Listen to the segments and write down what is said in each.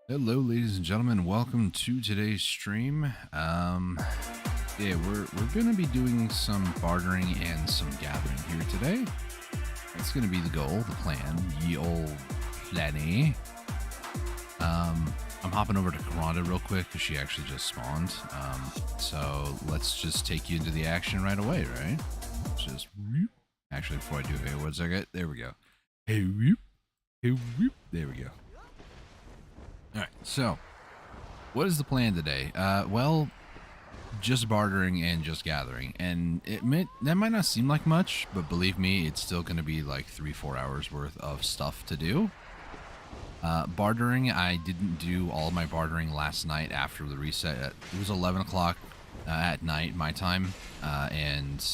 Hello, ladies and gentlemen. Welcome to today's stream. Yeah, we're gonna be doing some bartering and some gathering here today. That's gonna be the goal, the plan, ye old planny. I'm hopping over to Karanda real quick because she actually just spawned. So let's just take you into the action right away, right? Just actually before I do, hey, one second. There we go. Hey, there we go. All right, so what is the plan today? Well, just bartering and just gathering, and that might not seem like much, but believe me, it's still going to be like 3-4 hours worth of stuff to do. Bartering, I didn't do all of my bartering last night after the reset. It was 11 o'clock at night, my time, and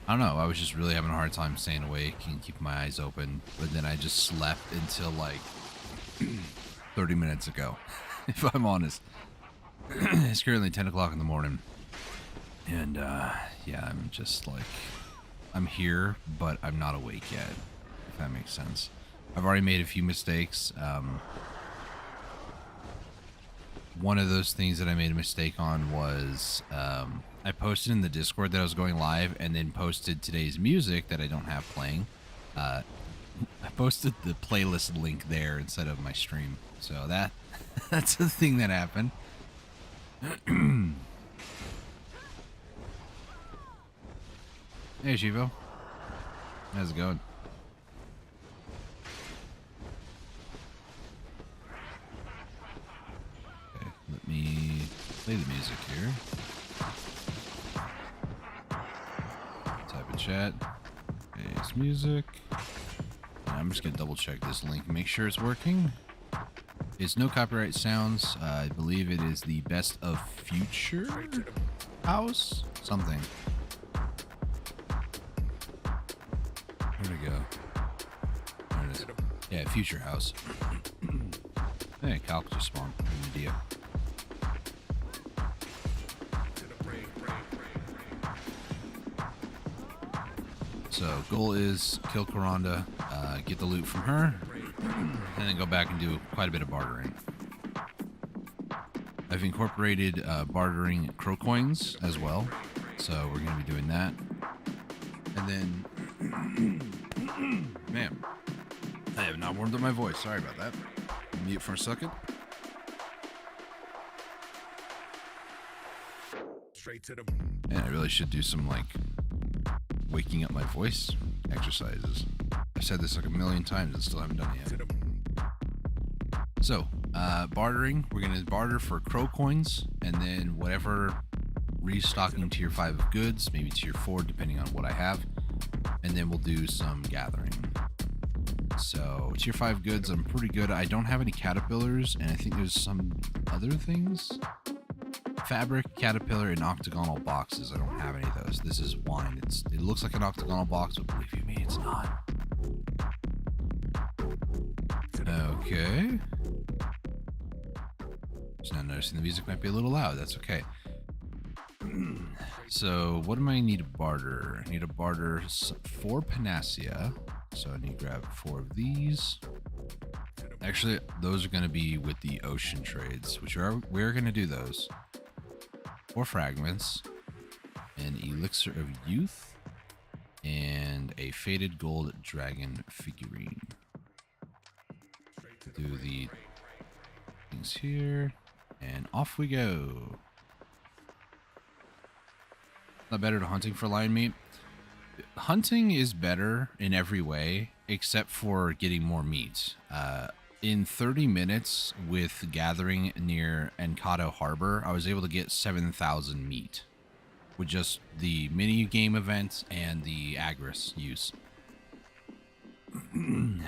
I don't know, I was just really having a hard time staying awake and keeping my eyes open, but then I just slept until like 30 minutes ago, if I'm honest. It's currently 10 o'clock in the morning, and yeah, I'm just like, I'm here, but I'm not awake yet, if that makes sense. I've already made a few mistakes. One of those things that I made a mistake on was I posted in the Discord that I was going live, and then posted today's music that I don't have playing. I posted the playlist link there instead of my stream, so that's the thing that happened. Hey, Shivo. How's it going? Okay, let me play the music here. Type in chat. Okay, it's music. I'm just gonna double check this link, make sure it's working. It's no copyright sounds. I believe it is the best of future house something. Where'd it go? There it is. Yeah, future house. Hey, Calc just spawned. Good idea. So goal is kill Karanda, get the loot from her, and then go back and do quite a bit of bartering. I've incorporated bartering crow coins as well, so we're going to be doing that. And then, man, I have not warmed up my voice. Sorry about that. Mute for a second. Straight to the. And I really should do some like waking up my voice exercises. I've said this like a million times and still haven't done it yet. So, bartering, we're going to barter for crow coins, and then whatever restocking tier 5 of goods, maybe tier 4 depending on what I have, and then we'll do some gathering. So tier 5 goods, I'm pretty good. I don't have any caterpillars, and I think there's some other things. Fabric, caterpillar, and octagonal boxes. I don't have any of those. This is wine. It looks like an octagonal box, but believe you me, it's not. Okay. Just now noticing the music might be a little loud. That's okay. So what do I need to barter? I need to barter 4 panacea. So I need to grab 4 of these. Actually, those are going to be with the ocean trades, which we're going to do those. 4 fragments, an elixir of youth, and a faded gold dragon figurine. Do the things here, and off we go. Not better to hunting for lion meat. Hunting is better in every way, except for getting more meat. In 30 minutes with gathering near Encado Harbor, I was able to get 7,000 meat with just the mini game events and the Agris use.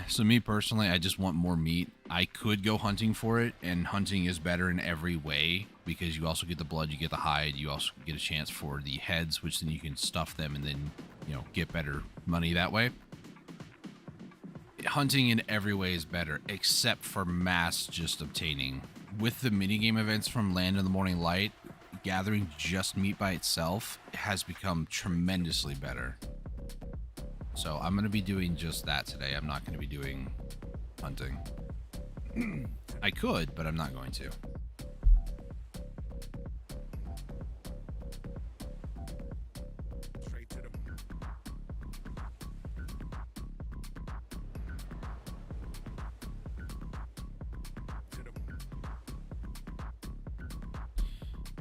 So me personally, I just want more meat. I could go hunting for it, and hunting is better in every way because you also get the blood, you get the hide, you also get a chance for the heads, which then you can stuff them and then, you know, get better money that way. Hunting in every way is better, except for mass just obtaining. With the minigame events from Land in the Morning Light, gathering just meat by itself has become tremendously better. So I'm going to be doing just that today. I'm not going to be doing hunting. I could, but I'm not going to.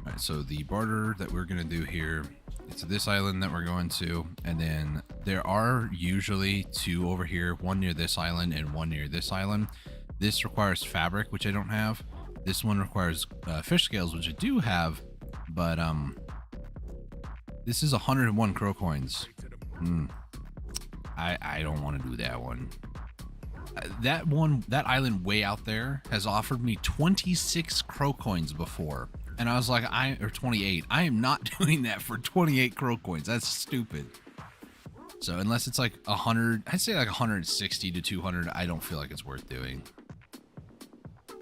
Alright, so the barter that we're going to do here, it's this island that we're going to, and then there are usually two over here, one near this island and one near this island. This requires fabric, which I don't have. This one requires fish scales, which I do have, but this is 101 crow coins. I don't want to do that one. That island way out there has offered me 26 crow coins before. And I was like, or 28. I am not doing that for 28 crow coins. That's stupid. So unless it's like 100, I'd say like 160 to 200, I don't feel like it's worth doing.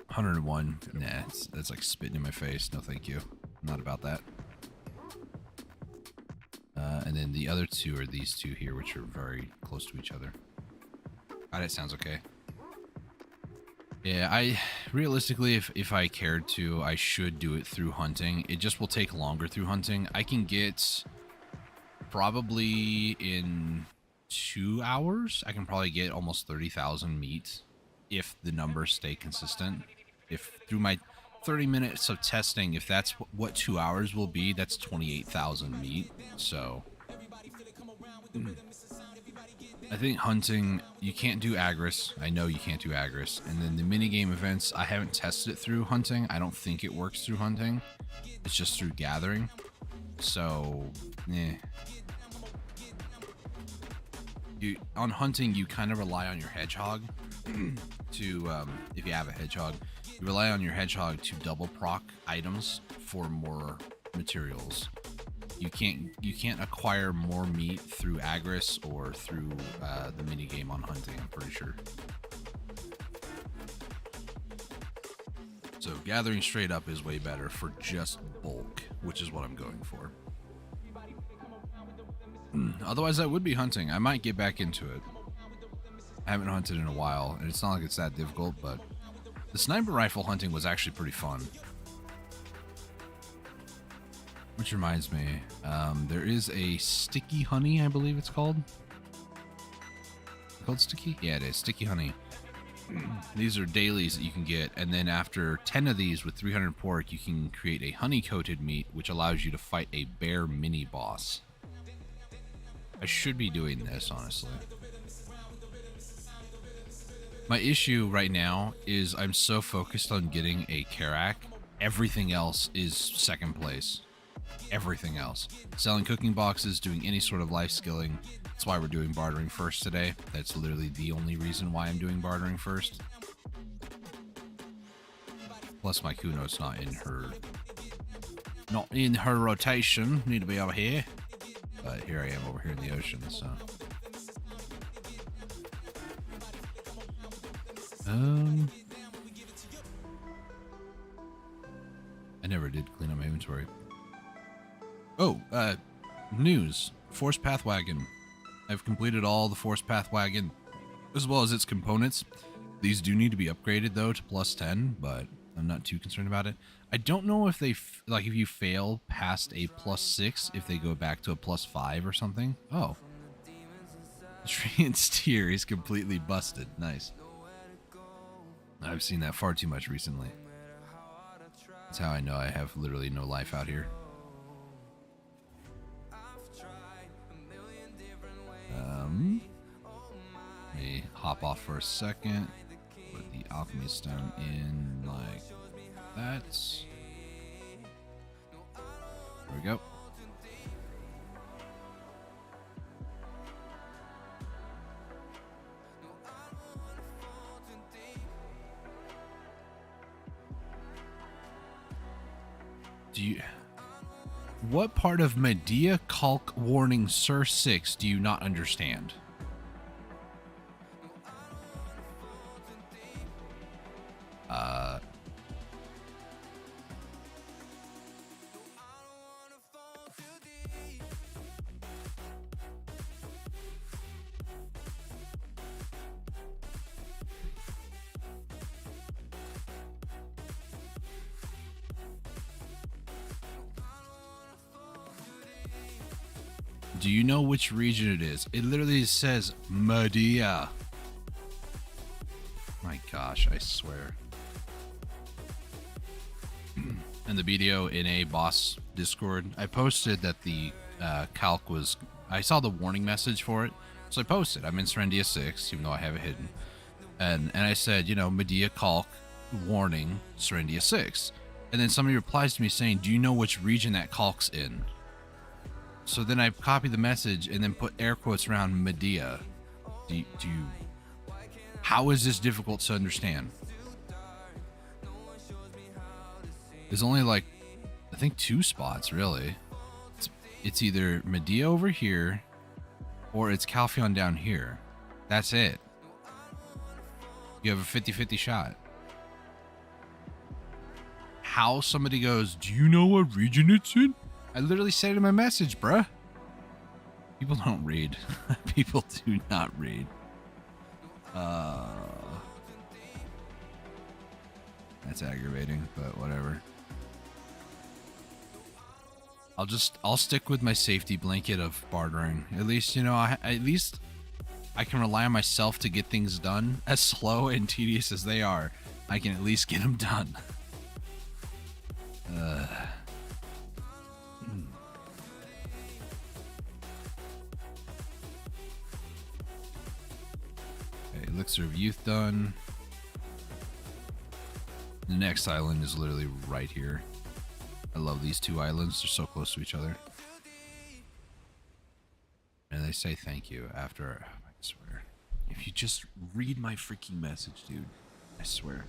101, nah, that's like spitting in my face. No, thank you. I'm not about that. And then the other two are these two here, which are very close to each other. That sounds okay. Yeah, I realistically, if I cared to, I should do it through hunting. It just will take longer through hunting. I can get probably in 2 hours, I can probably get almost 30,000 meat if the numbers stay consistent. If through my 30 minutes of testing, if that's what 2 hours will be, that's 28,000 meat. So I think hunting, you can't do Agris. I know you can't do Agris. And then the minigame events, I haven't tested it through hunting. I don't think it works through hunting. It's just through gathering. So, on hunting, you kind of rely on your hedgehog to, if you have a hedgehog, you rely on your hedgehog to double proc items for more materials. You can't acquire more meat through Agris or through the minigame on hunting, I'm pretty sure. So gathering straight up is way better for just bulk, which is what I'm going for. Otherwise, I would be hunting. I might get back into it. I haven't hunted in a while, and it's not like it's that difficult, but the sniper rifle hunting was actually pretty fun. Which reminds me, there is a sticky honey, I believe it's called. Called sticky? Yeah, it is. Sticky honey. These are dailies that you can get, and then after 10 of these with 300 pork, you can create a honey-coated meat, which allows you to fight a bear mini-boss. I should be doing this, honestly. My issue right now is I'm so focused on getting a Karak. Everything else is second place. Everything else. Selling cooking boxes, doing any sort of life skilling. That's why we're doing bartering first today. That's literally the only reason why I'm doing bartering first. Plus my Kuno's not in her rotation. Need to be over here. But here I am over here in the ocean, so. I never did clean up my inventory. Oh, news. Force Path Wagon. I've completed all the Force Path Wagon, as well as its components. These do need to be upgraded, though, to +10, but I'm not too concerned about it. I don't know if they, if you fail past a +6, if they go back to a +5 or something. Oh. The Treant Steer is completely busted. Nice. I've seen that far too much recently. That's how I know I have literally no life out here. Let me hop off for a second. Put the alchemy stone in like that. There we go. What part of Medea Calc Warning Sir 6 do you not understand? do you know which region it is? It literally says Medea. My gosh, I swear. In the BDO in a boss Discord, I posted that the calc was... I saw the warning message for it, so I posted. I'm in Serendia 6, even though I have it hidden. And I said, you know, Medea calc, warning, Serendia 6. And then somebody replies to me saying, do you know which region that calc's in? So then I copied the message and then put air quotes around Medea. Do you... How is this difficult to understand? There's only like, I think 2 spots really. It's either Medea over here or it's Calpheon down here. That's it. You have a 50-50 shot. How somebody goes, do you know what region it's in? I literally said it in my message, bruh. People don't read. People do not read. That's aggravating, but whatever. I'll stick with my safety blanket of bartering. At least, you know, I can rely on myself to get things done. As slow and tedious as they are, I can at least get them done. Okay, Elixir of Youth done. The next island is literally right here. I love these 2 islands. They're so close to each other. And they say thank you after... I swear. If you just read my freaking message, dude. I swear.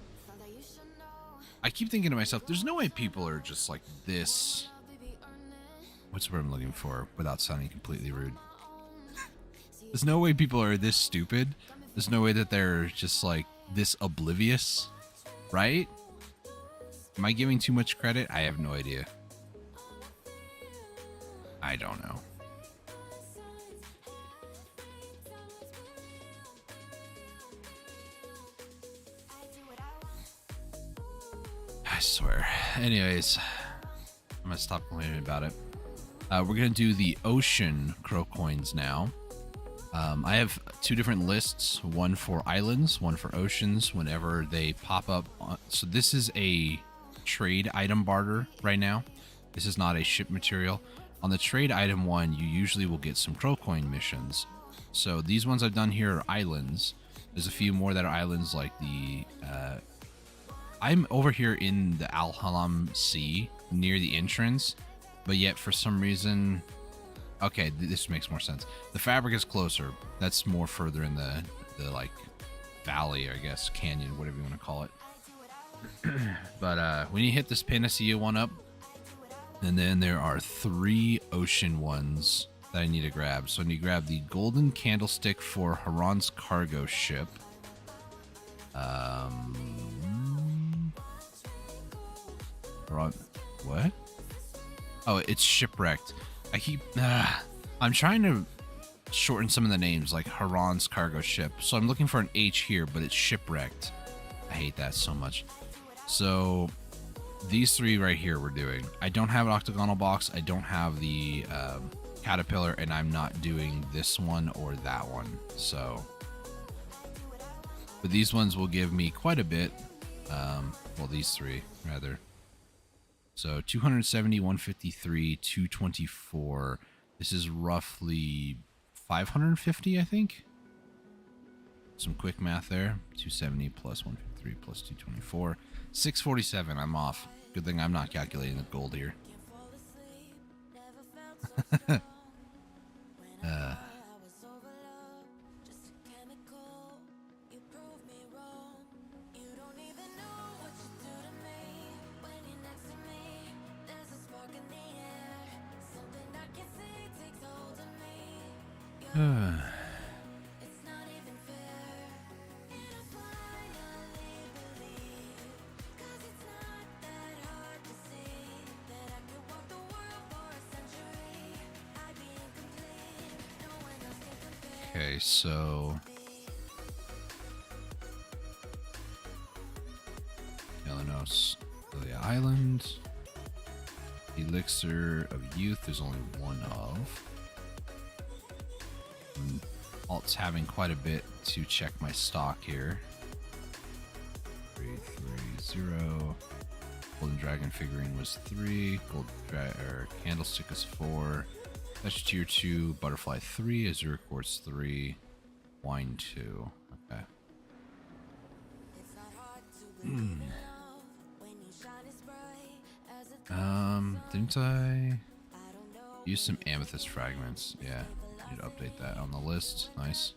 I keep thinking to myself, there's no way people are just like this... What's the word I'm looking for without sounding completely rude? There's no way people are this stupid. There's no way that they're just like this oblivious. Right? Am I giving too much credit? I have no idea. I don't know. I swear. Anyways, I'm gonna stop complaining about it. We're gonna do the ocean crow coins now. I have 2 different lists, one for islands, one for oceans, whenever they pop up. So this is a trade item barter right now. This is not a ship material. On the trade item one, you usually will get some crow coin missions. So these ones I've done here are islands. There's a few more that are islands, like the... I'm over here in the Al Halam Sea, near the entrance, but yet for some reason... Okay, this makes more sense. The fabric is closer. That's more further in the like valley, I guess, canyon, whatever you want to call it. But when you hit this Panacea one up, and then there are 3 ocean ones that I need to grab. So I need to grab the golden candlestick for Haran's cargo ship. Haran, what? Oh, it's shipwrecked. I'm trying to shorten some of the names, like Haran's cargo ship. So I'm looking for an H here, but it's shipwrecked. I hate that so much. So these 3 right here we're doing. I don't have an octagonal box. I don't have the caterpillar, and I'm not doing this one or that one. So, but these ones will give me quite a bit. Well, these 3 rather. So 270, 153, 224. This is roughly 550, I think. Some quick math there. 270 plus 153 plus 224. 647. I'm off. Good thing I'm not calculating the gold here. Okay, so Elenos, Lilia Island, Elixir of Youth, there's only one of. Alt's having quite a bit to check my stock here. 330. Golden Dragon figurine was 3. Candlestick is 4. That's tier 2. Butterfly 3. Azure Quartz 3. Wine 2. Okay. Didn't I use some amethyst fragments? Yeah, need to update that on the list. Nice.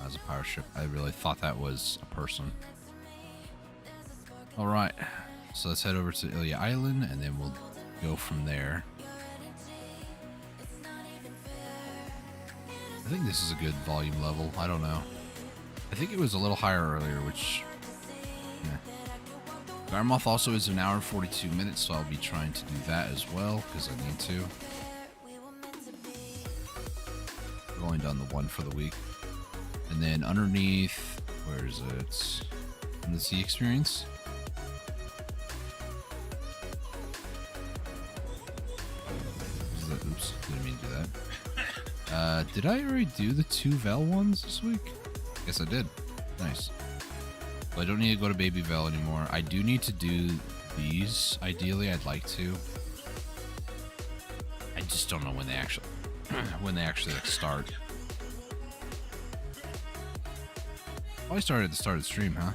As a power ship, I really thought that was a person. All right, so let's head over to Ilya Island, and then we'll go from there. I think this is a good volume level. I don't know. I think it was a little higher earlier, which... yeah. Garmoth also is 1 hour and 42 minutes, so I'll be trying to do that as well, because I need to. We're only done the one for the week. And then underneath, where is it? In the sea experience? Oops, didn't mean to do that. Did I already do the 2 Vel ones this week? Guess I did. Nice. Well, I don't need to go to Baby Vel anymore. I do need to do these. Ideally, I'd like to. I just don't know when they actually like, start. Oh, I started at the start of the stream, huh?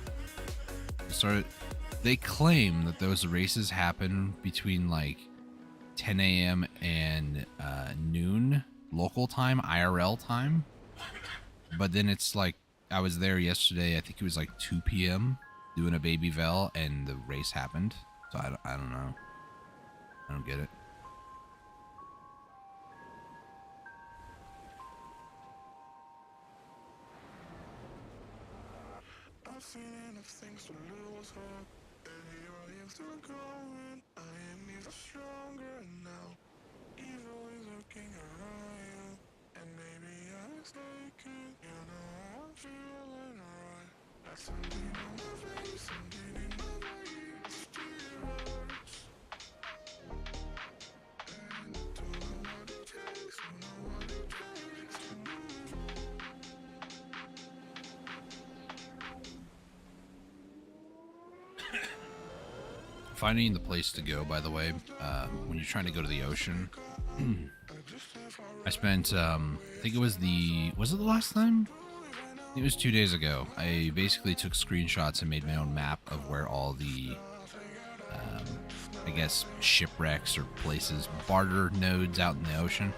They claim that those races happen between like 10 a.m. and noon local time, IRL time. But then it's like, I was there yesterday, I think it was like 2 p.m. doing a Baby Vel, and the race happened. So I don't know. I don't get it. I've seen enough things to lose hope, and here I am still going. I am even stronger now. Evil is looking around you, and maybe I'm mistaken. You know I'm feeling right. Like something on my face, something in my mind, still hurts. And don't know what it takes, don't know what it takes to move on. Finding the place to go, by the way, when you're trying to go to the ocean. I spent, I think it was was it the last time? I think it was 2 days ago. I basically took screenshots and made my own map of where all the, I guess, shipwrecks or places, barter nodes out in the ocean.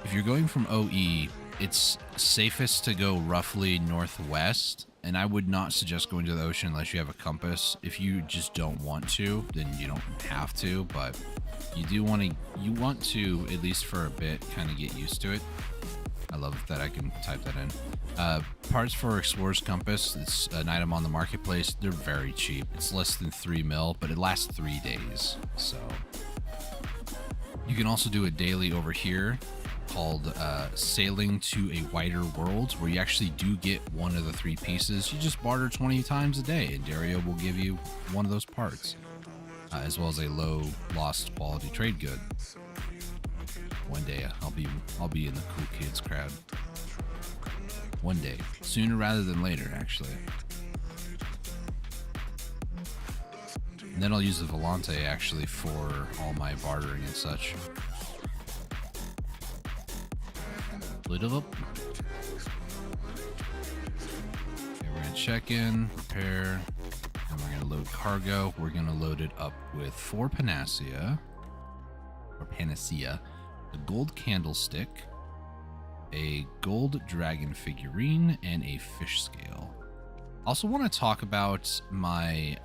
If you're going from OE, it's safest to go roughly northwest, and I would not suggest going to the ocean unless you have a compass. If you just don't want to, then you don't have to, but you want to, at least for a bit, kind of get used to it. I love that I can type that in. Parts for Explorer's Compass, it's an item on the marketplace. They're very cheap. It's less than 3 mil, but it lasts 3 days. So you can also do a daily over here called Sailing to a Wider World, where you actually do get one of the 3 pieces. You just barter 20 times a day, and Dario will give you one of those parts, as well as a low lost quality trade good. One day I'll be in the cool kids crowd. One day, sooner rather than later, actually. And then I'll use the Volante actually for all my bartering and such. Lid it up. Okay, we're gonna check in, repair, and we're gonna load cargo. We're gonna load it up with 4 Panacea, a gold candlestick, a gold dragon figurine, and a fish scale. Also want to talk about my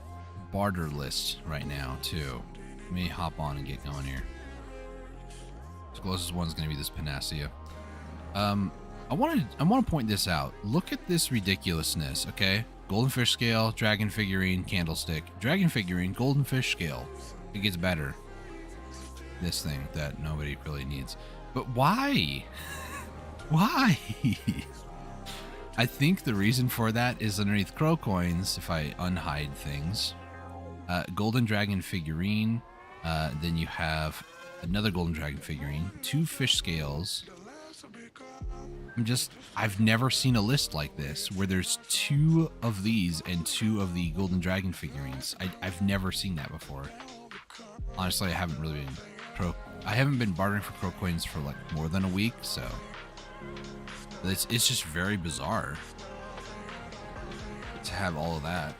barter list right now too. Let me hop on and get going here. The closest one's gonna be this Panacea. I want to point this out. Look at this ridiculousness, okay? Golden fish scale, dragon figurine, candlestick, dragon figurine, golden fish scale. It gets better. This thing that nobody really needs. But why? Why? I think the reason for that is underneath crow coins, if I unhide things. Golden dragon figurine. Then you have another golden dragon figurine, 2 fish scales. I've never seen a list like this where there's 2 of these and 2 of the golden dragon figurines. I've never seen that before. Honestly, I haven't been bartering for crow coins for like more than a week, so it's just very bizarre to have all of that.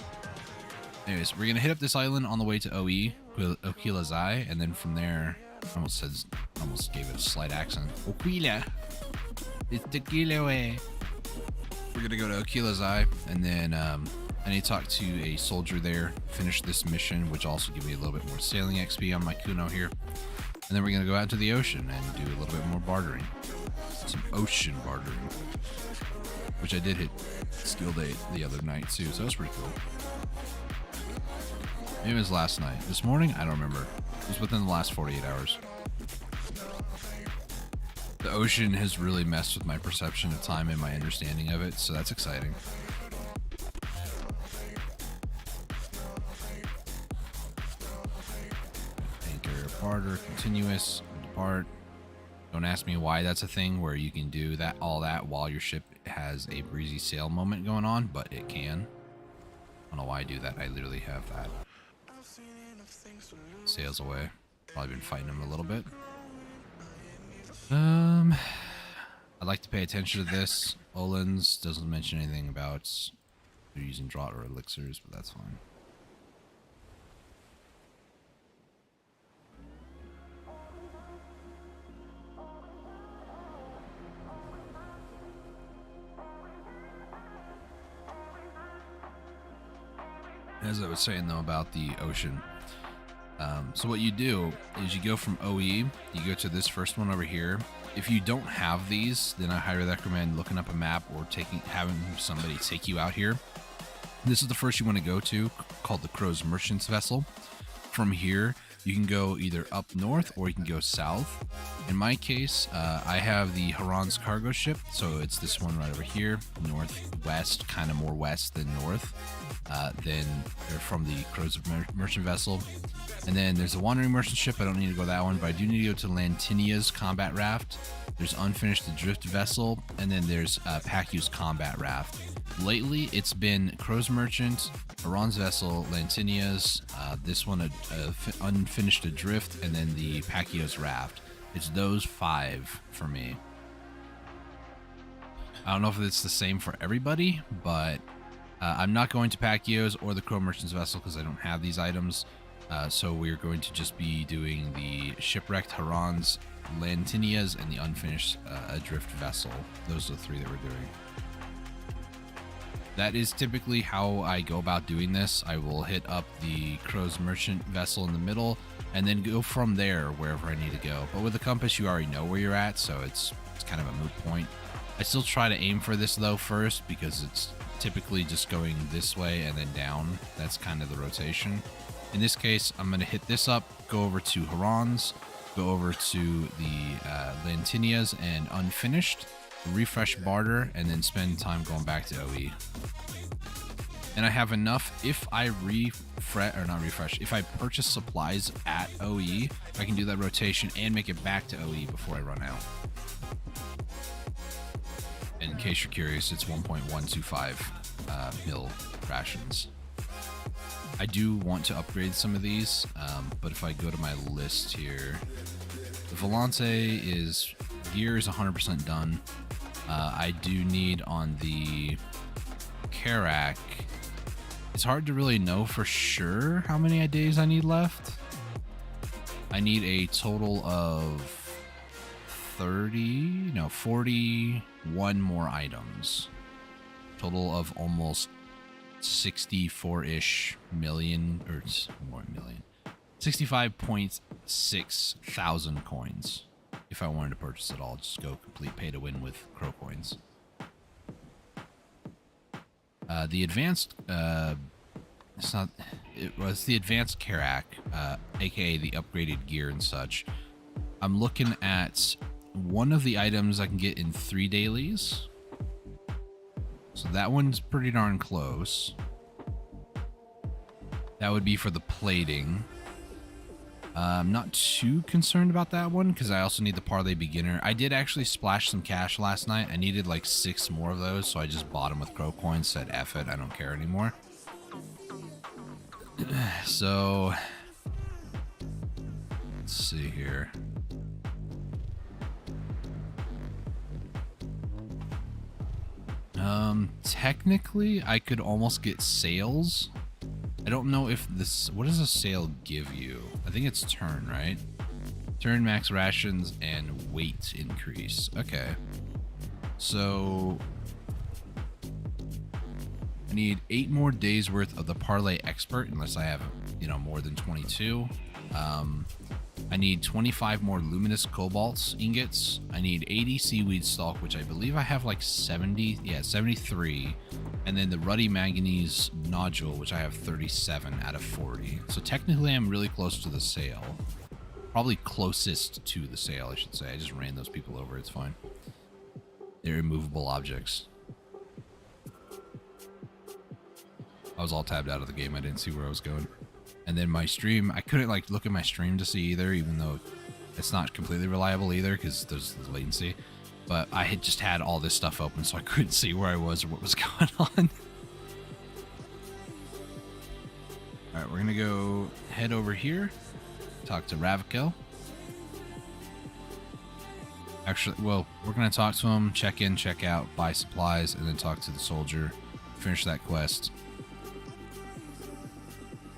Anyways, we're gonna hit up this island on the way to OE, Okila Zai, and then from there, almost gave it a slight accent. Okila, it's Tequila way. We're gonna go to Okila Zai, and then I need to talk to a soldier there, finish this mission, which also give me a little bit more sailing XP on my Kuno here. And then we're gonna go out to the ocean and do a little bit more bartering, some ocean bartering, which I did hit skill day the other night too, so that was pretty cool. Maybe it was last night. This morning? I don't remember. It was within the last 48 hours. The ocean has really messed with my perception of time and my understanding of it, so that's exciting. Anchor, barter, continuous, depart. Don't ask me why that's a thing where you can do all that while your ship has a breezy sail moment going on, but it can. I don't know why I do that. I literally have that. Sails away. Probably been fighting him a little bit. I'd like to pay attention to this. Olin's doesn't mention anything about they're using draught or elixirs, but that's fine. As I was saying though about the ocean, so what you do is you go from OE, you go to this first one over here. If you don't have these, then I highly recommend looking up a map or having somebody take you out here. This is the first you want to go to, called the Crow's Merchant's Vessel. From here, you can go either up north or you can go south. In my case, I have the Haran's cargo ship, so it's this one right over here, northwest, kind of more west than north. Then they're from the Crow's Merchant Vessel. And then there's a Wandering Merchant ship. I don't need to go that one, but I do need to go to Lantinia's combat raft. There's Unfinished Adrift Vessel, and then there's Pacu's combat raft. Lately, it's been Crow's Merchant, Haran's Vessel, Lantinia's, this one, Unfinished Adrift, and then the Pacu's raft. It's those 5 for me. I don't know if it's the same for everybody, but I'm not going to Pacu's or the Crow Merchant's Vessel because I don't have these items. So we're going to just be doing the Shipwrecked Haran's, Lantinia's, and the Unfinished Adrift Vessel. Those are the 3 that we're doing. That is typically how I go about doing this. I will hit up the Crow's Merchant Vessel in the middle and then go from there wherever I need to go. But with the compass, you already know where you're at, so it's kind of a moot point. I still try to aim for this though first because it's typically just going this way and then down. That's kind of the rotation. In this case, I'm going to hit this up, go over to Haran's, go over to the Lantinia's and Unfinished, refresh barter, and then spend time going back to OE. And I have enough if I if I purchase supplies at OE, I can do that rotation and make it back to OE before I run out. And in case you're curious, it's 1.125 mil rations. I do want to upgrade some of these, but if I go to my list here, the Volante gear is 100% done. I do need on the Karak. It's hard to really know for sure how many days I need left. I need a total of 41 more items. Total of almost 64-ish million, or more million, 65.6 thousand coins. If I wanted to purchase it all, just go complete pay to win with Crow coins. The advanced, it was the advanced Karak, aka the upgraded gear and such. I'm looking at one of the items I can get in 3 dailies. So that one's pretty darn close. That would be for the plating. I'm not too concerned about that one because I also need the parlay beginner. I did actually splash some cash last night. I needed like 6 more of those, so I just bought them with crow coins, said F it, I don't care anymore. So let's see here. Technically I could almost get sales. I don't know if this, what does a sale give you? I think it's turn, right? Turn, max rations, and weight increase. Okay. So I need 8 more days worth of the parlay expert, unless I have, you know, more than 22. I need 25 more luminous cobalt ingots. I need 80 seaweed stalk, which I believe I have like 70, yeah, 73. And then the ruddy manganese nodule, which I have 37 out of 40. So technically I'm really close to the sale. Probably closest to the sale, I should say. I just ran those people over, it's fine. They're immovable objects. I was all tabbed out of the game, I didn't see where I was going. And then my stream, I couldn't like look at my stream to see either, even though it's not completely reliable either because there's latency. But I had just had all this stuff open, so I couldn't see where I was or what was going on. All right, we're gonna go head over here, talk to Ravikel. Actually, well, we're gonna talk to him, check in, check out, buy supplies, and then talk to the soldier, finish that quest.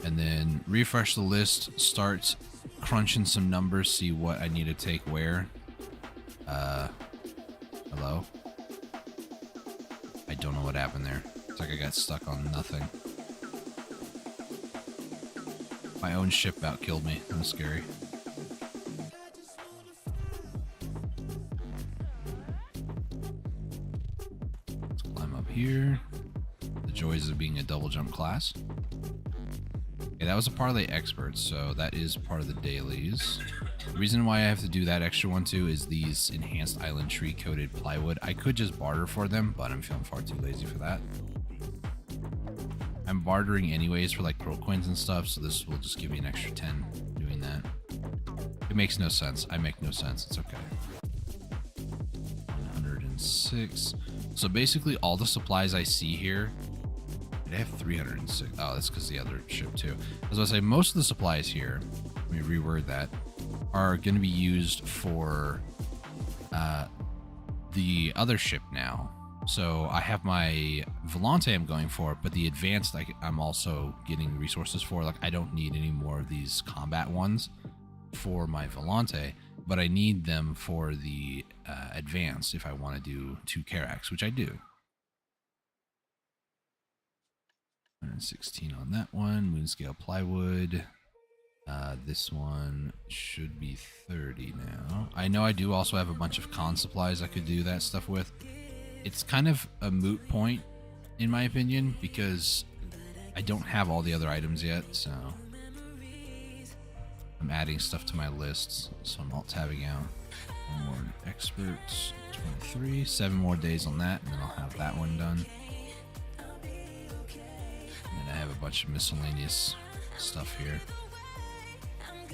And then refresh the list, start crunching some numbers, see what I need to take where. Hello? I don't know what happened there. It's like I got stuck on nothing. My own ship about killed me. That was scary. Let's climb up here. The joys of being a double jump class. Okay, that was a parlay expert, so that is part of the dailies. The reason why I have to do that extra one too is these enhanced island tree coated plywood. I could just barter for them, but I'm feeling far too lazy for that. I'm bartering anyways for like pro coins and stuff, so this will just give me an extra 10 doing that. It makes no sense. I make no sense. It's okay. 106. So basically all the supplies I see here, I have 306. Oh, that's because the other ship too. As I say, most of the supplies here, let me reword that, are going to be used for the other ship now. So I have my Volante I'm going for, but the advanced I'm also getting resources for. Like I don't need any more of these combat ones for my Volante, but I need them for the advanced if I want to do 2 Caracs, which I do. 116 on that one. Moonscale plywood. This one should be 30 now. I know I do also have a bunch of con supplies I could do that stuff with. It's kind of a moot point, in my opinion, because I don't have all the other items yet, so I'm adding stuff to my lists. So I'm alt-tabbing out. 1 more experts, 23, 7 more days on that, and then I'll have that one done. And I have a bunch of miscellaneous stuff here.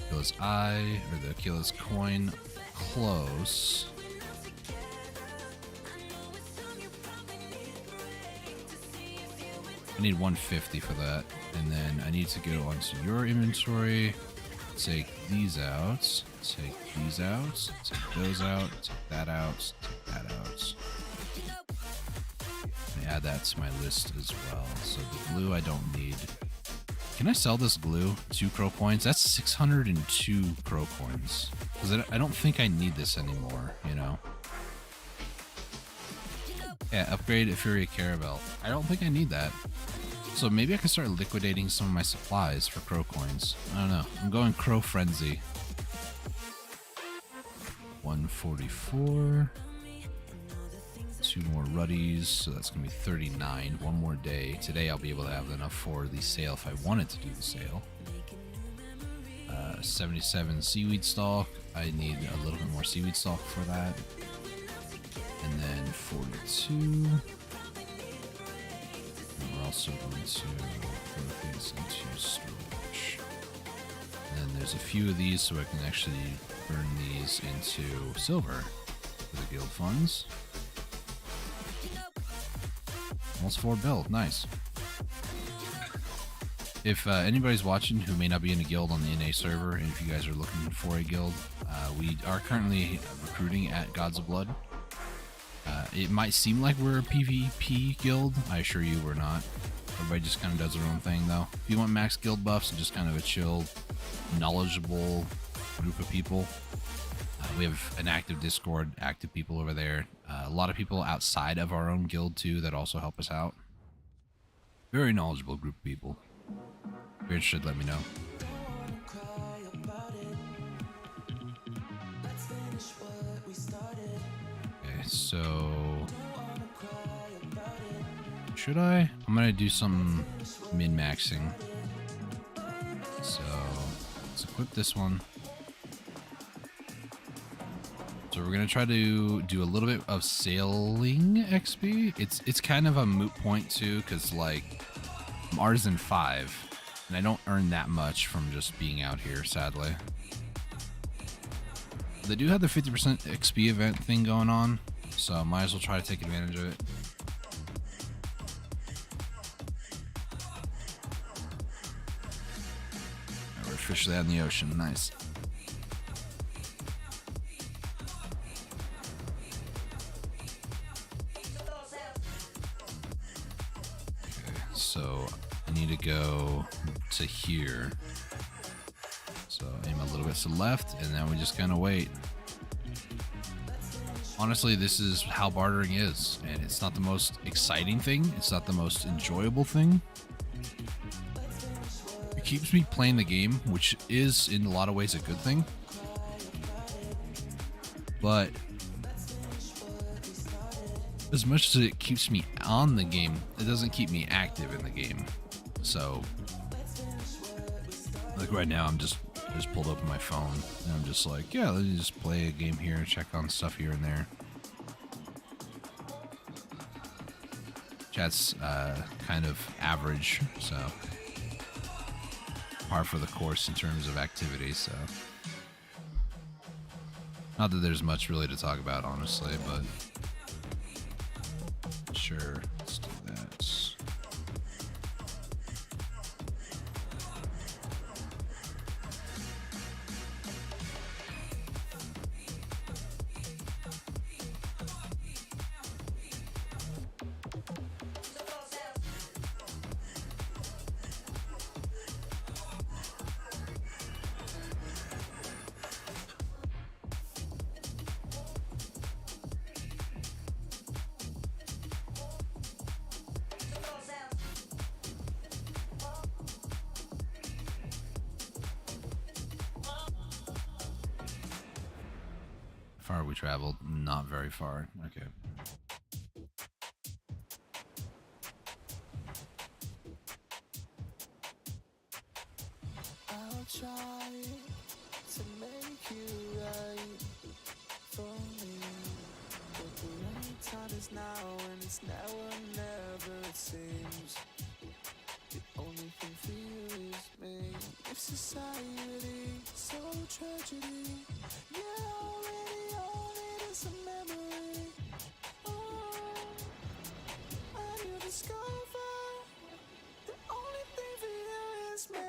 Killer's eye, or the killer's coin, close. I need 150 for that, and then I need to go onto your inventory, take these out, take these out, take those out, take that out, take that out. And add that to my list as well. So the glue I don't need. Can I sell this glue? 2 crow coins? That's 602 crow coins. Because I don't think I need this anymore, you know? Yeah, upgrade Fury Caravel. I don't think I need that. So maybe I can start liquidating some of my supplies for crow coins. I don't know. I'm going crow frenzy. 144. 2 more ruddies, so that's gonna be 39. 1 more day. Today I'll be able to have enough for the sale if I wanted to do the sale. 77 seaweed stalk. I need a little bit more seaweed stalk for that. And then 42. And we're also going to throw things into storage. And then there's there's a few of these, so I can actually burn these into silver for the guild funds. Almost 4 build, nice. If anybody's watching who may not be in a guild on the NA server, and if you guys are looking for a guild, we are currently recruiting at Gods of Blood. It might seem like we're a PvP guild. I assure you we're not. Everybody just kind of does their own thing, though. If you want max guild buffs and just kind of a chill, knowledgeable group of people, we have an active Discord, active people over there. A lot of people outside of our own guild, too, that also help us out. Very knowledgeable group of people. If you're interested, let me know. Okay, so... should I? I'm gonna do some min-maxing. So, let's equip this one. So we're gonna try to do a little bit of sailing XP. It's kind of a moot point too, because like I'm Artisan 5, and I don't earn that much from just being out here, sadly. They do have the 50% XP event thing going on, so I might as well try to take advantage of it. We're officially out in the ocean, nice. So I need to go to here. So aim a little bit to the left, and then we just kind of wait. Honestly, this is how bartering is, and it's not the most exciting thing. It's not the most enjoyable thing. It keeps me playing the game, which is in a lot of ways a good thing. But as much as it keeps me on the game, it doesn't keep me active in the game. So, like right now, I just pulled open my phone, and I'm just like, yeah, let me just play a game here, check on stuff here and there. Chat's kind of average, so par for the course in terms of activity, so. Not that there's much really to talk about, honestly, but sure, let's do that. Far we traveled, not very far. Okay. I'll try to make you right for me, but the right time is now, and it's now or never, it seems. The only thing for you is me. If society so tragedy, yeah, already all it is a memory. Oh, and you discover the only thing for you is me.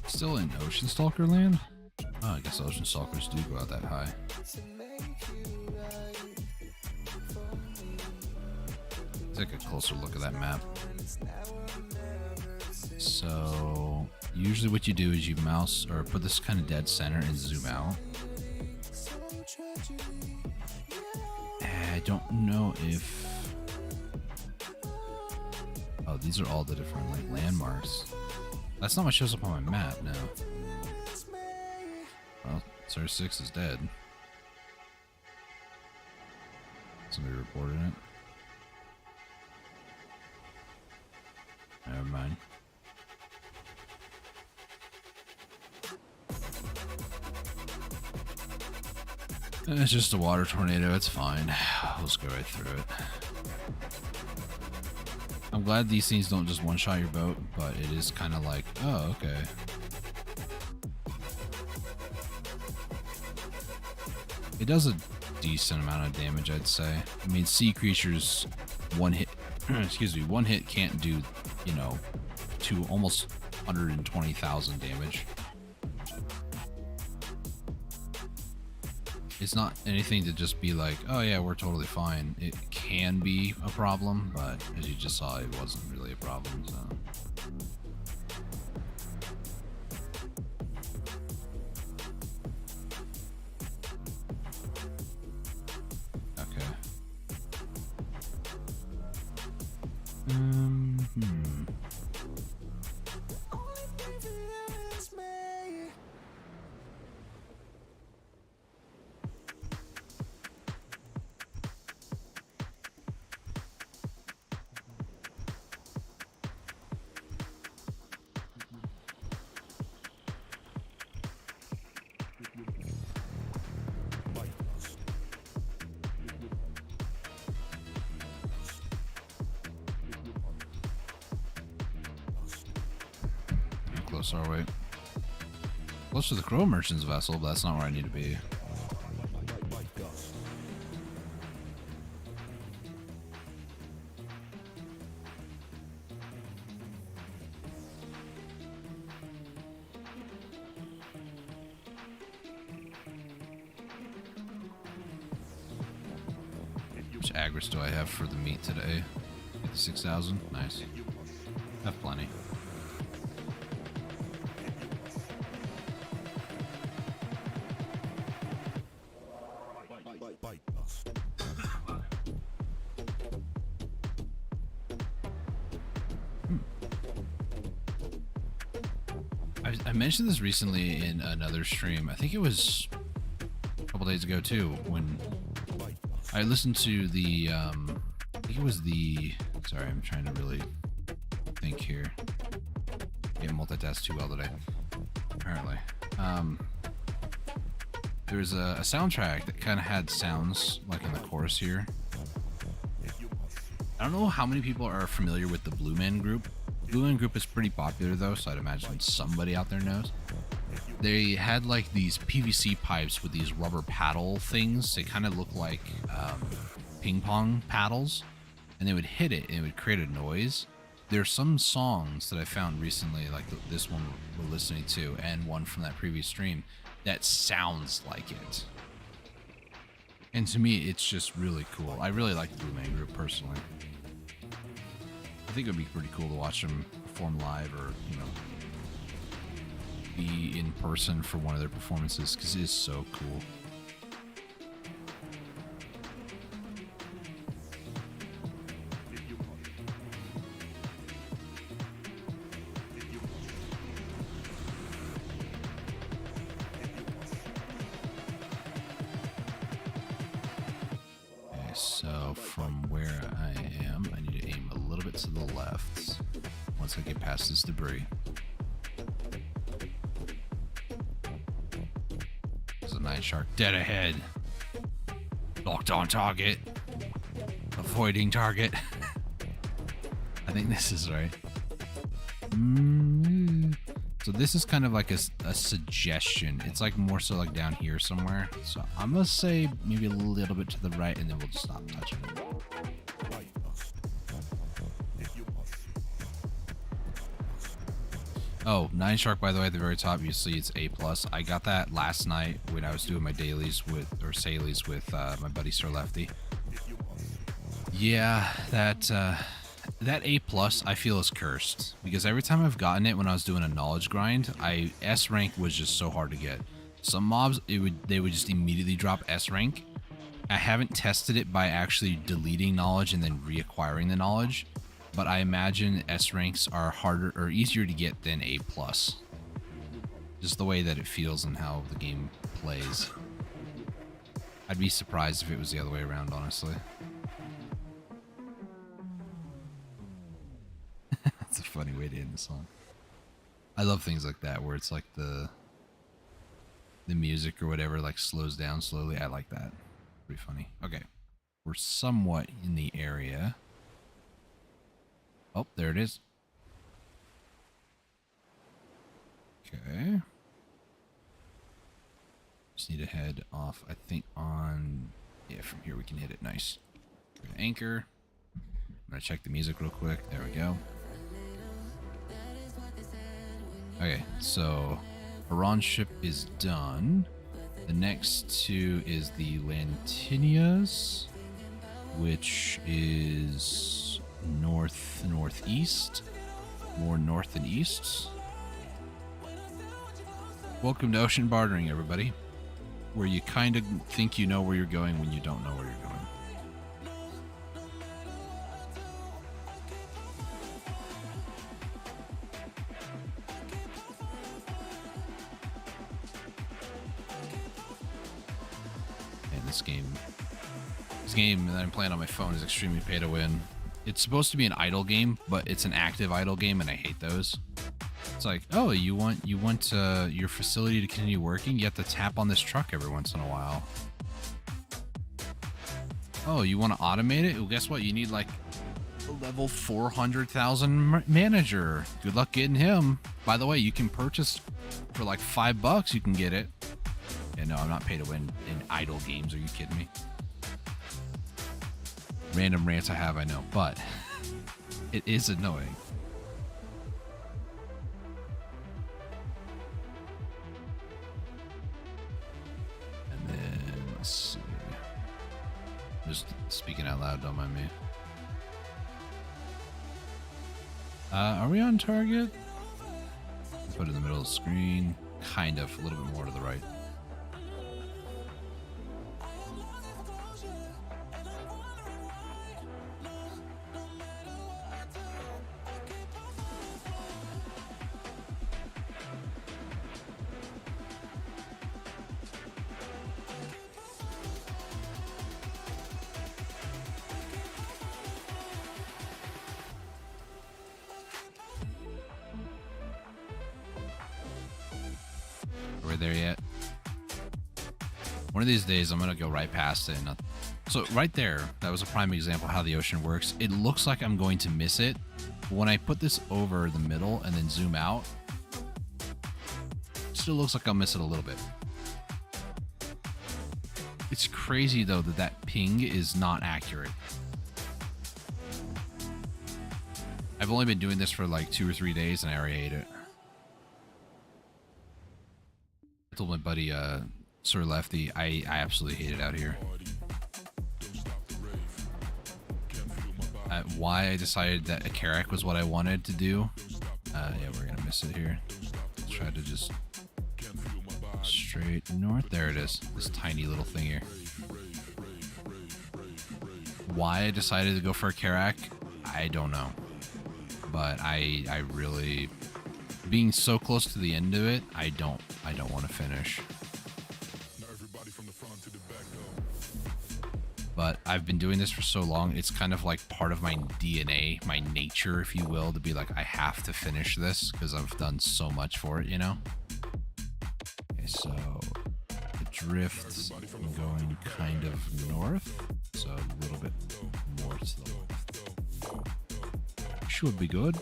Still in Ocean Stalker land? Oh, I guess Ocean Stalkers do go out that high. Take a closer look at that map. So, usually what you do is you mouse or put this kind of dead center and zoom out. I don't know if... oh, these are all the different like landmarks. That's not what shows up on my map now. Well, Sir 6 is dead. Somebody reported it. Never mind. It's just a water tornado. It's fine. We'll just go right through it. I'm glad these things don't just one-shot your boat, but it is kind of like, oh, okay. It does a decent amount of damage, I'd say. I mean, sea creatures, one hit, excuse me, one hit can't do, you know, to almost 120,000 damage. It's not anything to just be like, oh yeah, we're totally fine. It can be a problem, but as you just saw, it wasn't really a problem, so. Okay. Close our way. Close to the Crow Merchant's vessel, but that's not where I need to be. Which agris do I have for the meat today? 56,000? Nice. Have plenty. I mentioned this recently in another stream. I think it was a couple days ago too, when I listened to the, I think it was the, sorry, I'm trying to really think here. Can't multitask too well today, apparently. There was a soundtrack that kind of had sounds like in the chorus here. I don't know how many people are familiar with the Blue Man Group. Blue Man Group is pretty popular though, so I'd imagine somebody out there knows. They had like these PVC pipes with these rubber paddle things. They kind of look like ping pong paddles, and they would hit it and it would create a noise. There's some songs that I found recently, like this one we're listening to, and one from that previous stream, that sounds like it. And to me, it's just really cool. I really like the Blue Man Group personally. I think it would be pretty cool to watch them perform live, or, you know, be in person for one of their performances, because it is so cool. Okay, so from where I am, I need to aim a little bit to the left once I get past this debris. There's a night shark dead ahead. Locked on target. Avoiding target. I think this is right. So this is kind of like a suggestion. It's like more so like down here somewhere. So I'm gonna say maybe a little bit to the right, and then we'll just stop touching it. Oh, Nine Shark, by the way, at the very top, you see it's A+. I got that last night when I was doing my dailies with, or Salies with my buddy Sir Lefty. Yeah, that A+ I feel is cursed, because every time I've gotten it when I was doing a knowledge grind, S rank was just so hard to get. Some mobs, they would just immediately drop S rank. I haven't tested it by actually deleting knowledge and then reacquiring the knowledge, but I imagine S ranks are harder or easier to get than A+. Just the way that it feels and how the game plays. I'd be surprised if it was the other way around, honestly. That's a funny way to end the song. I love things like that where it's like the music or whatever like slows down slowly. I like that. Pretty funny. Okay. We're somewhat in the area. Oh, there it is. Okay. Just need to head off, I think, on... Yeah, from here we can hit it. Nice. We're gonna anchor. I'm gonna check the music real quick. There we go. Okay, so Iran ship is done. The next two is the Lantinias, which is northeast. More north than east. Welcome to Ocean Bartering, everybody. Where you kind of think you know where you're going when you don't know where you're going. And this game that I'm playing on my phone is extremely pay to win. It's supposed to be an idle game, but it's an active idle game, and I hate those. It's like, oh, you want your facility to continue working? You have to tap on this truck every once in a while. Oh, you want to automate it? Well, guess what? You need like a level 400,000 manager. Good luck getting him. By the way, you can purchase for like $5. You can get it. Yeah, no, I'm not pay to win in idle games. Are you kidding me? Random rants I have, I know, but it is annoying. Let's see. Just speaking out loud, don't mind me. Are we on target? Put it in the middle of the screen. Kind of, a little bit more to the right. Are we there yet? One of these days, I'm gonna go right past it. So right there, that was a prime example of how the ocean works. It looks like I'm going to miss it. But when I put this over the middle and then zoom out, it still looks like I'll miss it a little bit. It's crazy though that ping is not accurate. I've only been doing this for like 2 or 3 days and I already hate it. I told my buddy, Sir Lefty, I absolutely hate it out here. Why I decided that a Karak was what I wanted to do. Yeah, we're gonna miss it here. Let's try to just straight north. There it is. This tiny little thing here. Why I decided to go for a Karak, I don't know. But I really, being so close to the end of it, I don't want to finish. But I've been doing this for so long, it's kind of like part of my DNA, my nature, if you will, to be like, I have to finish this because I've done so much for it, you know? Okay, so the drift, I'm going kind of north, so a little bit more to the left. Should be good.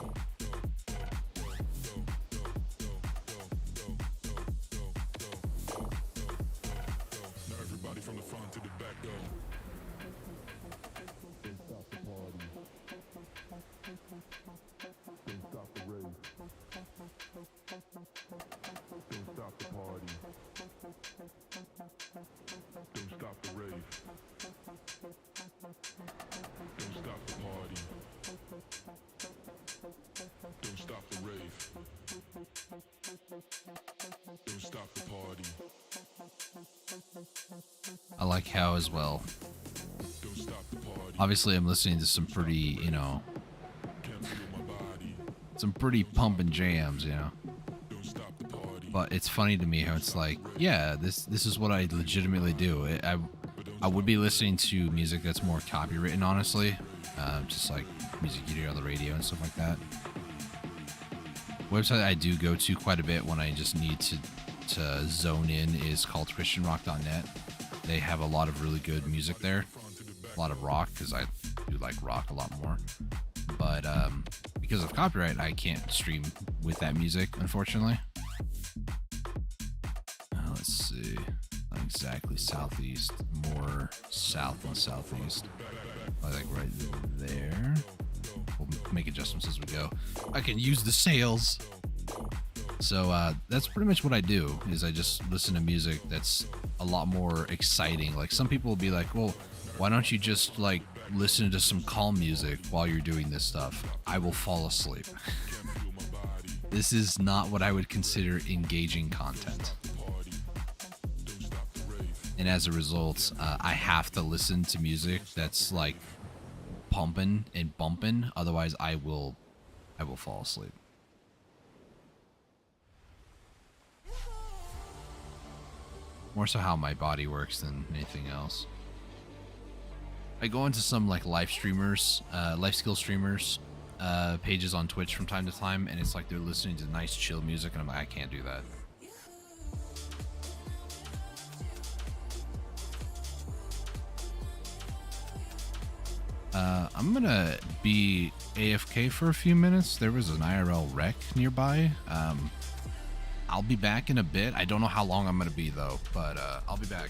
I like how as well. Obviously, I'm listening to some pretty, you know, some pretty pumping jams, you know. But it's funny to me how it's like, yeah, this is what I legitimately do. I would be listening to music that's more copywritten, honestly, just like music you hear on the radio and stuff like that. Website I do go to quite a bit when I just need to zone in is called christianrock.net. They have a lot of really good music there, a lot of rock, because I do like rock a lot more. But because of copyright, I can't stream with that music, unfortunately. Let's see. Not exactly southeast, more south and southeast. Like right there. We'll make adjustments as we go. I can use the sails. So that's pretty much what I do, is I just listen to music that's a lot more exciting. Like some people will be like, well, why don't you just like listen to some calm music while you're doing this stuff? I will fall asleep. This is not what I would consider engaging content. And as a result, I have to listen to music that's like pumping and bumping. Otherwise, I will fall asleep. More so how my body works than anything else. I go into some like life skill streamers pages on Twitch from time to time, and it's like they're listening to nice chill music, and I'm like, I can't do that. I'm gonna be AFK for a few minutes. There was an IRL wreck nearby. I'll be back in a bit. I don't know how long I'm gonna be though, but I'll be back.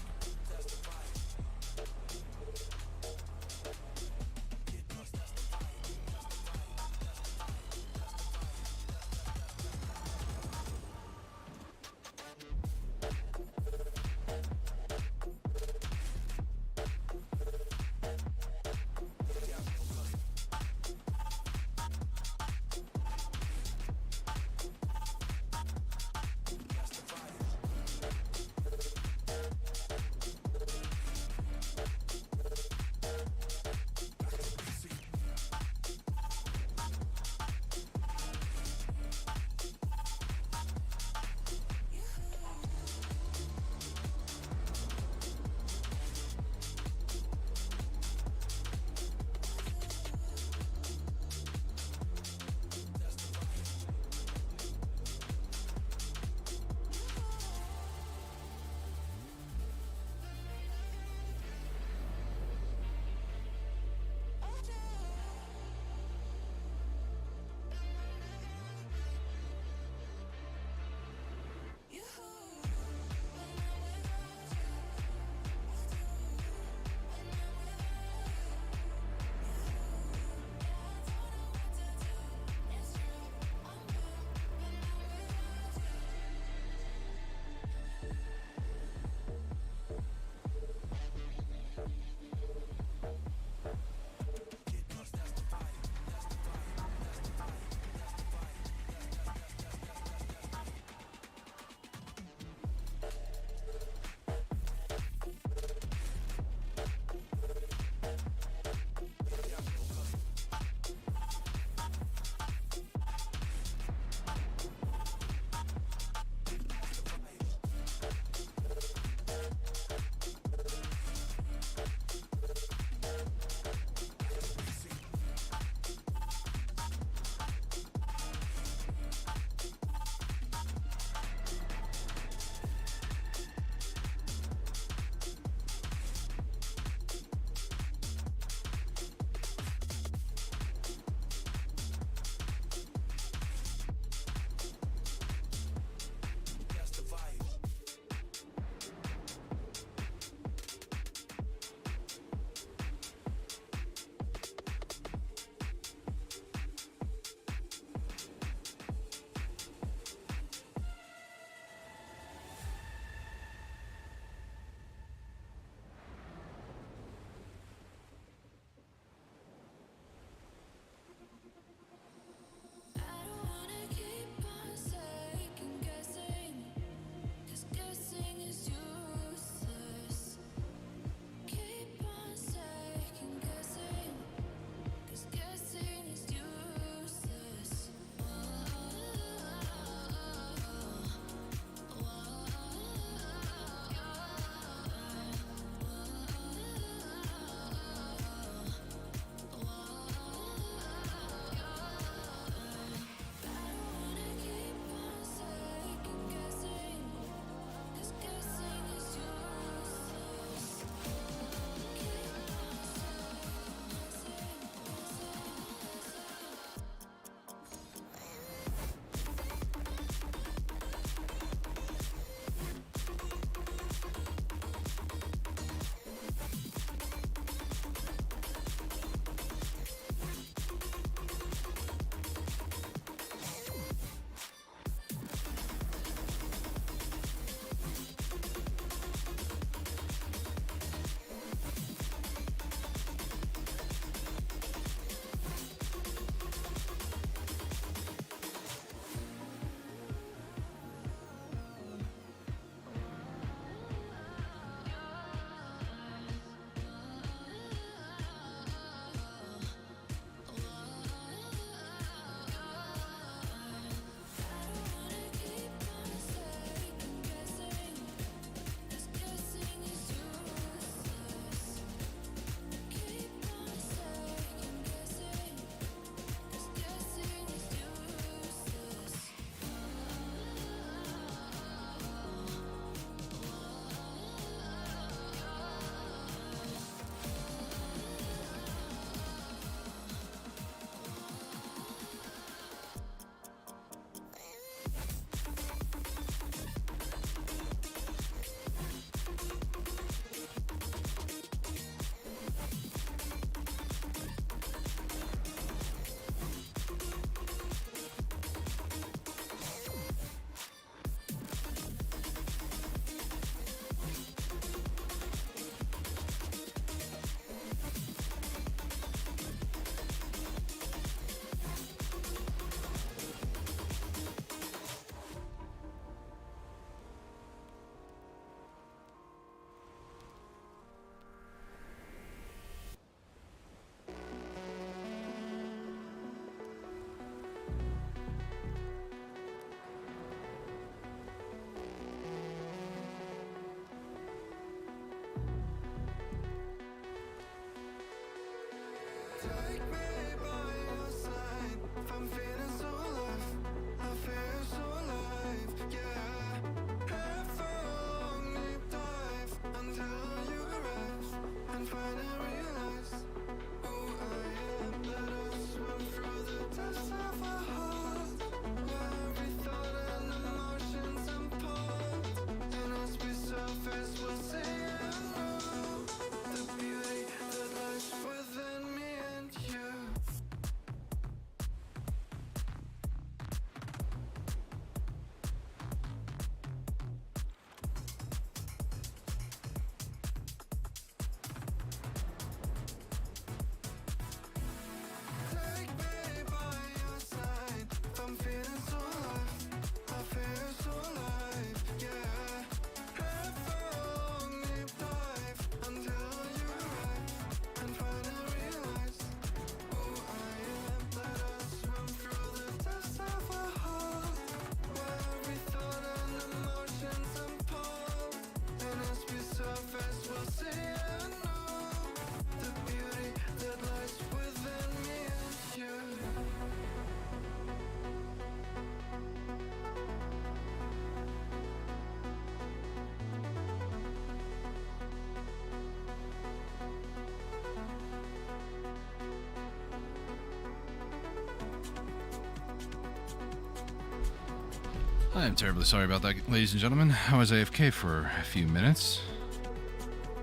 I am terribly sorry about that, ladies and gentlemen. I was AFK for a few minutes.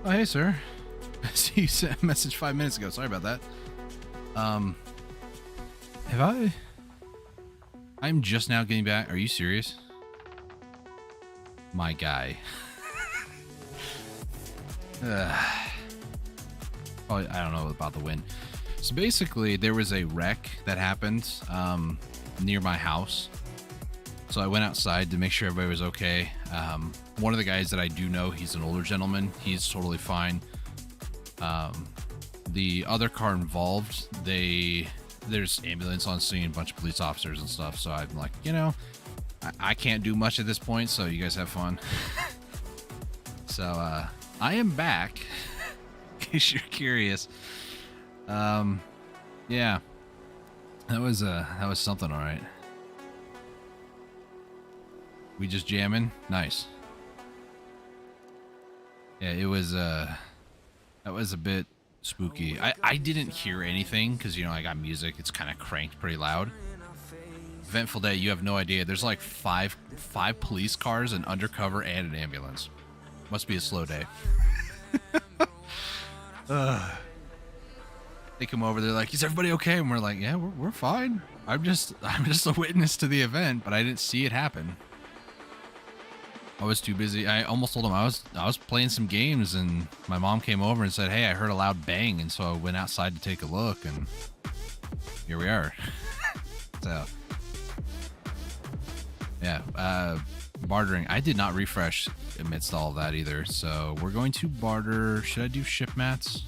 Oh, hey, sir. I see you sent a message 5 minutes ago. Sorry about that. Have I? I'm just now getting back. Are you serious? My guy. Probably, I don't know about the wind. So basically, there was a wreck that happened near my house. So I went outside to make sure everybody was okay. One of the guys that I do know, he's an older gentleman. He's totally fine. The other car involved, there's ambulance on scene, a bunch of police officers and stuff. So I'm like, you know, I can't do much at this point, so you guys have fun. So I am back, in case you're curious. Yeah, that was something, all right. We just jamming, nice. Yeah, it was that was a bit spooky. I didn't hear anything because, you know, I got music. It's kind of cranked pretty loud. Eventful day. You have no idea. There's like five police cars, an undercover, and an ambulance. Must be a slow day. They come over. They're like, "Is everybody okay?" And we're like, "Yeah, we're fine. I'm just a witness to the event, but I didn't see it happen. I was too busy. I almost told him I was playing some games, and my mom came over and said, "Hey, I heard a loud bang," and so I went outside to take a look, and here we are. So, yeah, bartering. I did not refresh amidst all of that either, so we're going to barter. Should I do ship mats?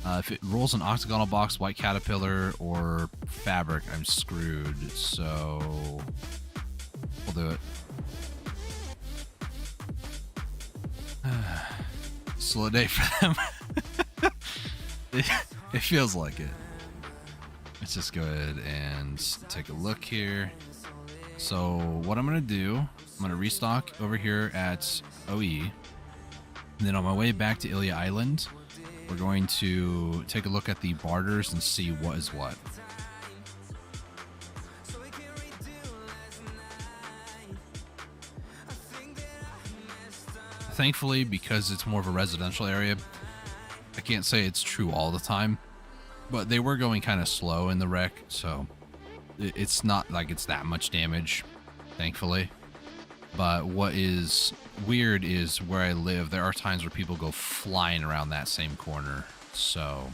If it rolls an octagonal box, white caterpillar, or fabric, I'm screwed. So we'll do it. Slow day for them. It feels like it. Let's just go ahead and take a look here. So what I'm gonna do, I'm gonna restock over here at OE, and then on my way back to Ilya Island, we're going to take a look at the barters and see what is what. Thankfully, because it's more of a residential area, I can't say it's true all the time, but they were going kind of slow in the wreck, so it's not like it's that much damage, thankfully. But what is weird is where I live, there are times where people go flying around that same corner, so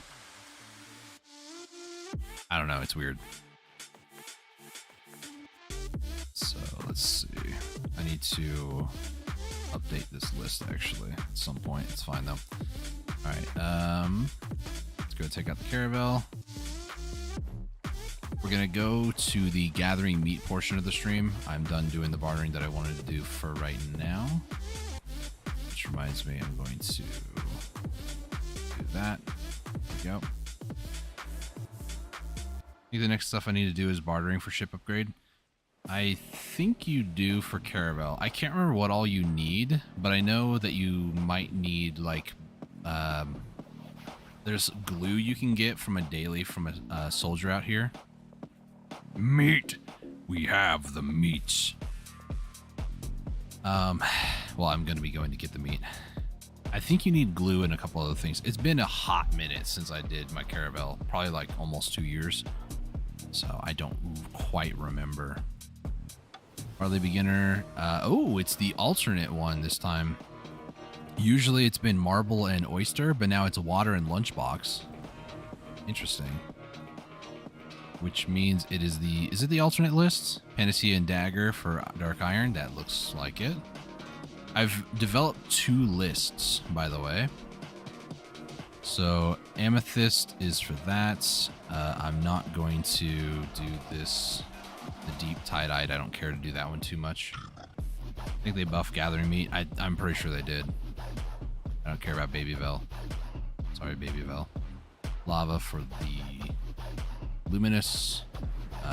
I don't know, it's weird. So let's see. I need to update this list actually at some point. It's fine though. All right, let's go take out the caravel. We're gonna go to the gathering meat portion of the stream. I'm done doing the bartering that I wanted to do for right now, which reminds me I'm going to do that. There we go. think the next stuff I need to do is bartering for ship upgrade. I think you do for Caravel. I can't remember what all you need, but I know that you might need, like, there's glue you can get from a daily from a soldier out here. Meat! We have the meats. Well, I'm going to be going to get the meat. I think you need glue and a couple other things. It's been a hot minute since I did my Caravel. Probably like almost 2 years. So I don't quite remember. Barley beginner. Oh, it's the alternate one this time. Usually it's been marble and oyster, but now it's water and lunchbox. Interesting. Which means it is the... Is it the alternate list? Panacea and dagger for dark iron. That looks like it. I've developed 2 lists, by the way. So amethyst is for that. I'm not going to do this... The deep tie-dyed, I don't care to do that one too much. I think they buffed gathering meat. I'm pretty sure they did. I don't care about Baby Vel. Sorry, Baby Vel. Lava for the luminous.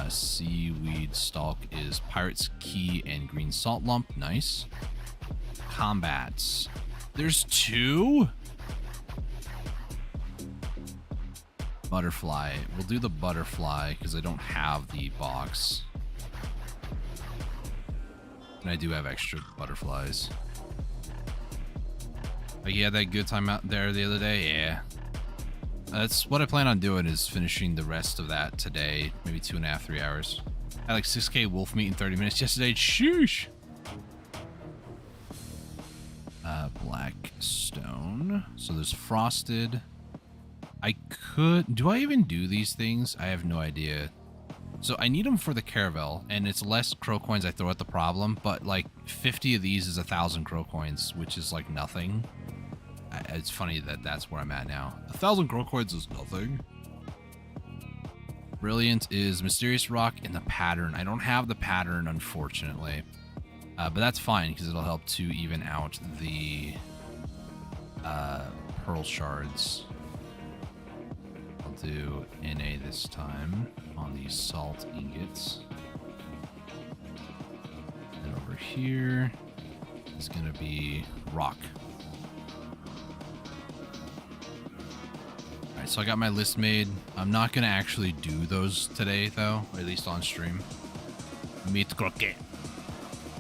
Seaweed stalk is pirate's key and green salt lump. Nice. Combats. There's 2? Butterfly. We'll do the butterfly because I don't have the box. And I do have extra butterflies. Like, you had that good time out there the other day? Yeah. That's what I plan on doing, is finishing the rest of that today. Maybe 2.5, 3 hours. I had like 6k wolf meat in 30 minutes yesterday. Sheesh! Black stone. So there's frosted. I could... Do I even do these things? I have no idea. So I need them for the Caravel, and it's less crow coins I throw at the problem, but like 50 of these is 1,000 crow coins, which is like nothing. It's funny that that's where I'm at now. 1,000 crow coins is nothing. Brilliant is mysterious rock and the pattern. I don't have the pattern, unfortunately, but that's fine because it'll help to even out the pearl shards. I'll do NA this time on these salt ingots. And over here is going to be rock. Alright, so I got my list made. I'm not going to actually do those today, though, or at least on stream. Meat croquet.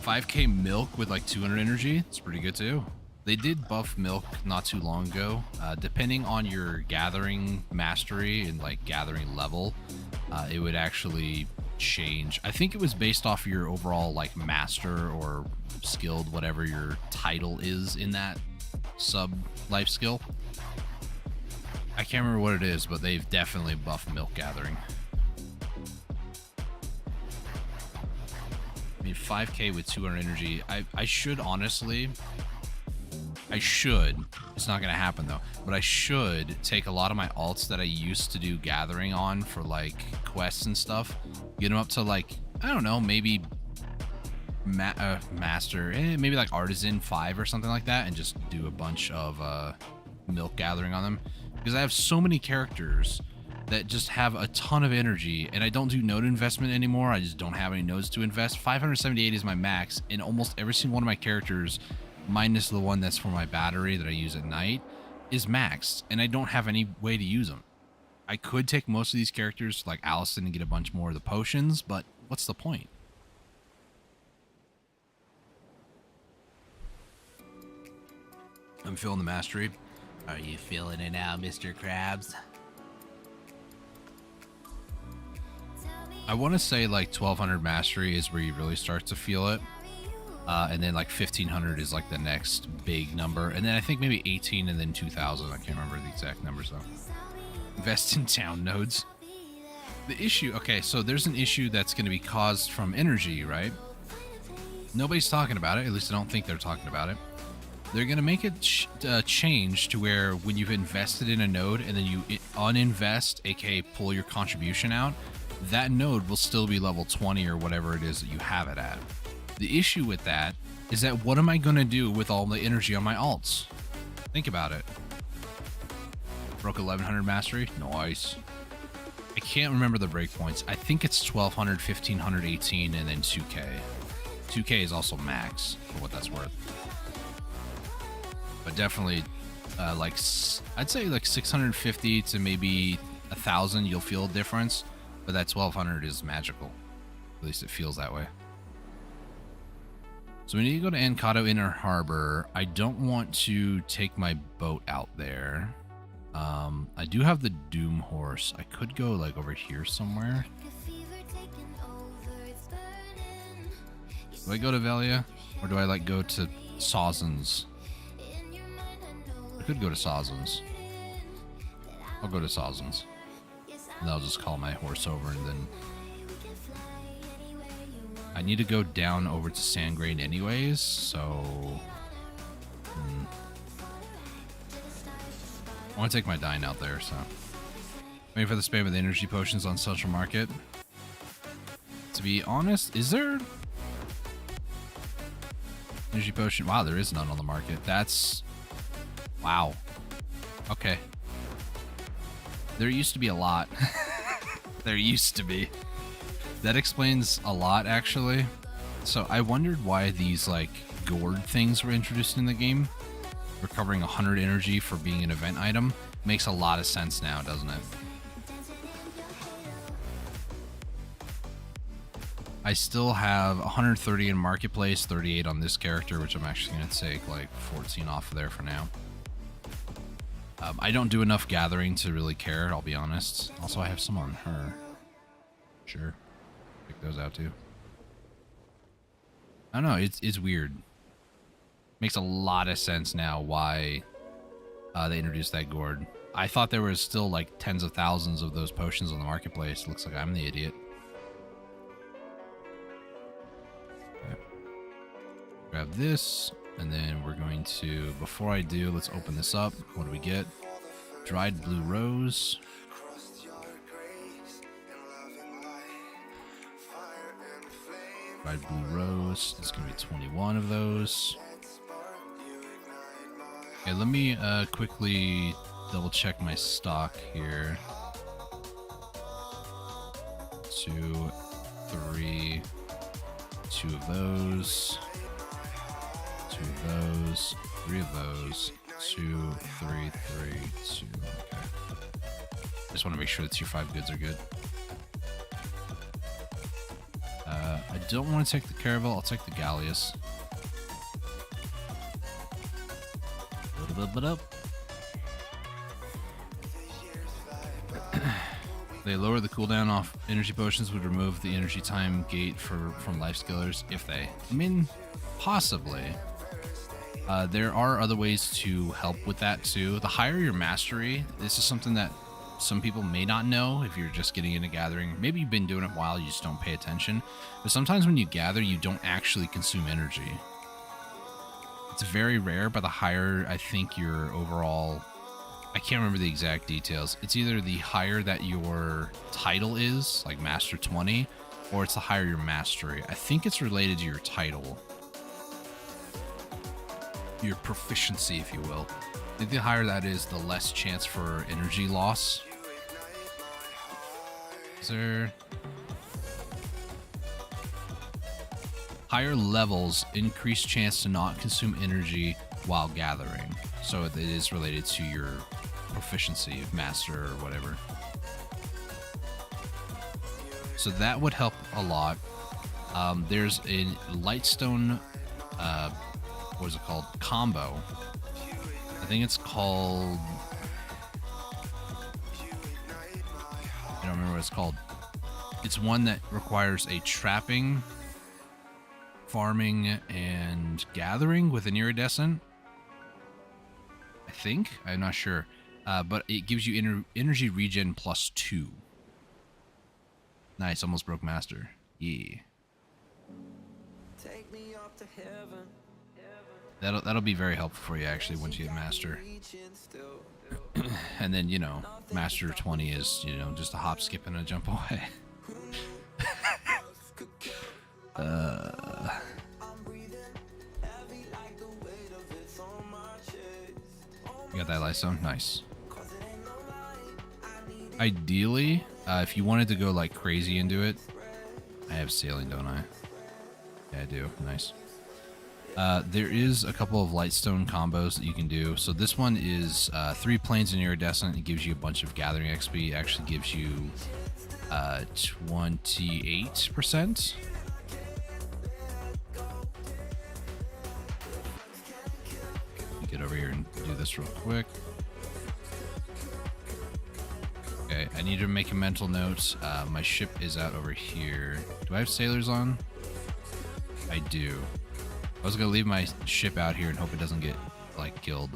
5k milk with like 200 energy. It's pretty good, too. They did buff milk not too long ago. Depending on your gathering mastery and like gathering level, it would actually change. I think it was based off your overall like master or skilled, whatever your title is in that sub life skill. I can't remember what it is, but they've definitely buffed milk gathering. I mean, 5k with 200 energy. I should honestly... it's not going to happen though, but I should take a lot of my alts that I used to do gathering on for like quests and stuff, get them up to like, I don't know, maybe master, maybe like artisan 5 or something like that, and just do a bunch of milk gathering on them, because I have so many characters that just have a ton of energy, and I don't do node investment anymore. I just don't have any nodes to invest. 578 is my max, and almost every single one of my characters, minus the one that's for my battery that I use at night, is maxed, and I don't have any way to use them. I could take most of these characters like Allison and get a bunch more of the potions, but what's the point? I'm feeling the mastery. Are you feeling it now, Mr. Krabs? I want to say like 1200 mastery is where you really start to feel it. And then like 1500 is like the next big number. And then I think maybe 18 and then 2000. I can't remember the exact numbers though. Invest in town nodes. The issue, okay, so there's an issue that's going to be caused from energy, right? Nobody's talking about it. At least I don't think they're talking about it. They're going to make it change to where when you've invested in a node and then you uninvest, aka pull your contribution out, that node will still be level 20 or whatever it is that you have it at. The issue with that is that what am I going to do with all the energy on my alts? Think about it. Broke 1100 mastery. Nice. I can't remember the breakpoints. I think it's 1200, 1500, 18, and then 2K. 2K is also max for what that's worth. But definitely, I'd say like 650 to maybe 1,000, you'll feel a difference. But that 1200 is magical. At least it feels that way. So we need to go to Ancado Inner Harbor. I don't want to take my boat out there. I do have the Doom Horse. I could go like over here somewhere. Do I go to Velia? Or do I like go to Sawsons? I could go to Sawsons. I'll go to Sawsons. And I'll just call my horse over and then... I need to go down over to Sandgrain anyways, so... I want to take my Dine out there, so... Waiting for the spam of the energy potions on Central Market. To be honest, is there... Energy potion? Wow, there is none on the market. That's... Wow. Okay. There used to be a lot. There used to be. That explains a lot, actually. So I wondered why these, like, gourd things were introduced in the game. Recovering 100 energy for being an event item. Makes a lot of sense now, doesn't it? I still have 130 in Marketplace, 38 on this character, which I'm actually going to take, like, 14 off of there for now. I don't do enough gathering to really care, I'll be honest. Also, I have some on her. Sure. Pick those out, too. I don't know, it's weird. Makes a lot of sense now why they introduced that gourd. I thought there was still like tens of thousands of those potions on the marketplace. Looks like I'm the idiot. Okay. Grab this, and then we're going to, before I do, let's open this up. What do we get? Dried blue rose. Dried blue rose. It's going to be 21 of those. Okay, let me quickly double check my stock here. 2, 3, 2 of those, 2 of those, 3 of those, 2, 3, 3, 2. Okay. Just want to make sure the tier 5 goods are good. I don't want to take the Caravel. I'll take the Gallius. They lower the cooldown off energy potions, would remove the energy time gate from life skillers if they. I mean, possibly. There are other ways to help with that too. The higher your mastery, this is something that some people may not know if you're just getting into gathering. Maybe you've been doing it a while, you just don't pay attention. But sometimes when you gather, you don't actually consume energy. It's very rare, but the higher I think your overall... I can't remember the exact details. It's either the higher that your title is, like Master 20, or it's the higher your mastery. I think it's related to your title. Your proficiency, if you will. I think the higher that is, the less chance for energy loss. Is there... Higher levels increase chance to not consume energy while gathering. So it is related to your proficiency of master or whatever. So that would help a lot. There's a Lightstone, what is it called? Combo. I think it's called... I don't remember what it's called. It's one that requires a trapping, farming, and gathering with an iridescent. I think? I'm not sure. But it gives you energy regen +2. Nice, almost broke master. Yeah. Take me up to heaven. That'll be very helpful for you actually once you get master. And then, you know, master 20 is, you know, just a hop, skip, and a jump away. You got that Lightstone? Nice. Ideally, If you wanted to go like crazy into it, I have sailing, don't I? Yeah, I do. Nice. There is a couple of lightstone combos that you can do. So this one is 3 planes in iridescent. It gives you a bunch of gathering XP. It actually gives you 28%. Get over here and do this real quick. Okay, I need to make a mental note. My ship is out over here. Do I have sailors on? I do. I was gonna leave my ship out here and hope it doesn't get like killed.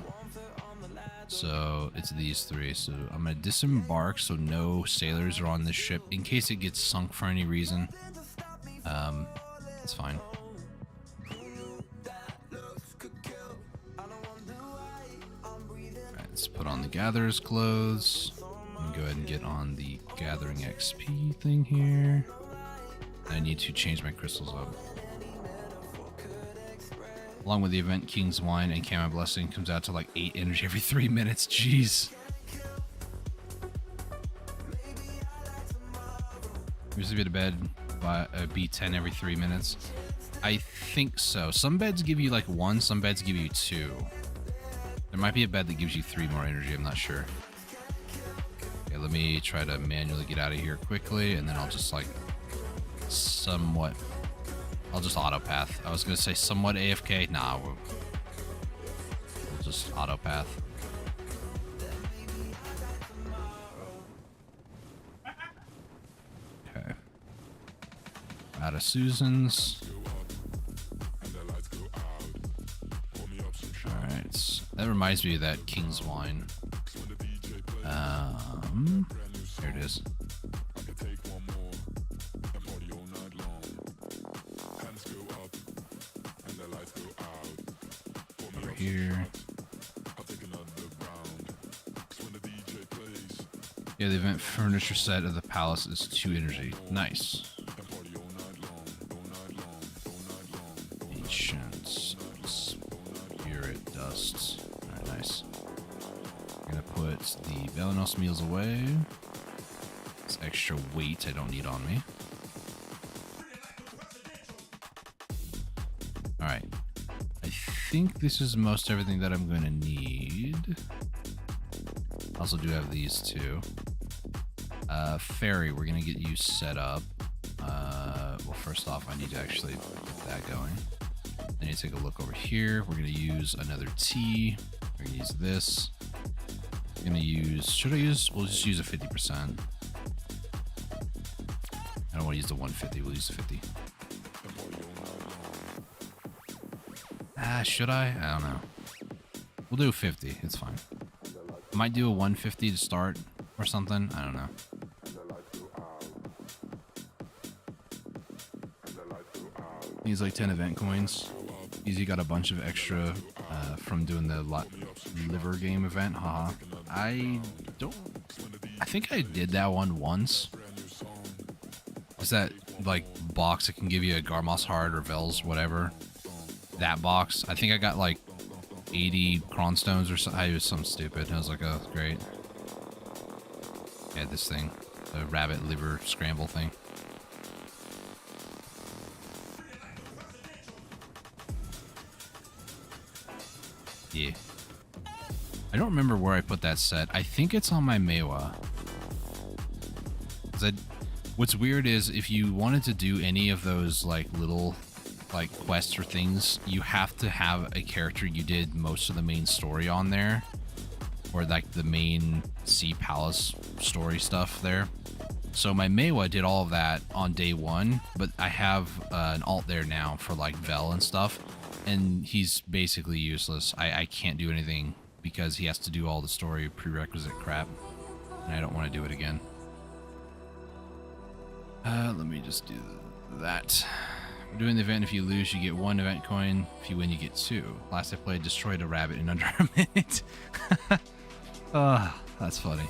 So it's these 3. So I'm gonna disembark so no sailors are on this ship in case it gets sunk for any reason. It's fine. Alright, let's put on the gatherer's clothes. I'm gonna go ahead and get on the gathering XP thing here. I need to change my crystals up. Along with the event, King's Wine and Kama Blessing comes out to like 8 energy every 3 minutes. Jeez. Here's a bit of bed by a B10 every 3 minutes. I think so. Some beds give you like 1, some beds give you 2. There might be a bed that gives you 3 more energy, I'm not sure. Okay, let me try to manually get out of here quickly, and then I'll just like somewhat... I'll just auto-path. I was going to say somewhat AFK. Nah, we'll just auto-path. Okay. Out of Susan's. Alright. That reminds me of that King's Wine. There it is. Here. Yeah, the event furniture set of the palace is 2 energy. Nice. Ancient spirit dust. Alright, nice. I'm gonna put the Velenos meals away. This extra weight I don't need on me. Alright. I think this is most everything that I'm going to need. Also do have these 2. Ferry, we're going to get you set up. Well, first off, I need to actually get that going. I need to take a look over here. We're going to use another T. We're going to use this. We're going to use... Should I use... We'll just use a 50%. I don't want to use the 150. We'll use the 50. Should I? I don't know. We'll do 50. It's fine. I might do a 150 to start or something. I don't know. He's like 10 event coins. Easy got a bunch of extra from doing the liver game event. Haha. I think I did that one once. Is that like box that can give you a Garmos Heart or Vels, whatever? That box. I think I got like 80 Cronstones or something. It was something stupid. I was like, oh, great. Yeah, this thing. The rabbit liver scramble thing. Yeah. I don't remember where I put that set. I think it's on my Mewa. What's weird is if you wanted to do any of those like little like quests or things, you have to have a character you did most of the main story on there, or like the main Sea Palace story stuff there. So my Mewa did all of that on day 1, but I have an alt there now for like Vel and stuff, and he's basically useless. I can't do anything because he has to do all the story prerequisite crap, and I don't want to do it again. Let me just do that. We're doing the event. If you lose, you get 1 event coin. If you win, you get 2. Last I played, destroyed a rabbit in under a minute. Oh, that's funny.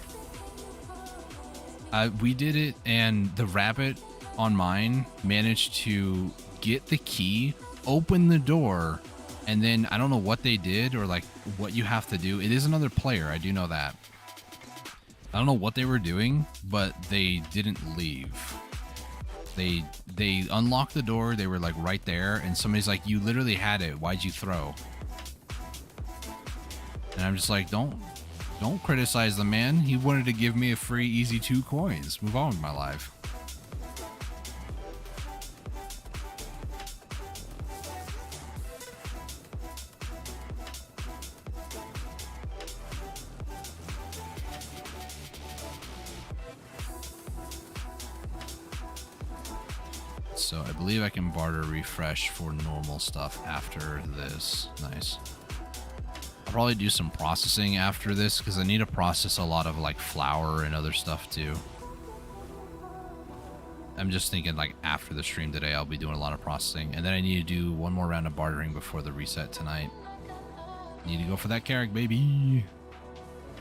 We did it, and the rabbit on mine managed to get the key, open the door, and then I don't know what they did or like what you have to do. It is another player. I do know that. I don't know what they were doing, but they didn't leave. They unlocked the door. They were like right there, and somebody's like, "You literally had it. Why'd you throw?" And I'm just like, don't criticize the man. He wanted to give me a free easy 2 coins. Move on with my life. So I believe I can barter refresh for normal stuff after this. Nice. I'll probably do some processing after this because I need to process a lot of like flour and other stuff too. I'm just thinking like after the stream today, I'll be doing a lot of processing. And then I need to do one more round of bartering before the reset tonight. Need to go for that carrot, baby.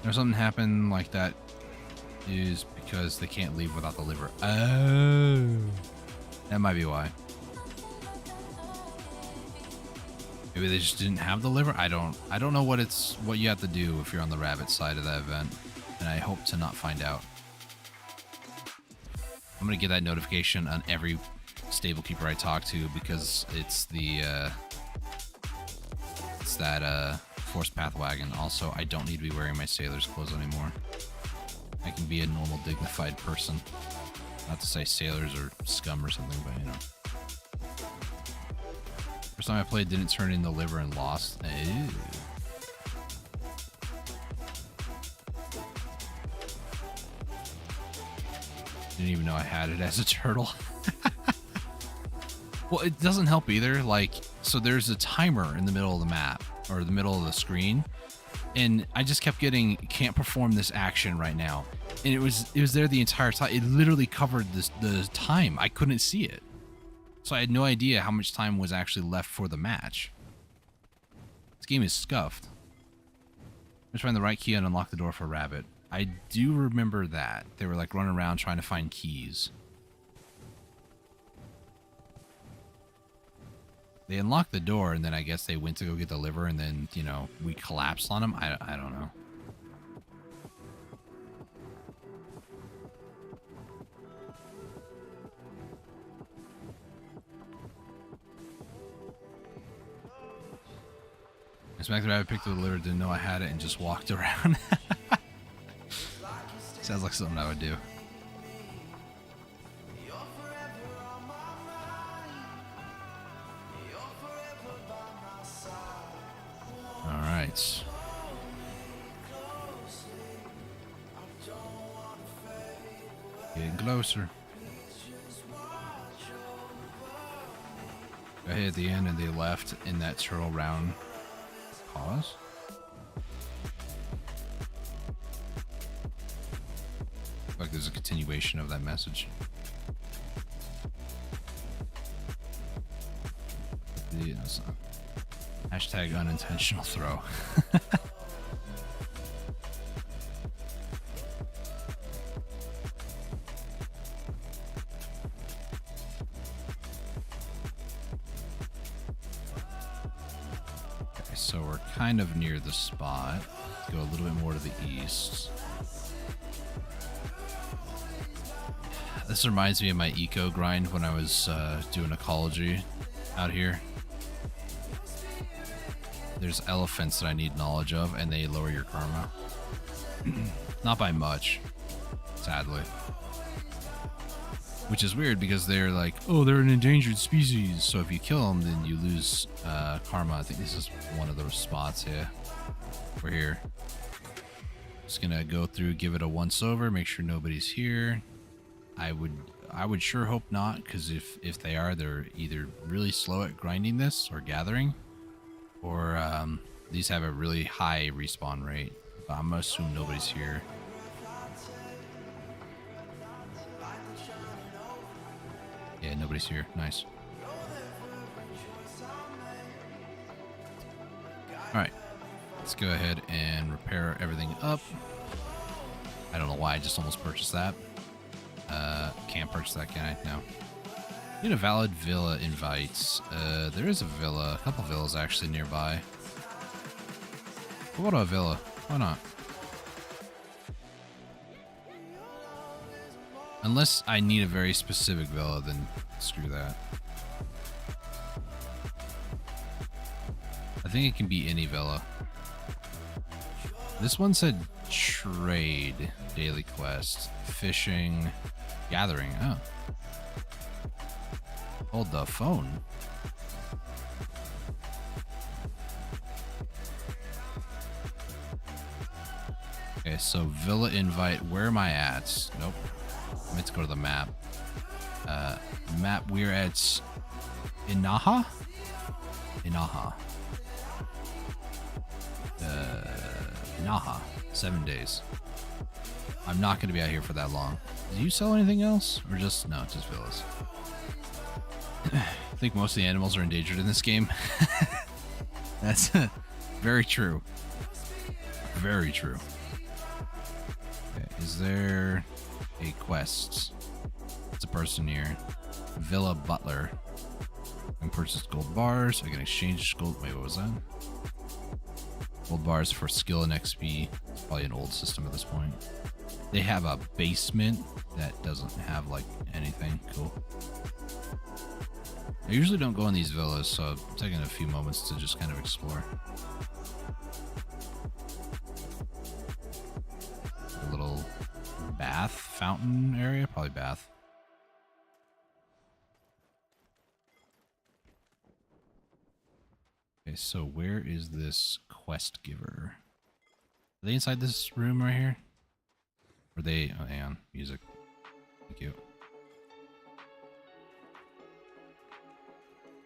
There's something happen like that is because they can't leave without the liver. Oh. That might be why. Maybe they just didn't have the liver. I don't know what you have to do if you're on the rabbit side of that event, and I hope to not find out. I'm gonna get that notification on every stable keeper I talk to because it's that forced path wagon. Also, I don't need to be wearing my sailor's clothes anymore. I can be a normal, dignified person. Not to say sailors are scum or something, but you know. First time I played, didn't turn in the liver and lost. Ew. Didn't even know I had it as a turtle. Well, it doesn't help either. Like, so there's a timer in the middle of the map or the middle of the screen, and I just kept getting can't perform this action right now. And it was there the entire time. It literally covered the time. I couldn't see it. So I had no idea how much time was actually left for the match. This game is scuffed. Let's find the right key and unlock the door for Rabbit. I do remember that. They were like running around trying to find keys. They unlocked the door and then I guess they went to go get the liver and then, you know, we collapsed on them. I don't know. I smacked the rabbit, picked up the liver, didn't know I had it, and just walked around. Sounds like something I would do. Alright. Getting closer. I hit the end and they left in that turtle round. Pause. Like there's a continuation of that message. Hashtag unintentional throw. So we're kind of near the spot. Go a little bit more to the east. This reminds me of my eco grind when I was doing ecology out here. There's elephants that I need knowledge of, and they lower your karma. Not by much, sadly. Which is weird because they're like, oh, they're an endangered species. So if you kill them, then you lose karma. I think this is one of those spots here. We're here. Just gonna go through, give it a once over, make sure nobody's here. I would sure hope not, because if they are, they're either really slow at grinding this or gathering, or these have a really high respawn rate. But I'm gonna assume nobody's here. Yeah, nobody's here. Nice. Alright. Let's go ahead and repair everything up. I don't know why I just almost purchased that. Can't purchase that, can I? No. Need a valid villa invites. There is a villa. A couple villas actually nearby. What about a villa? Why not? Unless I need a very specific villa, then screw that. I think it can be any villa. This one said trade, daily quest, fishing, gathering. Oh. Hold the phone. Okay, so villa invite. Where am I at? Nope. I meant to go to the map. Map, we're at Inaha? Inaha. Inaha. 7 days. I'm not going to be out here for that long. Do you sell anything else? Or just, no, just villas. I think most of the animals are endangered in this game. That's very true. Very true. Okay, is there a quest? It's a person here. Villa Butler. I can purchase gold bars. I can exchange gold. Wait, what was that? Gold bars for skill and XP. It's probably an old system at this point. They have a basement that doesn't have like anything. Cool. I usually don't go in these villas, so I'm taking a few moments to just kind of explore. A little bath fountain area, probably bath. Okay, so where is this quest giver? Are they inside this room right here? Or are they? Oh, hang on, music. Thank you.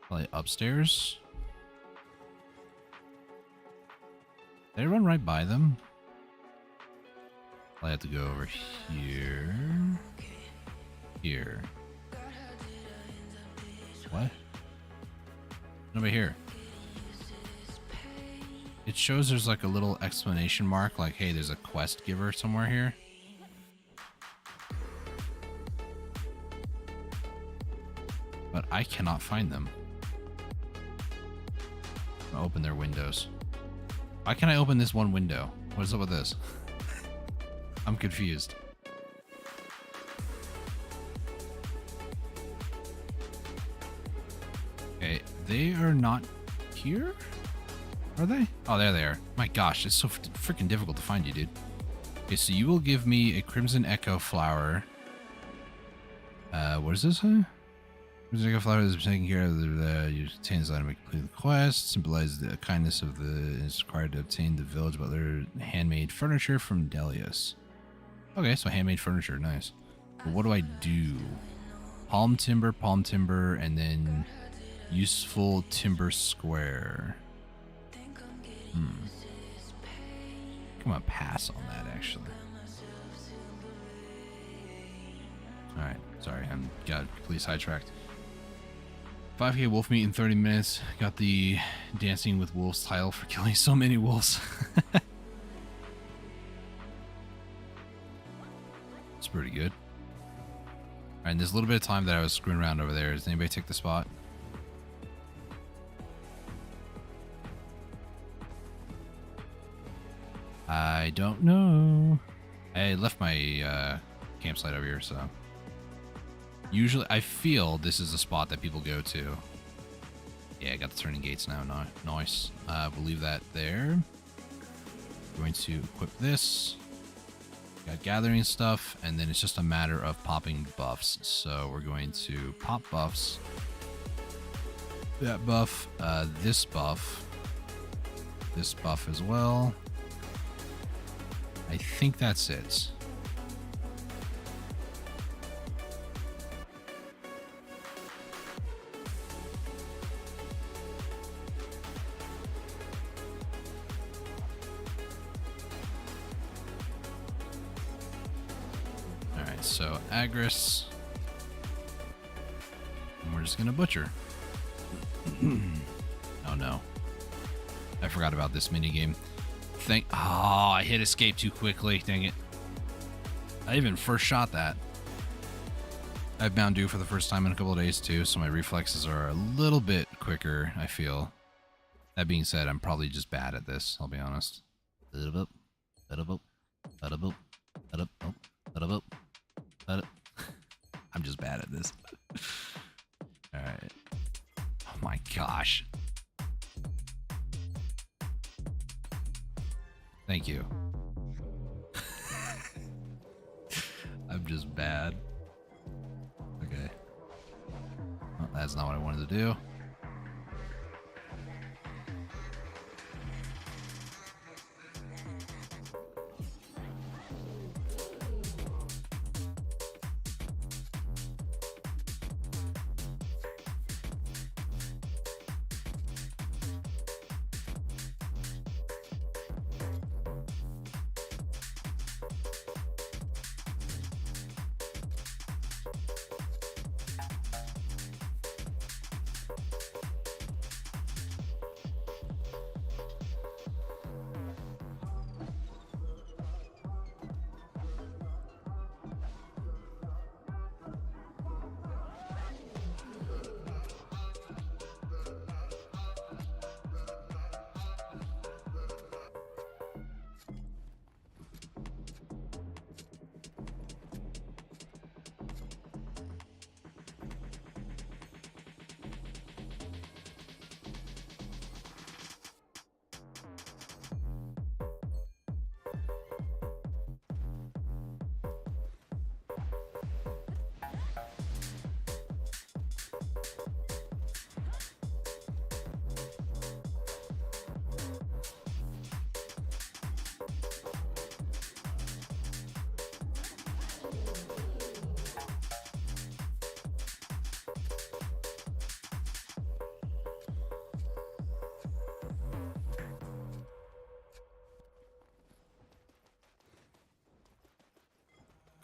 Probably upstairs. Did I run right by them? I have to go over here. Here. What? Nobody here. It shows there's like a little exclamation mark, like, hey, there's a quest giver somewhere here. But I cannot find them. I'll open their windows. Why can't I open this one window? What is up with this? I'm confused. Okay, they are not here? Are they? Oh, there they are. My gosh, it's so freaking difficult to find you, dude. Okay, so you will give me a Crimson Echo flower. What is this? Huh? Crimson Echo flower is taking care of you obtain this item to complete the quest. Symbolize the kindness of the is required to obtain the village butler handmade furniture from Delius. Okay, so handmade furniture, nice. But what do I do? Palm timber, and then useful timber square. I'm gonna pass on that, actually. Alright, sorry, I'm got completely sidetracked. 5k wolf meat in 30 minutes. Got the Dancing with Wolves title for killing so many wolves. It's pretty good. Alright, and there's a little bit of time that I was screwing around over there. Does anybody take the spot? I don't know. I left my campsite over here, so usually I feel this is the spot that people go to. Yeah, I got the turning gates now. Nice. We'll leave that there. Going to equip this. Got gathering stuff, and then it's just a matter of popping buffs. So we're going to pop buffs. That buff, this buff as well. I think that's it. Alright, so Agris. And we're just gonna butcher. Oh no. I forgot about this minigame. Oh, I hit escape too quickly. Dang it. I even first shot that. I have Mountain Dew for the first time in a couple of days too, so my reflexes are a little bit quicker, I feel. That being said, I'm probably just bad at this, I'll be honest. I'm just bad at this. All right. Oh my gosh. Thank you. I'm just bad. Okay. Well, that's not what I wanted to do.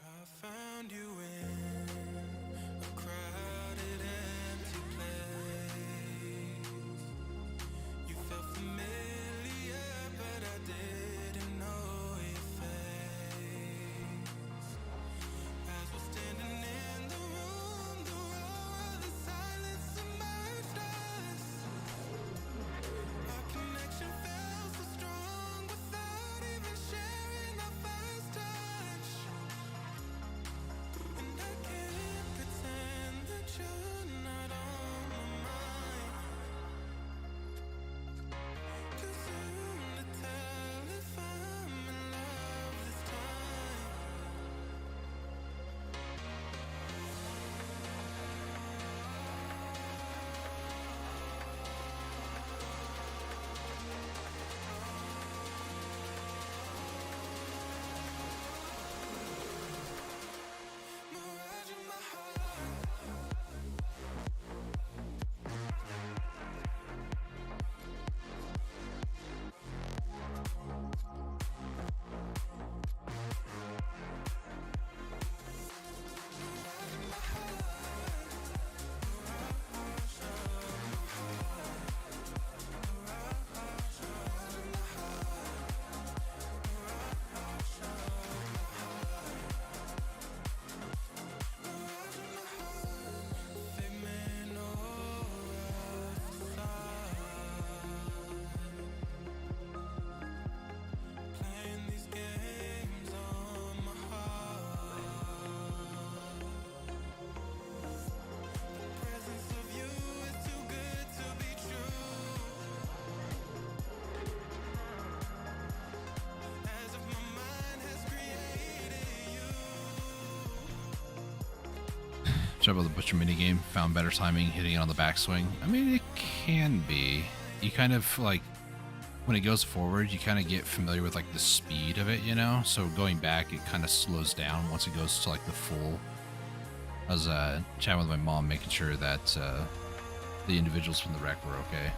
I found you in a crowded, empty place. You felt familiar, but I didn't know your face. As we're standing in the room, the roar of the silence submerged us. Our connection felt so strong without even sharing our first touch. And I can't pretend that you're not on my mind. Too soon to tell if I'm in love this time. Mirage in my heart. Figment of playing these games on my heart. The presence of you is too good to be true. As if my mind has created you. Trouble with the Butcher minigame. Found better timing hitting it on the backswing. I mean, it can be. You kind of like, when it goes forward, you kind of get familiar with like the speed of it, you know? So going back, it kind of slows down once it goes to like the full. I was chatting with my mom, making sure that the individuals from the wreck were okay.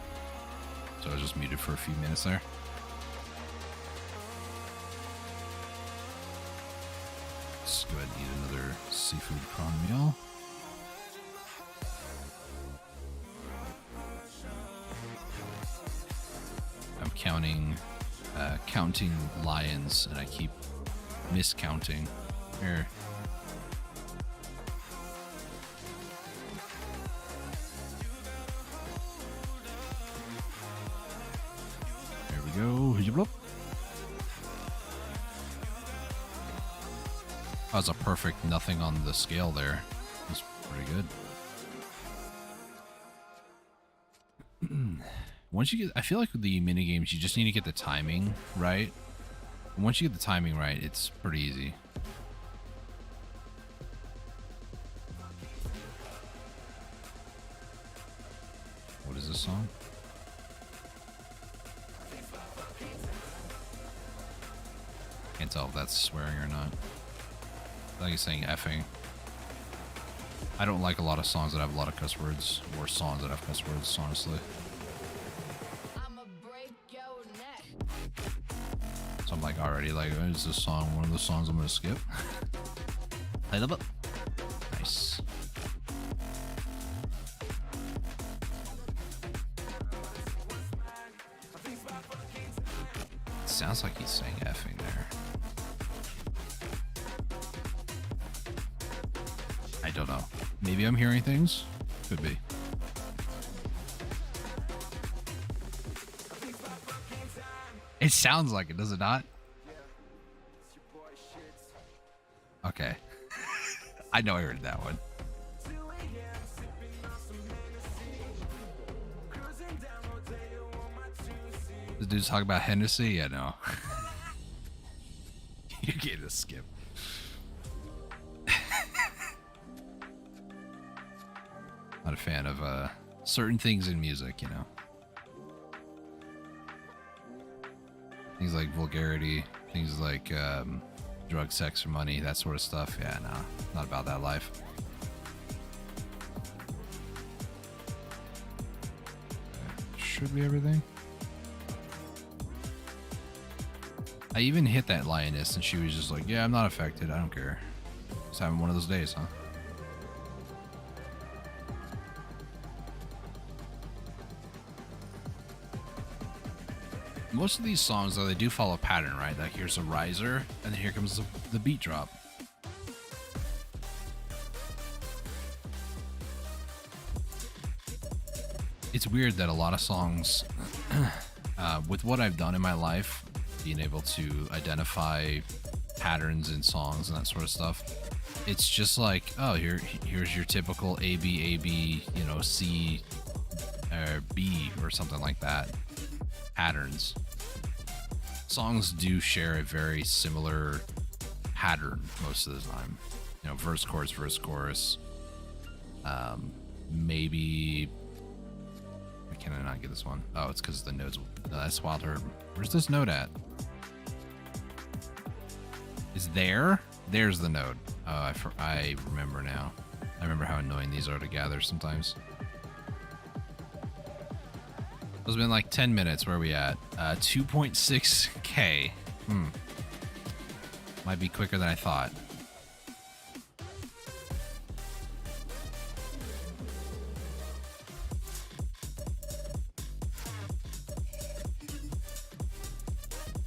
So I was just muted for a few minutes there. Let's go ahead and eat another seafood prawn meal. I'm counting lions, and I keep miscounting. Here. There we go. That was a perfect nothing on the scale there. Pretty good. Once you get, I feel like with the mini games, you just need to get the timing right. And once you get the timing right, it's pretty easy. What is this song? Can't tell if that's swearing or not. I think he's saying effing. I don't like a lot of songs that have a lot of cuss words, or songs that have cuss words, honestly. So I'm like already like, is this song one of the songs I'm gonna skip? I love it. Nice. It sounds like he's saying effing there. I don't know. Maybe I'm hearing things. Could be. It sounds like it, does it not? Okay. I know I heard that one. This dude's talking about Hennessy? Yeah, no. You're getting a skip. Not a fan of certain things in music, you know. Things like vulgarity, things like drug, sex, or money, that sort of stuff. Yeah, no, not about that life. Should be everything. I even hit that lioness and she was just like, yeah, I'm not affected. I don't care. Just having one of those days, huh? Most of these songs, though, they do follow a pattern, right? Like here's a riser, and then here comes the beat drop. It's weird that a lot of songs, with what I've done in my life, being able to identify patterns in songs and that sort of stuff, it's just like, oh, here's your typical A B, you know, C or B or something like that patterns. Songs do share a very similar pattern most of the time. You know, verse, chorus. Maybe. Why can I not get this one? Oh, it's because the notes. No, that's Wild Herb. Where's this note at? Is there? There's the note. Oh, I remember now. I remember how annoying these are to gather sometimes. It's been like 10 minutes. Where are we at? 2.6K. Might be quicker than I thought.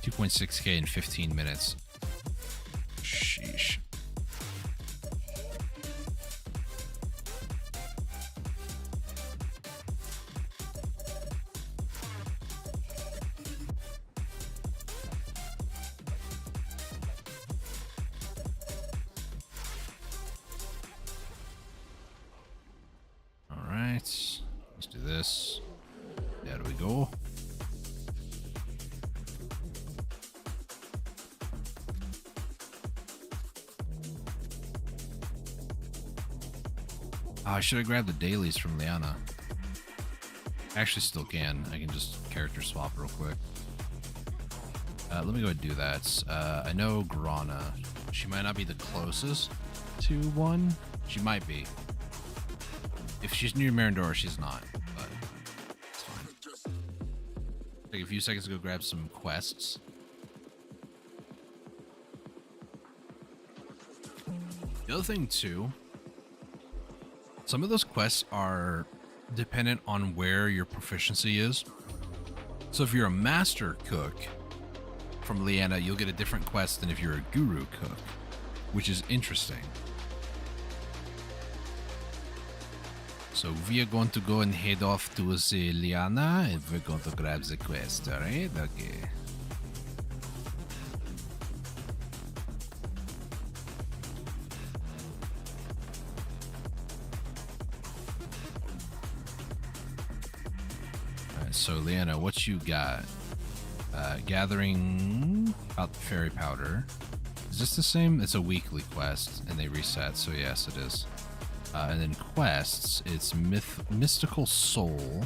$2.6K in 15 minutes. Sheesh. Let's do this. There we go. Oh, I should have grabbed the dailies from Liana. I actually still can. I can just character swap real quick. Let me go ahead and do that. I know Grana. She might not be the closest to one. She might be. If she's near Marindora, she's not. But it's fine. Take a few seconds to go grab some quests. The other thing, too, some of those quests are dependent on where your proficiency is. So if you're a master cook from Liana, you'll get a different quest than if you're a guru cook, which is interesting. So we are going to go and head off to Liana, and we're going to grab the quest, alright? Okay. So Leanna, what you got? Gathering about the fairy powder. Is this the same? It's a weekly quest, and they reset. So yes, it is. And then quests, it's mystical soul.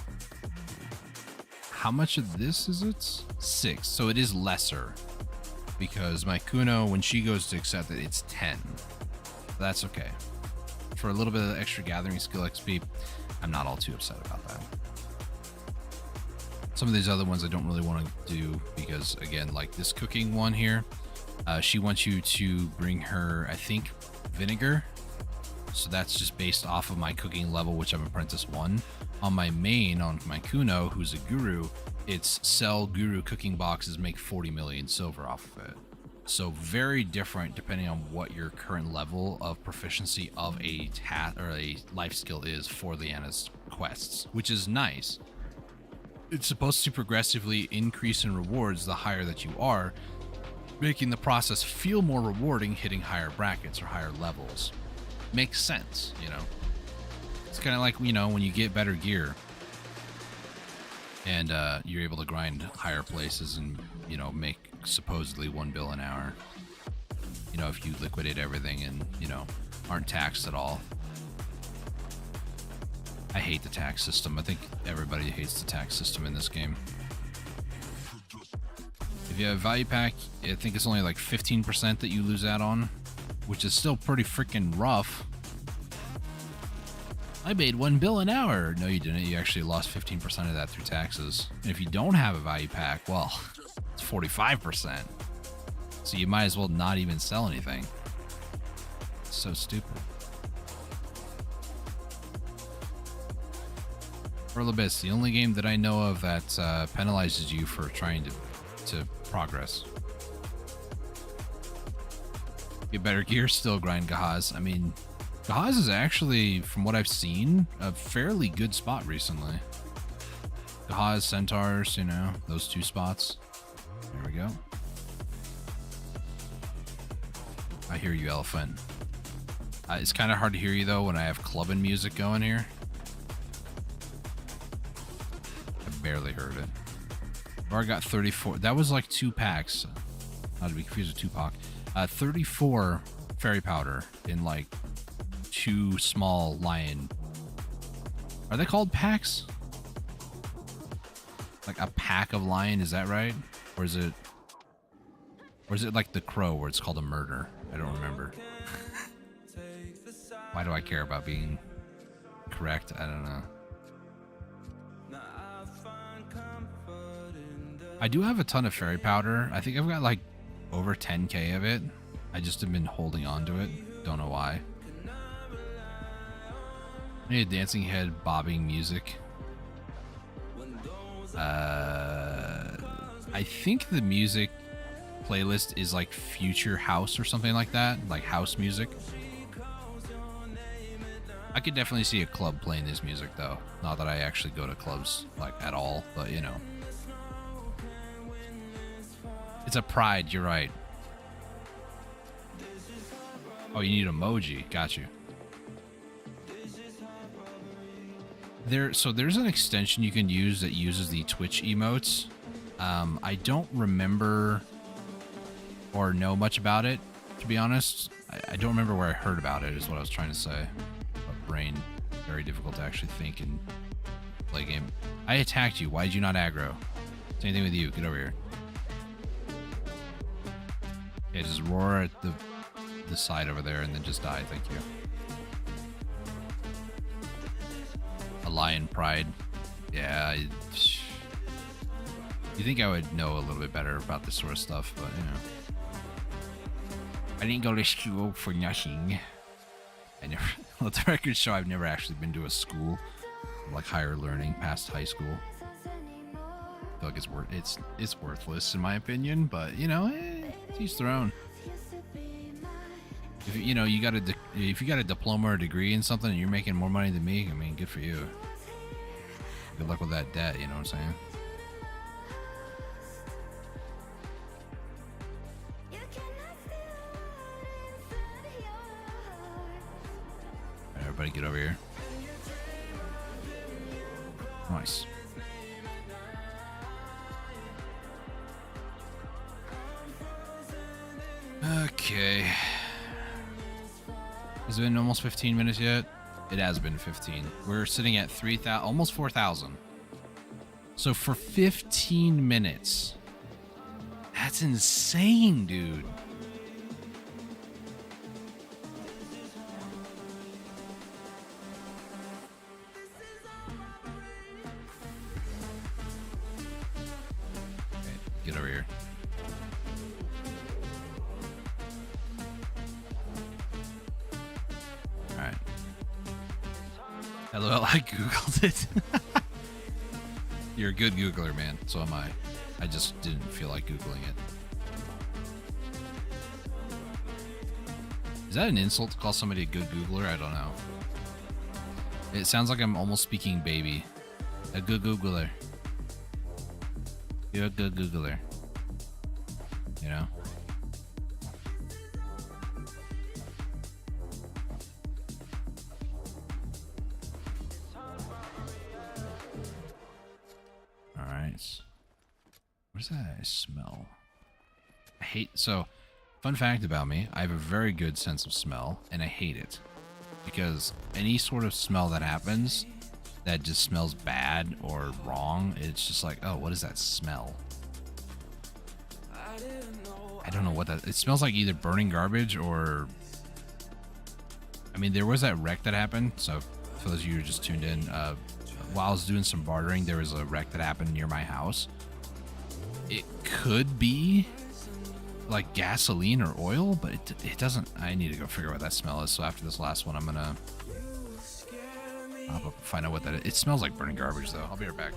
How much of this is it? 6. So it is lesser. Because my Kuno, when she goes to accept it, it's 10. That's okay. For a little bit of extra gathering skill XP, I'm not all too upset about that. Some of these other ones I don't really want to do because, again, like this cooking one here, she wants you to bring her, I think, vinegar. So that's just based off of my cooking level, which I'm Apprentice 1. On my main, on my Kuno, who's a Guru, it's sell Guru cooking boxes, make 40 million silver off of it. So very different depending on what your current level of proficiency of a task or a life skill is for Leanna's quests, which is nice. It's supposed to progressively increase in rewards the higher that you are, making the process feel more rewarding hitting higher brackets or higher levels. Makes sense, you know. It's kind of like, you know, when you get better gear and you're able to grind higher places and, you know, make supposedly 1 bill an hour. You know, if you liquidate everything and, you know, aren't taxed at all. I hate the tax system. I think everybody hates the tax system in this game. If you have a value pack, I think it's only like 15% that you lose out on, which is still pretty freaking rough. I made 1 bill an hour. No, you didn't. You actually lost 15% of that through taxes. And if you don't have a value pack, well, it's 45%. So you might as well not even sell anything. It's so stupid. Pearl Abyss, the only game that I know of that penalizes you for trying to progress. Get better gear, still grind Gahaz. I mean, Gahaz is actually, from what I've seen, a fairly good spot recently. Gahaz, Centaurs, you know, those 2 spots. There we go. I hear you, Elephant. It's kind of hard to hear you, though, when I have clubbing music going here. I barely heard it. Or I got 34. That was like 2 packs. Not to be confused with Tupac. 34 fairy powder in like 2 small lion. Are they called packs? Like a pack of lion, is that right? Or is it like the crow where it's called a murder? I don't remember. Why do I care about being correct? I don't know. I do have a ton of fairy powder. I think I've got like over 10k of it. I just have been holding on to it. Don't know why. I need a dancing head bobbing music. I think the music playlist is like future house or something like that, like house music. I could definitely see a club playing this music though. Not that I actually go to clubs like at all, but you know. It's a pride, you're right. Oh, you need emoji. Got you. So there's an extension you can use that uses the Twitch emotes. I don't remember or know much about it, to be honest. I don't remember where I heard about it, is what I was trying to say. But brain, very difficult to actually think and play a game. I attacked you. Why did you not aggro? Same thing with you. Get over here. Yeah, just roar at the side over there and then just die. Thank you. A lion pride. Yeah. You think I would know a little bit better about this sort of stuff, but you know. I didn't go to school for nothing. I never, let the record show I've never actually been to a school like higher learning past high school. I feel like it's worthless in my opinion, but you know, to each their own. If you know if you got a diploma or a degree in something and you're making more money than me, I mean, good for you. Good luck with that debt, you know what I'm saying? Alright, everybody get over here. Nice. Okay. Has it been almost 15 minutes yet? It has been 15. We're sitting at 3,000, almost 4,000. So for 15 minutes. That's insane, dude. Okay, get over here. Alright. LOL, I Googled it. You're a good Googler, man. So am I. I just didn't feel like Googling it. Is that an insult to call somebody a good Googler? I don't know. It sounds like I'm almost speaking baby. A good Googler. You're a good Googler. You know? Alright. What does that smell? I hate... So, fun fact about me, I have a very good sense of smell, and I hate it. Because any sort of smell that happens that just smells bad or wrong, it's just like, oh, what is that smell? I don't know what that... It smells like either burning garbage or... I mean, there was that wreck that happened, so for those of you who just tuned in, while I was doing some bartering, there was a wreck that happened near my house. It could be like gasoline or oil, but it doesn't. I need to go figure out what that smell is. So after this last one, I'm gonna pop up and find out what that is. It smells like burning garbage, though. I'll be right back.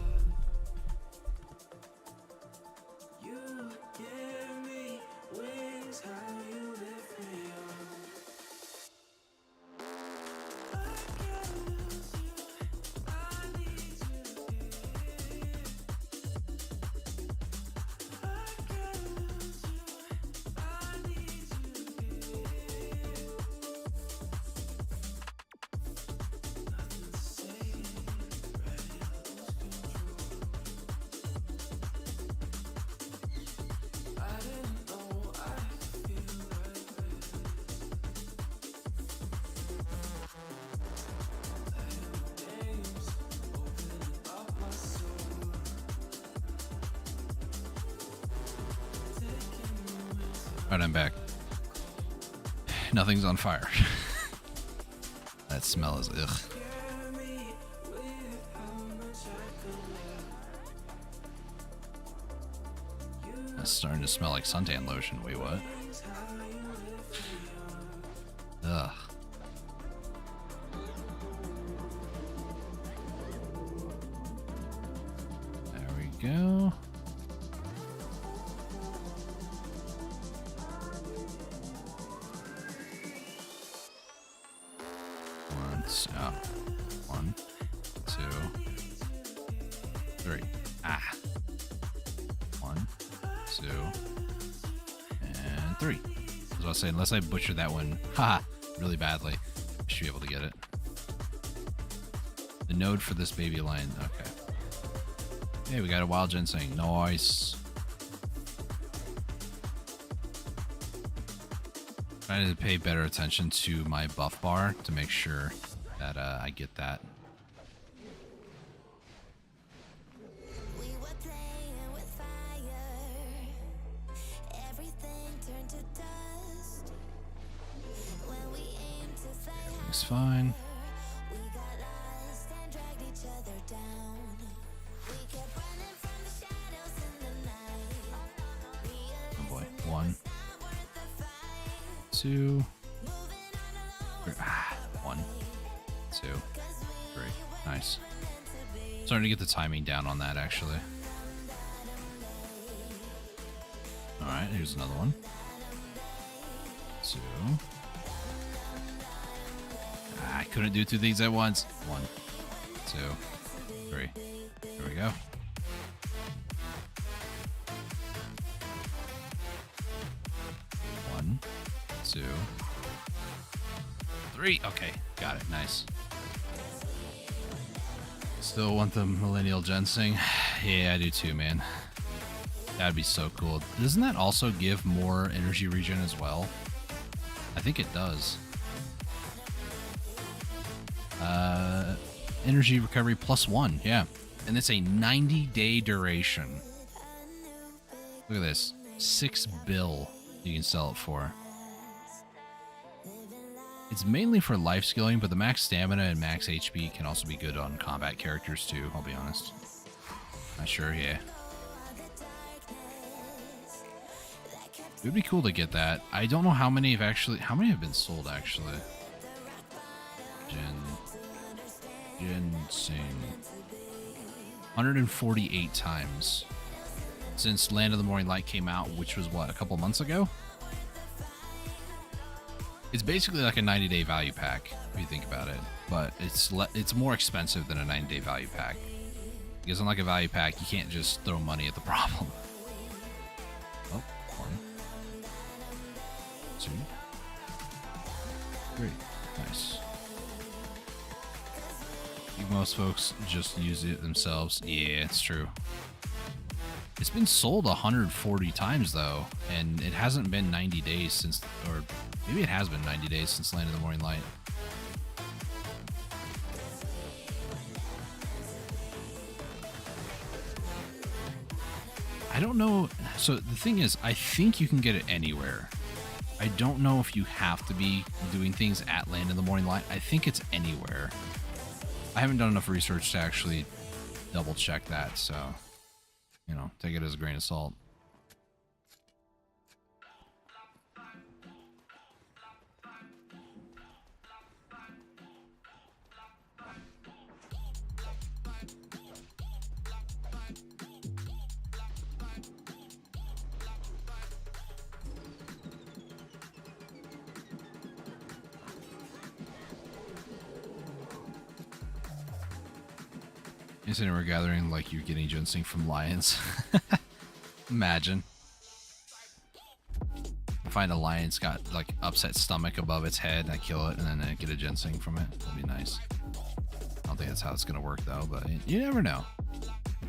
Alright, I'm back. Nothing's on fire. That smell is ugh. It's starting to smell like suntan lotion. Wait, what? Ugh. There we go. One, two, three. Ah. 1, 2, and 3. As I was saying, unless I butcher that one, haha, really badly, I should be able to get it. The node for this baby line. Okay. Hey, we got a wild ginseng. Nice. Trying to pay better attention to my buff bar to make sure that I get that. We were playing with fire. Everything turned to dust. When we aimed to fly Everything's fine. we got lost and dragged each other down. We kept running from the shadows in the night. Oh boy. 1, 2, 3. Ah, 1, 2, 3. Nice. Starting to get the timing down on that, actually. Alright, here's another one. 2. Ah, I couldn't do 2 things at once. 1, 2, 3. There we go. One, 2, 3. Okay, got it. Nice. Still want the millennial ginseng? Yeah, I do too, man. That'd be so cool. Doesn't that also give more energy regen as well? I think it does. Energy recovery +1, yeah. And it's a 90-day duration. Look at this. 6 bill you can sell it for. It's mainly for life skilling, but the max stamina and max HP can also be good on combat characters too, I'll be honest. Not sure, yeah. It would be cool to get that. I don't know how many have been sold actually. Ginseng. 148 times since Land of the Morning Light came out, which was what, a couple months ago? It's basically like a 90-day value pack if you think about it, but it's more expensive than a 90-day value pack. Because unlike a value pack, you can't just throw money at the problem. Oh, 1, 2, 3. Nice. I think most folks just use it themselves. Yeah, it's true. It's been sold 140 times though, and it hasn't been 90 days since, or maybe it has been 90 days since Land of the Morning Light. I don't know. So the thing is, I think you can get it anywhere. I don't know if you have to be doing things at Land of the Morning Light. I think it's anywhere. I haven't done enough research to actually double check that, so, you know, take it as a grain of salt. Instead we're gathering like you're getting ginseng from lions. Imagine. I find a lion's got like upset stomach above its head, I kill it, and then I get a ginseng from it. That'd be nice. I don't think that's how it's gonna work though, but you never know.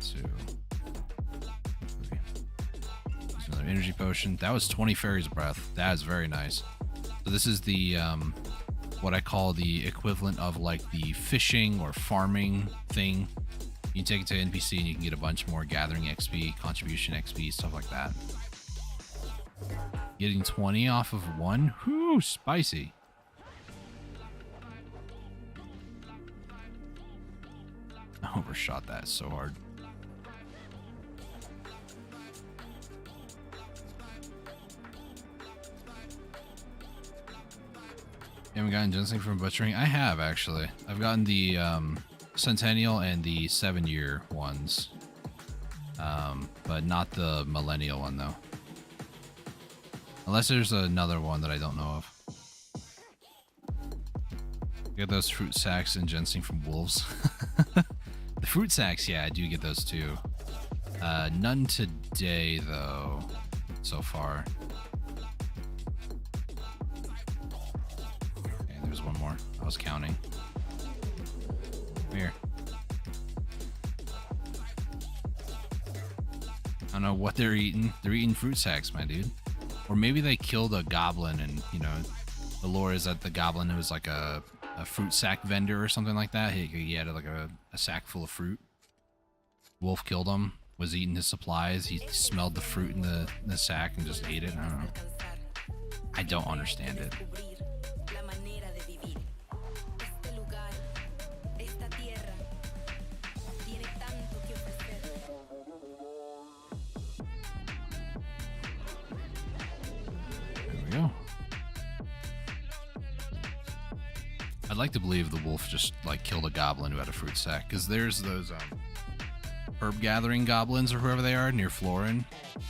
2, 3. There's another energy potion. That was 20 fairies breath. That is very nice. So this is the what I call the equivalent of like the fishing or farming thing. You can take it to NPC and you can get a bunch more gathering XP, contribution XP, stuff like that. Getting 20 off of 1? Whoo, spicy. I overshot that so hard. You haven't gotten ginseng from butchering? I have, actually. I've gotten the Centennial and the 7-year ones. But not the Millennial one, though. Unless there's another one that I don't know of. Get those fruit sacks and ginseng from wolves. The fruit sacks, yeah, I do get those too. None today, though, so far. Okay, there's one more. I was counting. Come here. I don't know what they're eating. They're eating fruit sacks, my dude. Or maybe they killed a goblin and, you know, the lore is that the goblin was like a fruit sack vendor or something like that. He had like a sack full of fruit. Wolf killed him, was eating his supplies. He smelled the fruit in the sack and just ate it. I don't know. I don't understand it. Go. I'd like to believe the wolf just like killed a goblin who had a fruit sack, because there's those herb gathering goblins or whoever they are near Florin.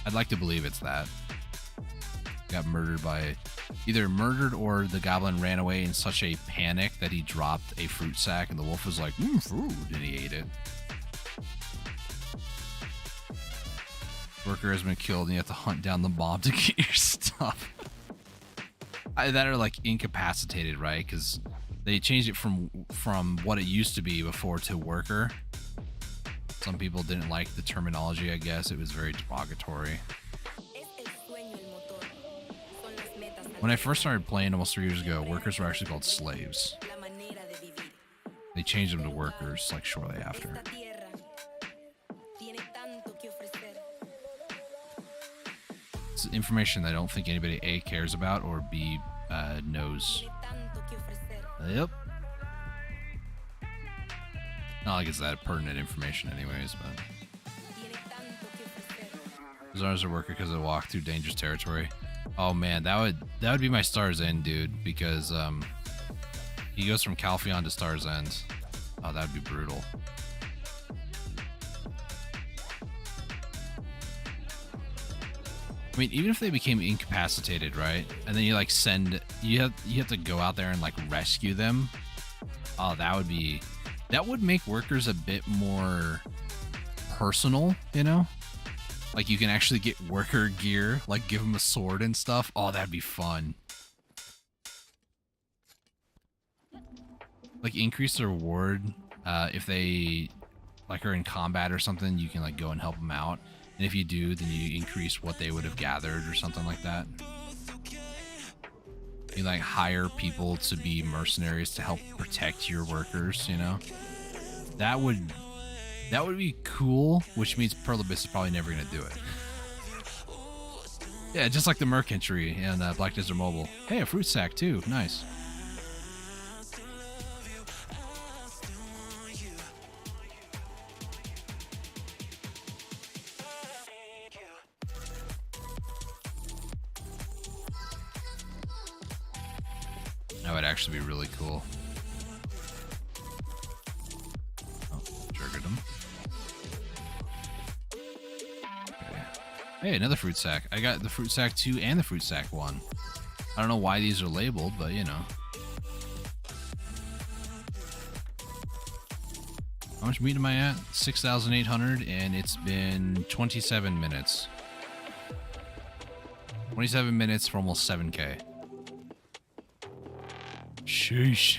I'd like to believe it's that. Got murdered by either murdered or the goblin ran away in such a panic that he dropped a fruit sack and the wolf was like, food, and he ate it. Worker has been killed and you have to hunt down the mob to get your stuff. That are like incapacitated, right? Because they changed it from what it used to be before to worker. Some people didn't like the terminology, I guess. It was very derogatory. When I first started playing almost 3 years ago, workers were actually called slaves. They changed them to workers like shortly after. It's information that I don't think anybody A, cares about, or B, knows. Yep. Not like it's that pertinent information anyways, but... Czar's a worker because I walked through dangerous territory. Oh man, that would be my Star's End, dude, because he goes from Calpheon to Star's End. Oh, that'd be brutal. I mean, even if they became incapacitated, right? And then you like you have to go out there and like rescue them. Oh, that would make workers a bit more personal, you know? Like you can actually get worker gear, like give them a sword and stuff. Oh, that'd be fun. Like increase the reward if they like are in combat or something. You can like go and help them out. And if you do, then you increase what they would have gathered or something like that. You like hire people to be mercenaries to help protect your workers, you know? That would be cool, which means Pearl Abyss is probably never going to do it. Yeah, just like the Merc entry in Black Desert Mobile. Hey, a fruit sack too. Nice. That would actually be really cool. Oh, triggered him. Okay. Hey, another fruit sack. I got the fruit sack 2 and the fruit sack 1. I don't know why these are labeled, but you know. How much meat am I at? 6,800, and it's been 27 minutes. 27 minutes for almost 7K. Sheesh.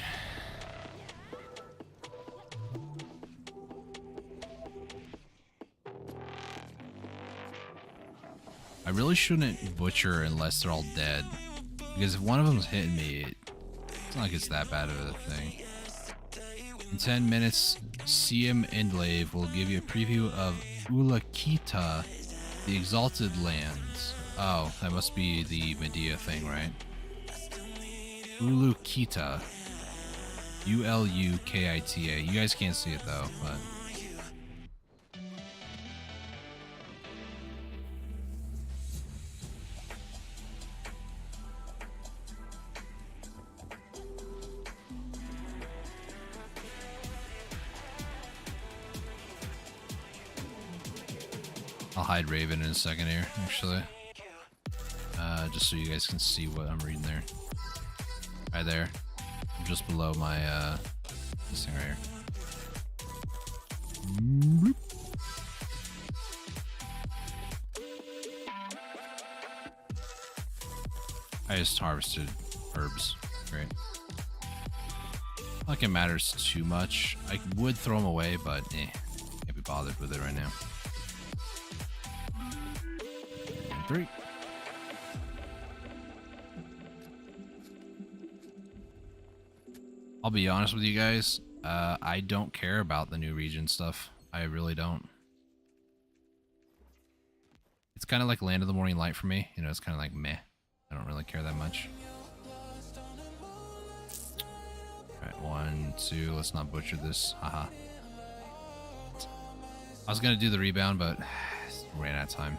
I really shouldn't butcher unless they're all dead, because if one of them's hitting me, it's not like it's that bad of a thing. In 10 minutes, CM Endlave will give you a preview of Ulakita, the Exalted Lands. Oh, that must be the Medea thing, right? Ulukita. Ulukita. You guys can't see it though, but... I'll hide Raven in a second here, actually. Just so you guys can see what I'm reading there. Right there. Just below my, this thing right here. Boop. I just harvested herbs. Great. Not like it matters too much. I would throw them away, but can't be bothered with it right now. And 3. I'll be honest with you guys, I don't care about the new region stuff. I really don't. It's kind of like Land of the Morning Light for me. You know, it's kind of like meh. I don't really care that much. Alright, 1, 2, let's not butcher this. Haha. I was gonna do the rebound, but ran out of time.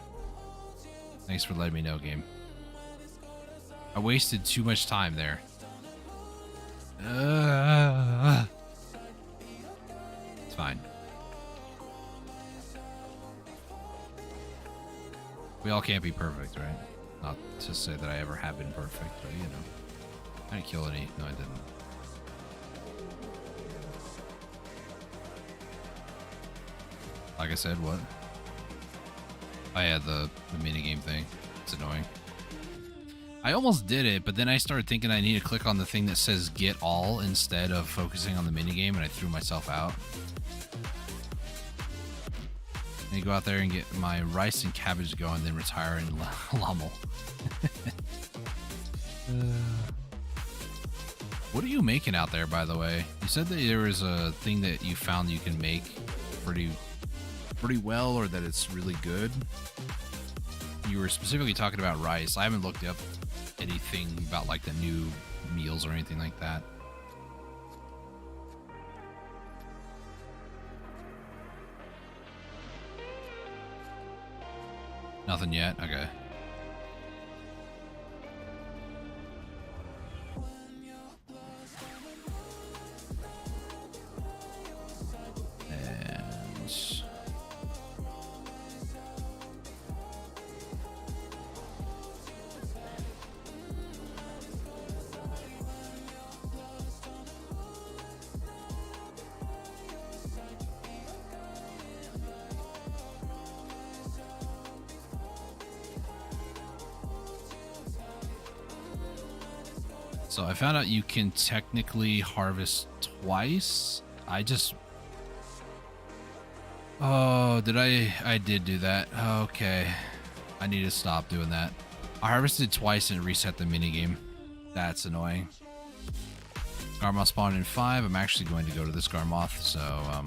Thanks for letting me know, game. I wasted too much time there. It's fine. We all can't be perfect, right? Not to say that I ever have been perfect, but you know. I didn't kill any. No, I didn't. Like I said, what? Oh yeah, the minigame thing. It's annoying. I almost did it, but then I started thinking I need to click on the thing that says get all instead of focusing on the minigame, and I threw myself out. And you go out there and get my rice and cabbage going, then retire in Lommel. What are you making out there, by the way? You said that there was a thing that you found you can make pretty well, or that it's really good. You were specifically talking about rice. I haven't looked up anything about like the new meals or anything like that. Nothing yet? Okay. So I found out you can technically harvest twice. Oh, I did do that. Okay. I need to stop doing that. I harvested twice and reset the minigame. That's annoying. Garmoth spawned in 5. I'm actually going to go to this Garmoth, so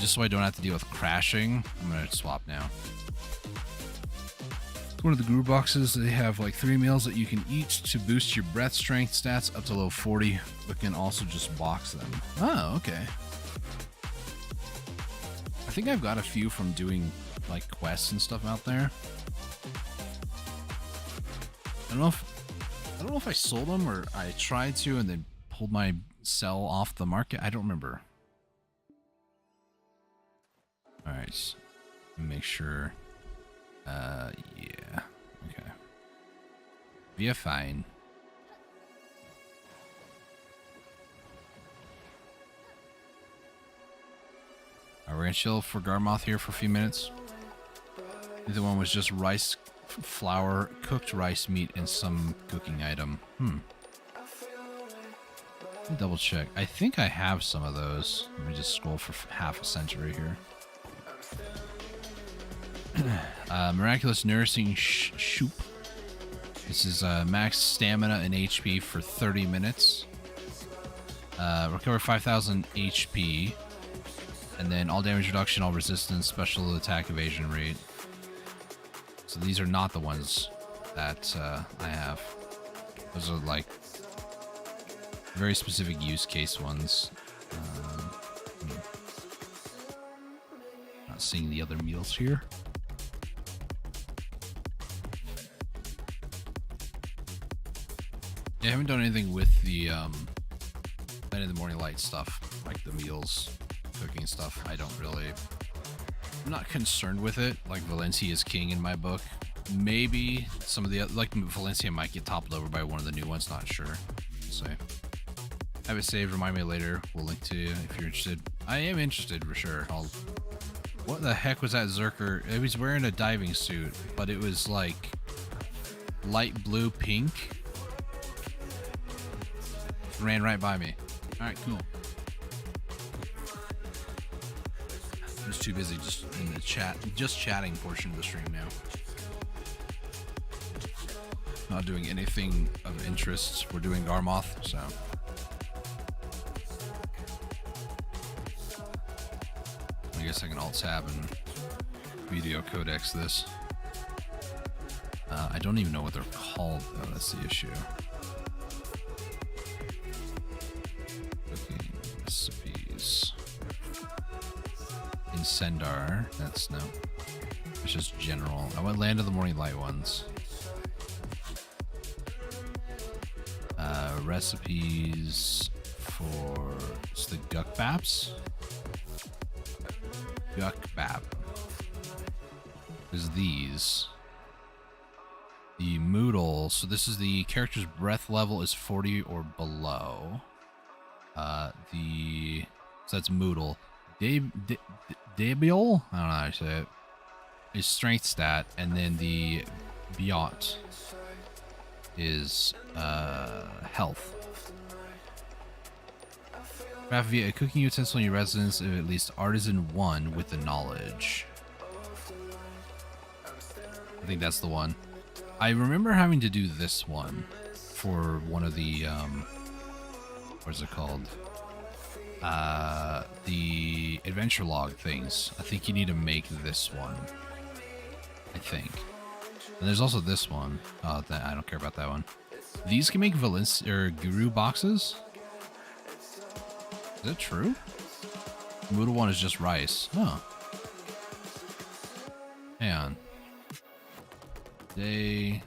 just so I don't have to deal with crashing, I'm going to swap now. One of the guru boxes, they have like 3 meals that you can eat to boost your breath strength stats up to level 40, but can also just box them. Oh, okay. I think I've got a few from doing like quests and stuff out there. I don't know if I sold them or I tried to and then pulled my sell off the market. I don't remember. All right, make sure. Yeah. Okay. We are fine. Alright, we're gonna chill for Garmoth here for a few minutes. The other one was just rice, flour, cooked rice meat, and some cooking item. Let me double check. I think I have some of those. Let me just scroll for half a century here. Miraculous Nourishing Soup. This is max stamina and HP for 30 minutes. Recover 5,000 HP. And then all damage reduction, all resistance, special attack evasion rate. So these are not the ones that I have. Those are like very specific use case ones. Not seeing the other meals here. I haven't done anything with the Night in the Morning Light stuff, like the meals, cooking stuff. I'm not concerned with it. Like Valencia is king in my book. Maybe some of the like Valencia might get toppled over by one of the new ones. Not sure. So have it saved. Remind me later. We'll link to you if you're interested. I am interested for sure. What the heck was that Zerker? It was wearing a diving suit, but it was like light blue pink. Ran right by me. Alright, cool. I'm just too busy just in the chatting portion of the stream now. Not doing anything of interest. We're doing Garmoth, so. I guess I can alt-tab and video codex this. I don't even know what they're called, though. That's the issue. Recipes. Incendar. That's no. It's just general. I want Land of the Morning Light ones. Recipes for it's the Gukbaps. Gukbap. Is these. The Moodle. So this is the character's breath level is 40 or below. So that's Moodle. Debiol? I don't know how to say it. Is strength stat, and then the Biot is health. Craft via a cooking utensil in your residence of at least artisan 1 with the knowledge. I think that's the one. I remember having to do this one for one of the, what is it called? The adventure log things. I think you need to make this one. I think. And there's also this one. Oh, I don't care about that one. These can make Valencia or Guru boxes. Is that true? The Moodle one is just rice. Oh. Hang on. Daytools.net.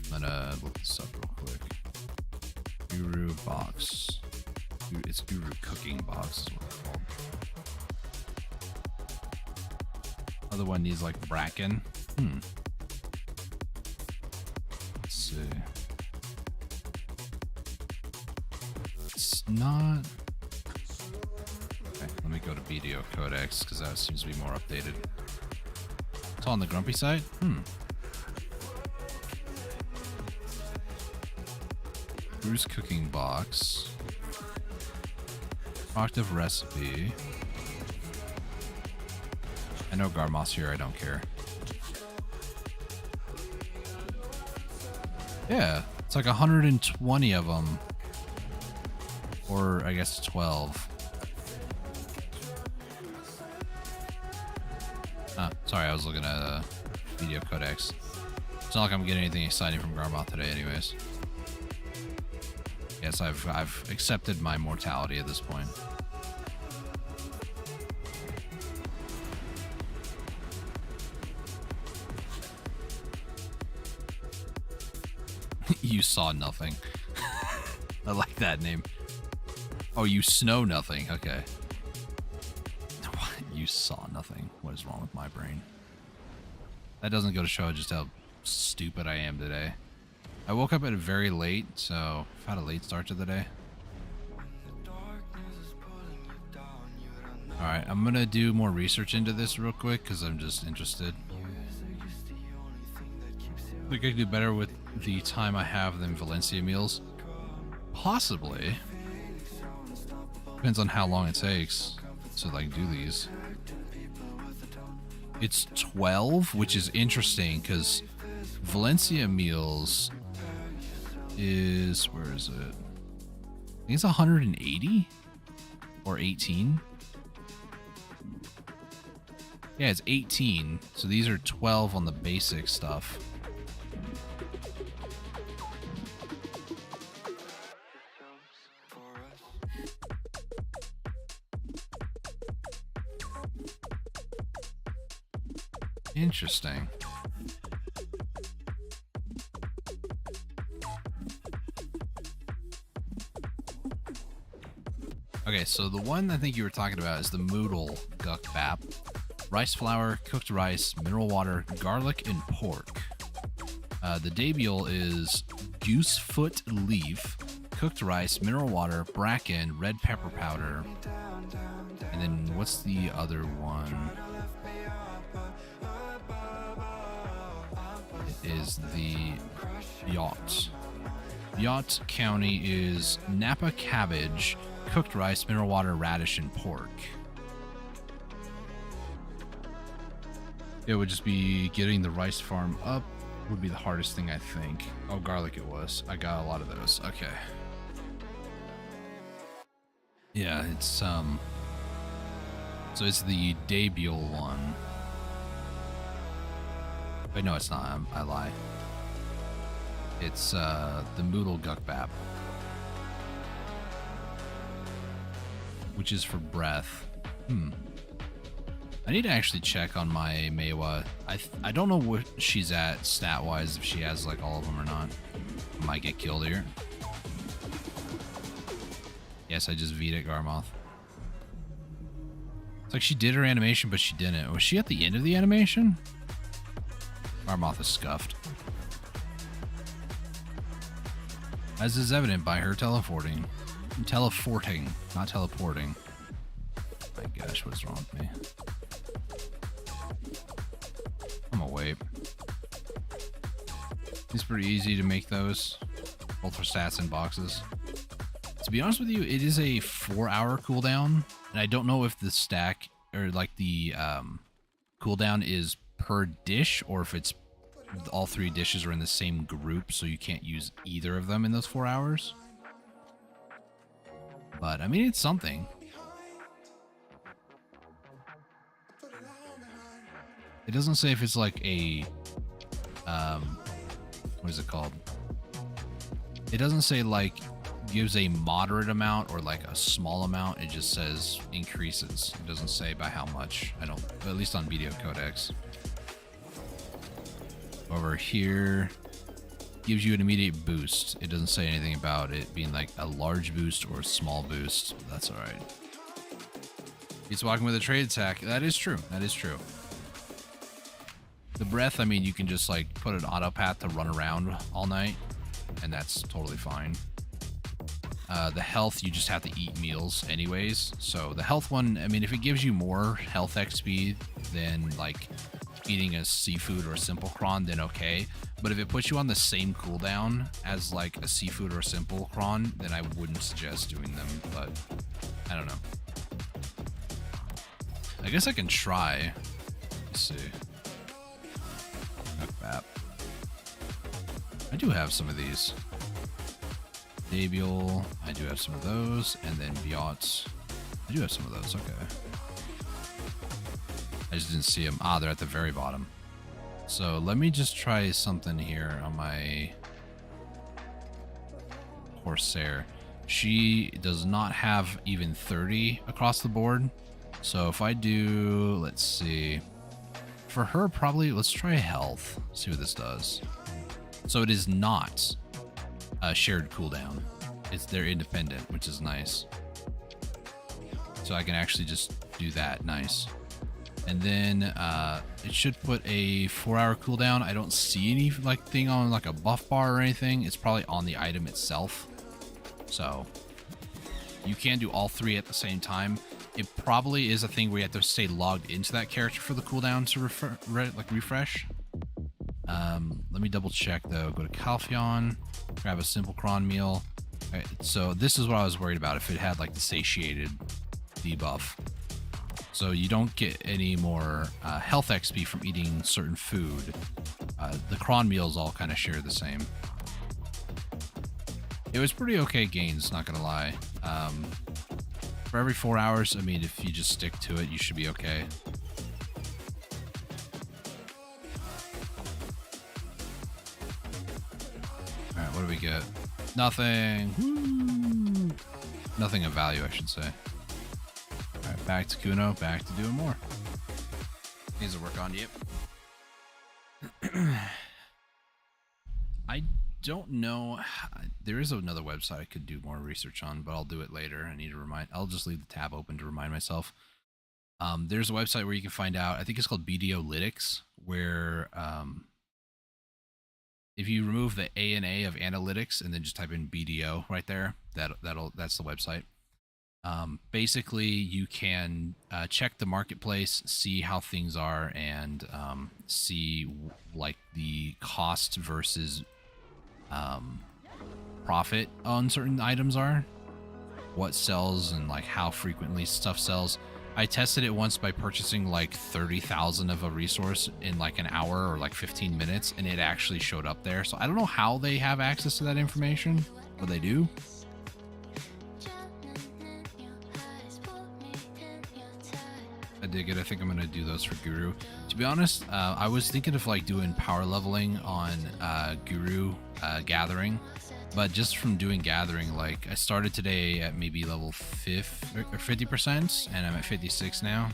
I'm gonna look this up real quick. Guru box. It's Guru cooking box is what it's called. Other one needs like bracken. Let's see. It's not. Okay, let me go to BDO Codex because that seems to be more updated. It's on the Grumpy site. Bruce cooking box. Octave recipe. I know Garmoth's here, I don't care. Yeah, it's like 120 of them. Or I guess 12. Sorry, I was looking at Video Codex. It's not like I'm getting anything exciting from Garmoth today anyways. Yes, I've accepted my mortality at this point. You saw nothing. I like that name. Oh, you snow nothing. Okay. You saw nothing. What is wrong with my brain? That doesn't go to show just how stupid I am today. I woke up at very late, so I've had a late start to the day. Alright, I'm gonna do more research into this real quick because I'm just interested. I think I can do better with the time I have than Valencia meals. Possibly. Depends on how long it takes to like do these. It's 12, which is interesting because Valencia meals is, where is it? I think it's 180 or 18. Yeah, it's 18. So these are 12 on the basic stuff. Interesting. Okay, so the one I think you were talking about is the Moodle Duck Bap. Rice flour, cooked rice, mineral water, garlic, and pork. The Dabiel is goosefoot leaf, cooked rice, mineral water, bracken, red pepper powder. And then what's the other one? It is the Yacht. Yacht County is Napa cabbage, cooked rice, mineral water, radish, and pork. It would just be getting the rice farm up would be the hardest thing, I think. Oh, garlic it was. I got a lot of those. Okay. Yeah, it's so it's the Dabiel one. Wait, no, it's not. I lie. It's the Moodle Gukbap, which is for breath. I need to actually check on my Maewa. I don't know what she's at stat-wise, if she has like all of them or not. I might get killed here. Yes, I just V'd it, Garmoth. It's like she did her animation, but she didn't. Was she at the end of the animation? Garmoth is scuffed. As is evident by her teleporting. Teleporting, not teleporting. My gosh, what's wrong with me? I'm gonna wait. It's pretty easy to make those, both for stats and boxes. To be honest with you, it is a 4-hour cooldown, and I don't know if the stack or like the cooldown is per dish or if it's all 3 dishes are in the same group, so you can't use either of them in those 4 hours. But I mean, it's something. It doesn't say if it's like a what is it called? It doesn't say like gives a moderate amount or like a small amount. It just says increases. It doesn't say by how much. I don't, at least on Video Codex. Over here, gives you an immediate boost. It doesn't say anything about it being like a large boost or a small boost. That's all right. He's walking with a trade attack. That is true. That is true. The breath, I mean, you can just like put an auto path to run around all night, and that's totally fine. The health, you just have to eat meals anyways. So the health one, I mean, if it gives you more health XP than like eating a seafood or a simple cron, then okay. But if it puts you on the same cooldown as like a seafood or a simple cron, then I wouldn't suggest doing them. But I don't know. I guess I can try. Let's see. Map. I do have some of these. Dabiel, I do have some of those, and then Biots. I do have some of those, okay. I just didn't see them. Ah, they're at the very bottom. So let me just try something here on my Corsair. She does not have even 30 across the board. So if I do, let's see. For her, probably, let's try health. See what this does. So it is not a shared cooldown. They're independent, which is nice. So I can actually just do that. Nice. And then it should put a 4-hour cooldown. I don't see any like thing on like a buff bar or anything. It's probably on the item itself. So you can do all 3 at the same time. It probably is a thing where you have to stay logged into that character for the cooldown to refresh. Let me double check though. Go to Calpheon, grab a simple cron meal. Right, so this is what I was worried about, if it had like the satiated debuff. So you don't get any more health XP from eating certain food. The cron meals all kind of share the same. It was pretty okay gains, not gonna lie. For every 4 hours, I mean, if you just stick to it, you should be okay. Alright, what do we get? Nothing. Woo! Nothing of value, I should say. Alright, back to Kuno, back to doing more. Needs to work on you. I don't know. There is another website I could do more research on, but I'll do it later. I need to remind. I'll just leave the tab open to remind myself. There's a website where you can find out. I think it's called BDOlytics, where if you remove the A and A of analytics and then just type in BDO right there, that's the website. Basically, you can check the marketplace, see how things are, and see like the cost versus profit on certain items are, what sells, and like how frequently stuff sells. I tested it once by purchasing like 30,000 of a resource in like an hour or like 15 minutes, and it actually showed up there. So I don't know how they have access to that information, but they do. I dig it. I think I'm gonna do those for Guru. To be honest, I was thinking of like doing power leveling on Guru Gathering, but just from doing Gathering, like I started today at maybe level 50%, and I'm at 56 now.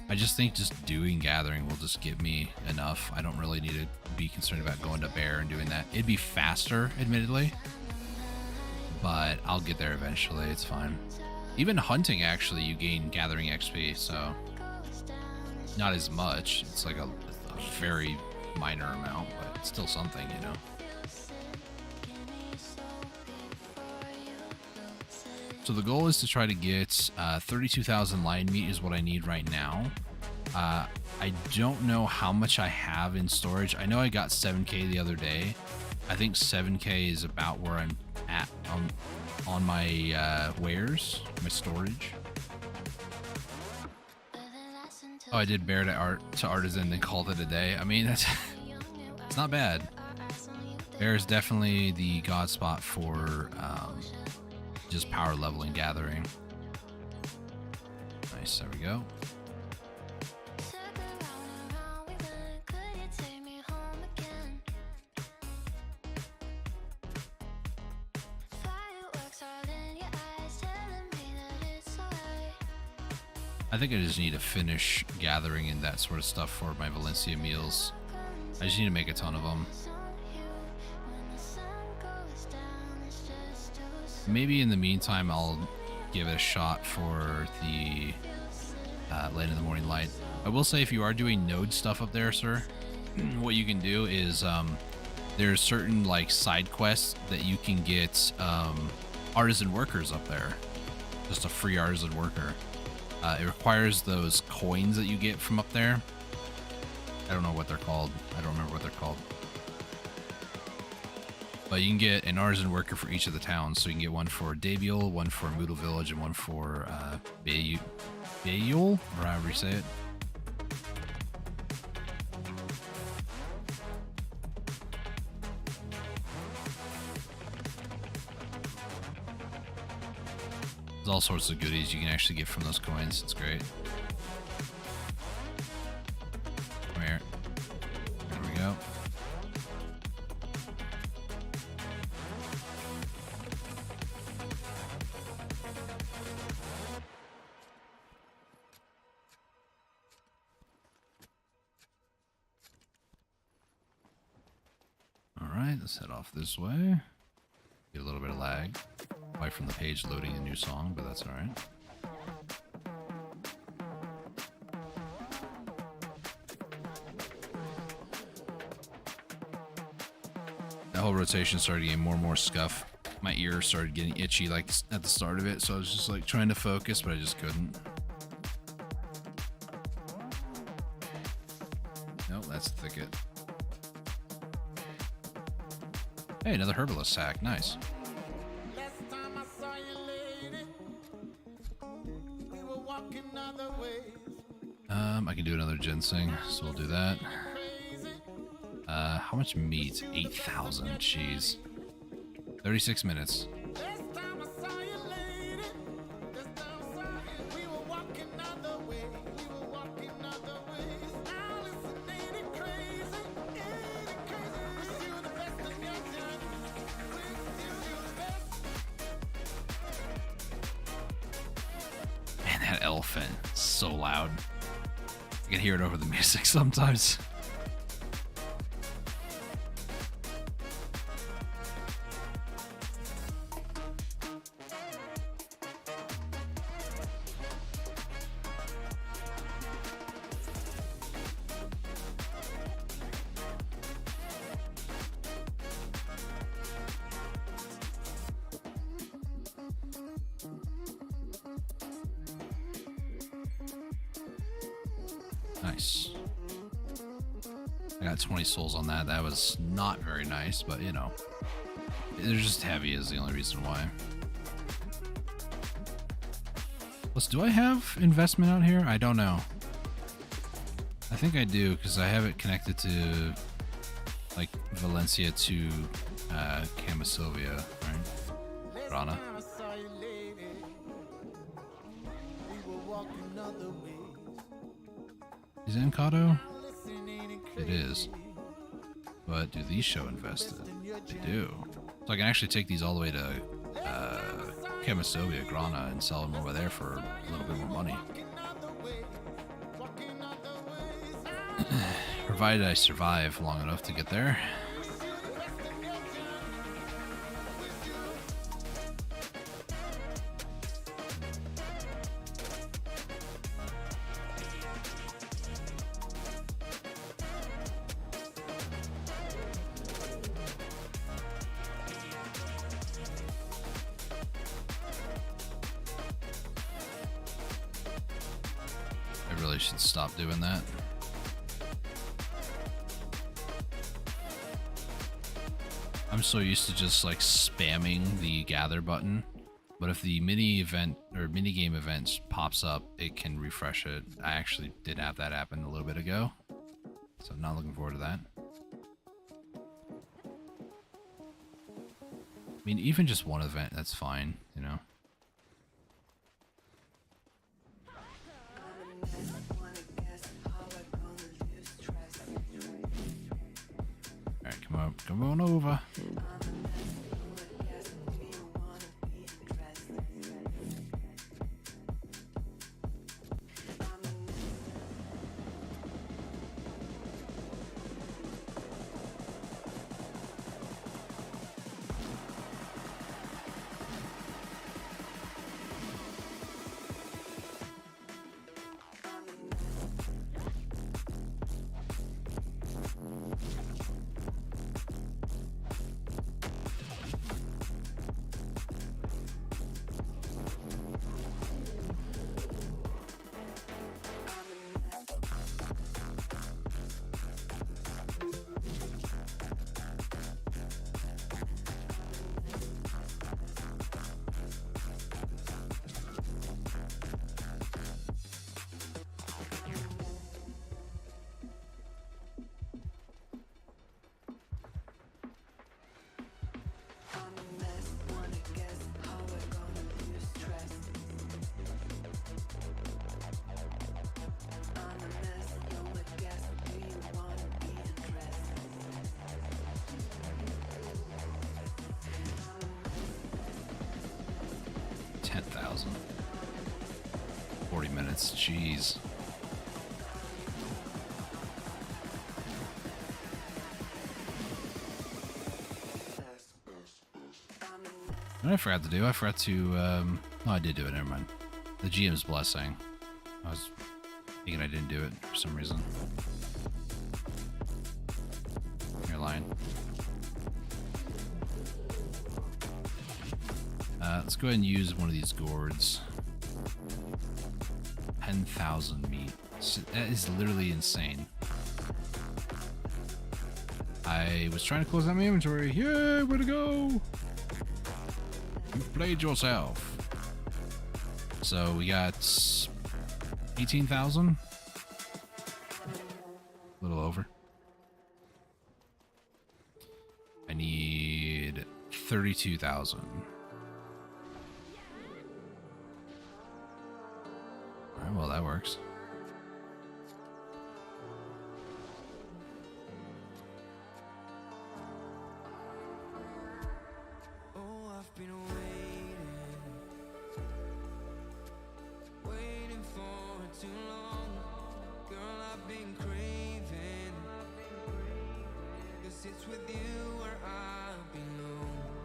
I just think just doing Gathering will just give me enough. I don't really need to be concerned about going to Bear and doing that. It'd be faster, admittedly, but I'll get there eventually. It's fine. Even hunting, actually, you gain Gathering XP, so not as much. It's like a very minor amount, but it's still something, you know. So the goal is to try to get 32,000 lion meat is what I need right now. I don't know how much I have in storage. I know I got 7K the other day. I think 7K is about where I'm at on my wares, my storage. Oh, I did bear to artisan and called it a day. I mean, that's it's not bad. Bear is definitely the god spot for just power leveling gathering. Nice, there we go. I think I just need to finish gathering and that sort of stuff for my Valencia meals. I just need to make a ton of them. Maybe in the meantime, I'll give it a shot for the Land in the Morning Light. I will say, if you are doing node stuff up there, sir, what you can do is there's certain like side quests that you can get artisan workers up there. Just a free artisan worker. It requires those coins that you get from up there. I don't know what they're called. I don't remember what they're called. But you can get an artisan worker for each of the towns. So you can get one for Daviel, one for Moodle Village, and one for Bayul, or however you say it. There's all sorts of goodies you can actually get from those coins. It's great. Come here. There we go. All right, let's head off this way. Get a little bit of lag. Probably from the page loading a new song, but that's all right. That whole rotation started getting more and more scuff. My ear started getting itchy like at the start of it, so I was just like trying to focus, but I just couldn't. Nope, that's Thicket. Hey, another herbalist sack. Nice. I can do another ginseng, so we'll do that. How much meat? 8,000. Jeez. 36 minutes. Man, that elephant is so loud. I can hear it over the music sometimes. Nice. I got 20 souls on that. That was not very nice, but you know, they're just heavy is the only reason why. Plus, do I have investment out here? I don't know. I think I do, because I have it connected to like Valencia to Camisovia, right? Rana. Is it Encanto? It is. But do these show invested? They do. So I can actually take these all the way to Camisovia, Grana, and sell them over there for a little bit more money. Provided I survive long enough to get there. really should stop doing that. I'm so used to just like spamming the gather button, but if the mini event or mini game event pops up, it can refresh it. I actually did have that happen a little bit ago, so I'm not looking forward to that. I mean, even just one event, that's fine, you know? Alright, come on over. $10,000. 40 minutes. Jeez. What I forgot to do? I forgot to, oh, I did do it, never mind. The GM's blessing. I was thinking I didn't do it for some reason. You're lying. Let's go ahead and use one of these gourds. 10,000 meat. That is literally insane. I was trying to close out my inventory. Yay, way to go! You've played yourself. So we got 18,000. A little over. I need 32,000. Alright, well that works.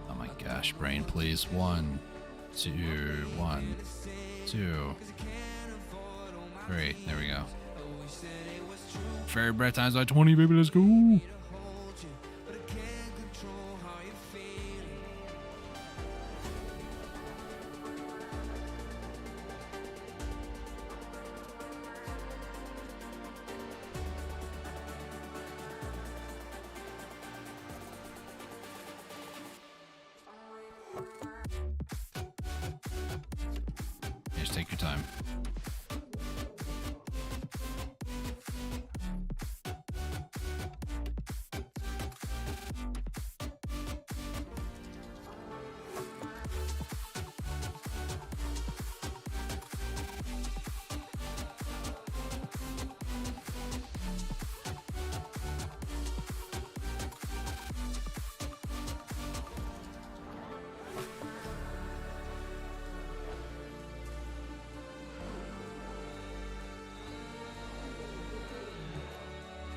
Oh my gosh, brain, please. 1, 2, 1, 2, 3. There we go. Fairy breath times by 20, baby. Let's go. Just take your time.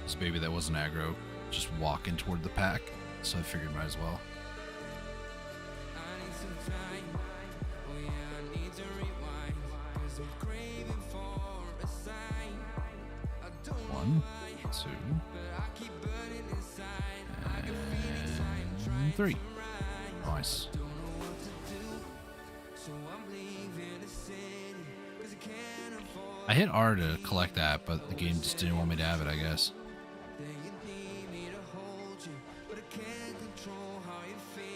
This baby that wasn't aggro, just walking toward the pack, so I figured might as well. One, two, and 3. Nice. I hit R to collect that, but the game just didn't want me to have it, I guess. Then you need me to hold you, but I can't control how you're feeling.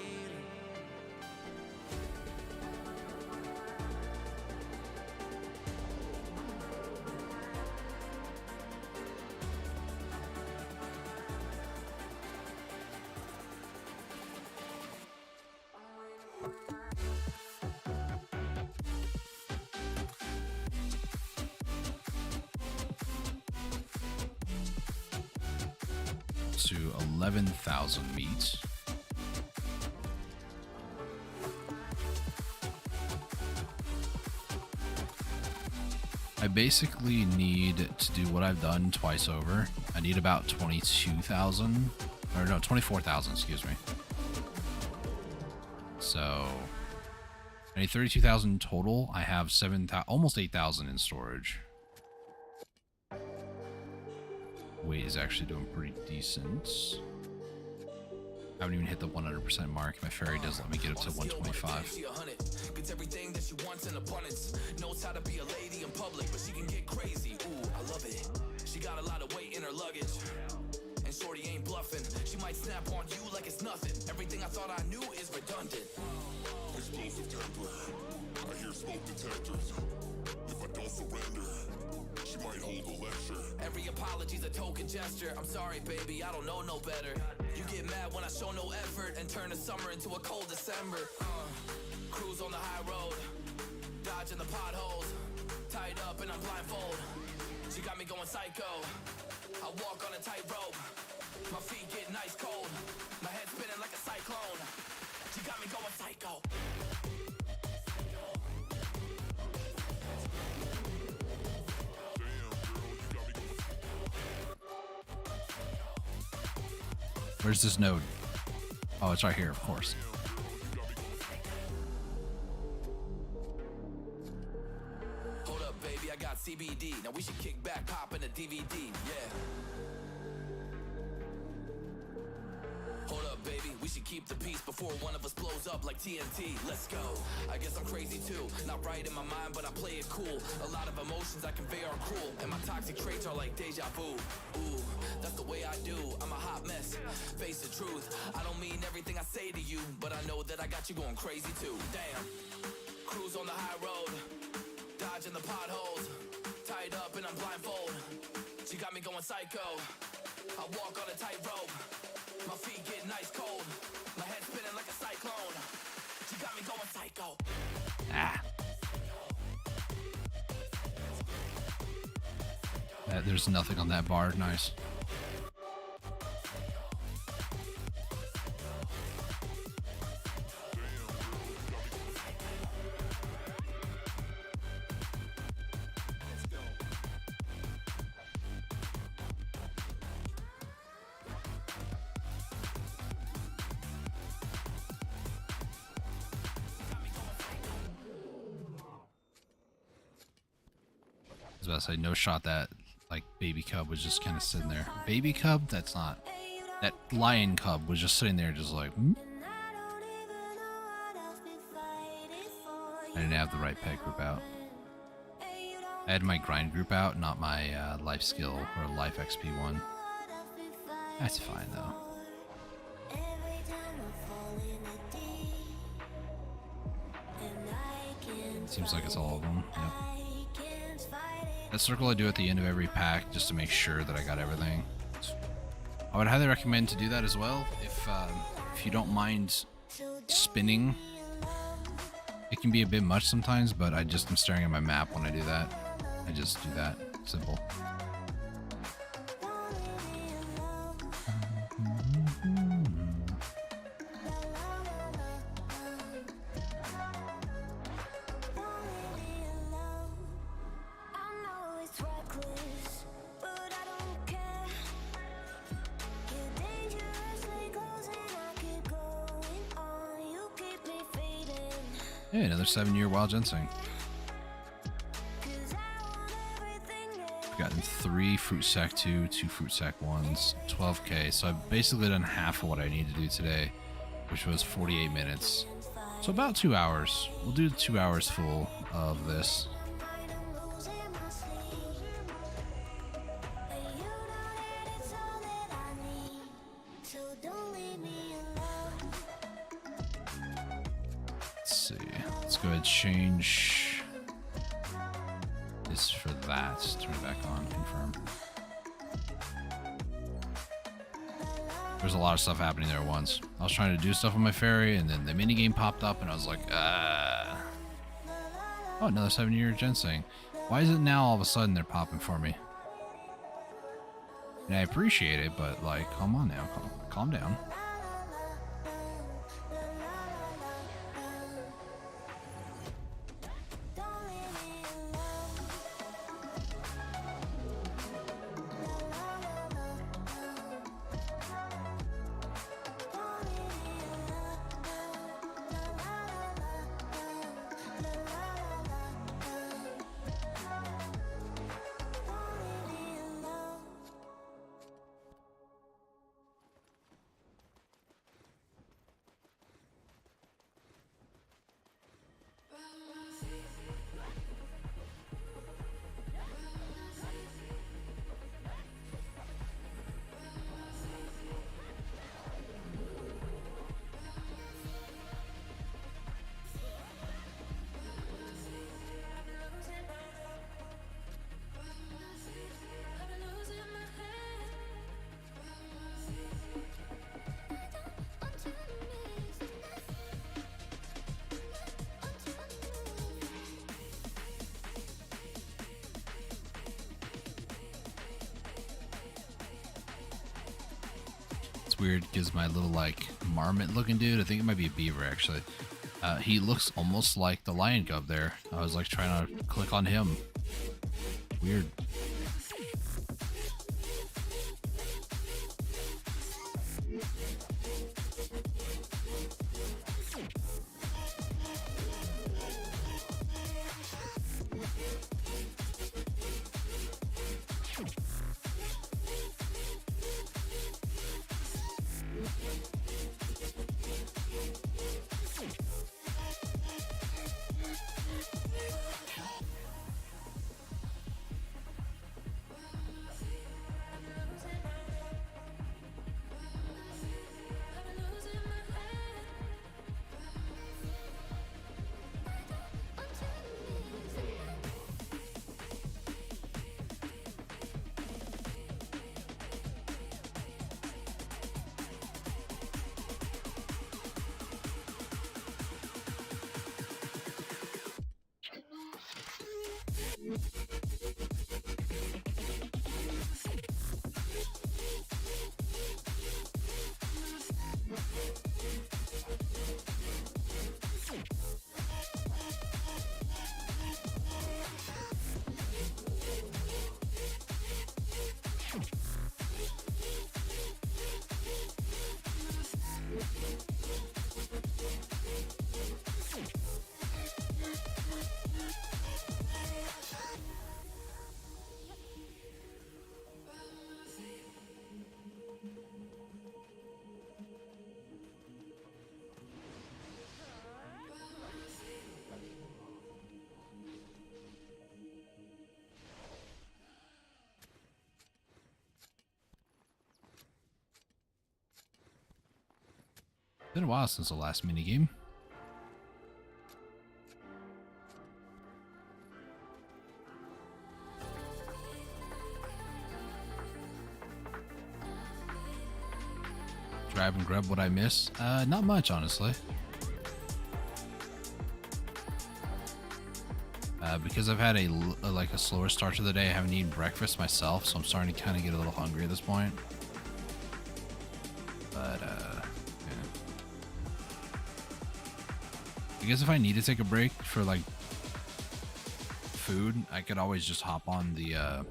To 11,000 meat. I basically need to do what I've done twice over. I need about 22,000, or no, 24,000, excuse me. So I need 32,000 total. I have 7,000, almost 8,000 in storage. Weight is actually doing pretty decent. I haven't even hit the 100% mark. My fairy does let me get up to 125. Gets everything that she wants in abundance. Knows how to be a lady in public, but she can get crazy. Ooh, I love it. She got a lot of weight in her luggage. And shorty ain't bluffing. She might snap on you like it's nothing. Everything I thought I knew is redundant. Explosive temper. I hear smoke detectors. If I don't surrender, she might hold a lecture. Every apology's a token gesture. I'm sorry, baby, I don't know no better. You get mad when I show no effort and turn the summer into a cold December. Cruise on the high road, dodging the potholes. Tied up and I'm blindfold. She got me going psycho. I walk on a tightrope. My feet get nice cold. My head spinning like a cyclone. She got me going psycho. Where's this node? Oh, it's right here, of course. Hold up, baby, I got CBD. Now we should kick back, pop in a DVD. Yeah. Hold up, baby, we should keep the peace before one of us blows up like TNT. Let's go. I guess I'm crazy too. Not right in my mind, but I play it cool. A lot of emotions I convey are cruel, and my toxic traits are like deja vu. Ooh, that's the way I do. I'm a hot mess. Face the truth. I don't mean everything I say to you, but I know that I got you going crazy too. Damn. Cruise on the high road, dodging the potholes. Tied up and I'm blindfold. She got me going psycho. I walk on a tightrope. My feet get nice cold. My head spinning like a cyclone. She got me going psycho. Ah. There's nothing on that bar. Nice. I was about to say, no shot that like baby cub was just kind of sitting there. Baby cub? That's not. That lion cub was just sitting there just like, hmm? I didn't have the right pet group out. I had my grind group out, not my life skill or life XP one. That's fine though. Seems like it's all of them. Yep. That circle I do at the end of every pack just to make sure that I got everything. I would highly recommend to do that as well if you don't mind spinning. It can be a bit much sometimes, but I'm staring at my map when I do that. I just do that. Simple. Hey, another 7-year wild ginseng. I've gotten 3 fruit sack 2, 2 fruit sack 1s, 12k. So I've basically done half of what I need to do today, which was 48 minutes. So about 2 hours. We'll do 2 hours full of this. see. Let's go ahead and change this for that. Turn it back on. Confirm. There's a lot of stuff happening there at once. I was trying to do stuff on my ferry, and then the minigame popped up, and I was like, Oh, another 7-year ginseng. Why is it now all of a sudden they're popping for me? And I appreciate it, but like, come on now, calm down. It's weird because my little like marmot looking dude, I think it might be a beaver actually. He looks almost like the lion cub there. I was like trying to click on him. Weird. Been a while since the last minigame. Grab and grub what I miss? Not much, honestly. Because I've had a slower start to the day, I haven't eaten breakfast myself, so I'm starting to kind of get a little hungry at this point. But, yeah. I guess if I need to take a break for, like, food, I could always just hop on the, I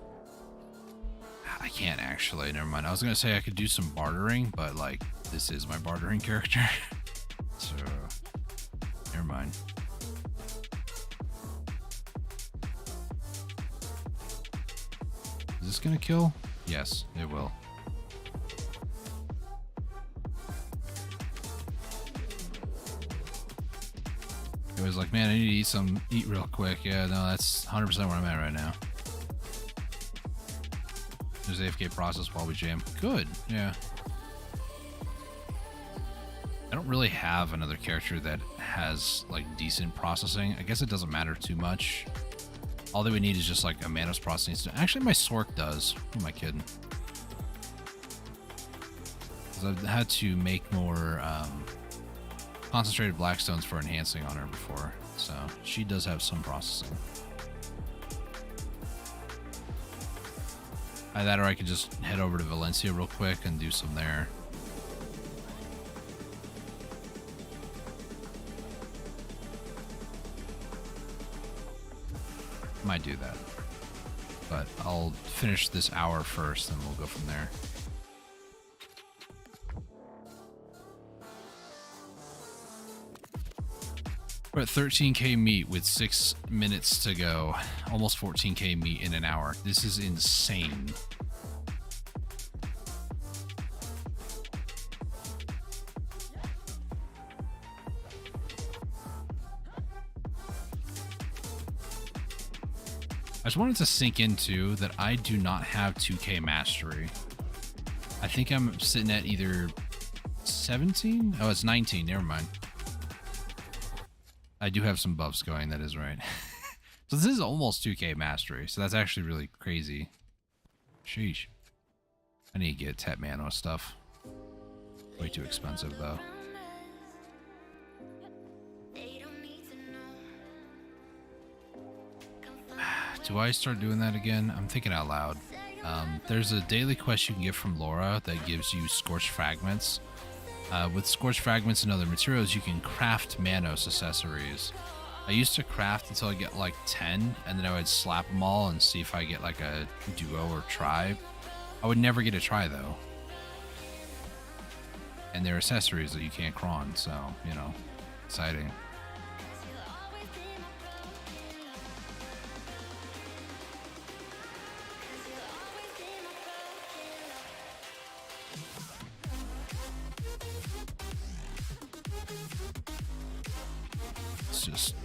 can't actually, never mind. I was gonna say I could do some bartering, but, like, this is my bartering character. So, never mind. Is this gonna kill? Yes, it will. It was like, man, I need to eat real quick. Yeah, no, that's 100% where I'm at right now. There's AFK process while we jam. Good, yeah. I don't really have another character that has like decent processing. I guess it doesn't matter too much. All that we need is just like a Manos processing. Actually, my Sork does. Who am I kidding? Because I've had to make more concentrated blackstones for enhancing on her before, so she does have some processing. Either that, or I could just head over to Valencia real quick and do some there. Might do that, but I'll finish this hour first, and we'll go from there. We're at 13k meat with 6 minutes to go. Almost 14k meat in an hour. This is insane. I just wanted to sink into that I do not have 2k mastery. I think I'm sitting at either 17? Oh, it's 19. Never mind. I do have some buffs going, that is right. So this is almost 2k mastery, so that's actually really crazy. Sheesh. I need to get Tet Mano stuff. Way too expensive, though. Do I start doing that again? I'm thinking out loud. There's a daily quest you can get from Laura that gives you Scorched Fragments. With Scorched Fragments and other materials, you can craft Manos accessories. I used to craft until I get like 10, and then I would slap them all and see if I get like a duo or tribe. I would never get a try though. And they're accessories that you can't cron, so, you know, exciting. Just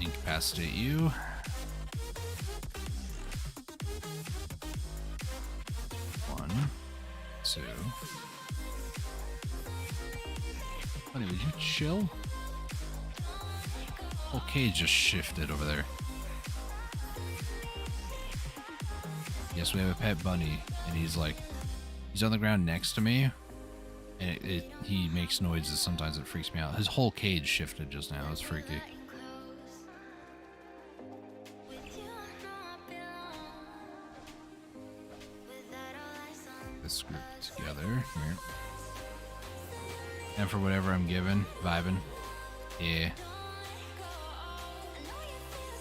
incapacitate you. One, two. Honey, would you chill? Okay, just shifted over there. Yes, we have a pet bunny, and he's on the ground next to me. And he makes noises. Sometimes it freaks me out. His whole cage shifted just now. It's freaky. This group together here. And for whatever I'm given, vibing. Yeah.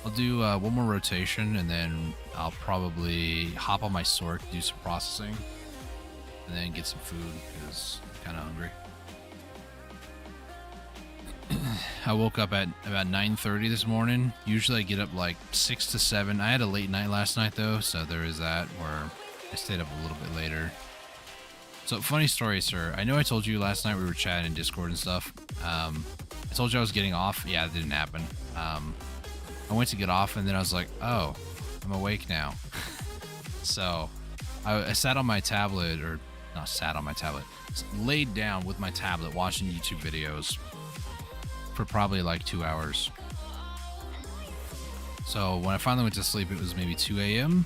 I'll do one more rotation, and then I'll probably hop on my Sork, do some processing, and then get some food because kind of hungry. I woke up at about 9:30 this morning. Usually I get up like 6 to 7. I had a late night last night though, so there is that where I stayed up a little bit later. So funny story, sir. I know I told you last night we were chatting in Discord and stuff. I told you I was getting off. Yeah, it didn't happen. I went to get off and then I was like, oh, I'm awake now. So I sat on my tablet, or not sat on my tablet, laid down with my tablet watching YouTube videos for probably like 2 hours. So when I finally went to sleep, it was maybe 2 a.m.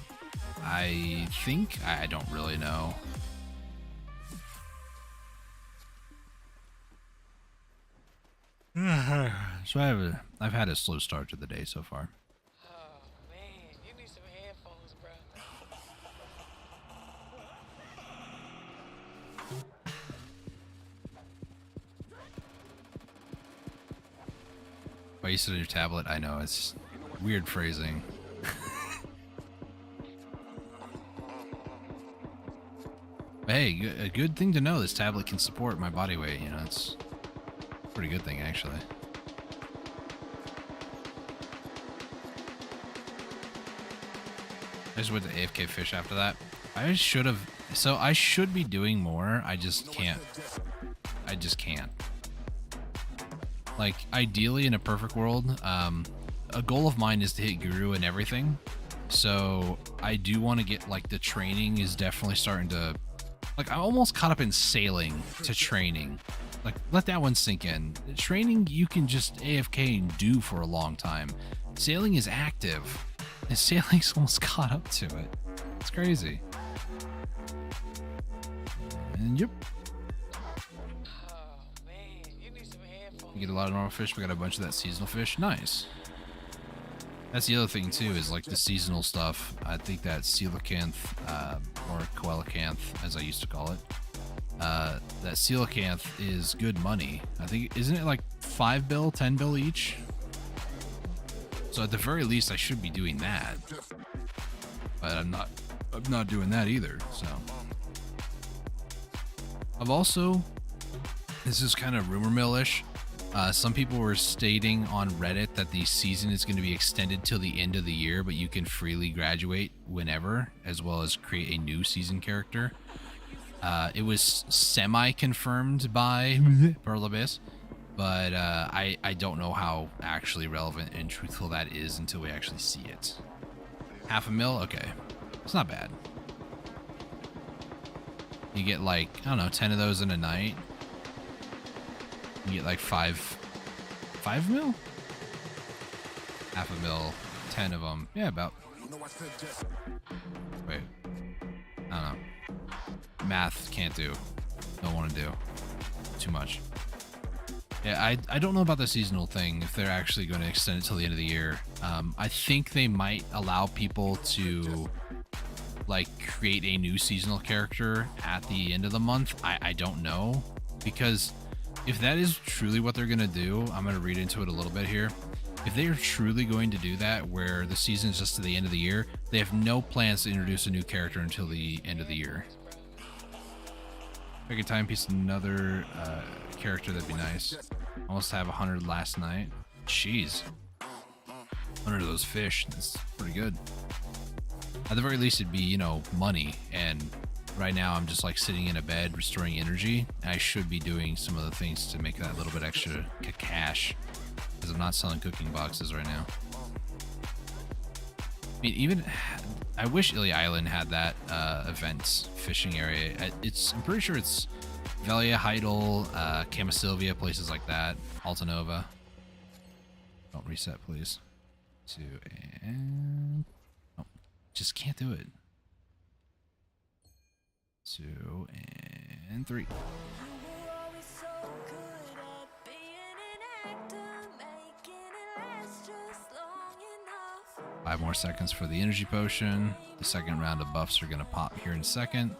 I think. I don't really know. So I've had a slow start to the day so far. Oh man, you need some headphones, bro. Why you sit on your tablet? I know, it's weird phrasing. But hey, a good thing to know, this tablet can support my body weight, you know, it's a pretty good thing actually. I just went to AFK fish after that. I should have, so I should be doing more, I just can't. I just can't. Like, ideally, in a perfect world, a goal of mine is to hit Guru and everything. So, I do want to get, like, the training is definitely starting to... Like, I'm almost caught up in sailing to training. Like, let that one sink in. Training, you can just AFK and do for a long time. Sailing is active, and sailing's almost caught up to it. It's crazy. And yep. Oh, man. You need some headphones. You get a lot of normal fish. We got a bunch of that seasonal fish. Nice. That's the other thing too, is like the seasonal stuff. I think that coelacanth, or coelacanth, as I used to call it, that coelacanth is good money. I think, isn't it like 5 bill, 10 bill each? So at the very least, I should be doing that. But I'm not doing that either. So I've also, this is kind of rumor mill-ish. Some people were stating on Reddit that the season is going to be extended till the end of the year, but you can freely graduate whenever, as well as create a new season character. It was semi-confirmed by Pearl Abyss, but I don't know how actually relevant and truthful that is until we actually see it. $500,000? Okay. It's not bad. You get like, I don't know, 10 of those in a night. You get like 5 mil? $500,000, 10 of them. Yeah, about. Wait. I don't know. Math can't do. Don't want to do. Too much. Yeah, I don't know about the seasonal thing, if they're actually going to extend it till the end of the year. I think they might allow people to like create a new seasonal character at the end of the month. I don't know, because if that is truly what they're going to do, I'm going to read into it a little bit here. If they are truly going to do that, where the season is just to the end of the year, they have no plans to introduce a new character until the end of the year. If I could timepiece another character, that'd be nice. Almost have 100 last night. Jeez. 100 of those fish. That's pretty good. At the very least, it'd be, you know, money. And right now, I'm just like sitting in a bed, restoring energy. And I should be doing some of the things to make that a little bit extra cash, because I'm not selling cooking boxes right now. I mean, even I wish Ilya Island had that event fishing area. I'm pretty sure it's Velia, Heidel, Camasilvia, places like that. Altanova. Don't reset, please. 2 and oh, just can't do it. 2 and 3. 5 more seconds for the energy potion. The second round of buffs are going to pop here in a second.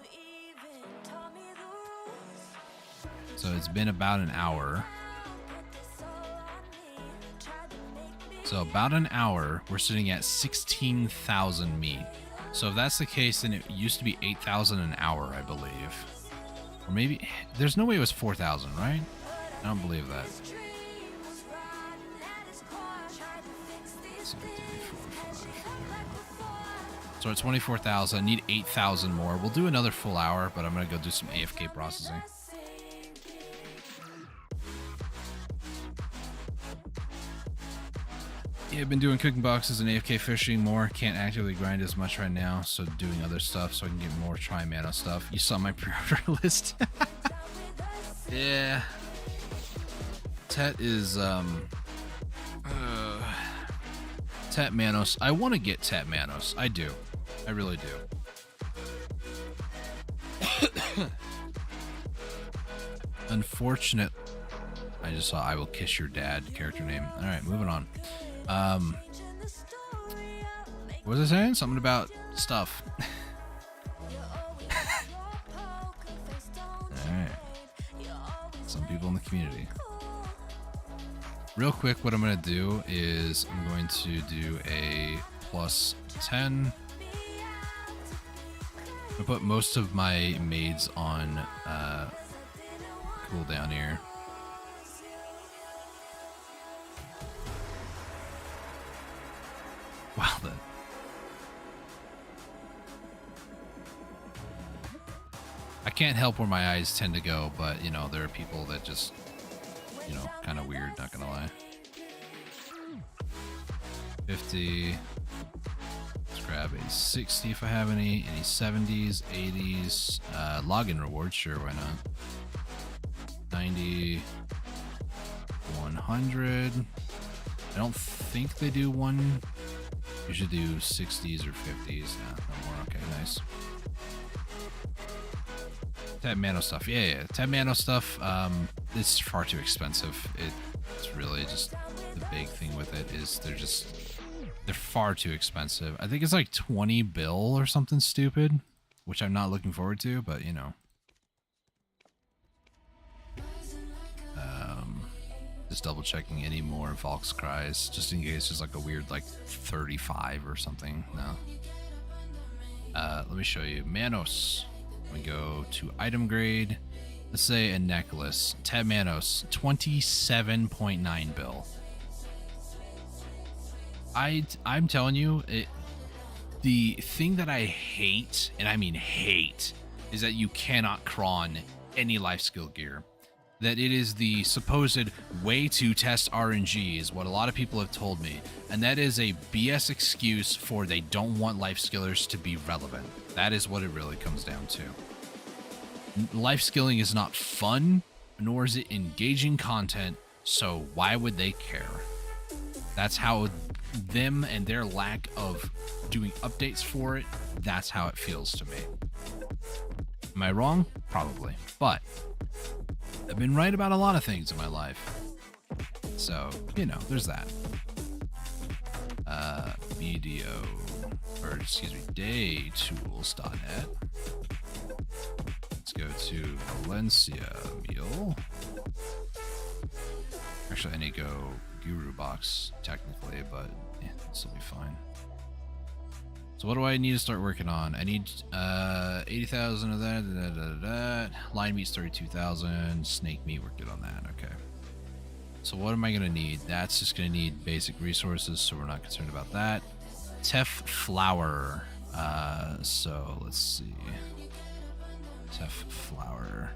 So it's been about an hour. So about an hour, we're sitting at 16,000 meat. So if that's the case, then it used to be 8,000 an hour, I believe. Or maybe, there's no way it was 4,000, right? I don't believe that. 2, 3, 4, 5. So at 24,000, I need 8,000 more. We'll do another full hour, but I'm going to go do some AFK processing. Yeah, I've been doing cooking boxes and AFK fishing more. Can't actively grind as much right now, so doing other stuff so I can get more Tri-Mana stuff. You saw my pre-order list. Yeah. Tet is, Tet Manos. I want to get Tet Manos. I do. I really do. Unfortunate. I just saw I Will Kiss Your Dad character name. Alright, moving on. What was I saying? Something about stuff. Alright. Some people in the community. Real quick, what I'm going to do is I'm going to do a plus 10. I put most of my maids on cooldown here. Wow, then. I can't help where my eyes tend to go, but, you know, there are people that just, you know, kind of weird, not gonna lie. 50. Let's grab a 60 if I have any 70s, 80s. Login rewards, sure, why not? 90, 100. I don't think they do one. You should do 60s or 50s. No more. Okay, nice. Tab Mano stuff. Yeah. Tab Mano stuff. It's far too expensive. It's really just the big thing with it is they're far too expensive. I think it's like 20 bill or something stupid, which I'm not looking forward to, but you know. Just double checking any more Valk's cries, just in case there's like a weird like 35 or something. No. Let me show you. Manos. We go to item grade. Let's say a necklace. Tab Manos, 27.9 bill. I'm telling you, the thing that I hate, and I mean hate, is that you cannot cron any life skill gear. That it is the supposed way to test RNG is what a lot of people have told me. And that is a BS excuse for they don't want life skillers to be relevant. That is what it really comes down to. Life skilling is not fun, nor is it engaging content, so why would they care? That's how them and their lack of doing updates for it, that's how it feels to me. Am I wrong? Probably. But I've been right about a lot of things in my life. So, you know, there's that. daytools.net. Let's go to Valencia Mule. Actually, I need to go Guru Box, technically, but yeah, this will be fine. So what do I need to start working on? I need 80,000 of that. Line meat's 32,000. Snake meat, we're good on that. Okay. So what am I going to need? That's just going to need basic resources, so we're not concerned about that. Teff flour. So let's see. Teff flour.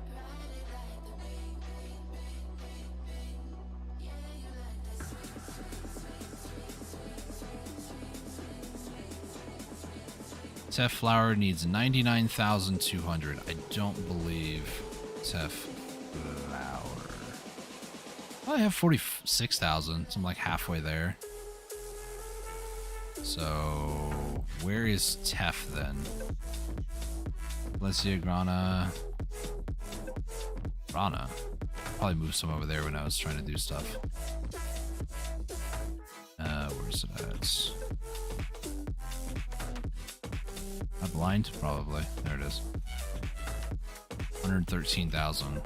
Teff flour needs 99,200. I don't believe Teff flour. Well, I have 46,000, so I'm like halfway there. So where is Teff then? Valencia, Grana. Probably moved some over there when I was trying to do stuff. Where's it at? Am I blind? Probably. There it is. 113,000.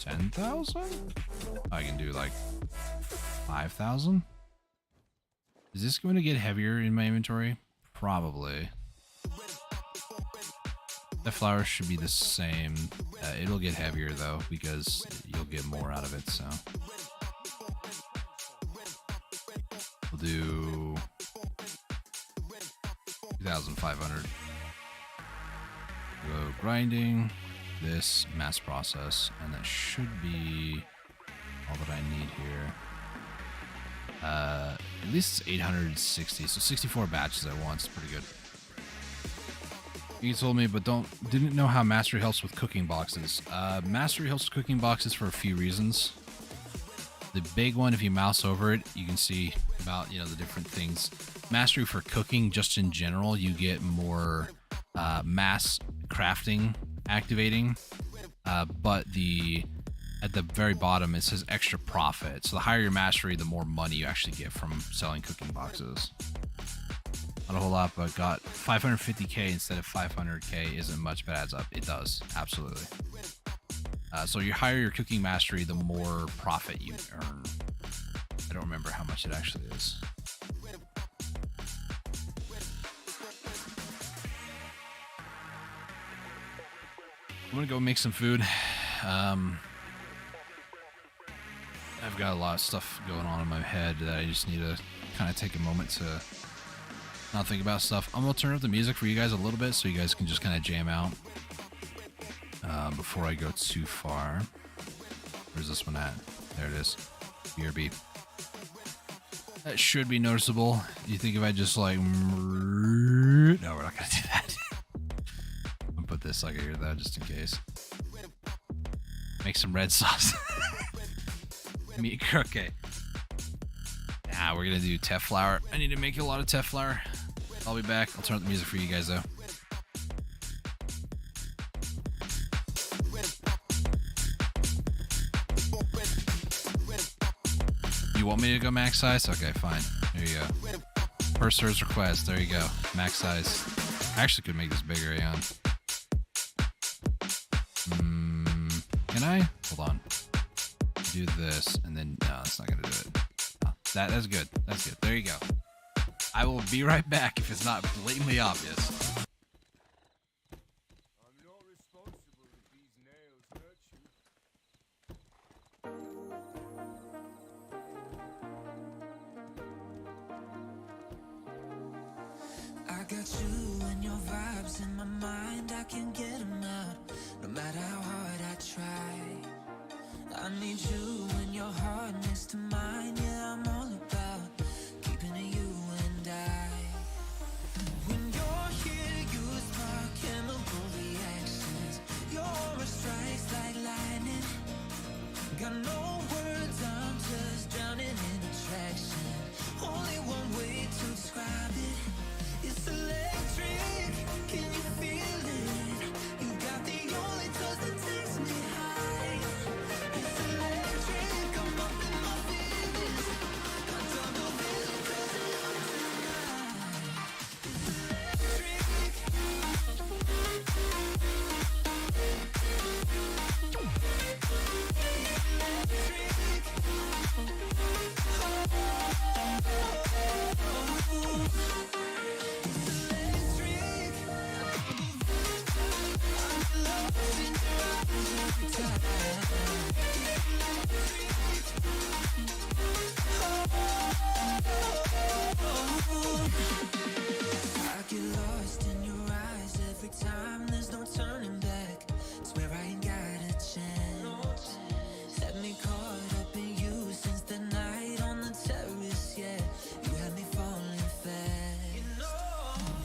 10,000? I can do like 5,000. Is this going to get heavier in my inventory? Probably. The flour should be the same. It'll get heavier though because you'll get more out of it. So we'll do 2,500. Go grinding, this mass process, and that should be all that I need here. At least it's 860, so 64 batches at once, pretty good. You told me, but didn't know how Mastery helps with cooking boxes. Mastery helps with cooking boxes for a few reasons. The big one, if you mouse over it, you can see about, the different things. Mastery for cooking, just in general, you get more mass crafting activating, but at the very bottom it says extra profit. So the higher your mastery, the more money you actually get from selling cooking boxes. Not a whole lot, but got 550k instead of 500k isn't much, but adds up. It does, absolutely. So you higher your cooking mastery, the more profit you earn. I don't remember how much it actually is. I'm gonna go make some food. I've got a lot of stuff going on in my head that I just need to kind of take a moment to not think about stuff. I'm gonna turn up the music for you guys a little bit so you guys can just kind of jam out before I go too far. Where's this one at? There it is. BRB. That should be noticeable. You think if I just like... No, we're not gonna do that. I'll put this like I hear that just in case. Make some red sauce. Meat croquet. Nah, we're gonna do teff flour. I need to make a lot of teff flour. I'll be back. I'll turn up the music for you guys though. You want me to go max size? Okay, fine. There you go. Per sir's request. There you go. Max size. I actually could make this bigger, Aeon. Can I? Hold on. Do this, and then... No, that's not going to do it. Oh, that's good. That's good. There you go. I will be right back if it's not blatantly obvious. I'm not responsible if these nails hurt you. I got you and your vibes in my mind, I can't get them out, no matter how hard I try. I need you and your heart next to mine, yeah, I'm all about keeping it you and I. When you're here, you spark chemical reactions, your aura strikes like lightning. Got no words, I'm just drowning in attraction. Only one way to describe it. It's electric, can you feel it? You got the only touch that takes me high. It's electric, I'm up in my feelings. Got double vision 'cause it hurts tonight. It's electric. I get lost in your eyes every time, there's no turning back. Swear I ain't got a chance. Had me caught up in you since the night on the terrace, yeah. You had me falling fast.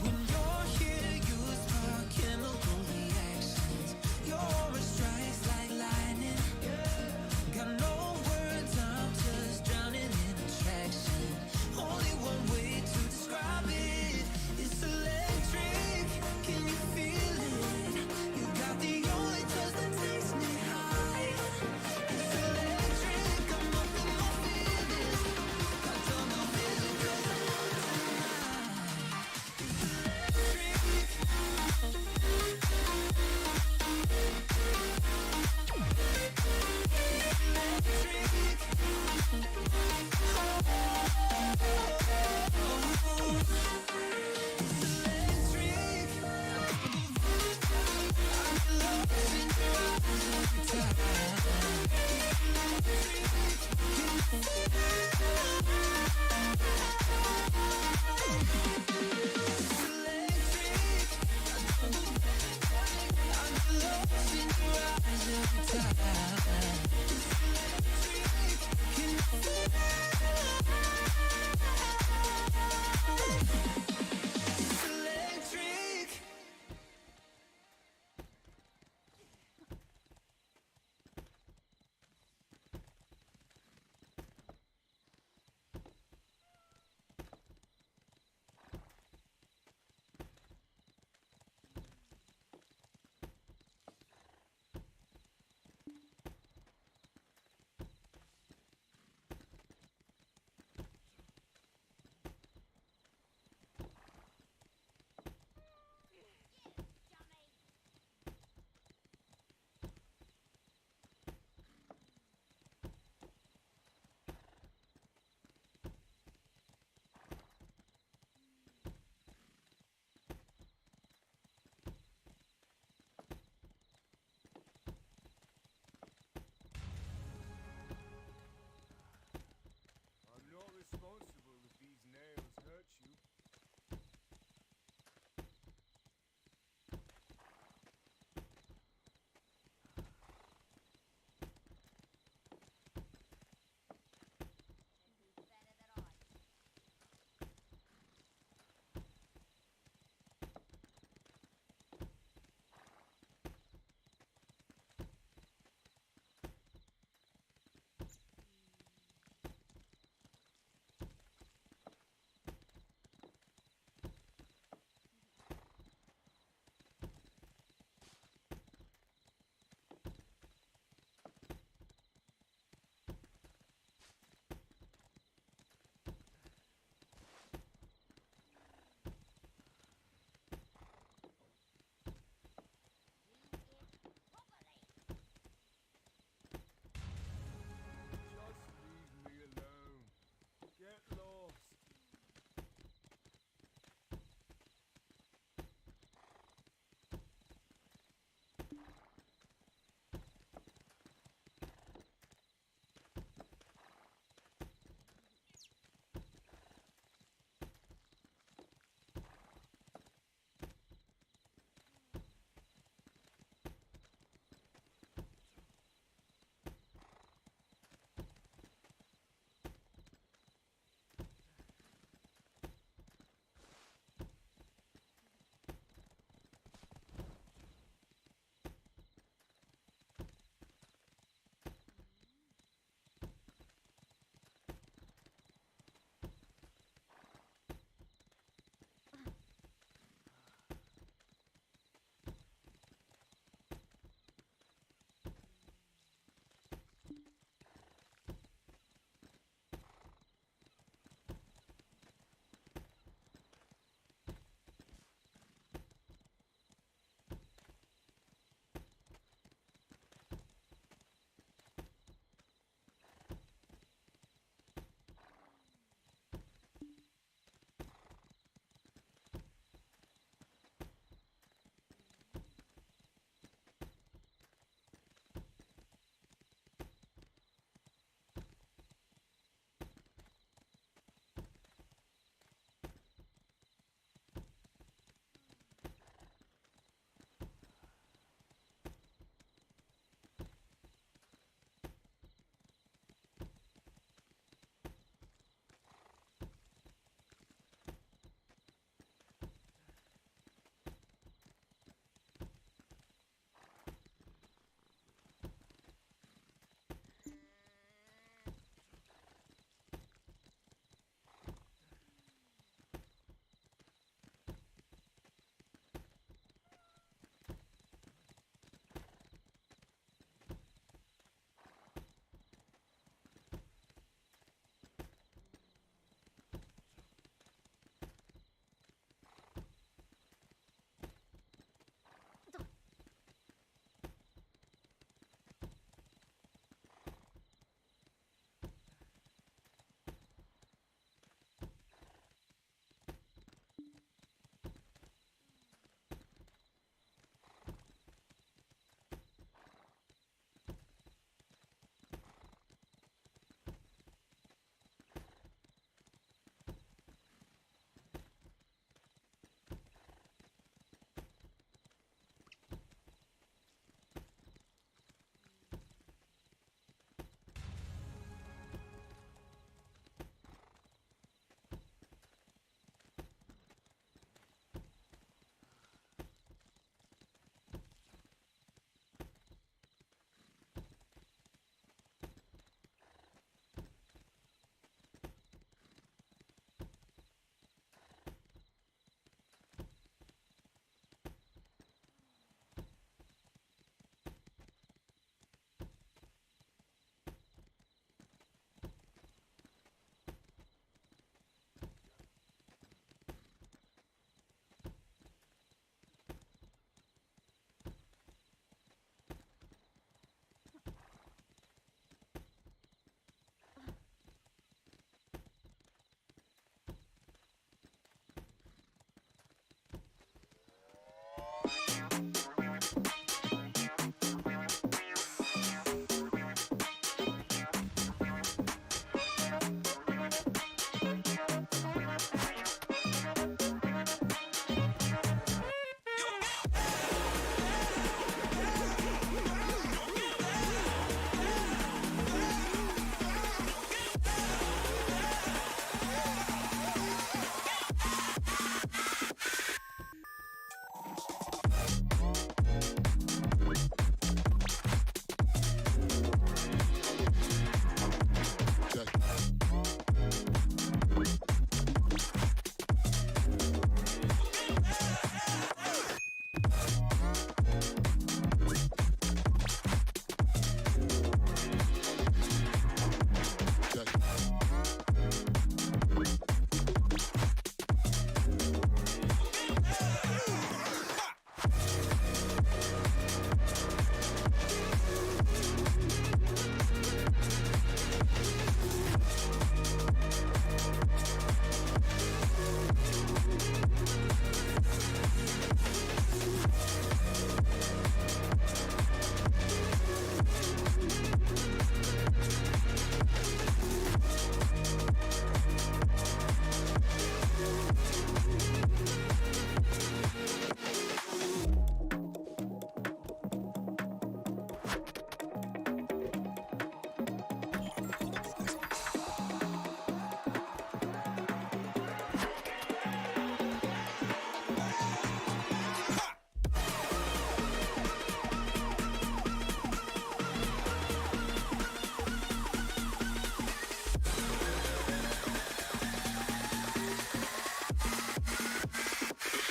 When you're here, you spark chemical reactions. Your aura strikes like lightning. Got no words, I'm just drowning in attraction. Only one way to describe it. It's electric, can you feel it? You got the only touch that takes me high. It's electric, I'm up in my feelings. Got double vision 'cause it hurts tonight. It's electric.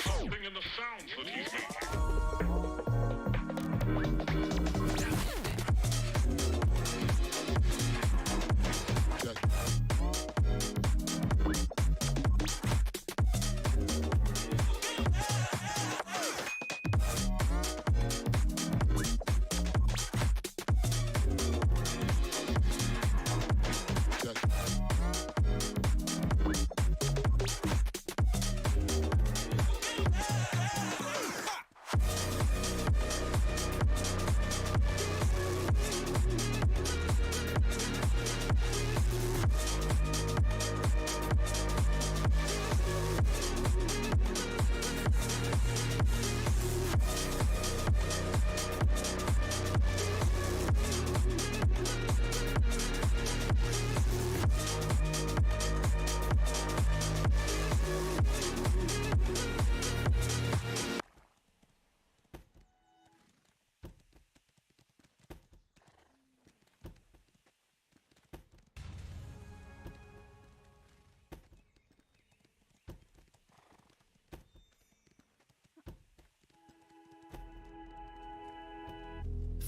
Something in the sounds that he's making.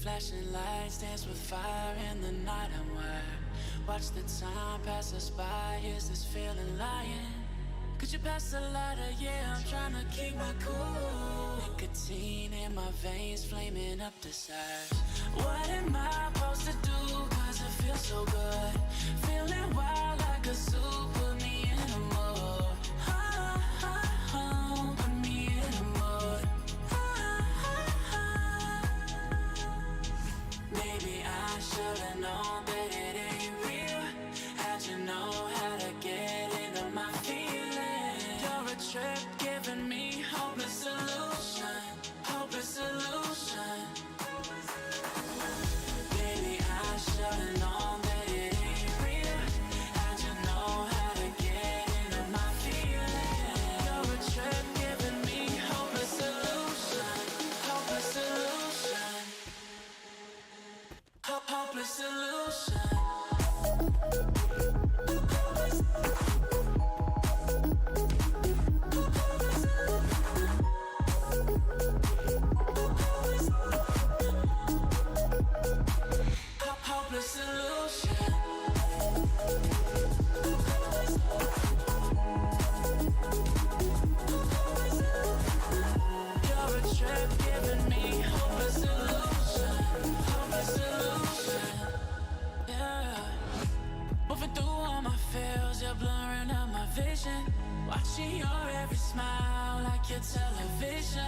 Flashing lights dance with fire in the night. I'm wired. Watch the time pass us by. Is this feeling lying? Could you pass the lighter? Yeah, I'm trying to keep my cool. Nicotine in my veins, flaming up desires. What am I supposed to do? Cause it feels so good. Feeling wild like a zoo. Put me in a mood. Put me in a mood. Maybe I should've known that it ain't real. How'd you know how to get into my feelings? You're a trip giving me hopeless solution. Hopeless solution. Maybe I should've known that it ain't real. How'd you know how to get into my feelings? You're a trip giving me hopeless solution. Hopeless solution. Hopeless solution. Hopeless solution. You're a trip giving me hopeless solution. Hopeless solution. Yeah. Moving through all my feels, you're blurring out my vision. Watching your every smile like your television.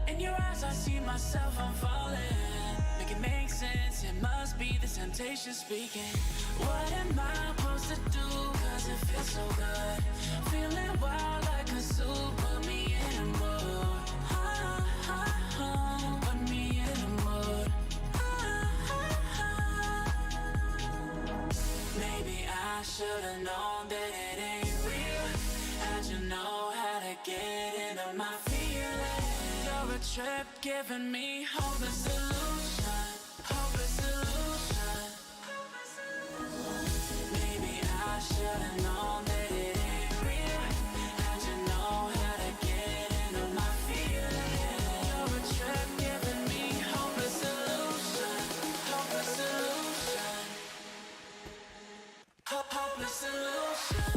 In your eyes I see myself, I'm falling. Make it make sense, it must be the temptation speaking. What am I supposed to do? Cause it feels so good. Feeling wild like a zoo. Put me in a mood. Put me in a mood. Maybe I should've known that it ain't real. How'd you know how to get into my feelings? You're a trip giving me hopeless solution. Hopeless solution. Maybe I should've known that it ain't real. How'd you know how to get into my feelings? You're a trip giving me hopeless solution. Hopeless solution. Hopeless solution.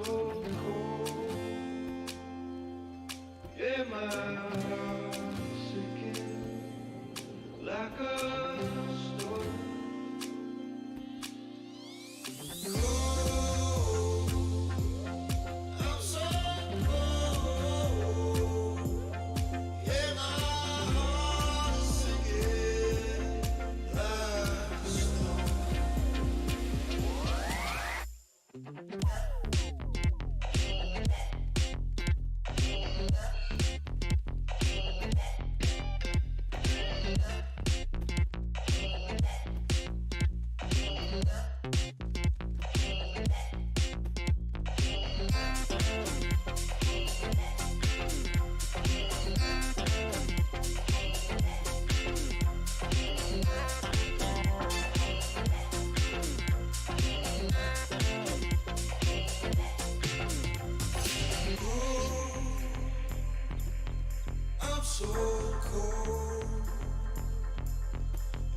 so cold. Yeah, my heart's sinking like a stone. Cold, I'm so cold. Yeah, my heart's sinking like a stone. I'm so cold.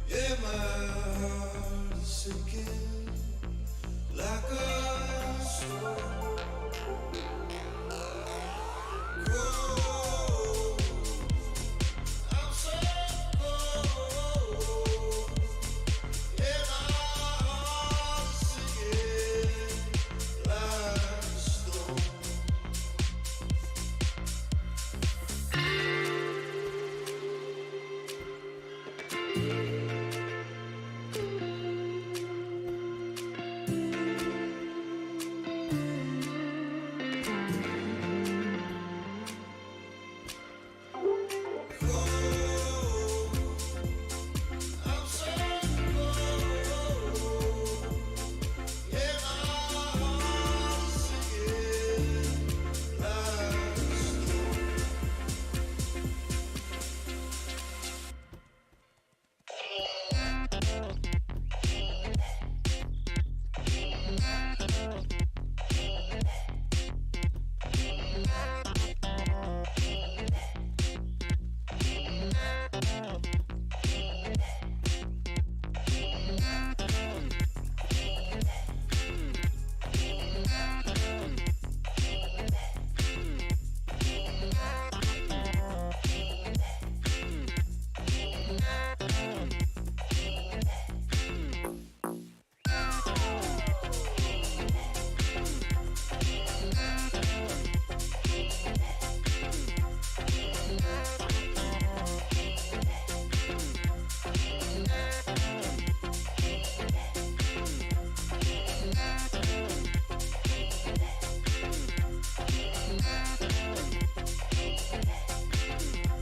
Yeah, my heart is sinking like a stone. Cold. I'm so cold. Yeah, my heart is sinking like a stone. I'm so cold.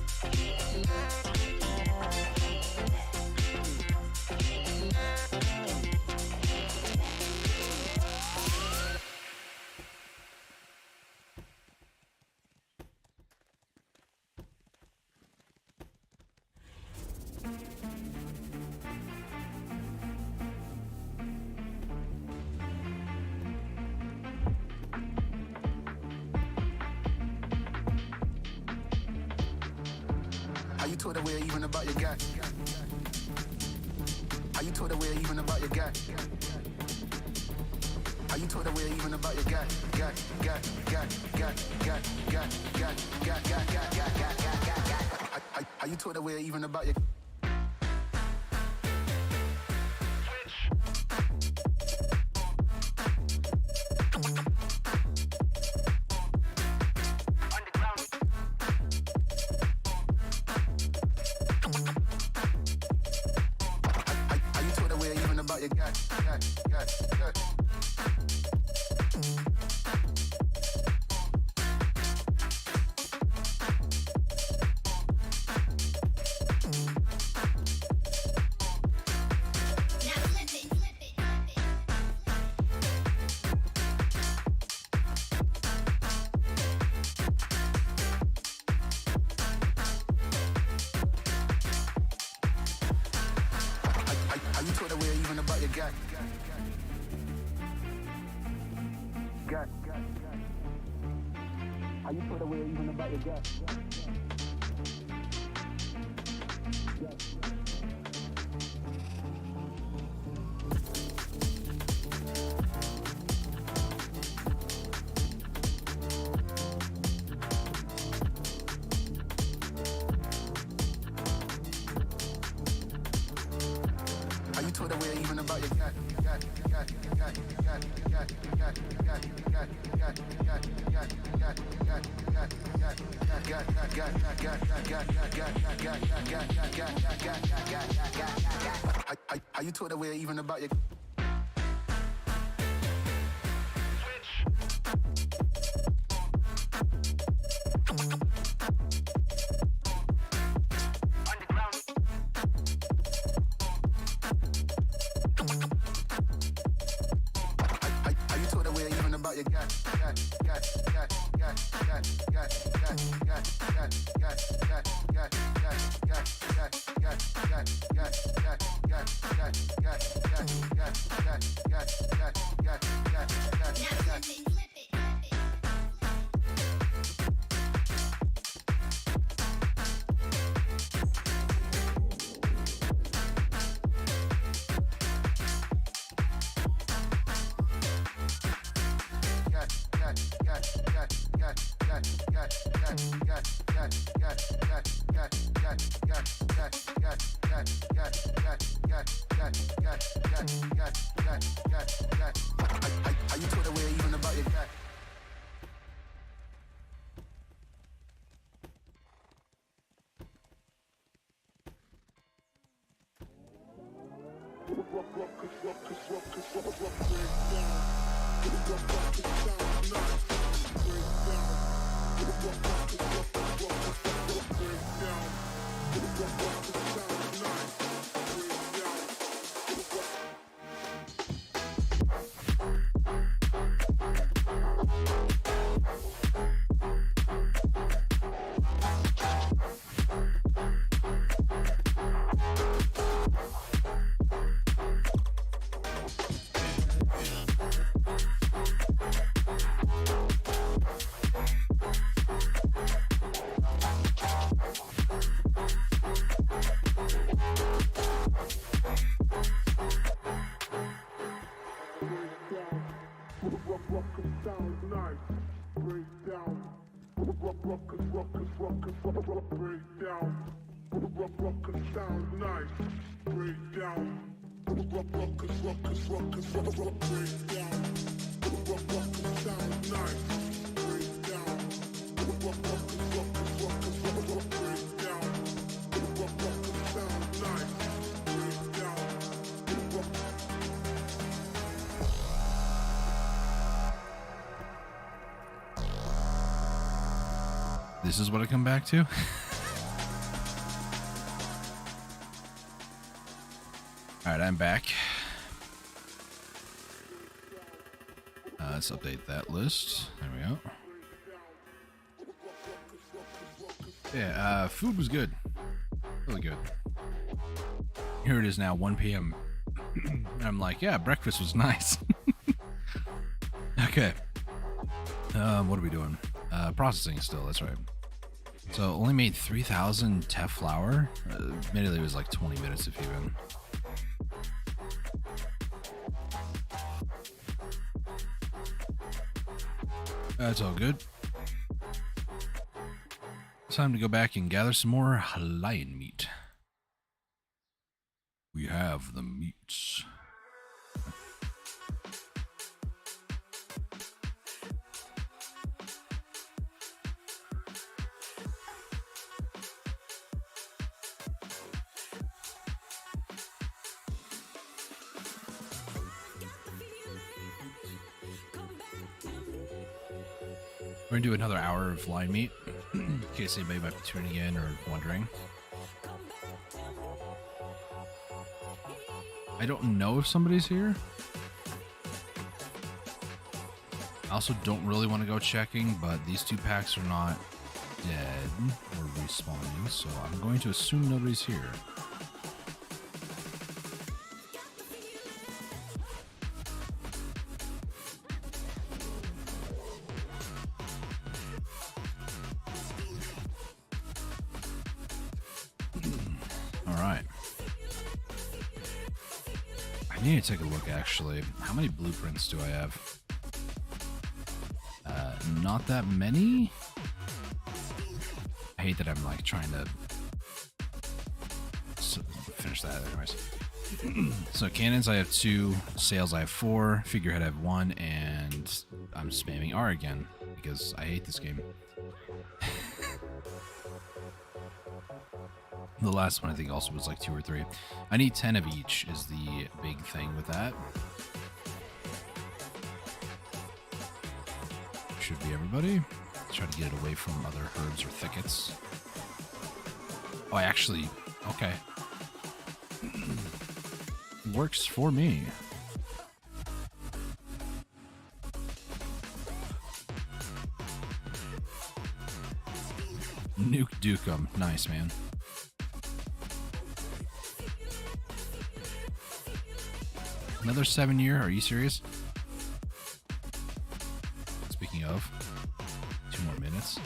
Yeah, my heart is sinking like a stone. How you told away even about your guy? How you told away even about your guy? How you told away even about your guy? How you told away even about your How you told away even about your guy? How you told away even about your guy? How you told away even about your guy? told her we're even about your How you told her we're even about your This is what I come back to? Alright, I'm back. Let's update that list. There we go. Yeah, food was good. Really good. Here it is now, 1 p.m. I'm like, yeah, breakfast was nice. Okay. What are we doing? Processing still, that's right. So only made 3,000 teff flour. Admittedly, it was like 20 minutes if even. That's all good. It's time to go back and gather some more lion meat. We have the meats. We're gonna do another hour of lion meat, in case anybody might be tuning in or wondering. I don't know if somebody's here. I also don't really want to go checking, but these 2 packs are not dead or respawning, so I'm going to assume nobody's here. I need to take a look, actually. How many blueprints do I have? Not that many? I hate that I'm, like, trying to finish that anyways. So cannons, I have 2. Sails, I have 4. Figurehead, I have 1. And I'm spamming R again because I hate this game. The last one I think also was like 2 or 3. I need 10 of each is the big thing with that. Should be everybody. Try to get it away from other herbs or thickets. Oh, I actually... Okay. Works for me. Nuke Dukem. Nice, man. Another 7-year? Are you serious? Speaking of, 2 more minutes.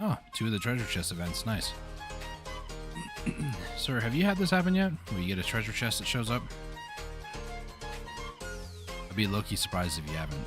Oh, 2 of the treasure chest events. Nice. Sir, have you had this happen yet? Where you get a treasure chest that shows up? I'd be low-key surprised if you haven't.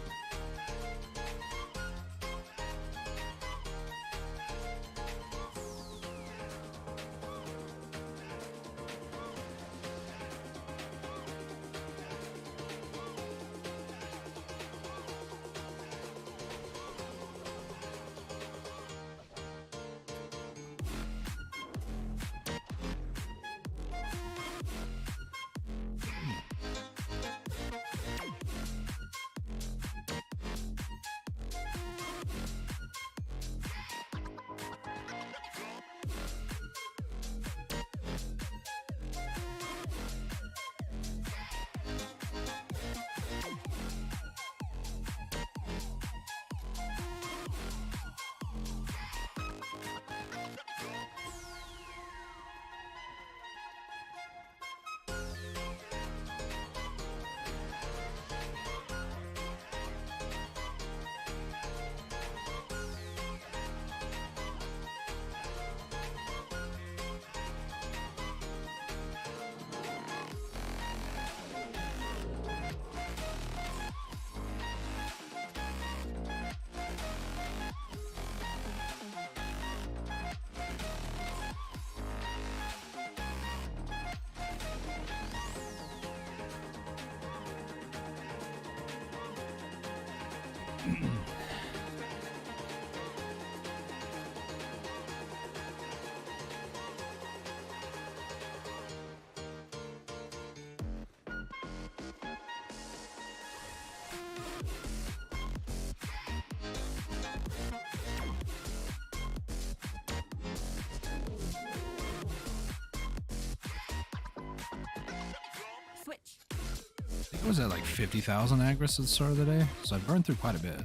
I think it was at like 50,000 agris at the start of the day, so I burned through quite a bit.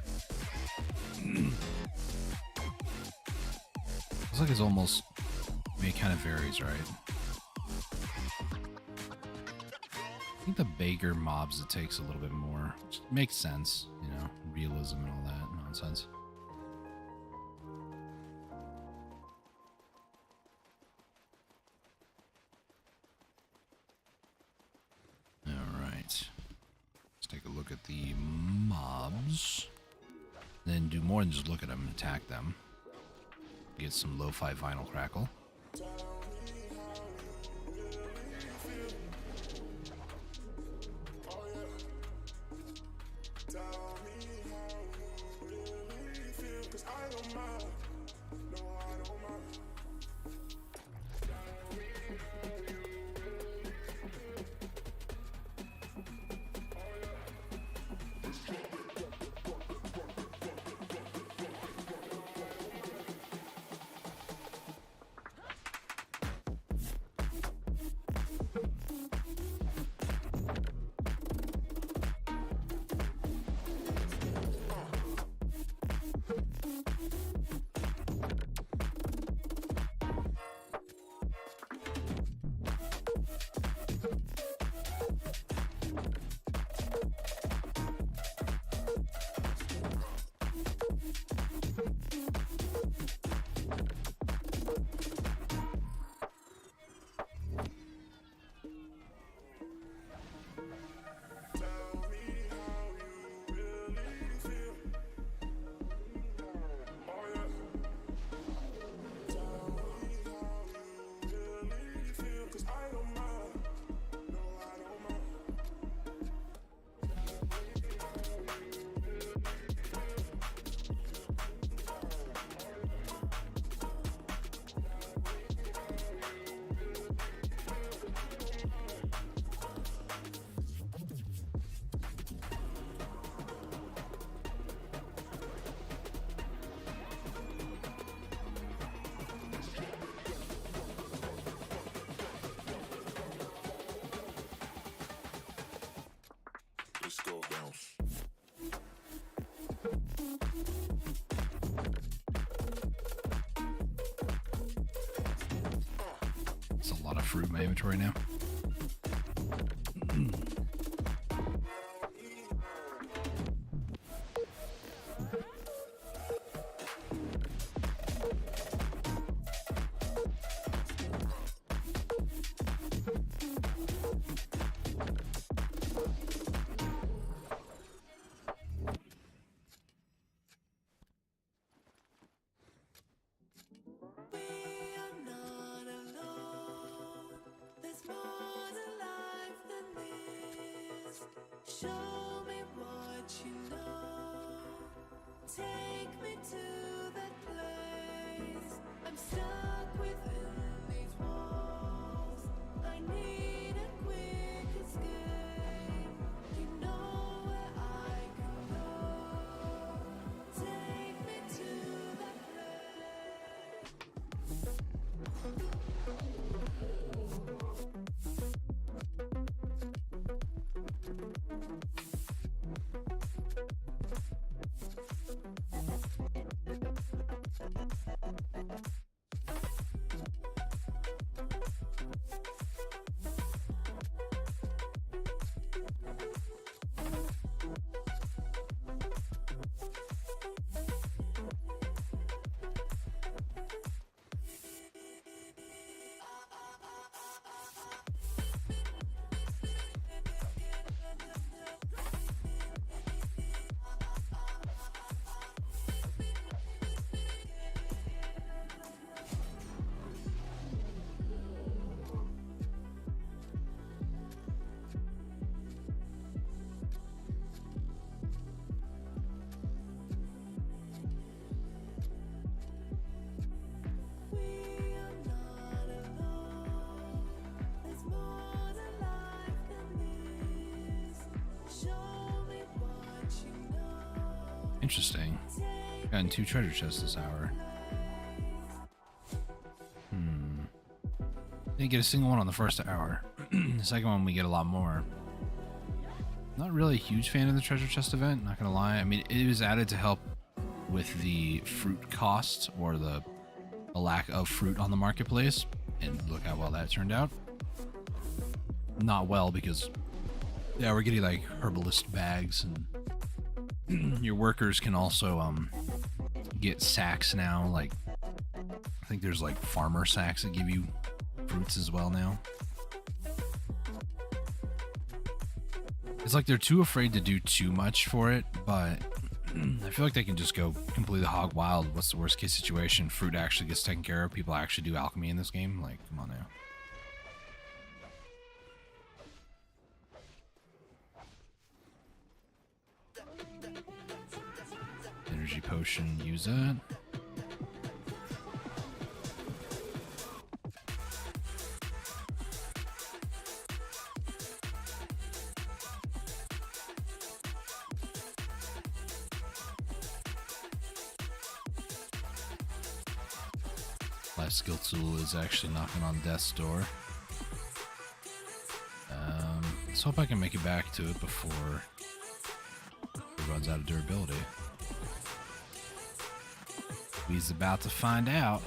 Looks like it's almost... I mean, it kind of varies, right? I think the bigger mobs it takes a little bit more. Which makes sense, you know, realism and all that nonsense. Alright. Let's take a look at the mobs. Then do more than just look at them and attack them. Get some lo-fi vinyl crackle. go. Bounce. It's a lot of fruit in my inventory now. Show me what you know. Take me to that place. I'm stuck within these walls. I need a quick escape. You know where I can go. Take me to that Interesting. Gotten 2 treasure chests this hour. Didn't get a single one on the first hour. The second one we get a lot more. Not really a huge fan of the treasure chest event, not gonna lie. I mean, it was added to help with the fruit cost or the lack of fruit on the marketplace, and look how well that turned out. Not well because yeah, we're getting like herbalist bags, and your workers can also get sacks now. Like I think there's like farmer sacks that give you fruits as well now. It's like they're too afraid to do too much for it, but I feel like they can just go completely hog wild. What's the worst case situation? Fruit actually gets taken care of. People actually do alchemy in this game. Like, come on now. Energy potion, use that. Last skill tool is actually knocking on death's door. Let's hope I can make it back to it before it runs out of durability. He's about to find out.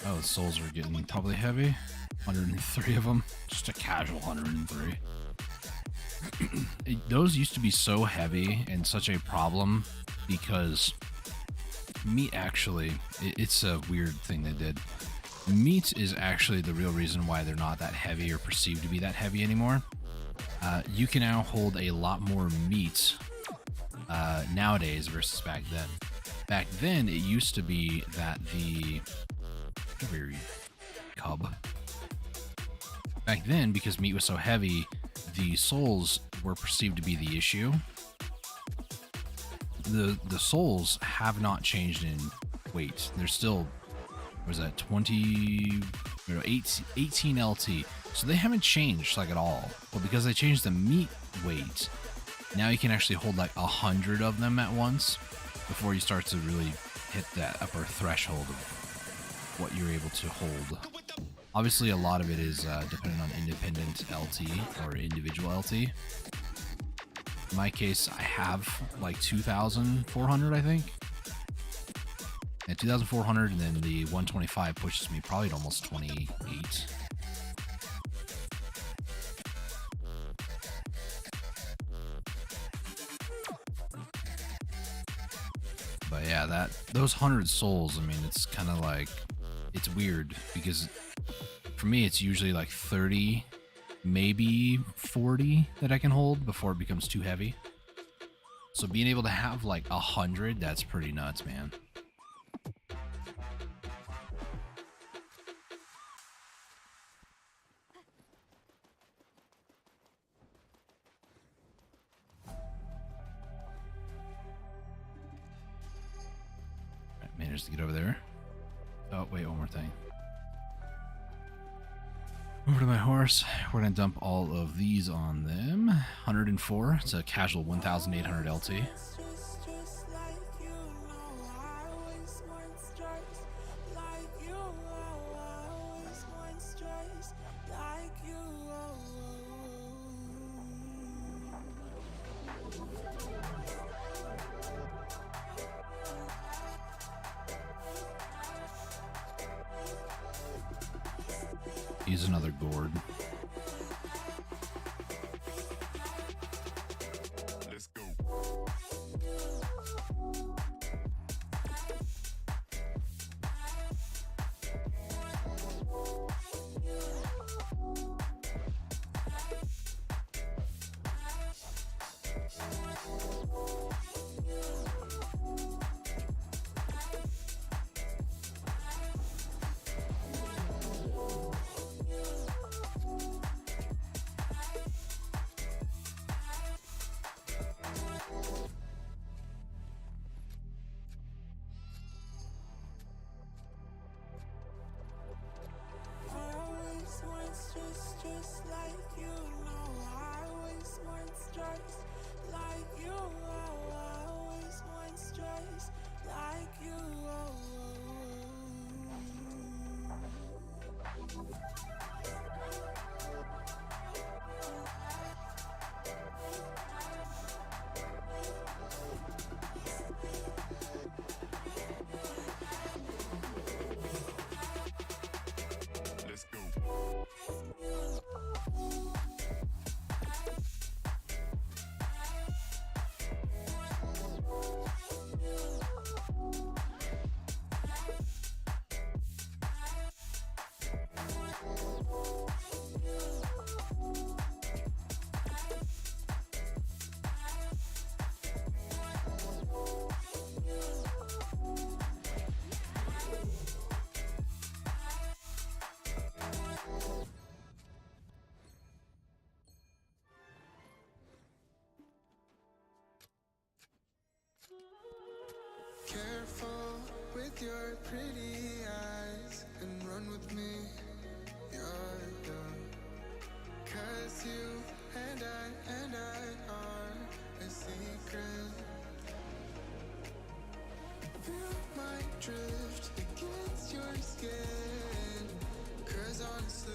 Oh, the souls are getting probably heavy. 103 of them. Just a casual 103. Those used to be so heavy and such a problem because meat actually, it's a weird thing they did. Meat is actually the real reason why they're not that heavy or perceived to be that heavy anymore. You can now hold a lot more meat nowadays versus back then. Back then, it used to be that the... Very cub. Back then, because meat was so heavy, the souls were perceived to be the issue. The souls have not changed in weight. They're still, what was that, 18 LT. So they haven't changed like at all. But because they changed the meat weight, Now you can actually hold like 100 of them at once before you start to really hit that upper threshold of what you're able to hold. Obviously, a lot of it is dependent on independent LT or individual LT. In my case, I have like 2,400, I think. And 2,400, and then the 125 pushes me probably to almost 28. But yeah, those 100 souls, I mean, it's kind of like, it's weird because for me, it's usually like 30, maybe 40 that I can hold before it becomes too heavy. So being able to have like 100, that's pretty nuts, man. Managed to get over there. Oh, wait, one more thing. Over to my horse. We're going to dump all of these on them. 104. It's a casual 1,800 LT. Just like you know, I always want stripes. Like you, I always want stripes. Like you, Use another gourd. Let's go. just like you know, I always want stripes. Like you, I always want stripes. Like you, Let's go. careful with your pretty eyes and run with me, yeah. 'Cause you and I are a secret. Feel my drift against your skin. 'Cause honestly,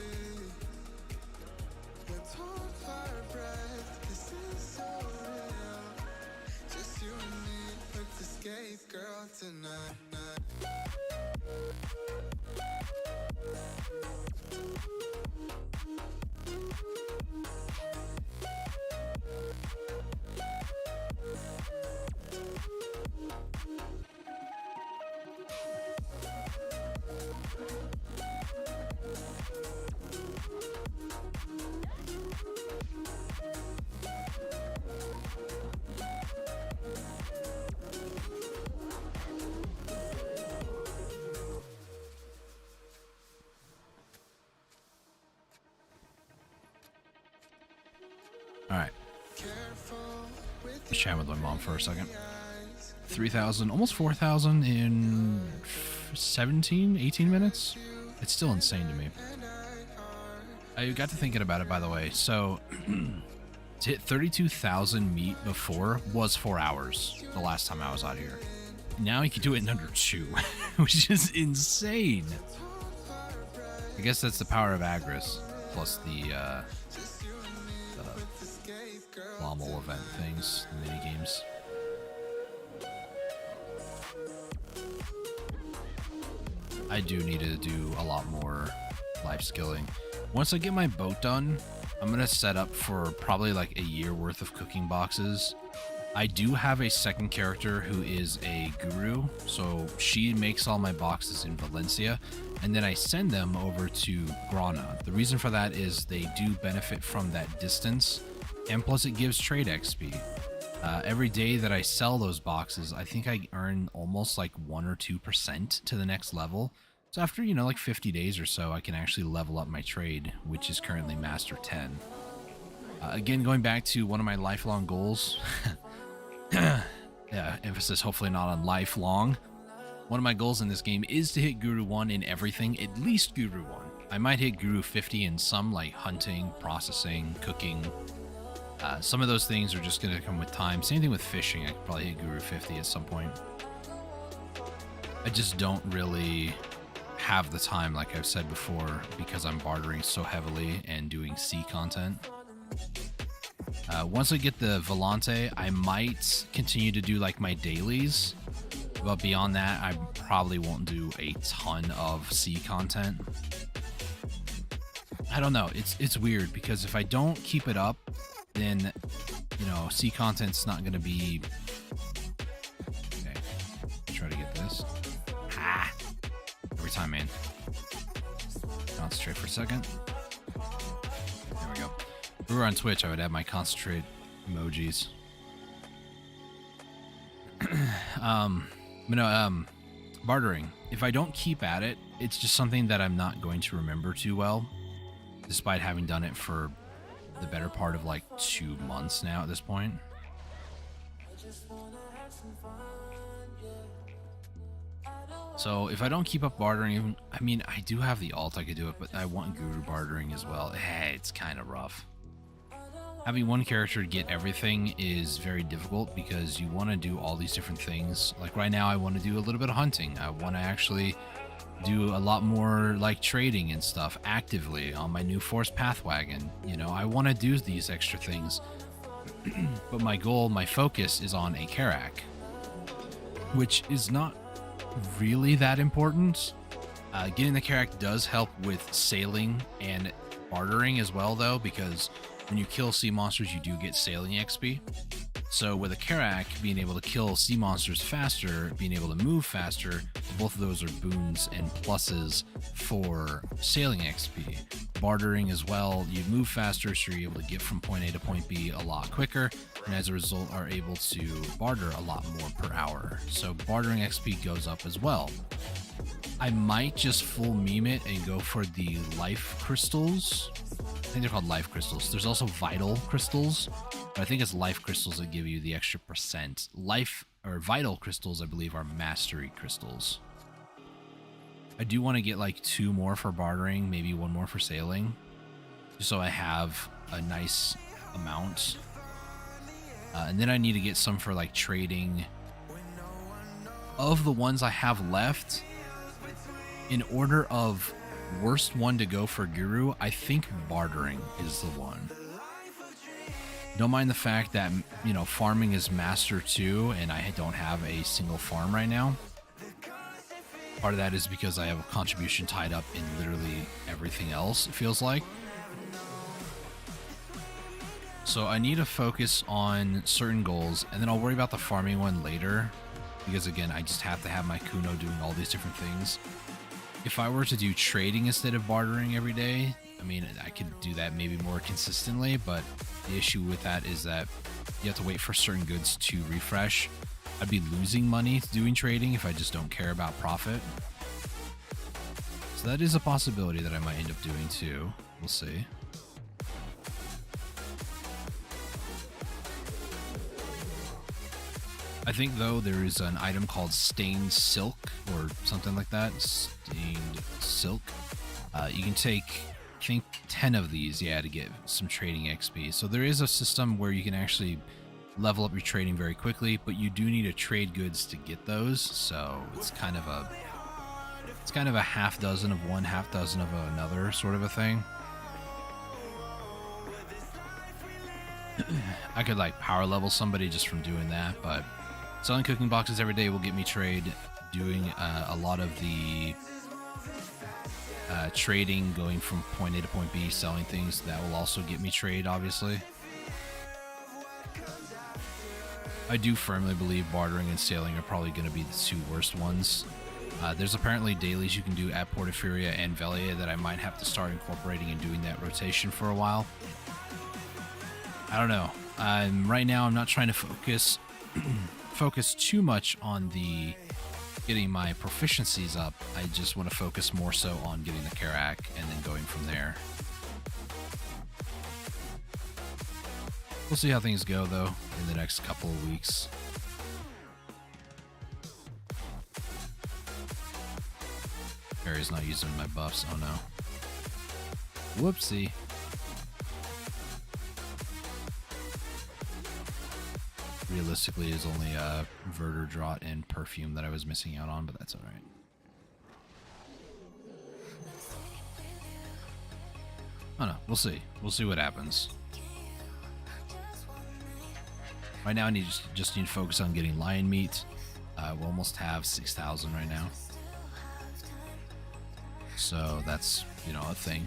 let's hold our breath. This is so real. Just you and me, let's escape, girl, tonight. Alright. Just chatting with my mom for a second. 3,000, almost 4,000 in 17, 18 minutes? It's still insane to me. I got to thinking about it, by the way. So, To hit 32,000 meat before was 4 hours the last time I was out here. Now you can do it in under 2, which is insane. I guess that's the power of Agris, plus the Lommel event things, the mini games. I do need to do a lot more life skilling. Once I get my boat done, I'm gonna set up for probably like a year worth of cooking boxes. I do have a second character who is a guru, so she makes all my boxes in Valencia, and then I send them over to Grana. The reason for that is they do benefit from that distance, and plus it gives trade XP. Every day that I sell those boxes, I think I earn almost like 1 or 2% to the next level. So after, you know, like 50 days or so, I can actually level up my trade, which is currently Master 10. Again, going back to one of my lifelong goals, yeah, emphasis hopefully not on lifelong. One of my goals in this game is to hit Guru 1 in everything, at least Guru 1. I might hit Guru 50 in some, like hunting, processing, cooking. Some of those things are just going to come with time. Same thing with fishing. I could probably hit Guru 50 at some point. I just don't really have the time, like I've said before, because I'm bartering so heavily and doing sea content. Once I get the Volante, I might continue to do like my dailies, but beyond that, I probably won't do a ton of sea content. I don't know. It's weird because if I don't keep it up, then, you know, sea content's not going to be... Okay, try to get this. Ah! Every time, man. Concentrate for a second. There we go. If we were on Twitch, I would add my concentrate emojis. Bartering. If I don't keep at it, it's just something that I'm not going to remember too well, despite having done it for the better part of like 2 months now at this point. So if I don't keep up bartering, I mean, I do have the alt, I could do it, but I want Guru bartering as well. It's kind of rough. Having one character get everything is very difficult because you want to do all these different things. Like right now, I want to do a little bit of hunting. I want to actually do a lot more like trading and stuff actively on my new Force Path wagon. You know, I want to do these extra things. But my goal, my focus is on a Karak, which is not really that important. Getting the Karak does help with sailing and bartering as well, though, because when you kill sea monsters, you do get sailing XP. So with a Karak, being able to kill sea monsters faster, being able to move faster, both of those are boons and pluses for sailing XP. Bartering as well, you move faster, so you're able to get from point A to point B a lot quicker, and as a result are able to barter a lot more per hour. So bartering XP goes up as well. I might just full meme it and go for the life crystals. I think they're called life crystals. There's also vital crystals, but I think it's life crystals that give you the extra percent. Life or vital crystals, I believe, are mastery crystals. I do want to get like 2 more for bartering, maybe 1 more for sailing, just so I have a nice amount. And then I need to get some for like trading. Of the ones I have left, in order of worst one to go for Guru, I think bartering is the one. Don't mind the fact that, you know, farming is Master 2 and I don't have a single farm right now. Part of that is because I have a contribution tied up in literally everything else, it feels like. So I need to focus on certain goals, and then I'll worry about the farming one later, because again, I just have to have my Kuno doing all these different things. If I were to do trading instead of bartering every day, I mean, I could do that maybe more consistently, but the issue with that is that you have to wait for certain goods to refresh. I'd be losing money doing trading if I just don't care about profit. So that is a possibility that I might end up doing too. We'll see. I think, though, there is an item called Stained Silk or something like that. Stained Silk. You can take think 10 of these, yeah, to get some trading XP. So there is a system where you can actually level up your trading very quickly, but you do need to trade goods to get those. So it's kind of a half dozen of one, half dozen of another sort of a thing. I could like power level somebody just from doing that, but selling cooking boxes every day will get me trade. Doing a lot of the trading, going from point A to point B, selling things, that will also get me trade, obviously. I do firmly believe bartering and sailing are probably going to be the two worst ones. There's apparently dailies you can do at Portaferia and Velia that I might have to start incorporating and doing that rotation for a while. I don't know. Right now I'm not trying to focus too much on the getting my proficiencies up. I just want to focus more so on getting the Karak and then going from there. We'll see how things go though in the next couple of weeks. Harry's not using my buffs. Oh no. Whoopsie. Realistically, is only a Verter Draught and Perfume that I was missing out on, but that's alright. Oh no, we'll see. We'll see what happens. Right now, I just need to focus on getting lion meat. We almost have 6,000 right now. So that's, you know, a thing.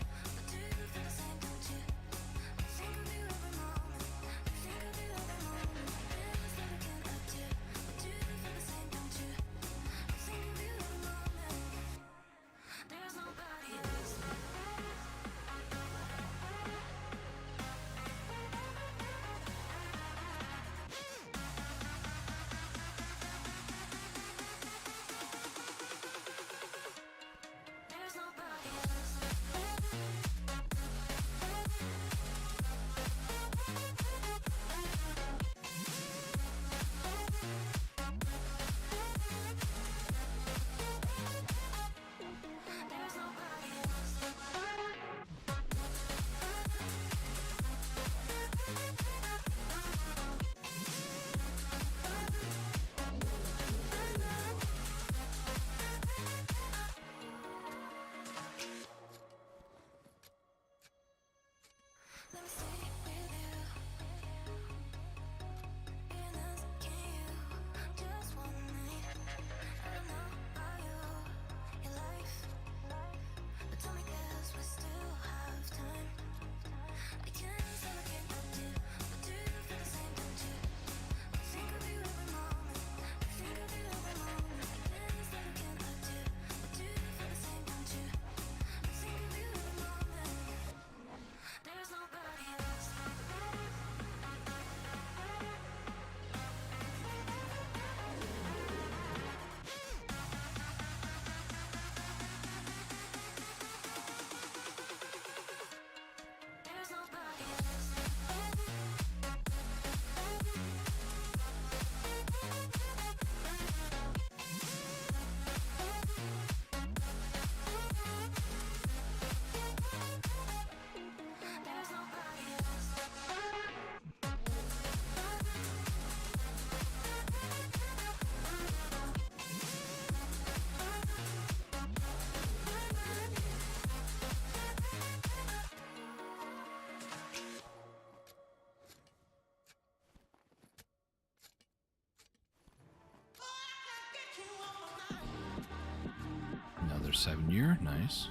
Another 7-year, nice.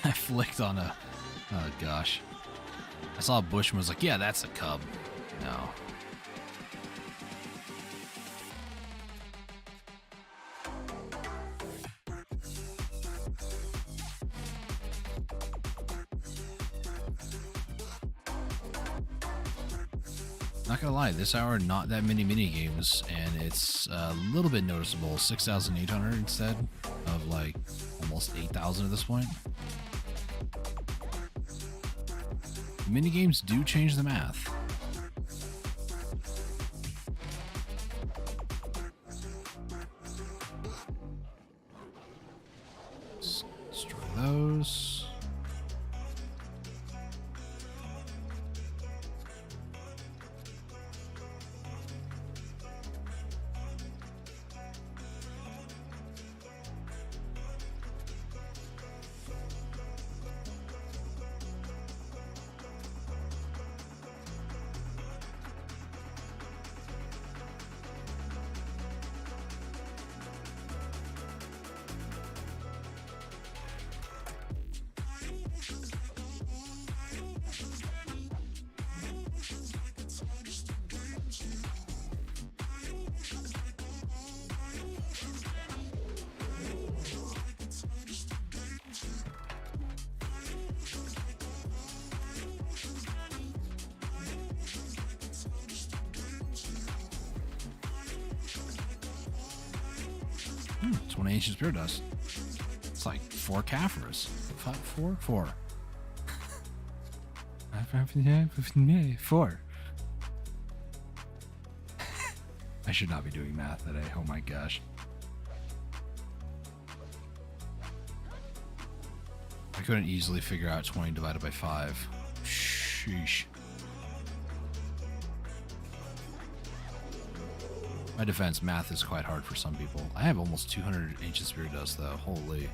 I flicked on a... Oh, gosh. I saw a bush and was like, yeah, that's a cub. No. Not gonna lie, this hour not that many mini games, and it's a little bit noticeable. 6,800 instead of like almost 8,000 at this point. Mini games do change the math. Let's destroy those. It's one ancient spirit dust. It's like 4 Caphras. 4? 4. 4. I should not be doing math today. Oh my gosh. I couldn't easily figure out 20 divided by 5. Sheesh. My defense, math is quite hard for some people. I have almost 200 ancient spirit dust though. Holy.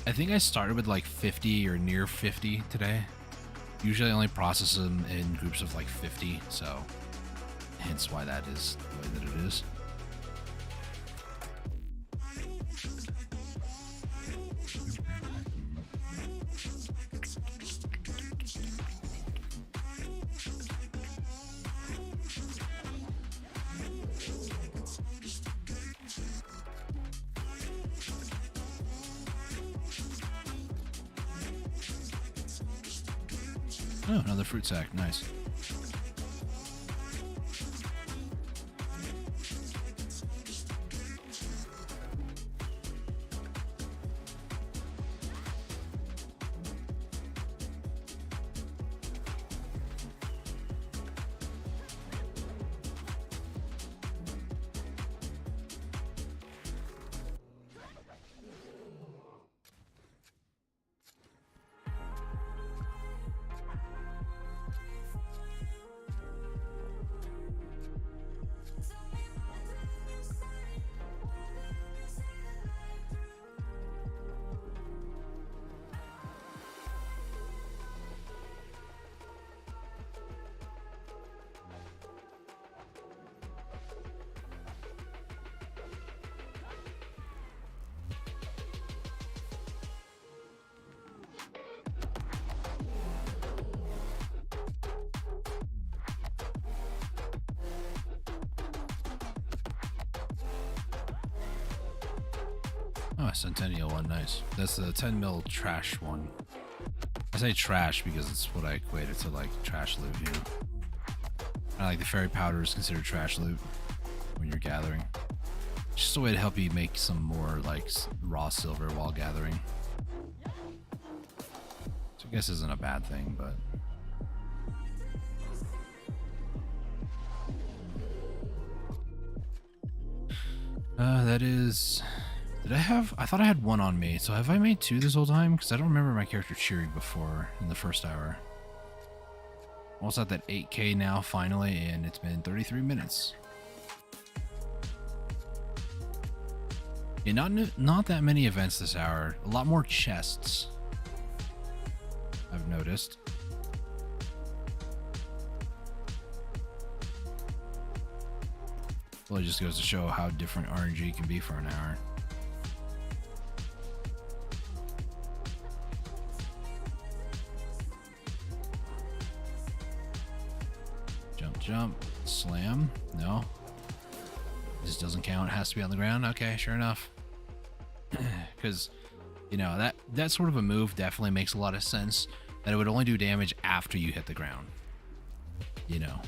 I think I started with like 50 or near 50 today. Usually I only process them in groups of like 50, so hence why that is the way that it is. Oh, another fruit sack. Nice. Oh, a Centennial one, nice. That's the 10 mil trash one. I say trash because it's what I equate it to, like trash loot here. I like the fairy powder is considered trash loot when you're gathering. It's just a way to help you make some more like raw silver while gathering. So I guess isn't a bad thing, but. That is. Did I have? I thought I had one on me. So have I made 2 this whole time? Because I don't remember my character cheering before in the first hour. Almost at that 8K now, finally, and it's been 33 minutes. Yeah, not that many events this hour. A lot more chests, I've noticed. Well, it just goes to show how different RNG can be for an hour. Jump, jump, slam. No. This doesn't count. It has to be on the ground. Okay, sure enough. Because, you know, that sort of a move definitely makes a lot of sense. That it would only do damage after you hit the ground. You know.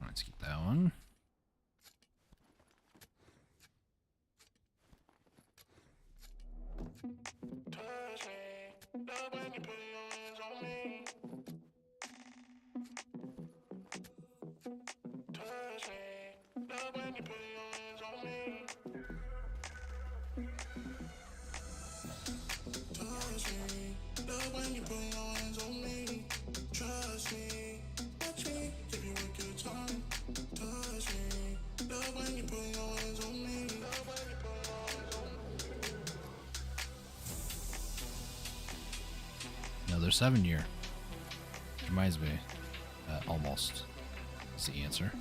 Let's get that one. Another 7-year. Reminds me. Almost. That's the answer.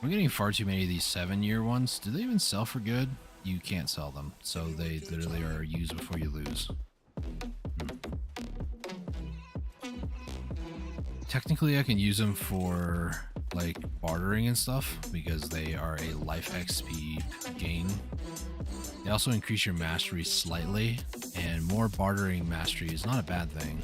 I'm getting far too many of these 7-year ones. Do they even sell for good? You can't sell them. So they literally are used before you lose. Technically, I can use them for like bartering and stuff because they are a life XP gain. They also increase your mastery slightly, and more bartering mastery is not a bad thing.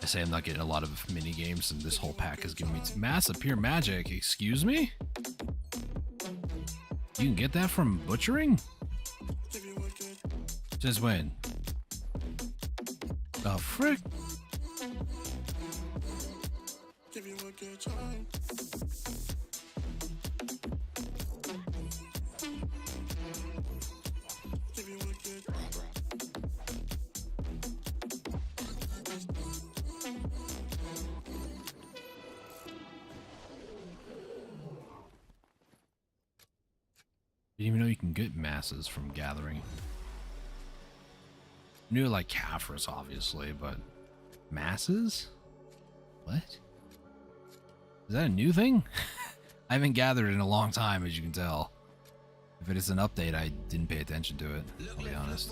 I say I'm not getting a lot of mini games, and this whole pack is giving me massive pure magic. Excuse me? You can get that from butchering? Since when? Oh, frick. Didn't even know you can get masses from gathering. Knew like Caphras, obviously, but masses? What? Is that a new thing? I haven't gathered in a long time, as you can tell. If it is an update, I didn't pay attention to it, I'll be honest.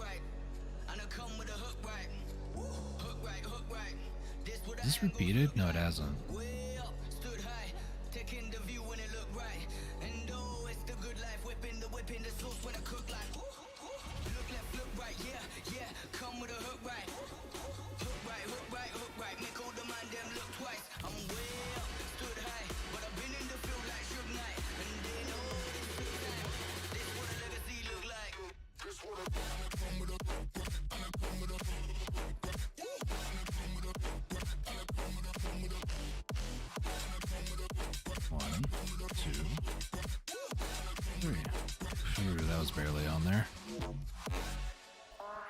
Is this repeated? No, it hasn't. Come on. that was barely on there.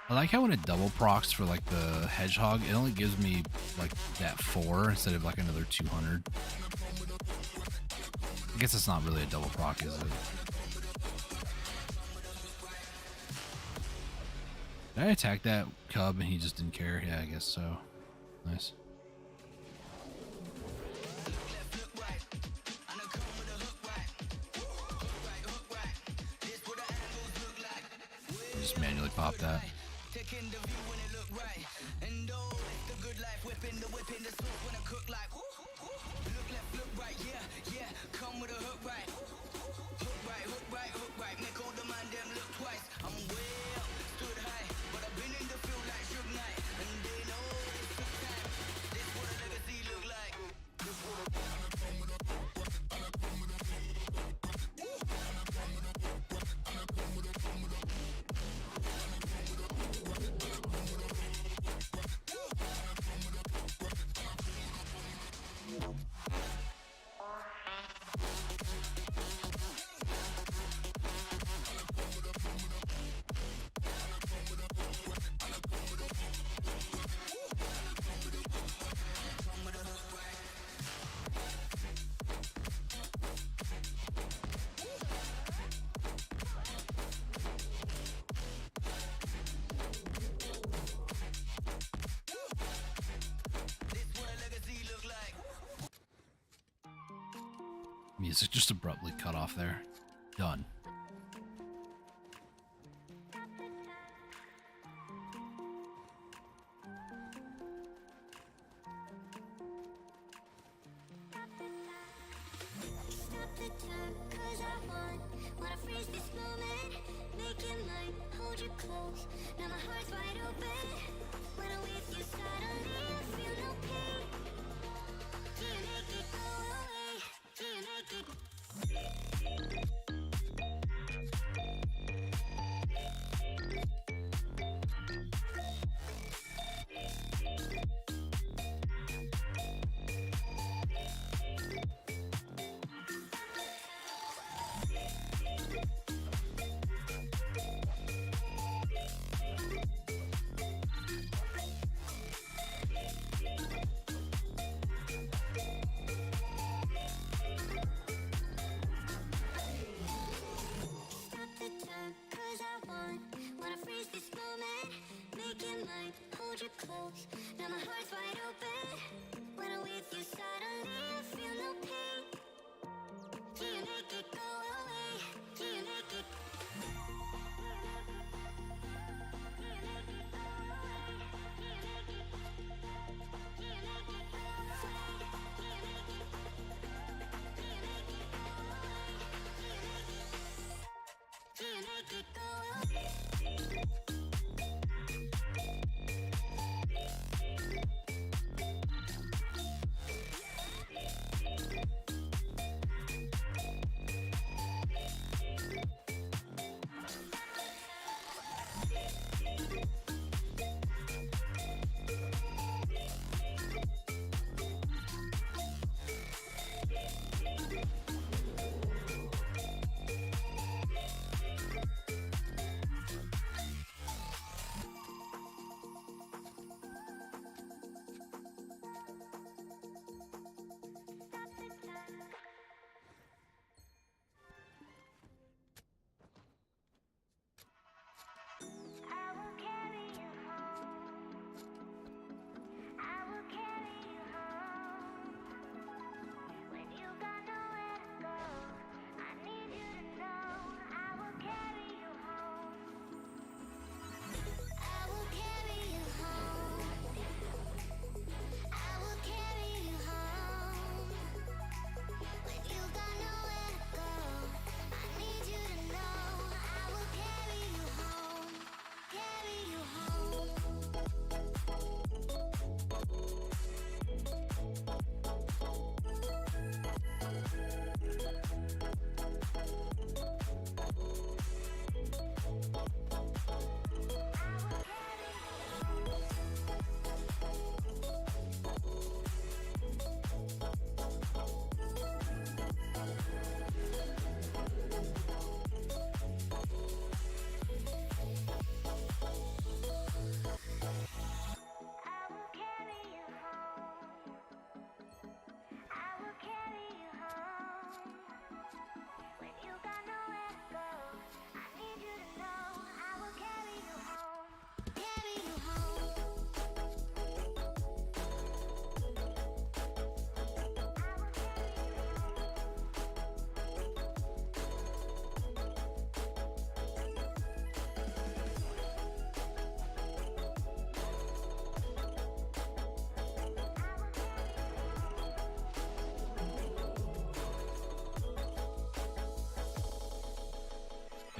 I like how when it double procs for like the hedgehog, it only gives me like that 4 instead of like another 200. I guess it's not really a double proc, is it? Did I attack that cub and he just didn't care? Yeah, I guess so. Nice. Just manually pop that. Music just abruptly cut off there. Done. Stop the time, 'cause I wanna freeze this moment. Make it mine, hold you close. Now my heart's wide open. When I'm with you, suddenly I feel no pain. Do you make it go away? Do you make it? Stop the time, 'cause I wanna freeze this moment. Make it mine, hold you close. Now my heart's wide open. When I'm with you, suddenly I feel no pain. Do you make it go away? Do you make it? Do you make it go away?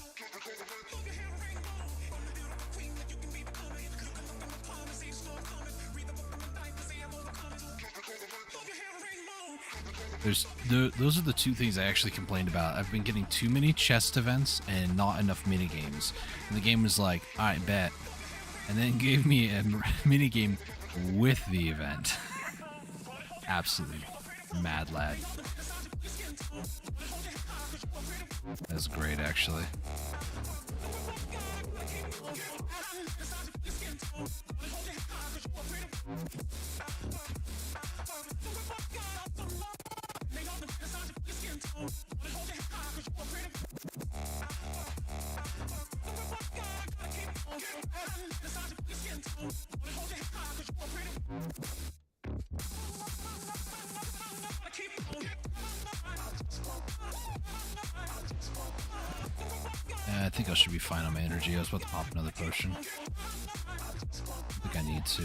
Hope your hair a rainbow. I'm the beautiful queen that you can be becoming. Look up in my palm and see a storm coming. Read the book on my diaper, see I'm overcoming. Those are the two things I actually complained about. I've been getting too many chest events and not enough mini games. And the game was like, all right, bet, and then gave me a mini game with the event. Absolutely mad lad. That's great, actually. I think I should be fine on my energy. I was about to pop another potion. I think I need to.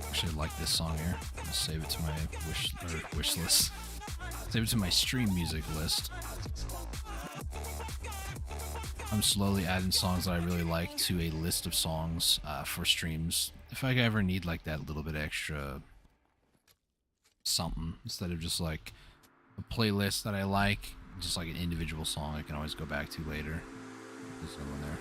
Actually, I like this song here. I'm gonna save it to my wish list. Save it to my stream music list. I'm slowly adding songs that I really like to a list of songs for streams. If I ever need like that little bit extra something, instead of just like a playlist that I like, just like an individual song I can always go back to later. There's another one there.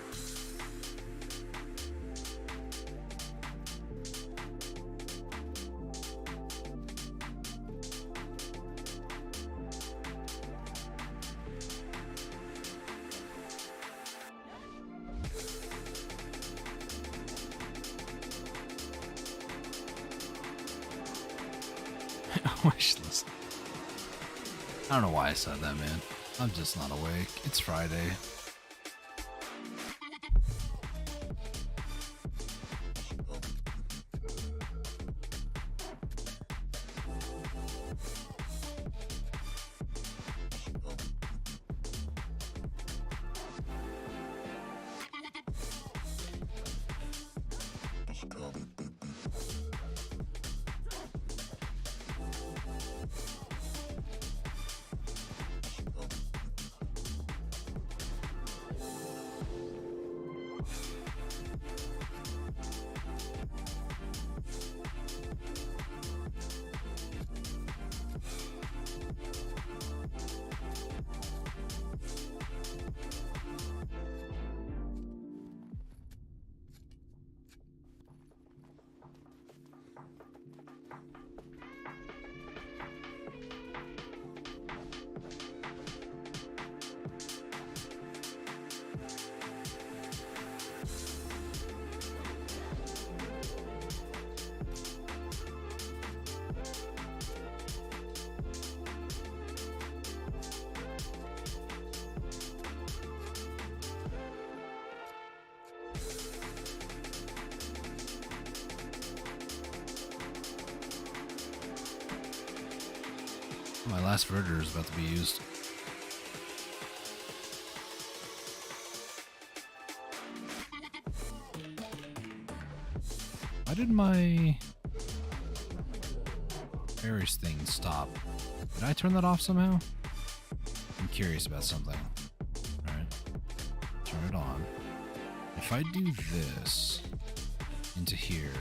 Wish list. I don't know why I said that, man. I'm just not awake. It's Friday. My last verter is about to be used. Why did my Paris thing stop? Did I turn that off somehow? I'm curious about something. Alright. Turn it if I do this into here.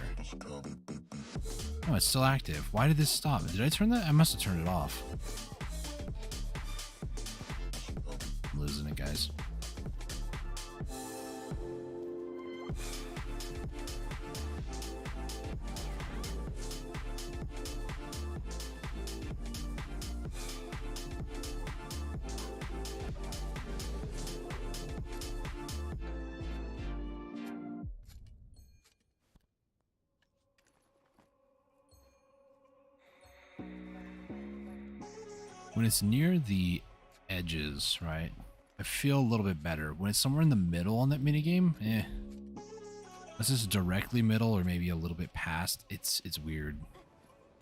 Oh, it's still active. Why did this stop? Did I turn that? I must have turned it off. I'm losing it, guys. When it's near the edges, right, I feel a little bit better. When it's somewhere in the middle on that minigame, unless it's directly middle or maybe a little bit past, it's weird.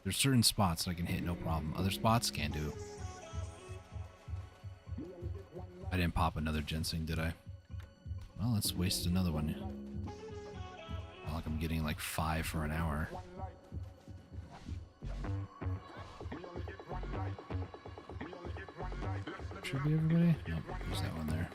There's certain spots that I can hit no problem. Other spots can't do. I didn't pop another ginseng, did I? Well, let's waste another one. Not like I'm getting like 5 for an hour. Should be everybody? Nope, there's that one there.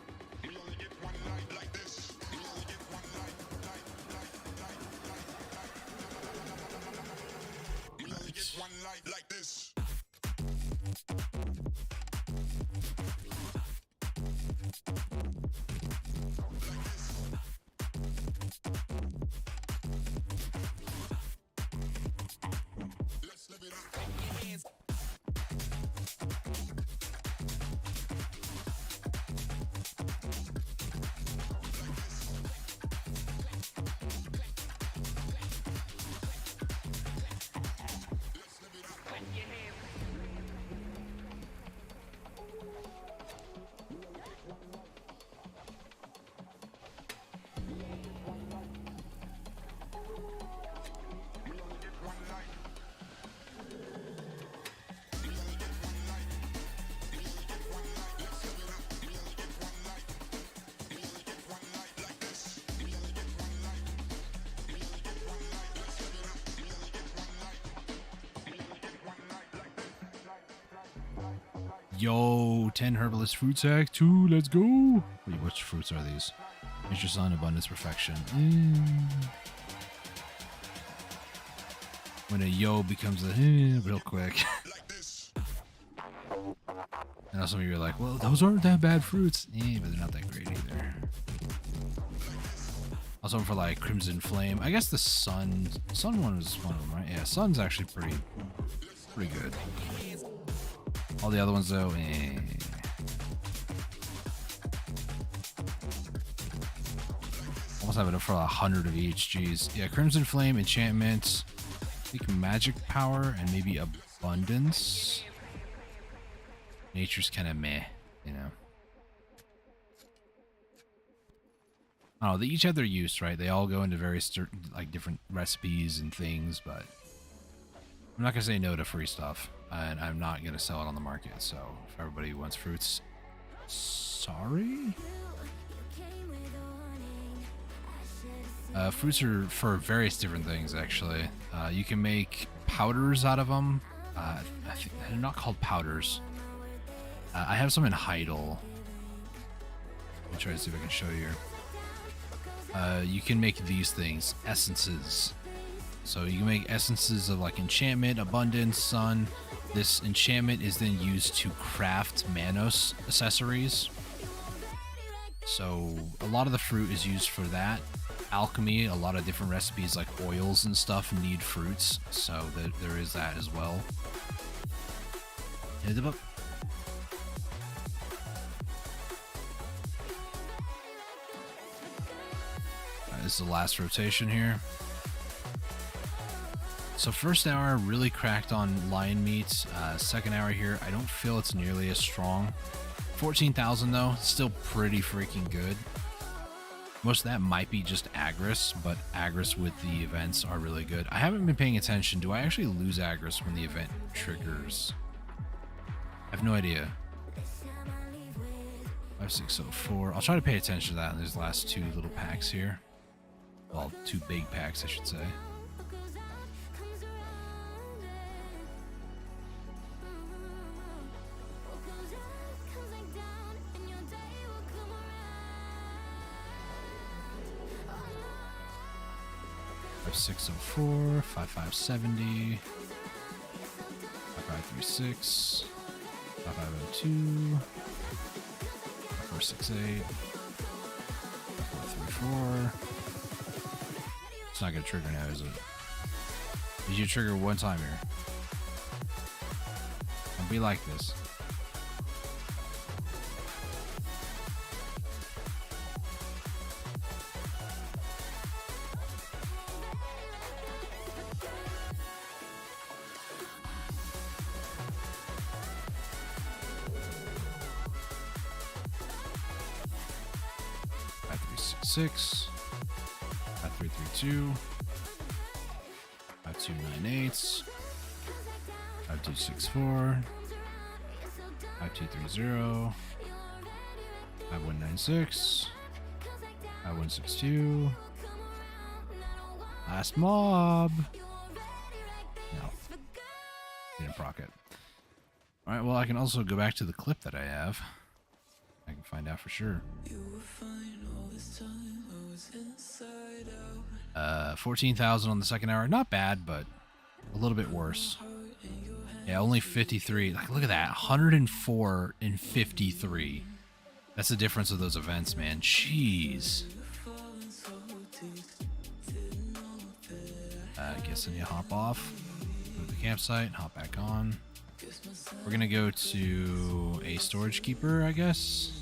Yo, 10 herbalist fruit sack, 2, let's go. Wait, which fruits are these? Nature Sun, Abundance, Perfection. When a yo becomes a real quick. I know some of you are like, well, those aren't that bad fruits. But they're not that great either. Also for like Crimson Flame. I guess the Sun one was one of them, right? Yeah, Sun's actually pretty good. All the other ones though, Almost have enough for 100 of each, jeez. Yeah, Crimson Flame, Enchantment, I think Magic Power, and maybe Abundance. Nature's kind of meh, you know. Oh, they each have their use, right? They all go into various like different recipes and things, but I'm not gonna say no to free stuff, and I'm not gonna sell it on the market. So if everybody wants fruits, sorry. Fruits are for various different things, actually. You can make powders out of them. I think they're not called powders. I have some in Heidel. Let me try to see if I can show you. You can make these things, essences. So you can make essences of like enchantment, abundance, sun. This enchantment is then used to craft Manos accessories. So a lot of the fruit is used for that. Alchemy, a lot of different recipes like oils and stuff need fruits. So there is that as well. Hit them up. This is the last rotation here. So first hour really cracked on lion meat. Second hour here, I don't feel it's nearly as strong. 14,000 though, still pretty freaking good. Most of that might be just Agris, but Agris with the events are really good. I haven't been paying attention. Do I actually lose Agris when the event triggers? I have no idea. 5604. I'll try to pay attention to that in these last 2 little packs here. Well, 2 big packs, I should say. 5604, 5570, 5536, 5502, 5468, 5434. It's not gonna trigger now, is it? Did you trigger one time here? Don't be like this. Six, 5332, 5298, 5264, 5230, 5196, 5162. Last mob. No, didn't proc it. All right. Well, I can also go back to the clip that I have. I can find out for sure. 14,000 on the second hour. Not bad, but a little bit worse. Yeah, only 53. Like, look at that. 104 and 53. That's the difference of those events, man. Jeez. I guess I need to hop off. Go to the campsite. Hop back on. We're going to go to a storage keeper, I guess.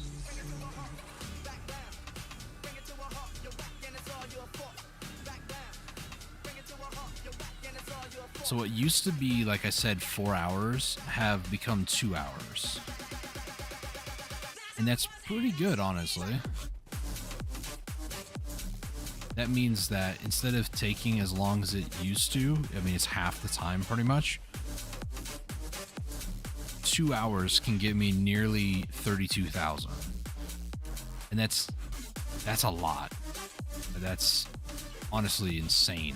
So what used to be, like I said, 4 hours have become 2 hours. And that's pretty good, honestly. That means that instead of taking as long as it used to, I mean, it's half the time pretty much. 2 hours can get me nearly 32,000. And that's a lot. That's honestly insane.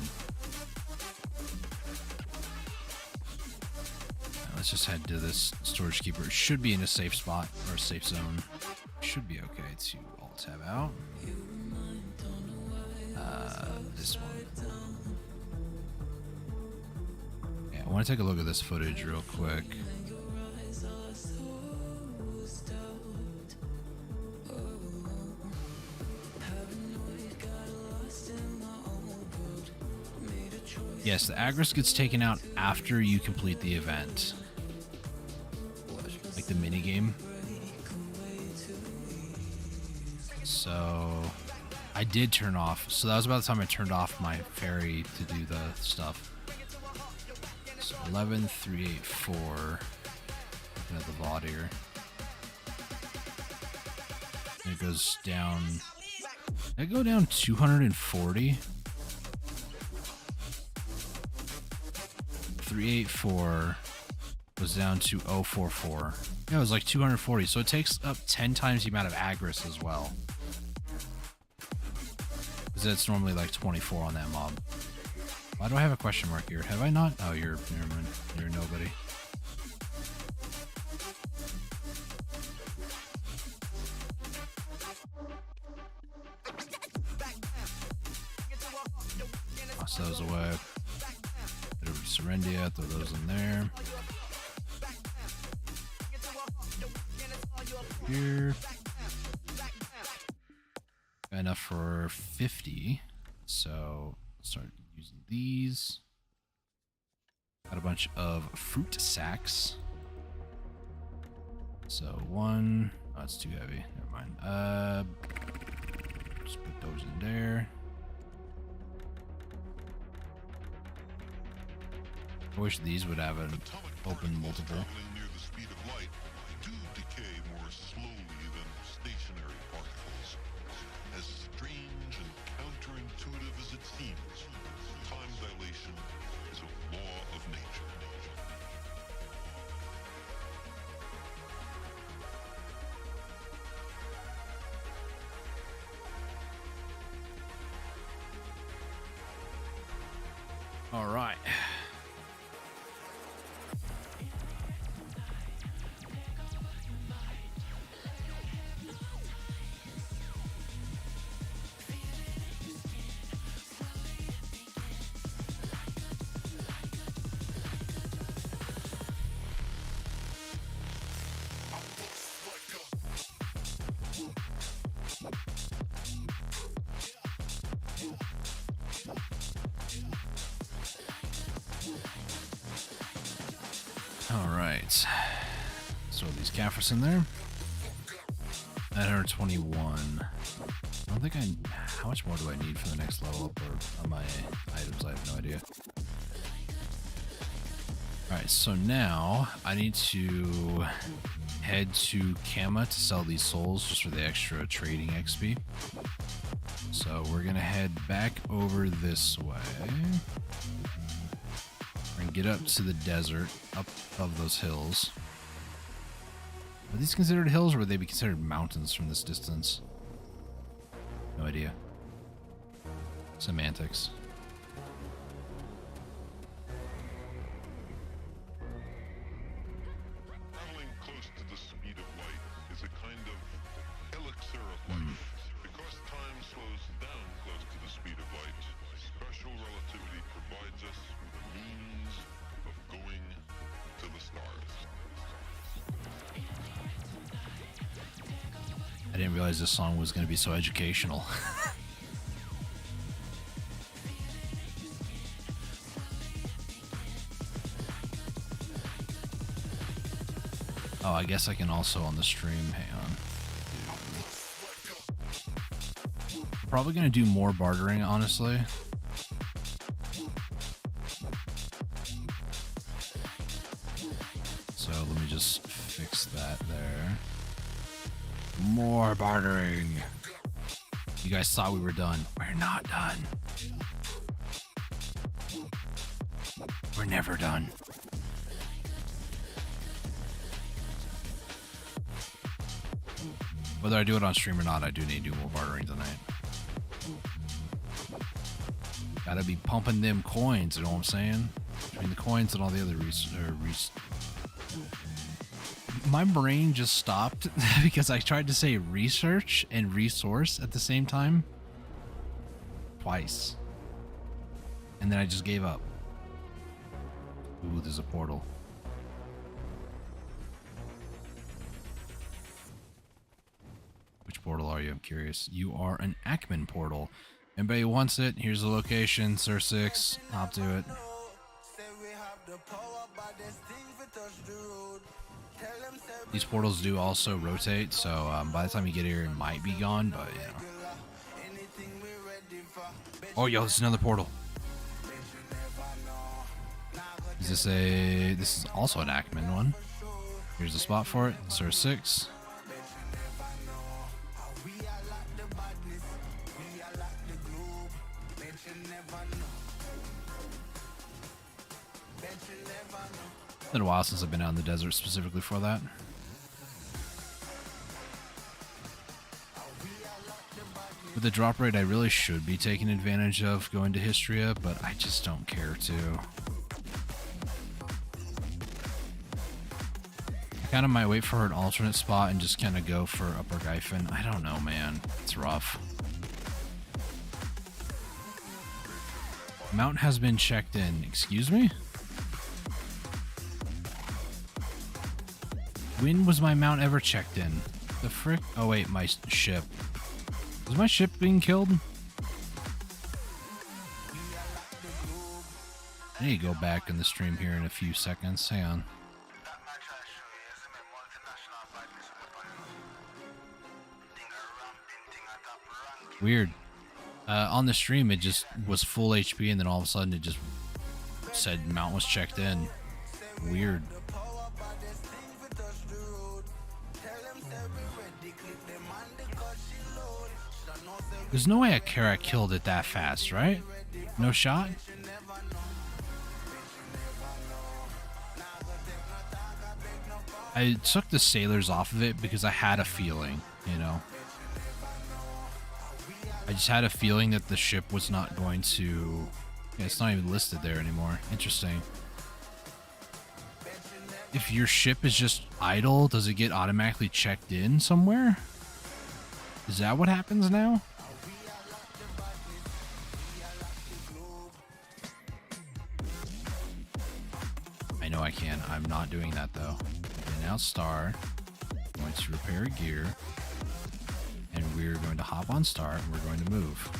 Let's just head to this storage keeper. It should be in a safe spot or a safe zone. Should be okay to alt tab out. This one. Yeah, I want to take a look at this footage real quick. Yes, the aggro gets taken out after you complete the event. Like the mini game. So I did turn off. So that was about the time I turned off my ferry to do the stuff. So 11384. Looking at the VOD here. And it goes down. Did it go down 240? 384 was down to 044. Yeah, it was like 240. So it takes up 10 times the amount of aggro as well. Because it's normally like 24 on that mob. Why do I have a question mark here? Have I not? Oh, never mind. You're nobody. Toss those away. Head over to Serendia, throw those in there. Here. Got enough for 50, so start using these. Got a bunch of fruit sacks. So one, oh, it's too heavy. Never mind. Just put those in there. I wish these would have an open multiple. Near the speed of light do decay more slowly than stationary particles. As strange and counterintuitive as it seems, time dilation is a law of nature. All right. All right. So these Caffers in there. 921. I don't think how much more do I need for the next level up or on my items? I have no idea. Alright, so now I need to head to Kama to sell these souls just for the extra trading XP. So we're gonna head back over this way. And get up to the desert, up above those hills. Are these considered hills or would they be considered mountains from this distance? No idea. Semantics. Traveling close to the speed of light is a kind of elixir of life. Because time slows down close to the speed of light, special relativity provides us with a means of going to the stars. I didn't realize this song was going to be so educational. Oh, I guess I can also on the stream. Hang on. Probably going to do more bartering, honestly. So let me just fix that there. More bartering. You guys thought we were done. We're not done. We're never done. Whether I do it on stream or not, I do need to do more bartering tonight. Gotta be pumping them coins, you know what I'm saying? Between the coins and all the other my brain just stopped because I tried to say research and resource at the same time. Twice. And then I just gave up. Ooh, there's a portal. Which portal are you? I'm curious. You are an Ackman portal. Anybody wants it? Here's the location. Sir 6. I'll do it. These portals do also rotate, so by the time you get here, it might be gone, but you know. Oh, yo, this is another portal. Is this a... This is also an Ackman one. Here's the spot for it. Sir 6. It's been a while since I've been out in the desert specifically for that. With the drop rate, I really should be taking advantage of going to Histria, but I just don't care to. I kind of might wait for an alternate spot and just kind of go for Upper Gyfin. I don't know, man. It's rough. Mount has been checked in. Excuse me? When was my mount ever checked in? The frick? Oh wait, my ship. Was my ship being killed? I need to go back in the stream here in a few seconds. Hang on. Weird. On the stream, it just was full HP, and then all of a sudden it just said mount was checked in. Weird. There's no way I killed it that fast, right? No shot? I took the sailors off of it because I had a feeling, you know. I just had a feeling that the ship was not going to... Yeah, it's not even listed there anymore. Interesting. If your ship is just idle, does it get automatically checked in somewhere? Is that what happens now? I know I can. I'm not doing that though. Okay, now Star. I'm going to repair gear. And we're going to hop on Star and we're going to move.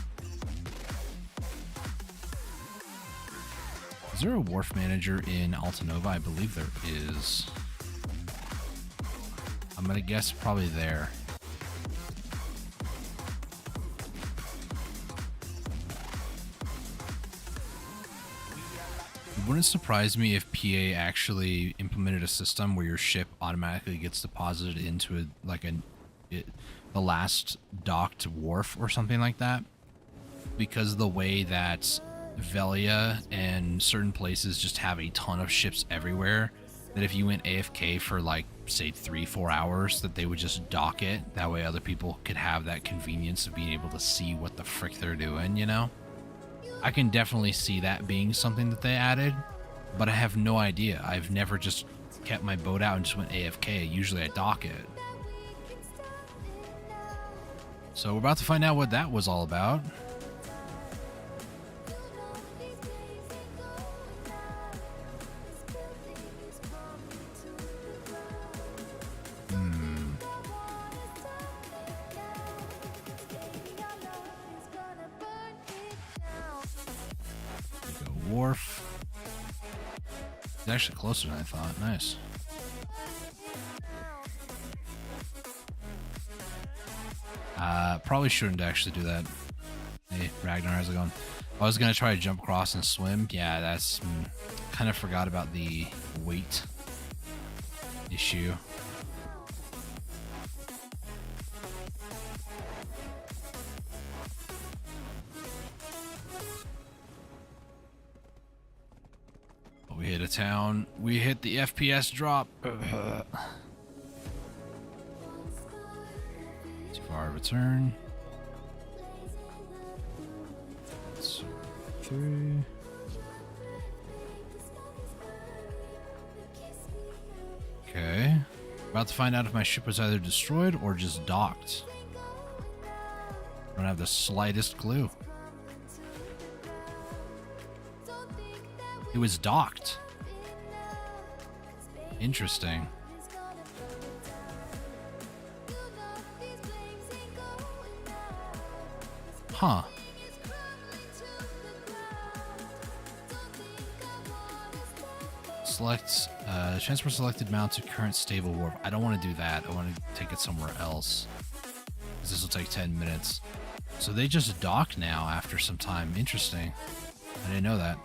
Is there a wharf manager in Altanova? I believe there is. I'm gonna guess probably there. It wouldn't surprise me if PA actually implemented a system where your ship automatically gets deposited into the last docked wharf or something like that, because the way that Velia and certain places just have a ton of ships everywhere, that if you went AFK for like say 3-4 hours, that they would just dock it. That way other people could have that convenience of being able to see what the frick they're doing, you know? I can definitely see that being something that they added, but I have no idea. I've never just kept my boat out and just went AFK. Usually I dock it. So we're about to find out what that was all about. Wharf. It's actually closer than I thought. Nice. Probably shouldn't actually do that. Hey, Ragnar, how's it going? I was gonna try to jump across and swim. Yeah, that's kind of forgot about the weight issue. We hit a town. We hit the FPS drop. Too far of a turn. That's 3. Okay. About to find out if my ship was either destroyed or just docked. I don't have the slightest clue. It was docked. Interesting. Huh. Select, transfer selected mount to current stable warp. I don't want to do that. I want to take it somewhere else, because this will take 10 minutes. So they just dock now after some time. Interesting. I didn't know that.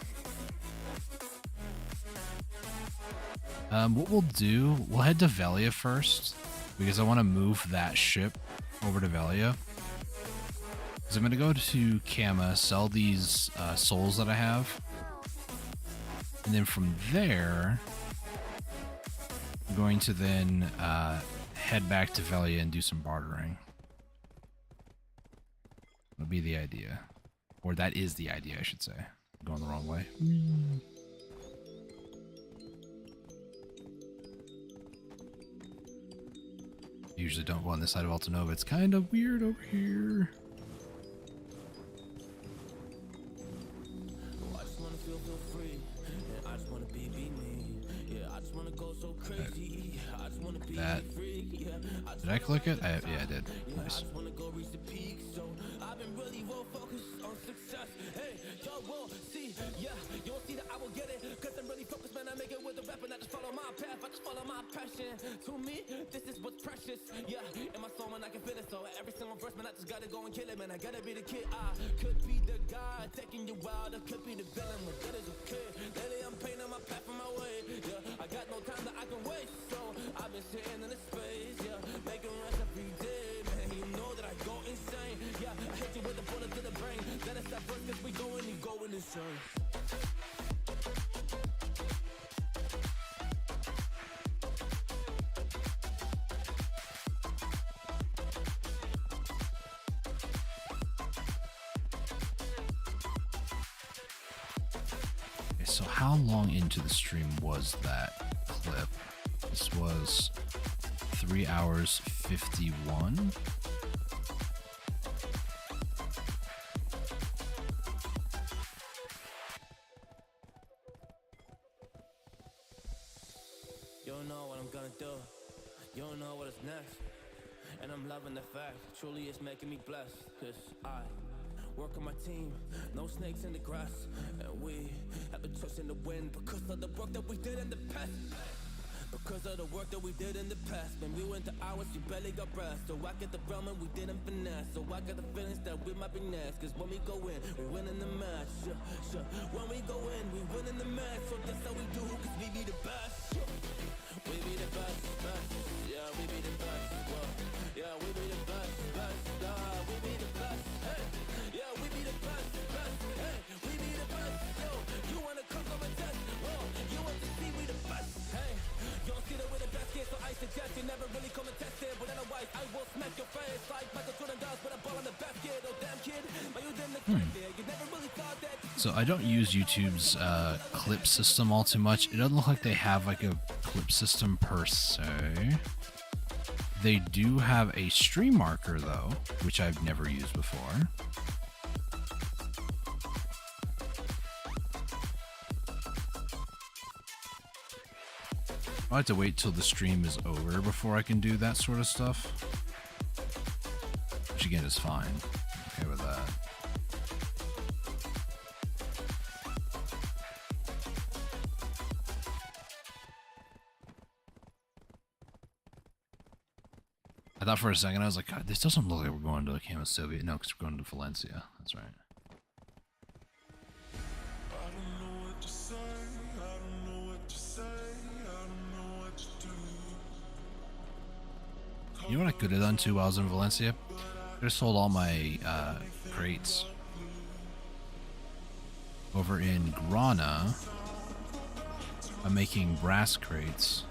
What we'll do, we'll head to Velia first, because I want to move that ship over to Velia. Because I'm going to go to Kama, sell these souls that I have. And then from there, I'm going to then head back to Velia and do some bartering. That'll be the idea. Or that is the idea, I should say. I'm going the wrong way. Usually don't go on this side of Altanova. It's kind of weird over here. I just wanna feel free. Yeah, I just wanna be me. Yeah, I just wanna go so crazy. I just wanna be free. Yeah, Did I click it? Yeah, I did. Nice. I just wanna go reach the peak. So I've been really well focused on success. Hey, y'all will see. Yeah, you won't see that I will get it. Cause I'm really focused, man. I make it with the rap and I just follow my path. I just follow my passion. To me, this is what's precious. Yeah, in my soul, man, I can feel it. So every single verse, man, I just gotta go and kill it, man. I gotta be the kid. I could be the guy taking you wild. I could be the villain, but that is okay. Lately, I'm painting my path on my way. Yeah, I got no time that I can waste. So I've been sitting in the space. Yeah, making rest every day, man. You know that I go insane. Yeah, I hit you with a bullet to the brain. Then it's that first, cause we going, you going insane. So how long into the stream was that clip? This was 3 hours 51. You don't know what I'm gonna do. You don't know what is next. And I'm loving the fact, truly it's making me blessed. Cause I work on my team, no snakes in the grass. And we have a choice wish in the wind because of the work that we did in the past. Because of the work that we did in the past. When we went to hours, you barely got breath. So I get the realm and we didn't finesse. So I got the feelings that we might be next. Cause when we go in, we win in the match. When we go in, we win in the match. So that's how we do, cause we be the best. We be the best, best. Yeah, we be the best. Whoa. Yeah, we be the best, best. We be the best. Hey, yeah, we be the best, best. Hey, we be the best. Yo, you wanna come and test? Oh, you want to see we the best? Hey, you don't see that we're the best kid, so I suggest you never really come and test it. But otherwise, I will smack your face like Michael Jordan does with a ball in the basket. Oh, damn kid, but you didn't expect it. You never really thought that. So I don't use YouTube's clip system all too much. It doesn't look like they have like a clip system per se. They do have a stream marker though, which I've never used before. I have to wait till the stream is over before I can do that sort of stuff. Which again is fine. Okay with that. I thought for a second, I was like, God, this doesn't look like we're going to the Camp Soviet. No, because we're going to Valencia. That's right. You know what I could have done too while I was in Valencia? I could have sold all my crates. Over in Grana, I'm making brass crates.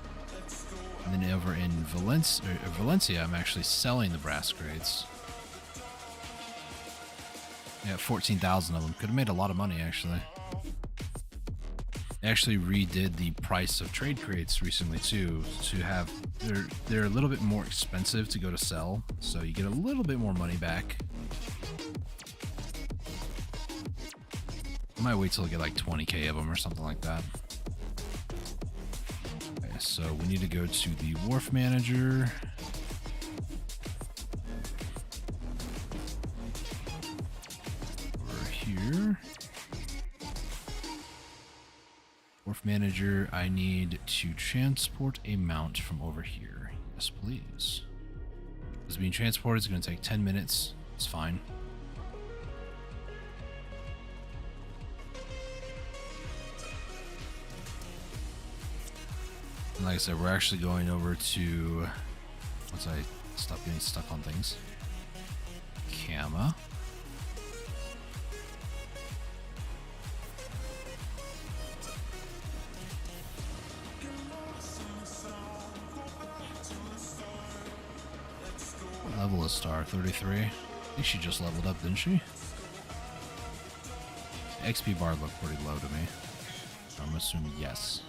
And then over in Valencia, I'm actually selling the brass crates. Yeah, 14,000 of them. Could have made a lot of money, actually. They actually redid the price of trade crates recently, too, to have... They're a little bit more expensive to go to sell, so you get a little bit more money back. I might wait till I get like 20k of them or something like that. So we need to go to the wharf manager. Over here. Wharf manager, I need to transport a mount from over here. Yes, please. It's being transported. It's going to take 10 minutes. It's fine. And like I said, we're actually going over to, once I stop getting stuck on things, Kama. What level is Star? 33? I think she just leveled up, didn't she? XP bar looked pretty low to me. I'm assuming yes.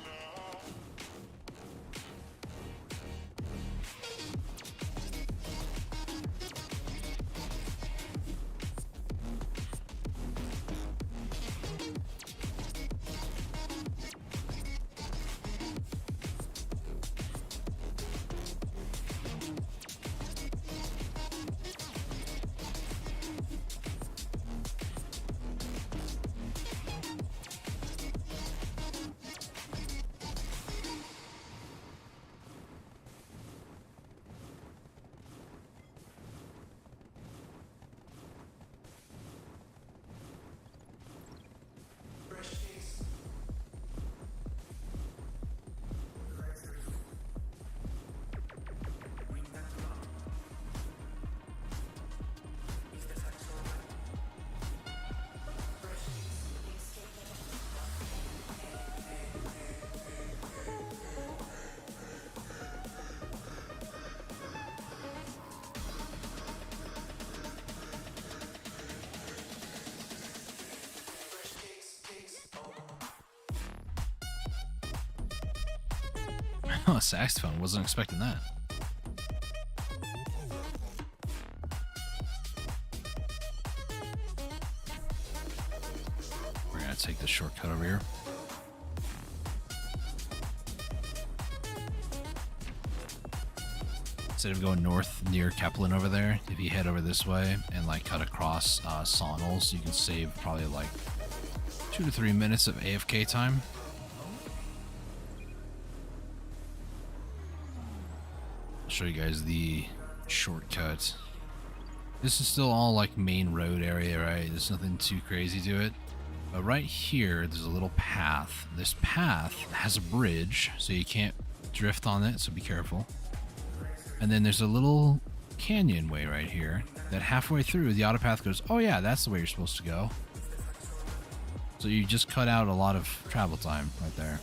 Oh, a saxophone. Wasn't expecting that. We're gonna take the shortcut over here. Instead of going north near Kaplan over there, if you head over this way and like cut across Sonals, you can save probably like 2 to 3 minutes of AFK time. I'll show you guys the shortcut. This is still all like main road area, right? There's nothing too crazy to it. But right here, there's a little path. This path has a bridge, so you can't drift on it, so be careful. And then there's a little canyon way right here that halfway through, the auto path goes, oh yeah, that's the way you're supposed to go. So you just cut out a lot of travel time right there.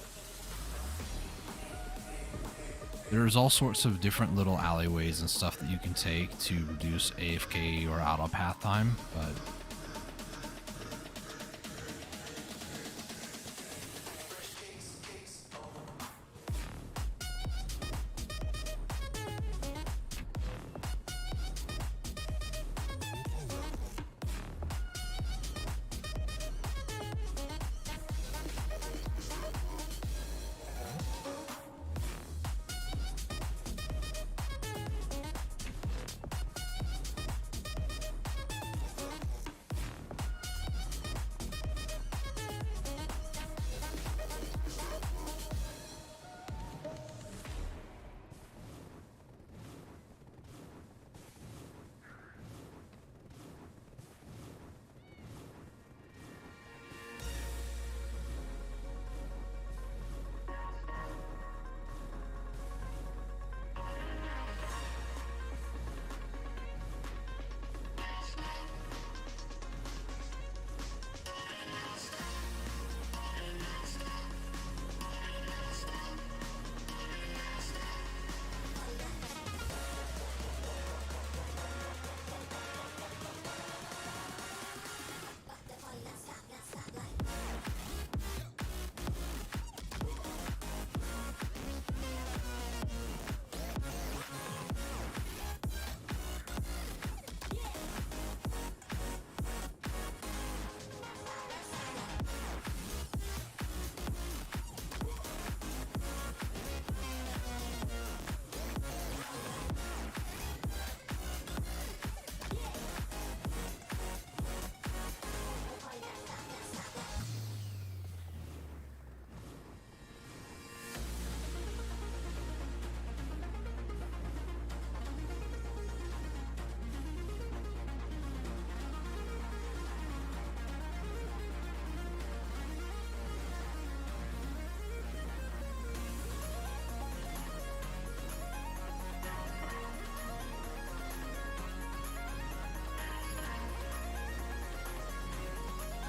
There's all sorts of different little alleyways and stuff that you can take to reduce AFK or auto path time, but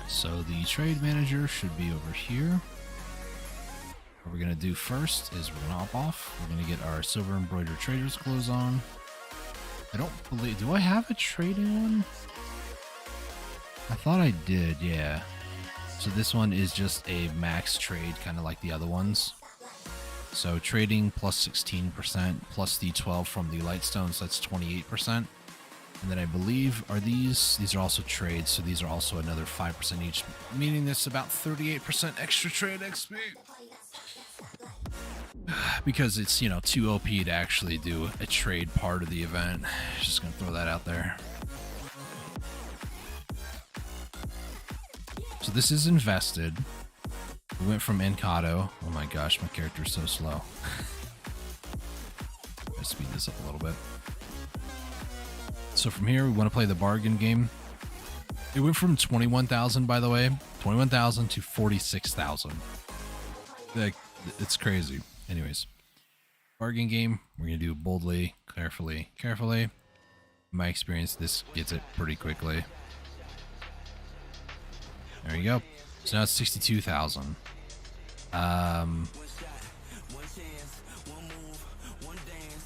so the trade manager should be over here. What we're gonna do first is we're gonna hop off. We're gonna get our silver embroidered trader's clothes on. I don't believe, do I have a trade-in one? I thought I did, yeah. So this one is just a max trade, kind of like the other ones. So trading plus 16%, plus the 12 from the lightstone, so that's 28%. And then I believe, are these are also trades, so these are also another 5% each, meaning this about 38% extra trade XP. Because it's, you know, too OP to actually do a trade part of the event. Just gonna throw that out there. So this is invested. We went from Encanto. Oh my gosh, my character's so slow. Let's speed this up a little bit. So from here, we want to play the bargain game. It went from 21,000, by the way, 21,000 to 46,000. Like, it's crazy. Anyways, bargain game. We're gonna do boldly, carefully, carefully. In my experience, this gets it pretty quickly. There you go. So now it's 62,000. Where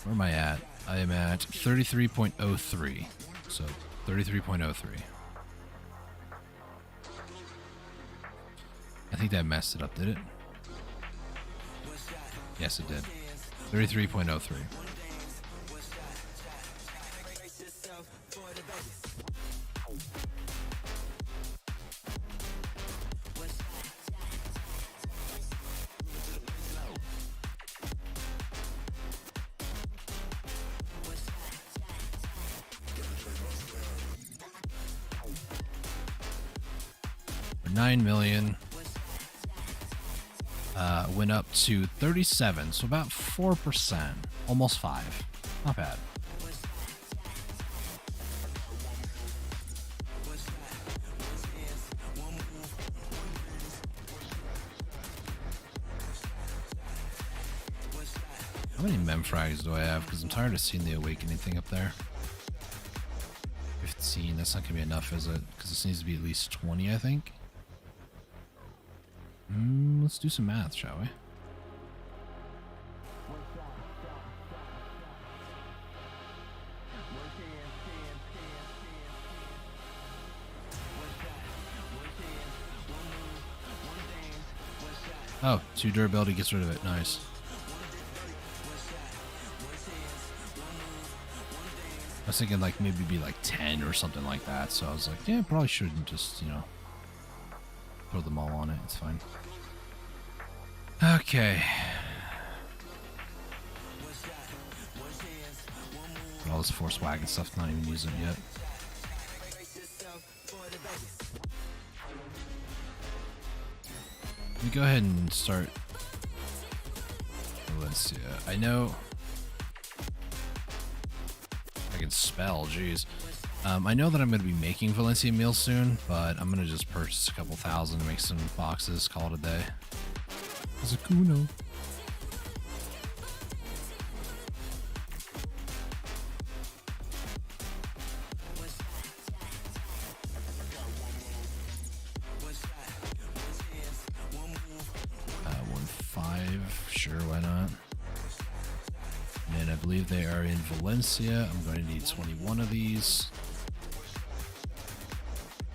am I at? I am at 33.03. So 33.03. I think that messed it up, did it? Yes, it did. 33.03. For 9 million. went up to 37, so about 4%, almost 5. Not bad. How many mem frags do I have? Because I'm tired of seeing the awakening thing up there. 15, that's not going to be enough, is it? Because this needs to be at least 20, I think. Let's do some math, shall we? Oh, 2 durability gets rid of it. Nice. I was thinking like maybe be like 10 or something like that. So I was like, yeah, probably shouldn't just, you know, throw them all on it. It's fine. Okay. All this force wagon stuff, not even using it yet. Let me go ahead and start. Let's see. I know I can spell, jeez. I know that I'm going to be making Valencia meals soon, but I'm going to just purchase a couple thousand to make some boxes, call it a day. Zakuno. Sure, why not? And I believe they are in Valencia. I'm going to need 21 of these.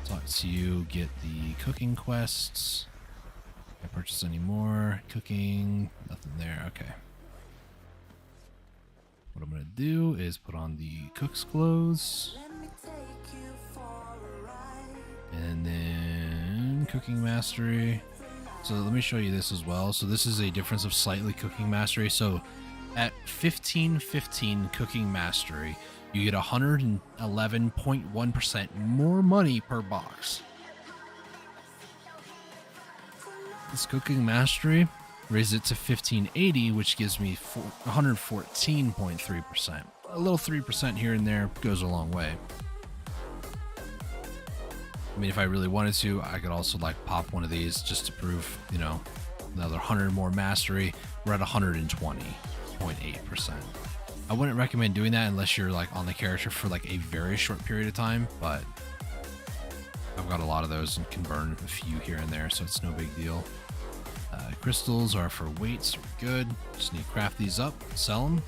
Talk to you, get the cooking quests. Can I purchase any more? Cooking, nothing there. Okay. What I'm going to do is put on the cook's clothes. And then cooking mastery. So let me show you this as well. So this is a difference of slightly cooking mastery. So at 1515 cooking mastery, you get 111.1% more money per box. This cooking mastery raises it to 1580, which gives me 114.3%. A little 3% here and there goes a long way. I mean, if I really wanted to, I could also like pop one of these just to prove, you know, another 100 more mastery. We're at 120.8%. I wouldn't recommend doing that unless you're like on the character for like a very short period of time, but I've got a lot of those and can burn a few here and there, so it's no big deal. Crystals are for weights, good. Just need to craft these up, sell them.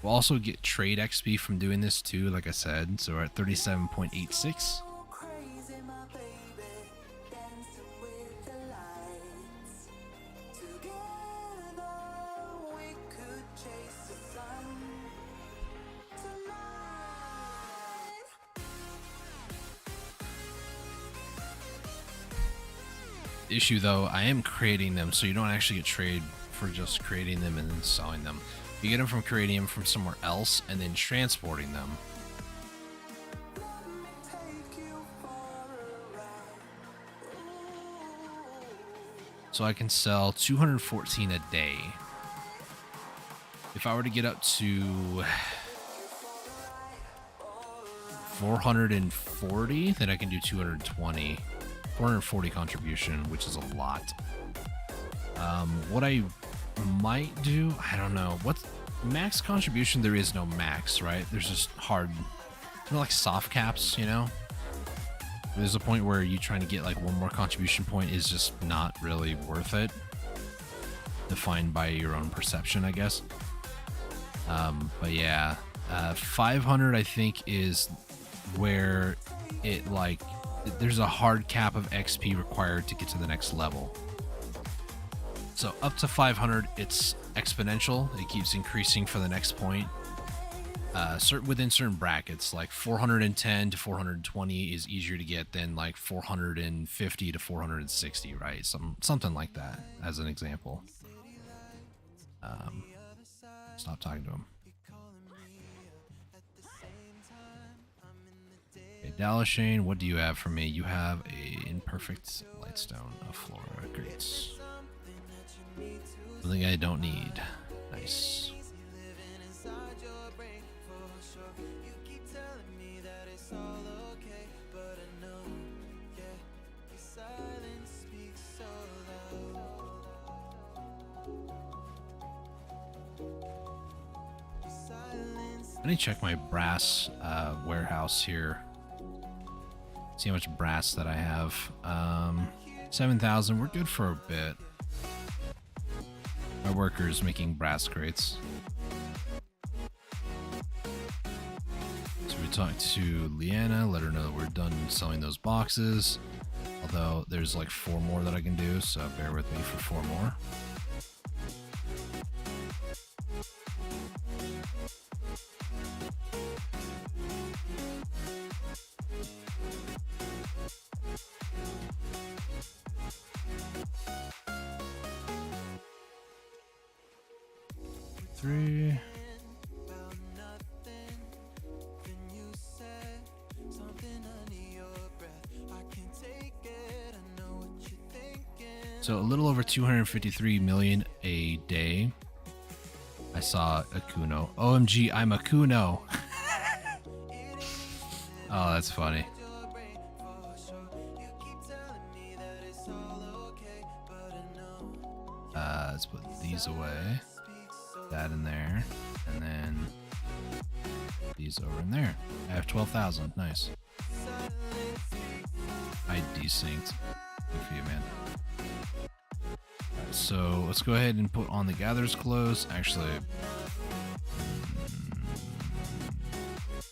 We'll also get trade XP from doing this too, like I said. So we're at 37.86. Issue though, I am creating them, so you don't actually get trade for just creating them and then selling them. You get them from creating them from somewhere else and then transporting them. So I can sell 214 a day. If I were to get up to 440, then I can do 220. 440 contribution, which is a lot. What I might do, I don't know. What's max contribution? There is no max, right? There's just hard, they're like soft caps, you know? There's a point where you trying to get like one more contribution point is just not really worth it. Defined by your own perception, I guess. But yeah, 500 I think is where it like, there's a hard cap of XP required to get to the next level. So up to 500, it's exponential. It keeps increasing for the next point. Within certain brackets, like 410 to 420 is easier to get than like 450 to 460, right? Something like that, as an example. Stop talking to him. Okay, Dalashane, what do you have for me? You have a imperfect lightstone of flora. Great. Something I don't need. Nice. I need to check my brass warehouse here. See how much brass that I have. 7,000. We're good for a bit. My worker's making brass crates. So we talked to Leanna, let her know that we're done selling those boxes. Although there's like 4 more that I can do, so bear with me for 4 more. Three. So a little over 253 million a day. I saw a Kuno. OMG, I'm a Kuno. Oh, that's funny. Let's put these away. That in there. And then these over in there. I have 12,000. Nice. I desynced. Good for you, man. Right, so let's go ahead and put on the Gatherer's Clothes. Actually,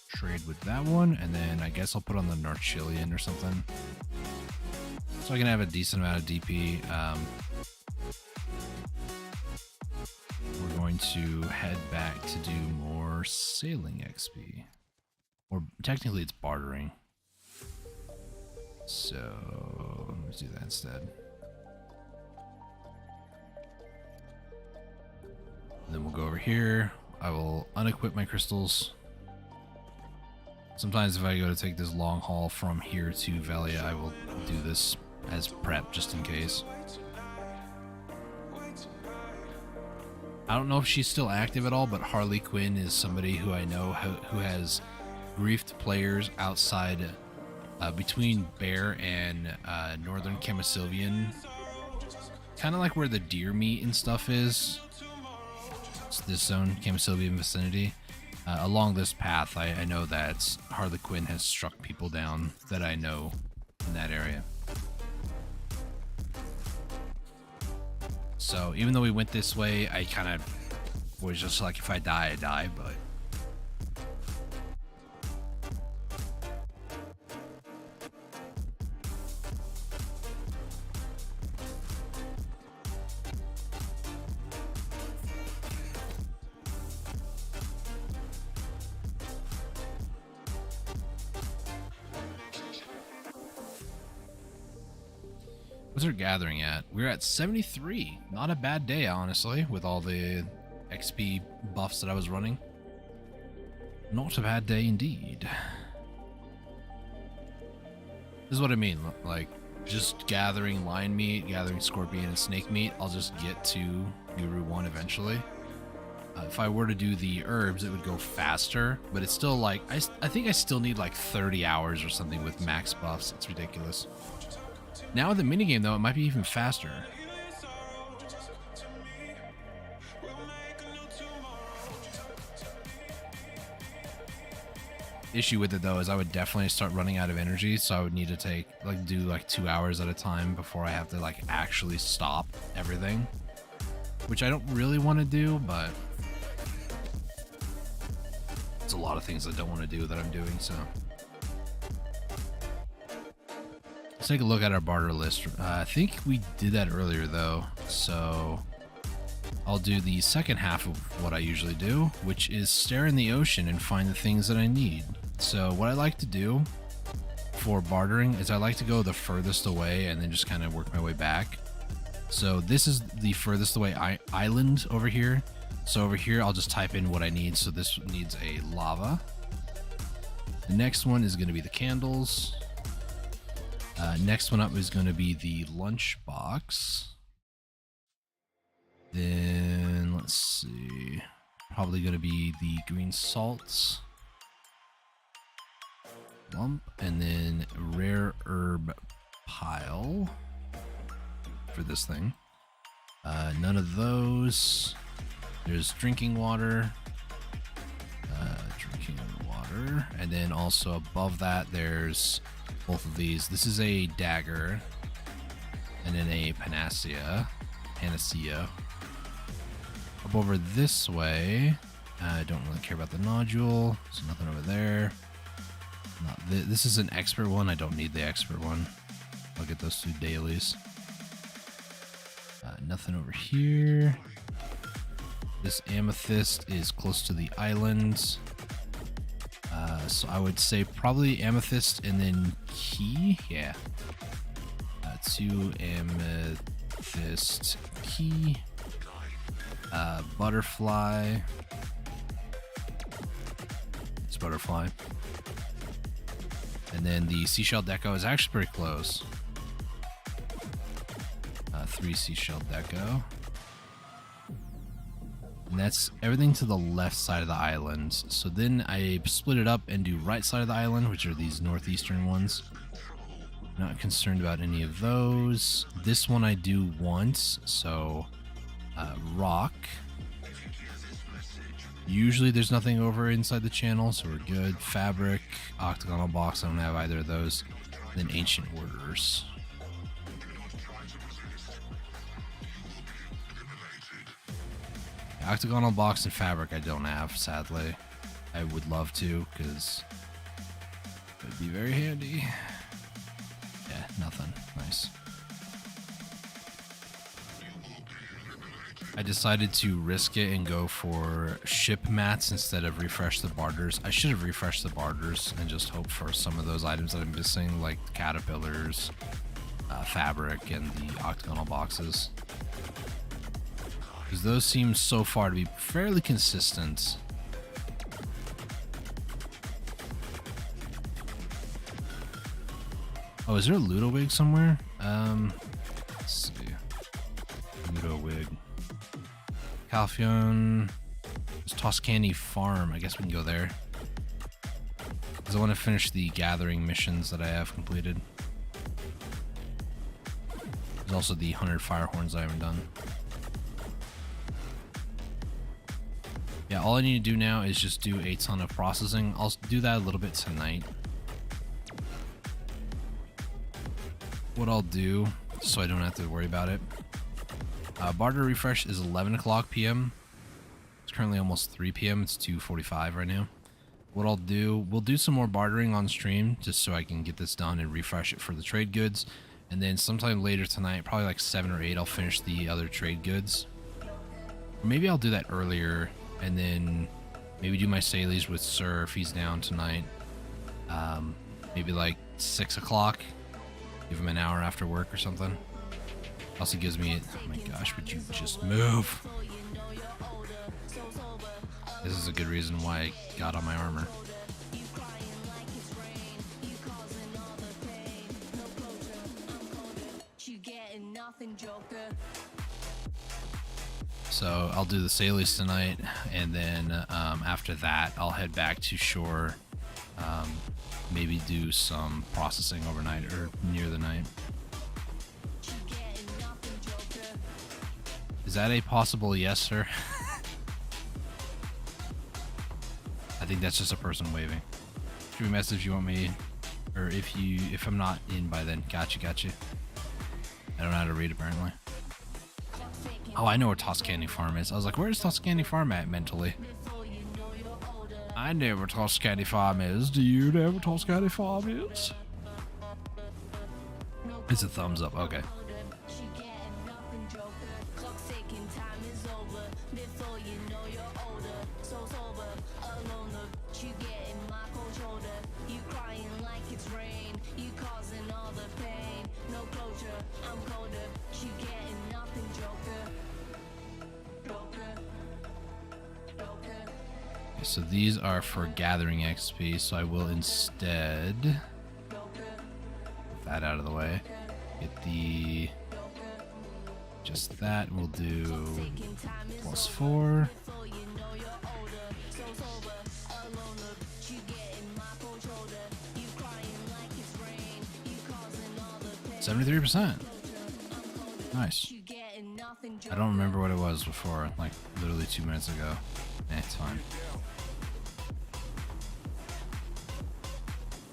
trade with that one. And then I guess I'll put on the Narchilian or something. So I can have a decent amount of DP. We're going to head back to do more sailing XP. Or technically it's bartering. So let's do that instead. And then we'll go over here. I will unequip my crystals. Sometimes if I go to take this long haul from here to Velia, I will do this as prep just in case. I don't know if she's still active at all, but Harley Quinn is somebody who I know who has griefed players outside between Bear and Northern Chemisylvian. Kind of like where the deer meat and stuff is. It's this zone, Chemisylvian vicinity. Along this path, I know that Harley Quinn has struck people down that I know in that area. So even though we went this way, I kind of was just like, if I die, I die, but... What's our gathering at? We're at 73. Not a bad day, honestly, with all the XP buffs that I was running. Not a bad day indeed. This is what I mean. Like, just gathering lion meat, gathering scorpion and snake meat, I'll just get to Guru 1 eventually. If I were to do the herbs, it would go faster, but it's still like, I think I still need like 30 hours or something with max buffs. It's ridiculous. Now with the minigame, though, it might be even faster. Issue with it, though, is I would definitely start running out of energy, so I would need to do like 2 hours at a time before I have to like actually stop everything, which I don't really want to do, but it's a lot of things I don't want to do that I'm doing, so. Let's take a look at our barter list. I think we did that earlier, though, so I'll do the second half of what I usually do, which is stare in the ocean and find the things that I need. So what I like to do for bartering is I like to go the furthest away and then just kind of work my way back. So this is the furthest away island over here. So over here, I'll just type in what I need. So this needs a lava. The next one is going to be the candles. Next one up is going to be the lunch box. Then let's see, probably going to be the green salts lump, and then rare herb pile for this thing. None of those. There's drinking water, and then also above that there's both of these. This is a dagger, and then a panacea. Up over this way, I don't really care about the nodule, so nothing over there. This is an expert one. I don't need the expert one. I'll get those 2 dailies. Nothing over here. This amethyst is close to the island. So I would say probably amethyst and then key. Yeah. 2 amethyst key. Butterfly. It's butterfly. And then the seashell deco is actually pretty close. 3 seashell deco. And that's everything to the left side of the island. So then I split it up and do right side of the island, which are these northeastern ones. Not concerned about any of those. This one I do once, so rock. Usually there's nothing over inside the channel, so we're good. Fabric, octagonal box, I don't have either of those. Then ancient orders. Octagonal box and fabric I don't have, sadly. I would love to, because it would be very handy. Yeah, nothing. Nice. I decided to risk it and go for ship mats instead of refresh the barters. I should have refreshed the barters and just hoped for some of those items that I'm missing, like the caterpillars, fabric, and the octagonal boxes. Because those seem so far to be fairly consistent. Oh, is there a Ludowig somewhere? Let's see. Ludowig. Calphion. There's Toscani Farm. I guess we can go there. Because I want to finish the gathering missions that I have completed. There's also the 100 fire horns I haven't done. Yeah, all I need to do now is just do a ton of processing. I'll do that a little bit tonight. What I'll do, so I don't have to worry about it. Barter refresh is 11 o'clock p.m. It's currently almost 3 p.m. It's 2:45 right now. What I'll do, we'll do some more bartering on stream just so I can get this done and refresh it for the trade goods. And then sometime later tonight, probably like 7 or 8, I'll finish the other trade goods. Or maybe I'll do that earlier and then maybe do my Salies with Sir if he's down tonight. Maybe like 6 o'clock. Give him an hour after work or something. Also gives me, oh my gosh, would you just move? This is a good reason why I got on my armor. So I'll do the Salies tonight, and then after that I'll head back to shore. Maybe do some processing overnight or near the night. Is that a possible yes, sir? I think that's just a person waving. Shoot me a message if you want me, or if I'm not in by then. Gotcha. I don't know how to read apparently. Oh, I know where Toscani Farm is. I was like, where's Toscani Farm at mentally? I know where Toscani Farm is. Do you know where Toscani Farm is? It's a thumbs up. Okay. so these are for gathering XP, so I will instead get that out of the way. Get the just that. We'll do +4. $73%. Nice. I don't remember what it was before, like literally 2 minutes ago. It's fine.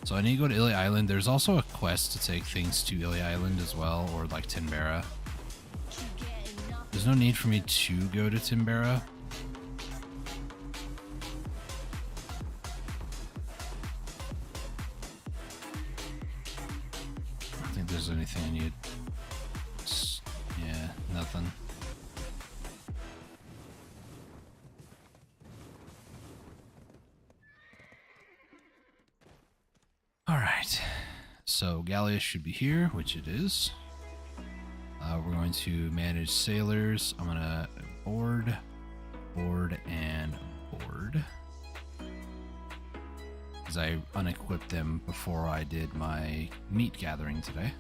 So I need to go to Illy Island. There's also a quest to take things to Illy Island as well, or like Timbera. There's no need for me to go to Timbera. I don't think there's anything I need. Yeah, nothing. Alright, so Gallius should be here, which it is. We're going to manage sailors. I'm gonna board, and board. Because I unequipped them before I did my meat gathering today.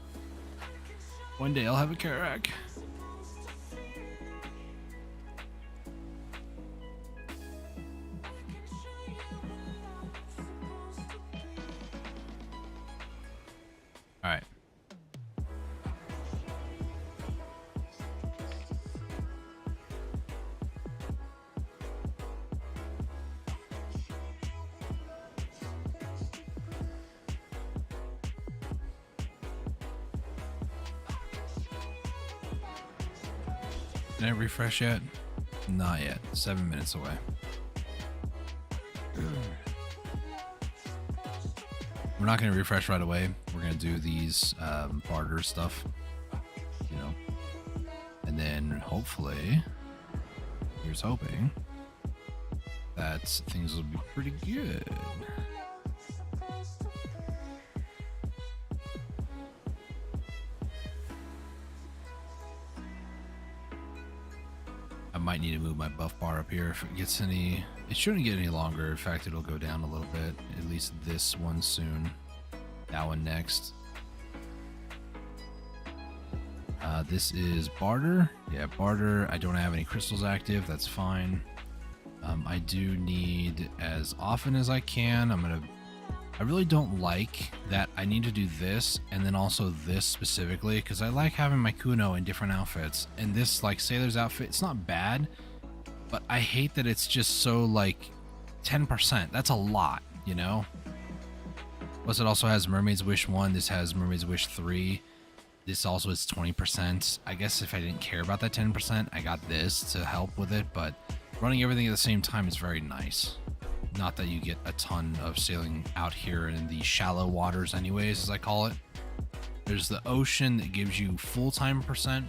One day I'll have a Karak. Alright. Did I refresh yet? Not yet. 7 minutes away. We're not going to refresh right away. We're going to do these barter stuff, you know, and then hopefully, here's hoping that things will be pretty good. I might need to move my buff bar up here if it gets any. It shouldn't get any longer. In fact, it'll go down a little bit. At least this one soon. That one next. This is barter. Yeah, barter. I don't have any crystals active. That's fine. I do need as often as I can. I really don't like that I need to do this and then also this specifically because I like having my Kuno in different outfits. And this like sailor's outfit, it's not bad, but I hate that it's just so like 10%. That's a lot, you know? Plus it also has Mermaid's Wish 1. This has Mermaid's Wish 3. This also is 20%. I guess if I didn't care about that 10%, I got this to help with it, but running everything at the same time is very nice. Not that you get a ton of sailing out here in the shallow waters anyways, as I call it. There's the ocean that gives you full-time %.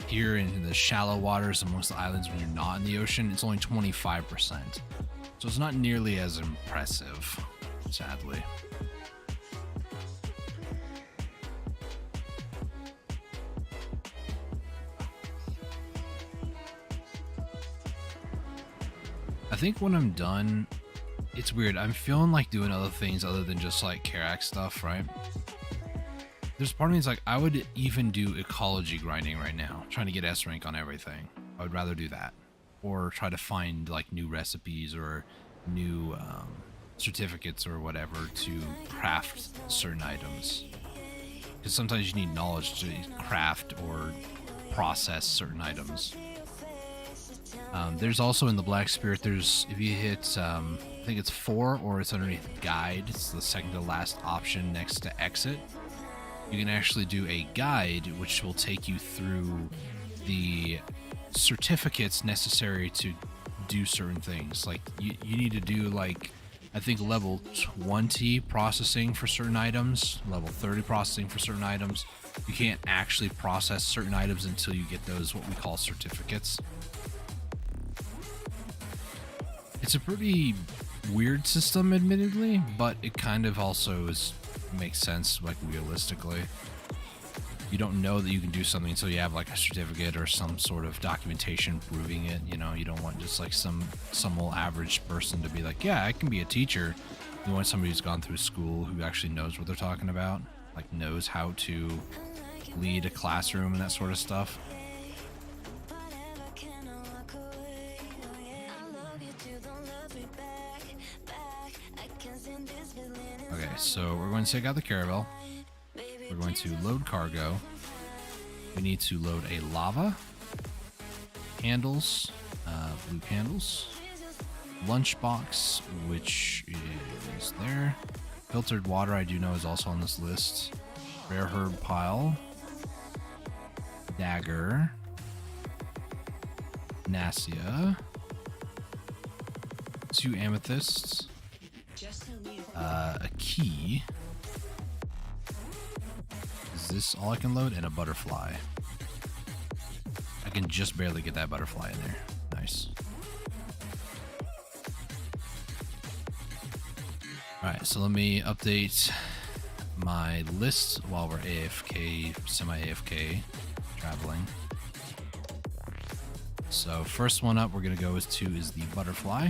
Here in the shallow waters amongst the islands when you're not in the ocean, it's only 25%. So it's not nearly as impressive, sadly. I think when I'm done, it's weird. I'm feeling like doing other things other than just like Karak stuff, right? There's part of me that's like, I would even do ecology grinding right now, trying to get S rank on everything. I would rather do that. Or try to find like new recipes or new certificates or whatever to craft certain items. Because sometimes you need knowledge to craft or process certain items. There's also in the Black Spirit, there's, if you hit, I think it's 4 or it's underneath guide, it's the second to last option next to exit. You can actually do a guide which will take you through the certificates necessary to do certain things. Like you need to do like, I think level 20 processing for certain items, level 30 processing for certain items. You can't actually process certain items until you get those, what we call certificates. It's a pretty weird system, admittedly, but it kind of also makes sense, like realistically. you don't know that you can do something until you have like a certificate or some sort of documentation proving it. You know, you don't want just like some old average person to be like, yeah, I can be a teacher. You want somebody who's gone through school, who actually knows what they're talking about, like knows how to lead a classroom and that sort of stuff. Okay, so we're going to take out the caravel. We're going to load cargo. We need to load a lava, candles, blue candles, lunchbox, which is there. Filtered water, I do know, is also on this list. Rare herb pile, dagger, Nasia, 2 amethysts, a key. Is this all I can load? And a butterfly. I can just barely get that butterfly in there. Nice. Alright, so let me update my list while we're AFK, semi-AFK, traveling. So first one up we're going to go is the butterfly.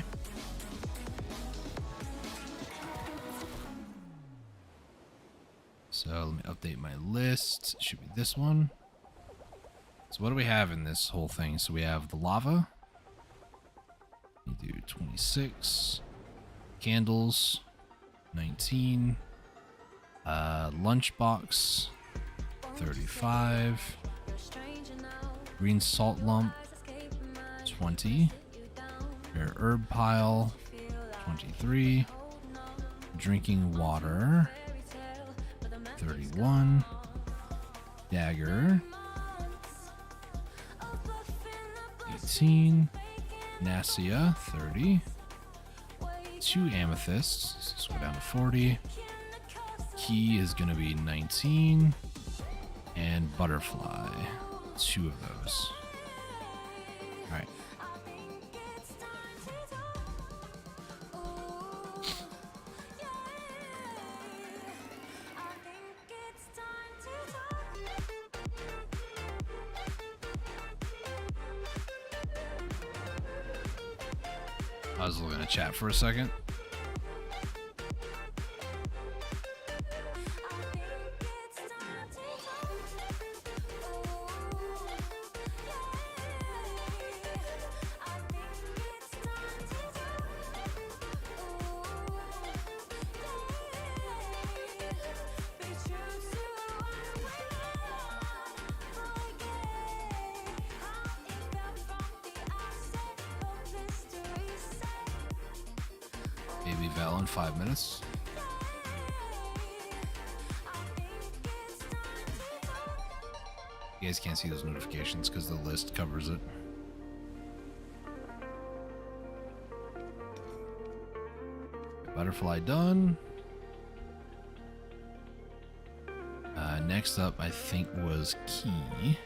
So let me update my list. It should be this one. So what do we have in this whole thing? So we have the lava. We do 26. Candles. 19. Lunchbox. 35. Green salt lump. 20. Rare herb pile. 23. Drinking water. 31. Dagger. 18. Nasia. 30. 2 amethysts. So let's go down to 40. Key is going to be 19. And butterfly. 2 of those. Alright. I was looking at chat for a second. Baby Val in 5 minutes. You guys can't see those notifications because the list covers it. Butterfly done. Next up, I think, was key.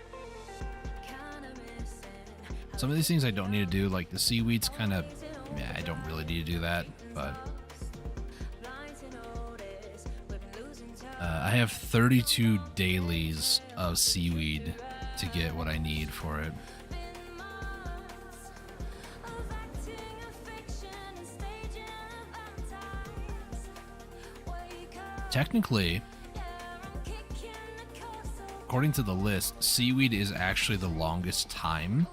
Some of these things I don't need to do, like the seaweeds kind of, yeah, I don't really need to do that, but I have 32 dailies of seaweed to get what I need for it. Technically, according to the list, seaweed is actually the longest time.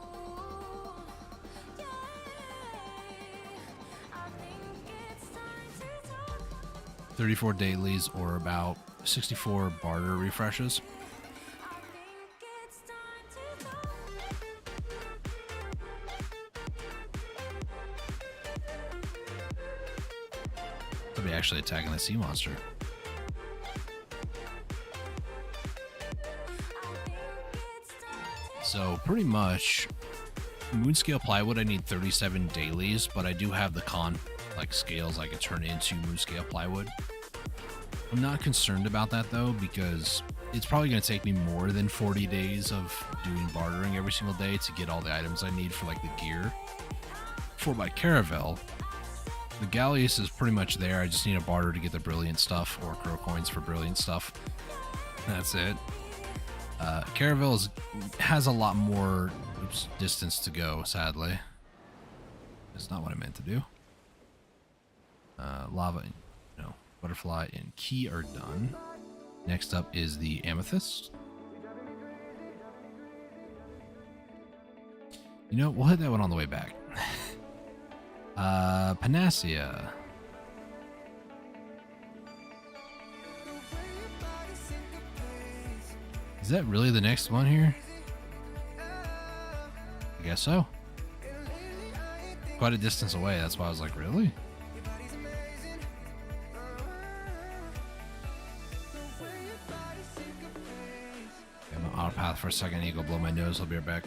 $34 dailies, or about 64 barter refreshes. They'll be actually attacking the sea monster. So pretty much, Moonscale plywood, I need 37 dailies, but I do have the scales I could turn into Moonscale plywood. I'm not concerned about that though, because it's probably going to take me more than 40 days of doing bartering every single day to get all the items I need for like the gear. For my caravel, the Galleus is pretty much there. I just need a barter to get the brilliant stuff, or grow coins for brilliant stuff. That's it. Has a lot more distance to go, sadly. That's not what I meant to do. Lava, butterfly, and key are done. Next up is the amethyst. We'll hit that one on the way back. Panacea. Is that really the next one here? I guess so. Quite a distance away, that's why I was like, really? I'm on autopath for a second. I need to go blow my nose. I'll be right back.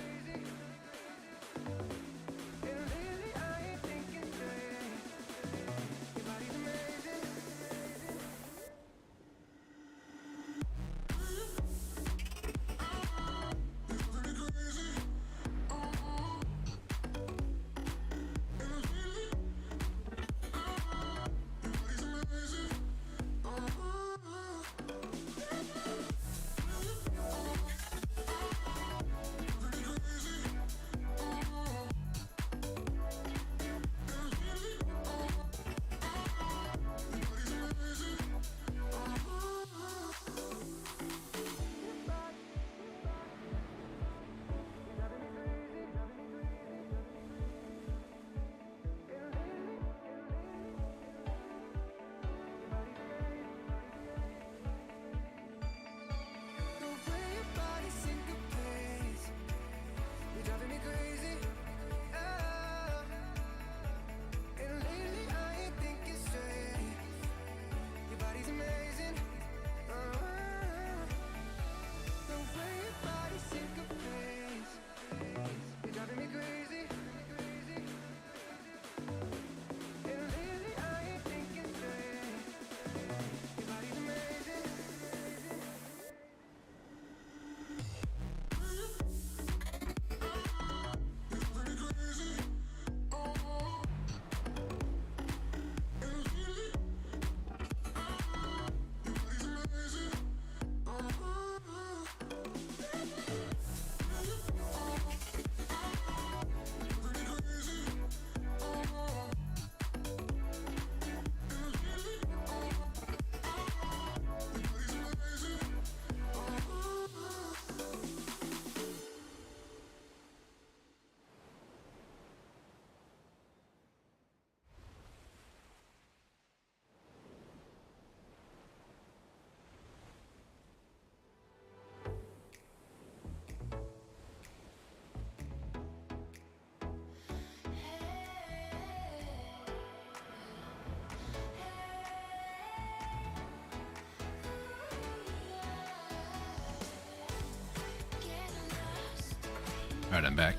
Alright, I'm back.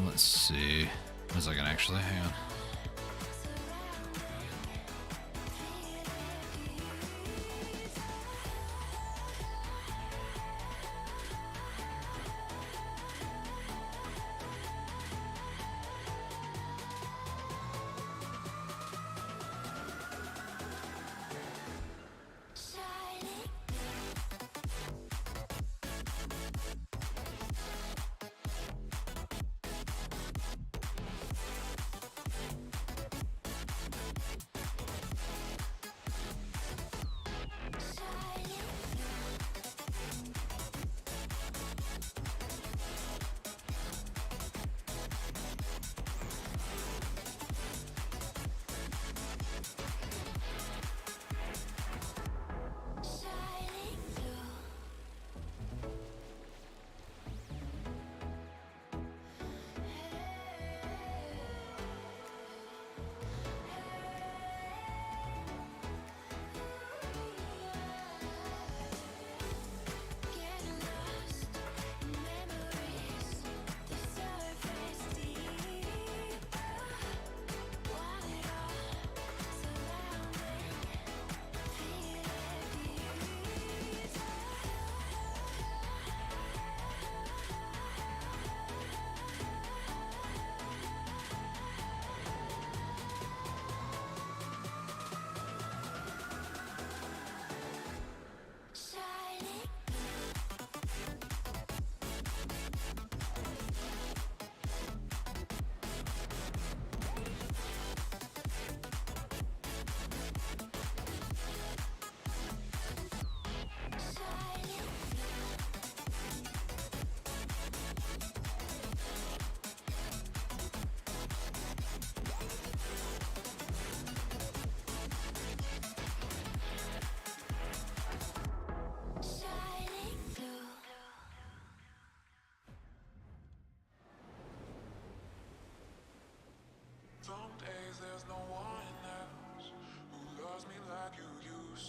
Let's see. 1 second, actually. Hang on.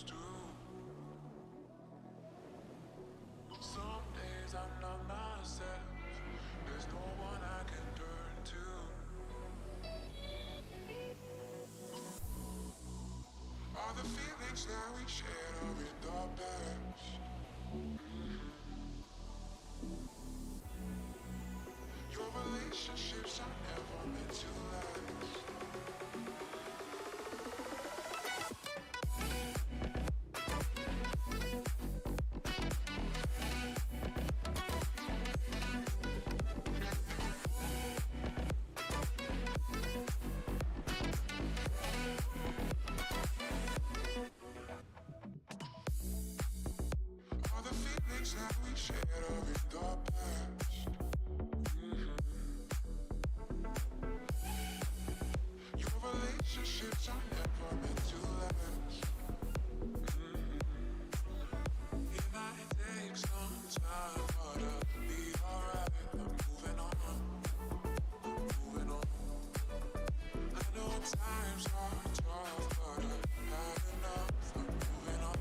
others do. Some days I'm not myself. There's no one I can turn to. All the feelings that we shared are in the past. Your relationships are never meant to last. All the feelings that we shared are in the past. Your relationships are never meant to last. It might take some time, but I'll be alright. I'm moving on, moving on. I know times are tough, but I've had enough. I'm moving on,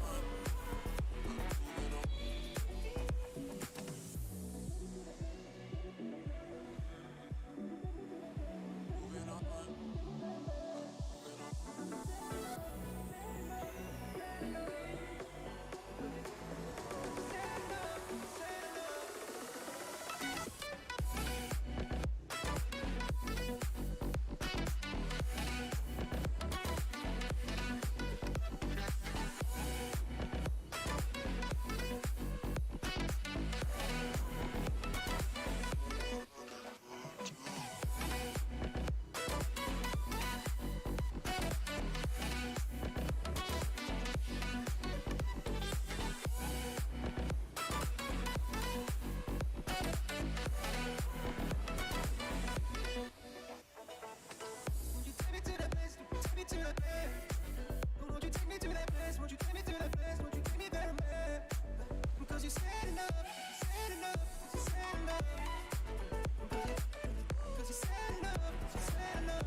moving on. Moving on, moving on. Won't you take me to that place? Take me to that place. Won't you take me to that place? Won't you take me to that place? Won't you take me there, man? Because you said enough. You said enough. You said enough. Because you said enough. You said enough.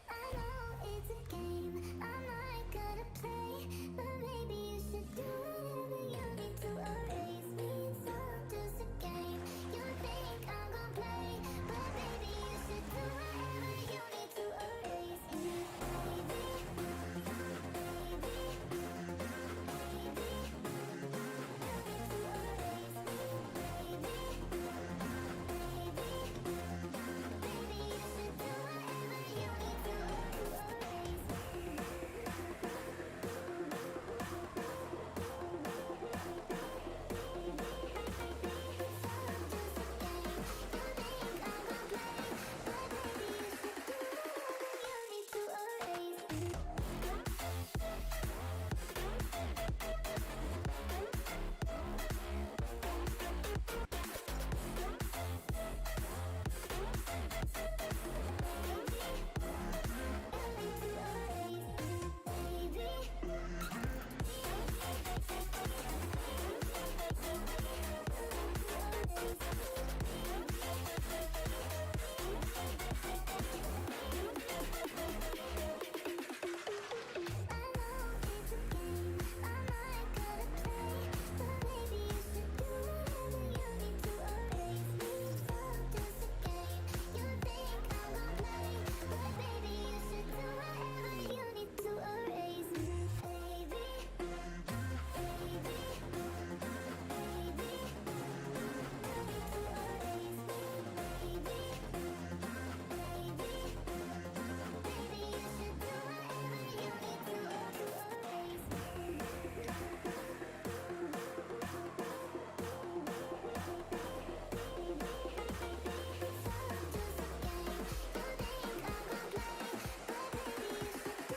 I know it's a game I'm not gonna play, but maybe you should do whatever you need to erase me. It's all just a game. You think I'm gonna play, but maybe you should do whatever you need to erase me. Baby,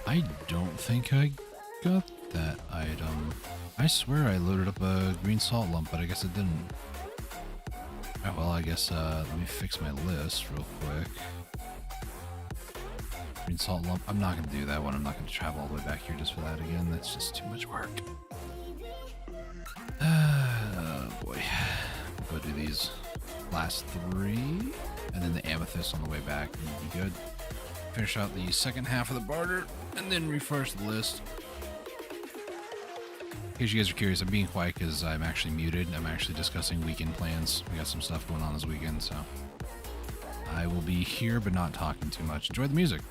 I don't think I got that item. I swear I loaded up a green salt lump, but I guess it didn't. Oh, well, I guess, let me fix my list real quick. Green salt lump. I'm not gonna do that one. I'm not gonna travel all the way back here just for that again. That's just too much work. Oh boy. We'll go do these last three, and then the amethyst on the way back, and we'll be good. finish out the second half of the barter, and then refresh the list. In case you guys are curious, I'm being quiet because I'm actually muted. I'm actually discussing weekend plans. We got some stuff going on this weekend, so I will be here but not talking too much. Enjoy the music.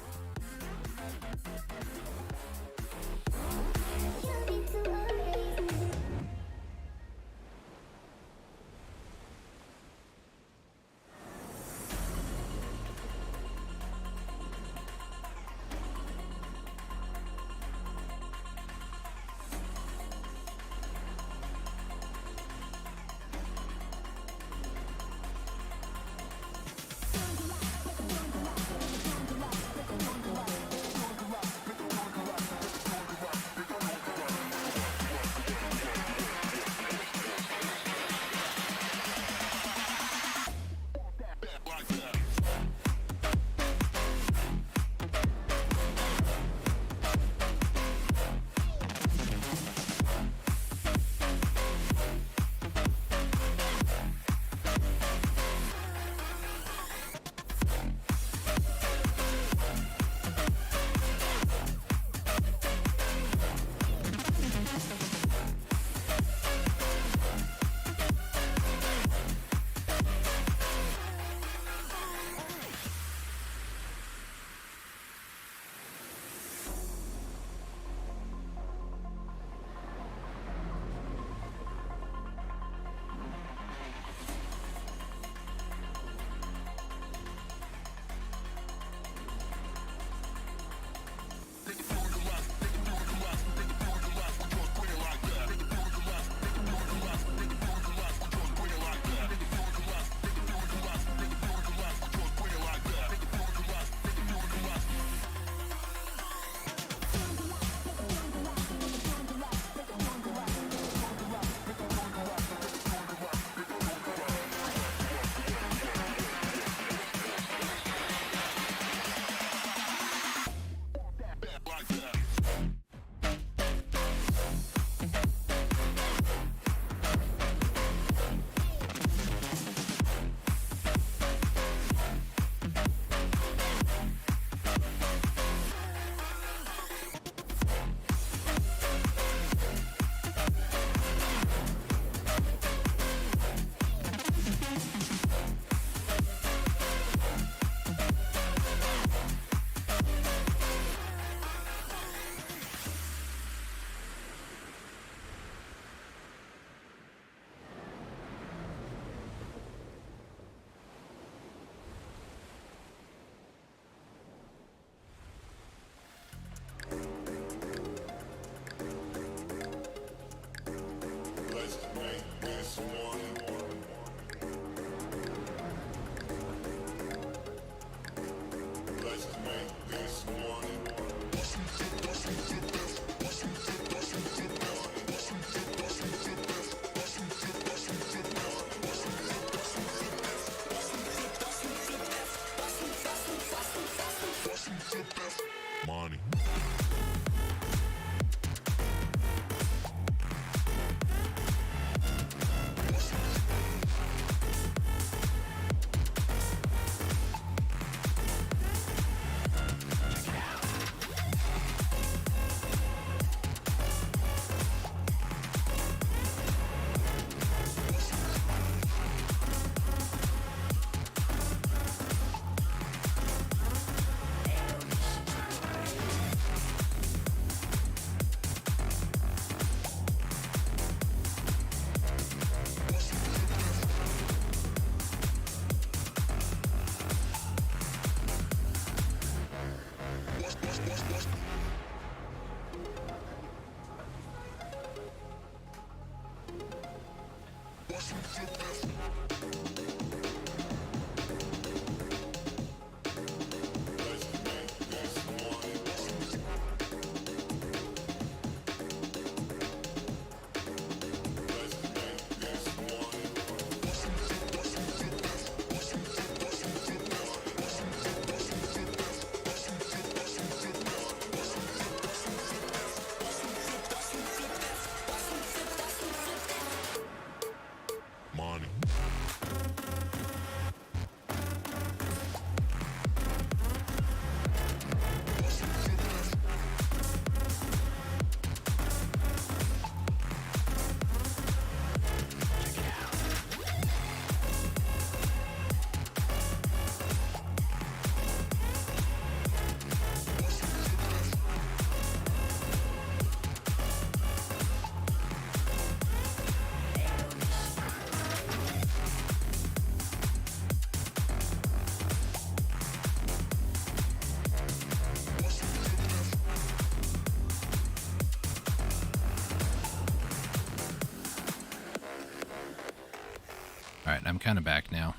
Alright, I'm kind of back now.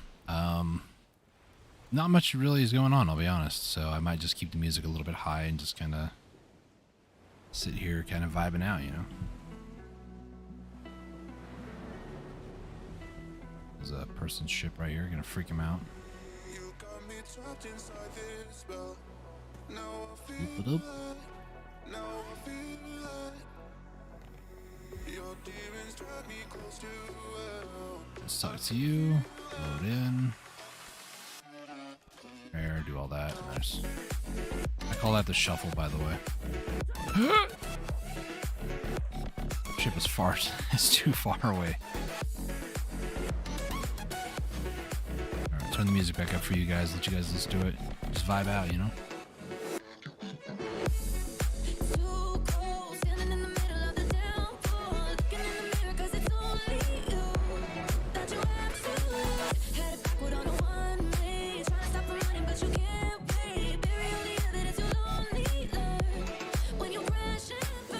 Not much really is going on, I'll be honest. So I might just keep the music a little bit high and just kind of sit here kind of vibing out, you know? There's a person's ship right here, gonna freak him out. You got me trapped inside this spell. Now I feel Boop-a-doop. now I feel like your demons drag me close to hell. Let's talk to you. Load in. There, do all that. Nice. I call that the shuffle, by the way. Ship is far. It's too far away. Alright, turn the music back up for you guys. Let you guys listen to it. Just vibe out, you know? Too cold, standing in the middle of the downpour, looking in the mirror 'cause it's only you that you have to lose. Headed backward on a one-way, trying to stop the running, but you can't wait. Bury all the evidence you lonely learn when you're crashing through.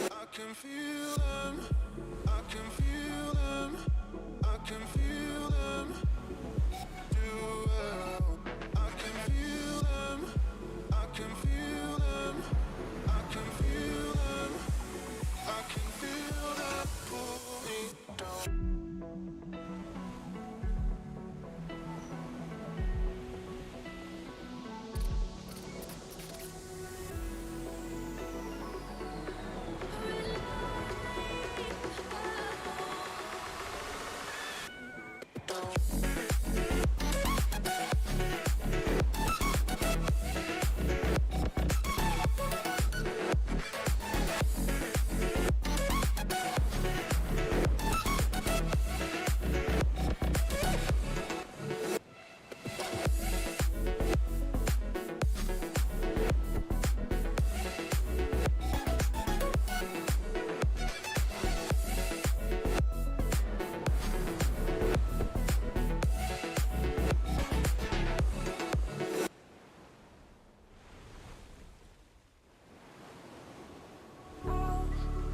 I can feel them, I can feel them, I can feel them. Do well. I can feel them, I can feel them, I can feel them, I can feel them pull me down.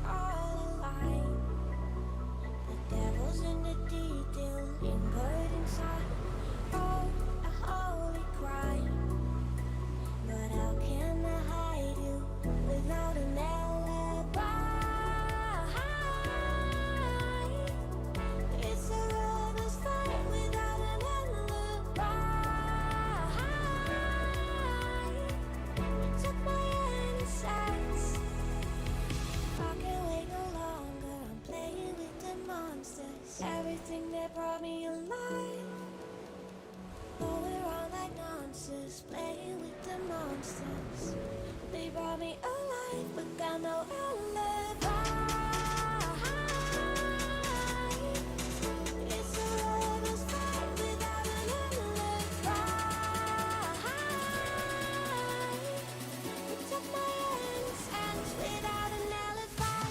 All alive. The devil's in the detail, lingered inside. Oh, a holy crime. But how can I hide you without an alibi? It's a lover's fight without an alibi. Took my innocence. I can't wait no longer. I'm playing with the monsters. Everything that brought me alive. Going around like monsters, playing with the monsters. They brought me alive, but got no alibi. It's a lover's fight without an alibi. Took my innocence without an alibi.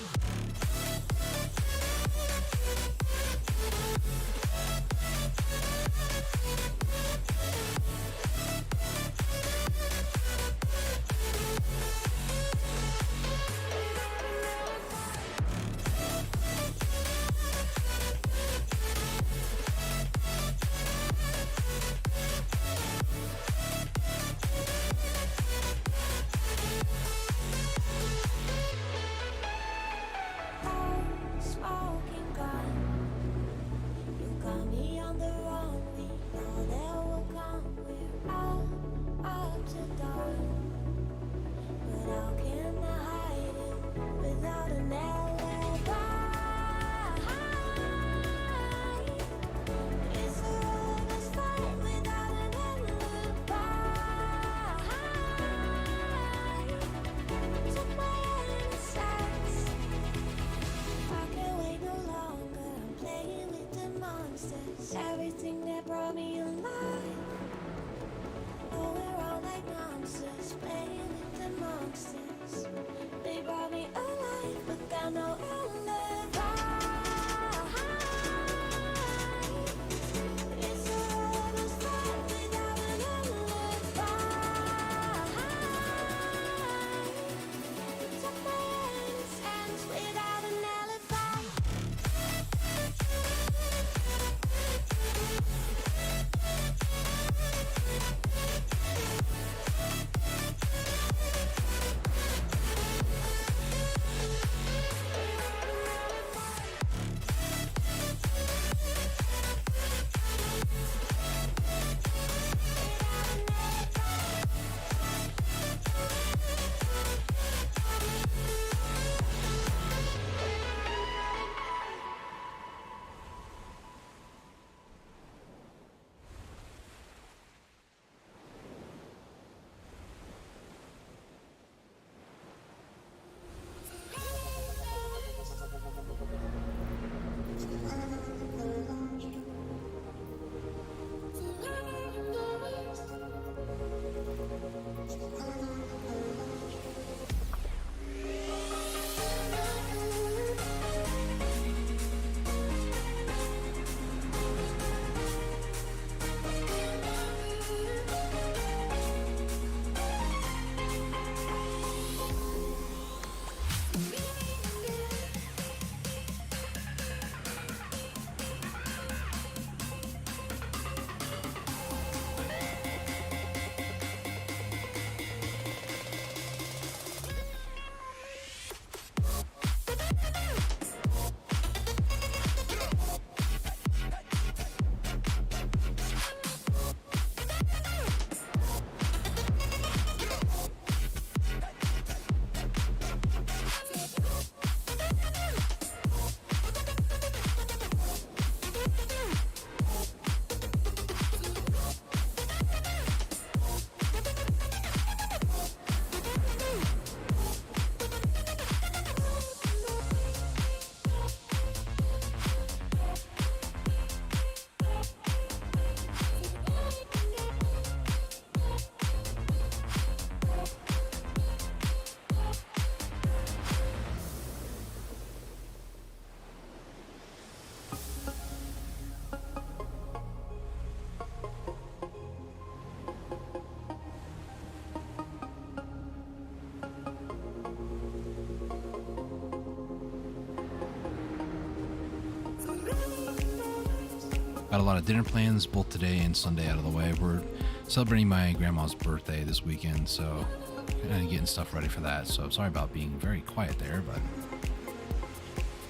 Got a lot of dinner plans, both today and Sunday out of the way. We're celebrating my grandma's birthday this weekend, so kind of getting stuff ready for that. So sorry about being very quiet there, but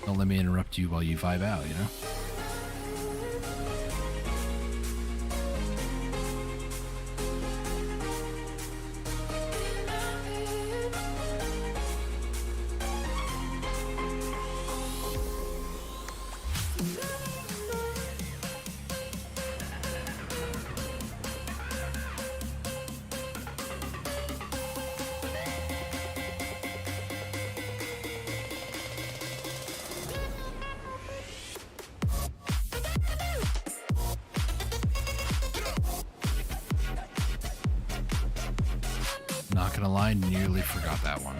don't let me interrupt you while you vibe out, you know? Not gonna lie, nearly forgot that one.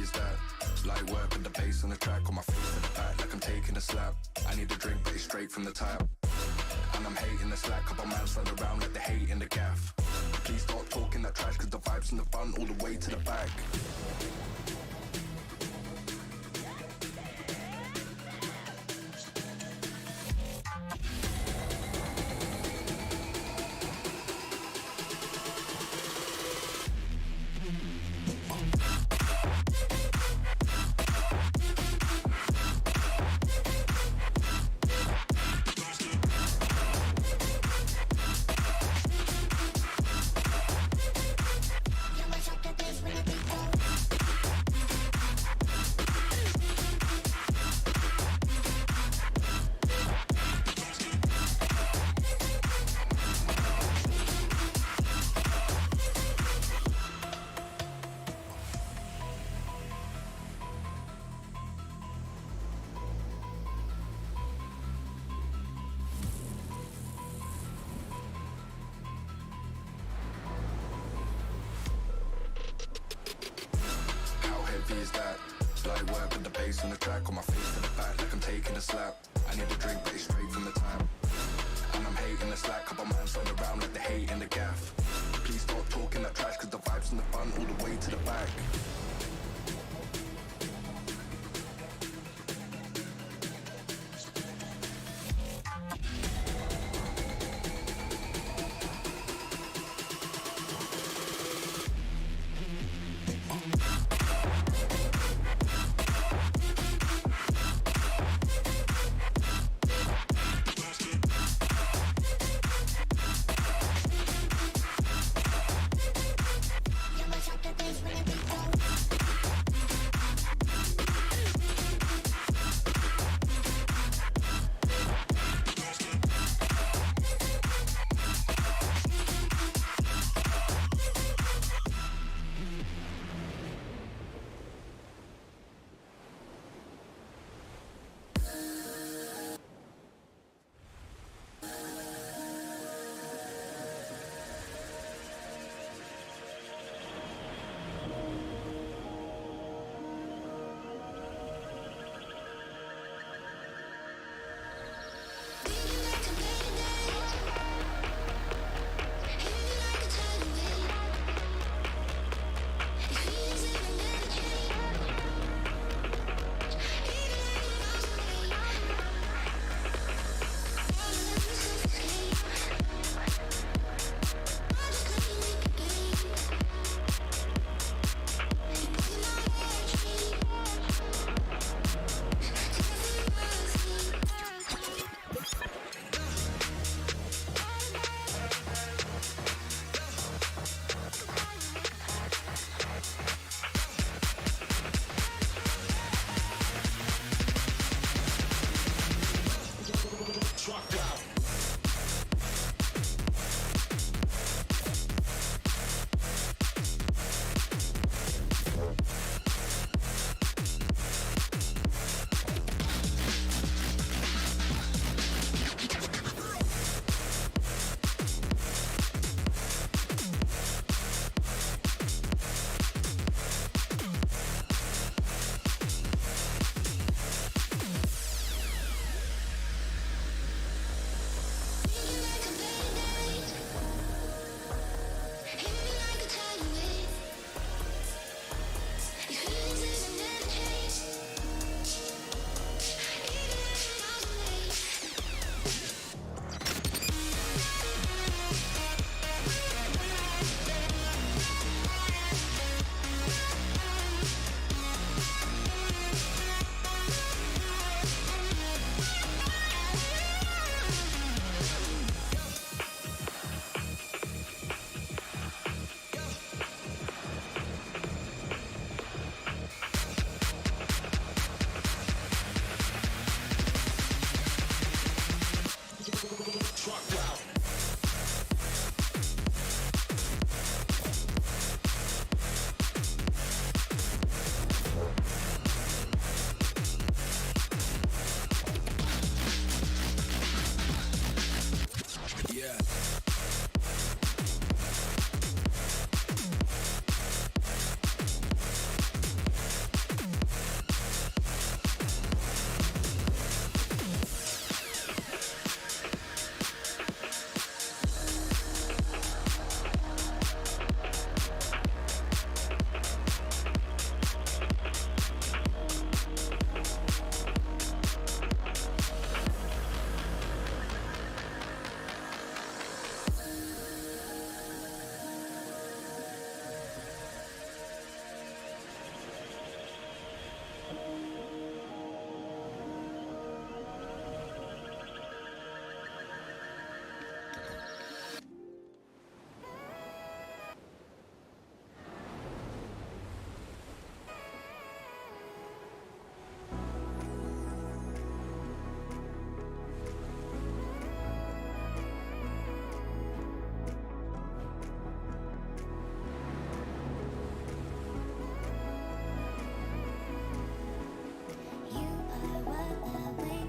is that? Light work with the bass on the track, on my face to the back like I'm taking a slap. I need a drink, but it's straight from the tap. And I'm hating the slack, couple man stand around like they hate in the gaff. Please stop talking that trash, cause the vibes in the front all the way to the back. Is that light work with the bass on the track, on my face to the back like I'm taking a slap. I need a drink, but it's straight from the tap. And I'm hating the slack, couple man stand around like they hate in the gaff. Please stop talking that trash, cause the vibes in the front all the way to the back. You're my chocolate face when the beat goes.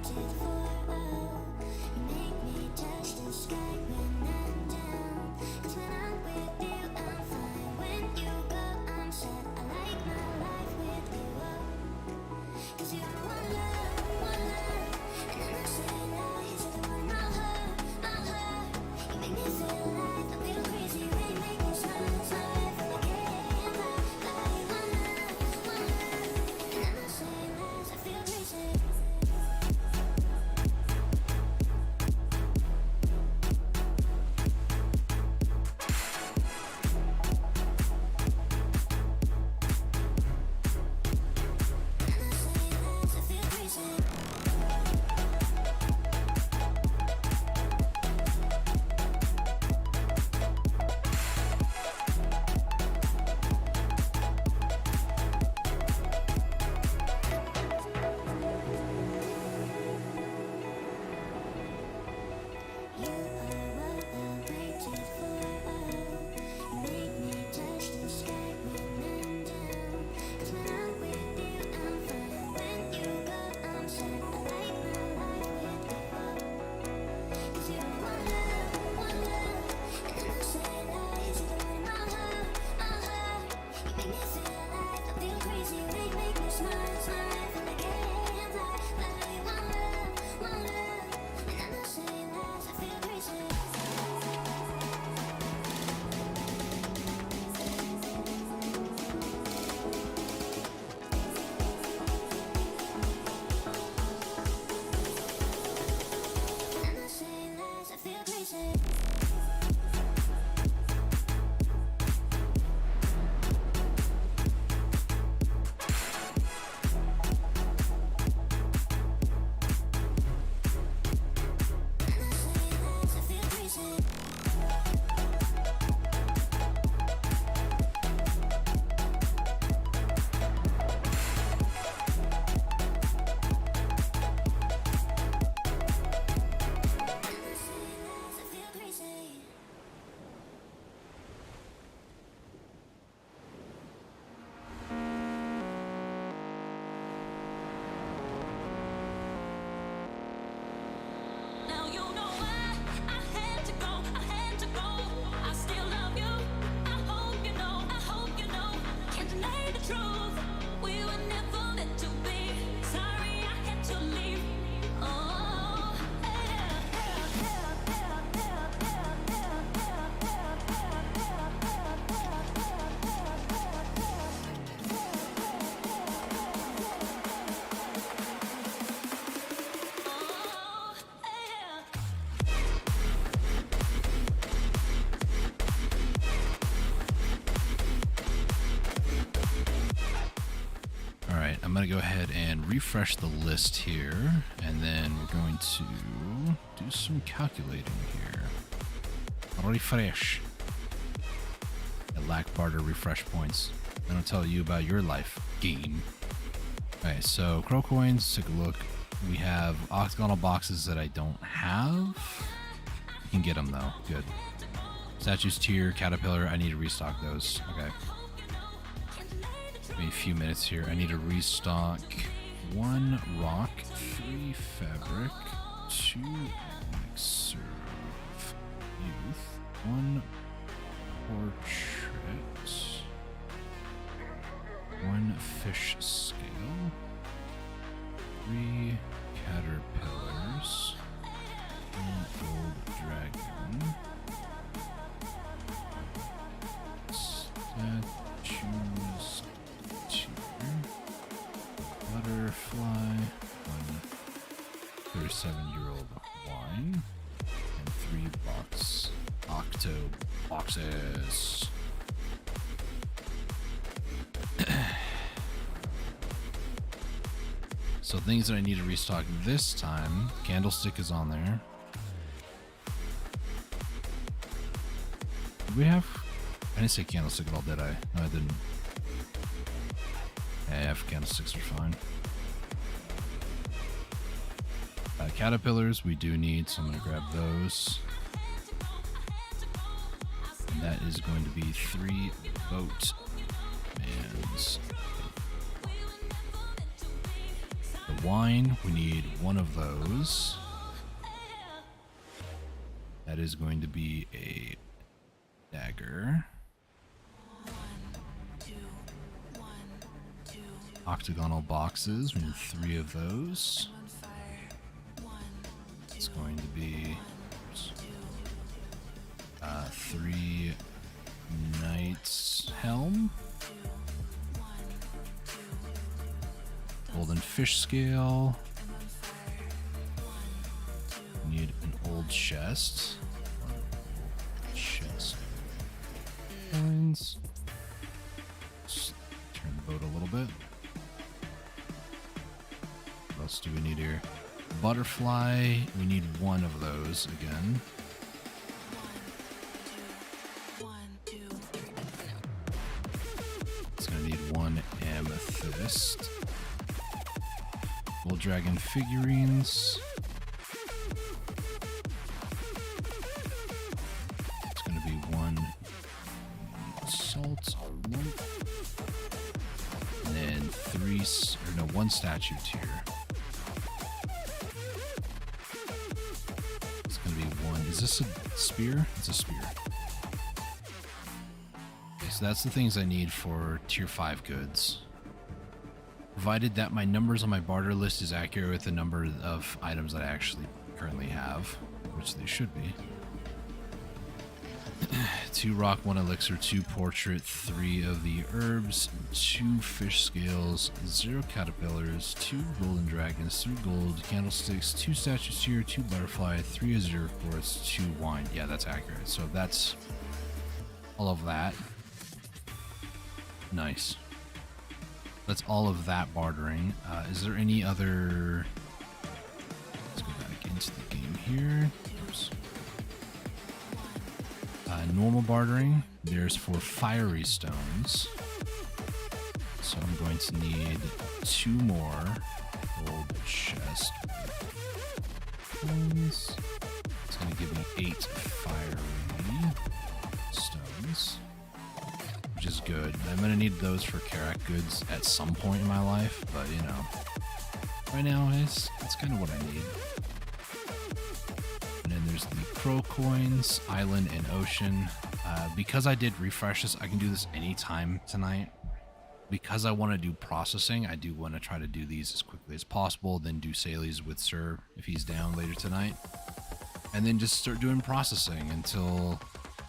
waited for a while. You make me touch the sky when I'm down. 'Cause when I'm with you, I'm fine. When you go, I'm sad. I like my life with you. 'Cause you're one love. And then I say lies, you're the one my heart. You make me feel alive, I feel crazy. They make me smile, smile. I feel like I like one love. And then I say lies, I feel crazy. Now you know why I had to go. I still love you. I hope you know. Can't deny the truth. We were never meant to be. Sorry I had to leave. Oh, All right, I'm going to go ahead and refresh the list here, and then we're going to do some calculating here. Refresh. I lack barter refresh points. I don't tell you about your life, game. Okay, so Crow Coins, take a look. We have octagonal boxes that I don't have. You can get them though, good. Statues tier, Caterpillar, I need to restock those. Okay. Give me a few minutes here. I need to restock 1 rock, 3 fabric, 2 serve youth, 1 portrait, 1 fish scale, 3 caterpillars, 1 gold dragon, statues tier, butterfly, 1 37-year-old wine, and 3 octo boxes. So things that I need to restock this time, candlestick is on there. Did we have? I didn't say candlestick at all, did I? No, I didn't. Yeah, candlesticks are fine. Caterpillars we do need, so I'm gonna grab those. And that is going to be 3 boat mans. The wine. We need one of those. That is going to be a dagger. Octagonal boxes. We need 3 of those. It's going to be 3 knights helm. Golden fish scale. We need an old chest. Chest. Coins. Let's turn the boat a little bit. What else do we need here? Butterfly. We need 1 of those again. It's gonna need 1 amethyst. Gold dragon figurines. It's gonna be 1 salt lump. And then 1 statue tier. It's gonna be 1. Is this a spear? It's a spear. Okay, so that's the things I need for tier 5 goods. Provided that my numbers on my barter list is accurate with the number of items that I actually currently have, which they should be. 2 rock, 1 elixir, 2 portrait, 3 of the herbs, 2 fish scales, 0 caterpillars, 2 golden dragons, 3 gold candlesticks, 2 statues here, 2 butterfly, 3 azure quartz, 2 wine. Yeah, that's accurate. So that's all of that. Nice. That's all of that bartering. Is there any other... Let's go back into the game here. Oops. Normal bartering. There's for fiery stones. So I'm going to need 2 more gold chest coins. It's going to give me 8 fiery stones, which is good. I'm going to need those for Karak goods at some point in my life, but you know, right now it's kind of what I need. And then there's the crow coins, island, and ocean. Because I did refreshes, I can do this anytime tonight. Because I want to do processing, I do want to try to do these as quickly as possible, then do Sally's with Sir if he's down later tonight. And then just start doing processing until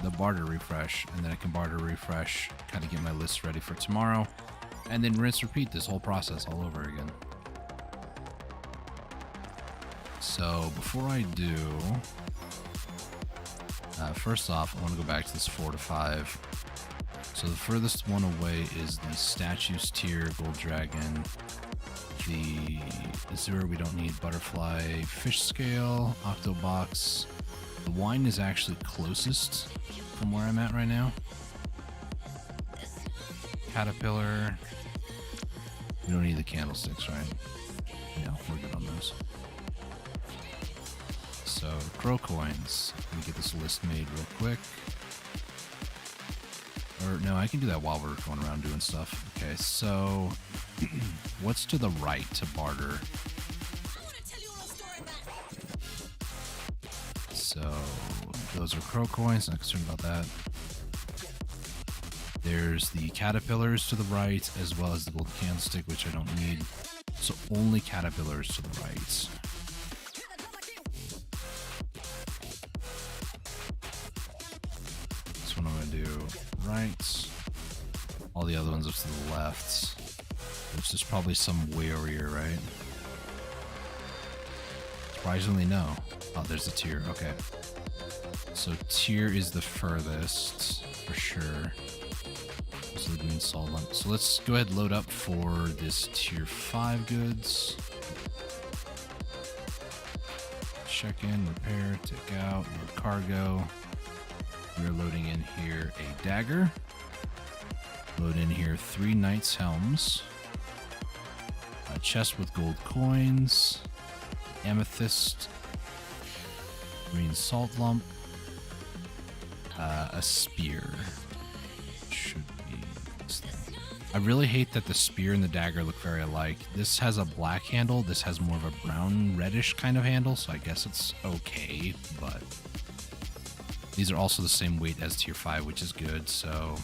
the barter refresh, and then I can barter refresh, kind of get my list ready for tomorrow, and then rinse repeat this whole process all over again. So before I do, first off, I want to go back to this 4 to 5. So the furthest one away is the statues tier, gold dragon, the azure we don't need, butterfly, fish scale, octobox. The wine is actually closest from where I'm at right now. Caterpillar. We don't need the candlesticks, right? No, we're good on those. So, crow coins. Let me get this list made real quick. Or, no, I can do that while we're going around doing stuff. Okay, so, what's to the right to barter? So, those are crow coins, not concerned about that. There's the caterpillars to the right, as well as the gold candlestick, which I don't need. So, only caterpillars to the right. This one I'm going to do right. All the other ones up to the left. Which is probably some way over here, right? Surprisingly, no. Oh, there's a tier. Okay. So tier is the furthest, for sure. So the green salt lump. So let's go ahead and load up for this tier 5 goods. Check in, repair, take out, load cargo. We're loading in here a dagger. Load in here 3 knights helms. A chest with gold coins. Amethyst. Green salt lump. A spear. Should be this thing. I really hate that the spear and the dagger look very alike. This has a black handle. This has more of a brown reddish kind of handle, so I guess it's okay, but these are also the same weight as tier 5, which is good, so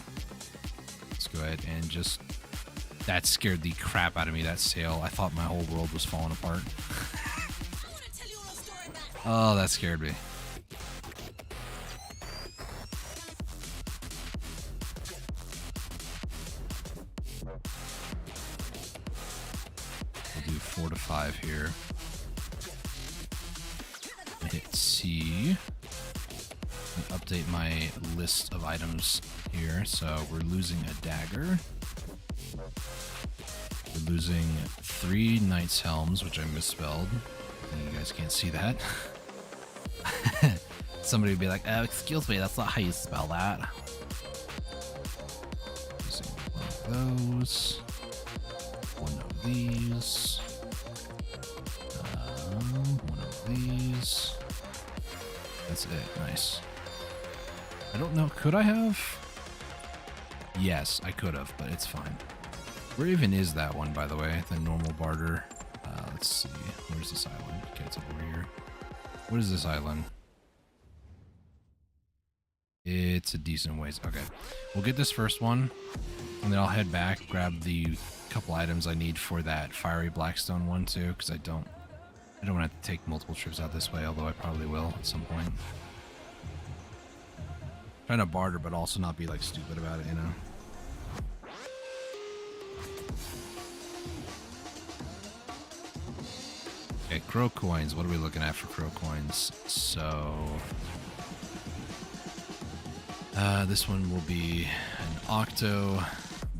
let's go ahead and just... That scared the crap out of me, that sail. I thought my whole world was falling apart. Oh, that scared me. We'll do 4 to 5 here. Hit C. And update my list of items here. So we're losing a dagger. We're losing 3 knight's helms, which I misspelled. You guys can't see that. Somebody would be like, excuse me, that's not how you spell that. Using one of those. One of these. One of these. That's it. Nice. I don't know. Could I have? Yes, I could have, but it's fine. Where even is that one, by the way? The normal barter. Let's see. Where's this island? Okay, it's over here. What is this island? It's a decent ways. Okay. We'll get this first one, and then I'll head back, grab the couple items I need for that fiery blackstone one too, because I don't want to have to take multiple trips out this way, although I probably will at some point. Trying to barter, but also not be like stupid about it, you know? Okay, crow coins. What are we looking at for crow coins? So, this one will be an octo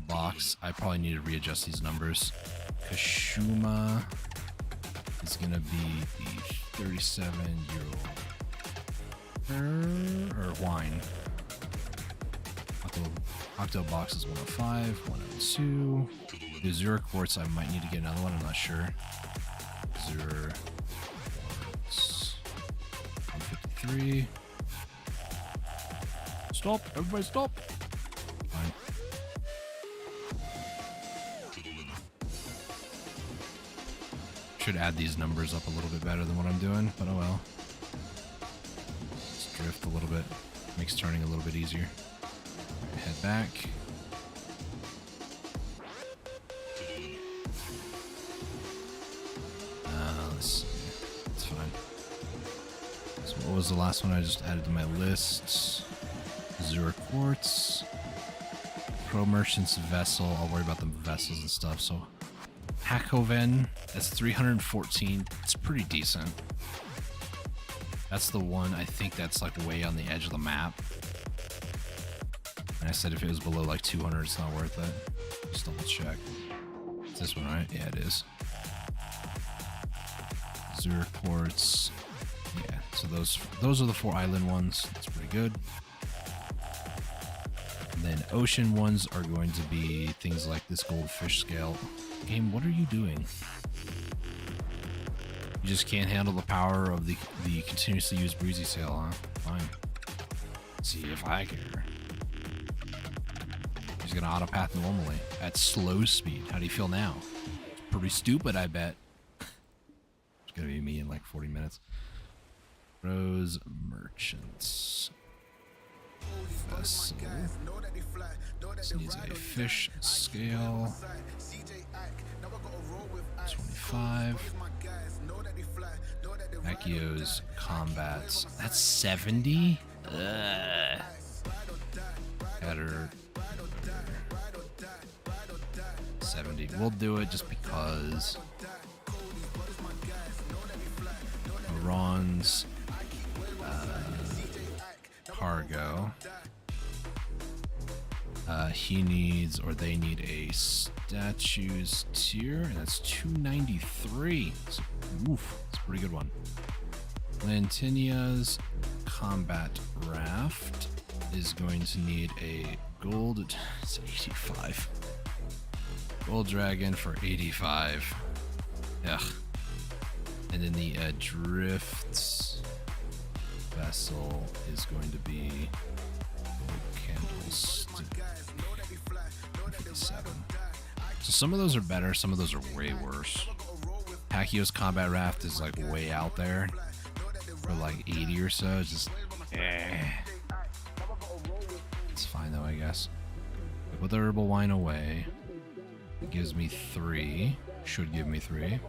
box. I probably need to readjust these numbers. Kashuma is going to be the 37-year-old or wine. Octo box is 105, 102. The Azura quartz, I might need to get another one. I'm not sure. Azure 153. Stop! Everybody stop! Fine. Should add these numbers up a little bit better than what I'm doing, but oh well. Let's drift a little bit. Makes turning a little bit easier. Right, head back. It's fine. So what was the last one I just added to my list? Azure quartz. Pro merchant's vessel. I'll worry about the vessels and stuff. So Hakoven, that's 314. It's pretty decent. That's the one I think that's like way on the edge of the map. And I said if it was below like 200, it's not worth it. Just double check. It's this one, right? Yeah, it is. Azure quartz. Yeah, so those are the 4 island ones. That's pretty good. And then ocean ones are going to be things like this goldfish scale. Game, what are you doing? You just can't handle the power of the continuously used breezy sail, huh? Fine. Let's see if I care. He's gonna auto path normally at slow speed. How do you feel now? Pretty stupid, I bet. It's gonna be me in like 40 minutes. Rose merchants. Vessel. This needs a fish scale. 25. Akio's combats. That's 70? Better. 70. We'll do it just because. Ron's cargo. He needs, or they need a statues tier, and that's 293. So, oof, that's a pretty good one. Lantinia's combat raft is going to need a gold. It's 85. Gold dragon for 85. Ugh. And then the drift vessel is going to be gold candles. 57. So some of those are better, some of those are way worse. Pacquiao's Combat Raft is like way out there for like 80 or so. It's just, it's fine though, I guess. Put the herbal wine away. It gives me 3. Should give me 3.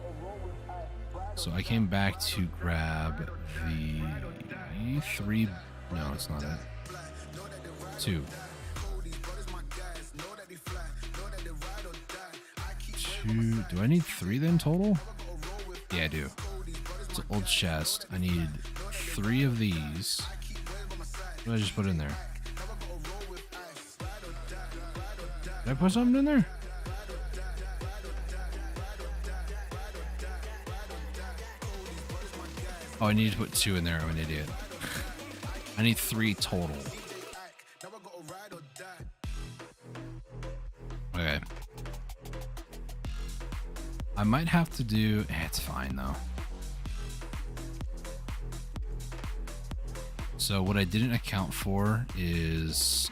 So I came back to grab the 3. No, it's not it. 2. 2. Do I need 3 then total? Yeah, I do. It's an old chest. I need 3 of these. What did I just put in there? Did I put something in there? Oh, I need to put 2 in there. I'm an idiot. I need 3 total. Okay. I might have to do... it's fine, though. So what I didn't account for is...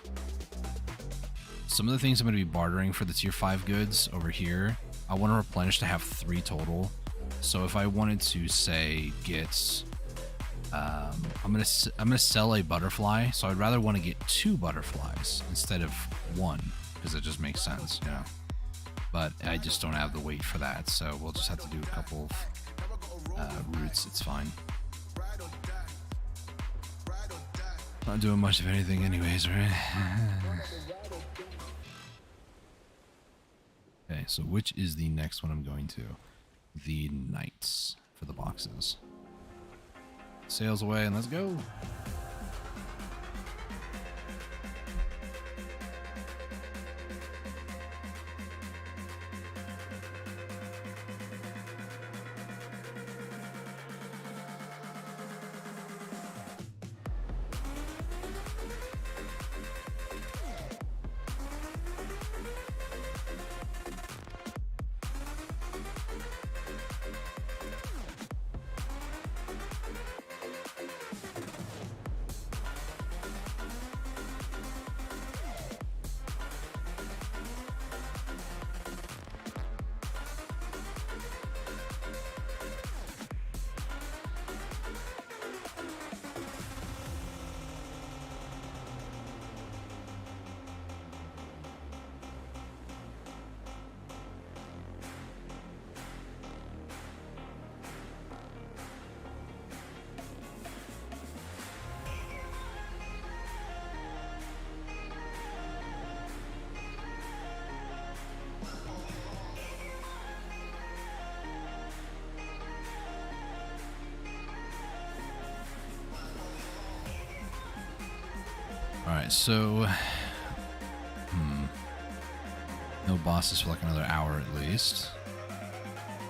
some of the things I'm going to be bartering for the tier 5 goods over here. I want to replenish to have 3 total. So if I wanted to, say, get... I'm gonna sell a butterfly, so I'd rather want to get 2 butterflies instead of 1, because it just makes sense, you know. But I just don't have the weight for that, so we'll just have to do a couple of roots. It's fine. Not doing much of anything anyways, right? Okay, so which is the next one I'm going to? The knights for the boxes. Sails away and let's go. Alright, so... no bosses for like another hour at least.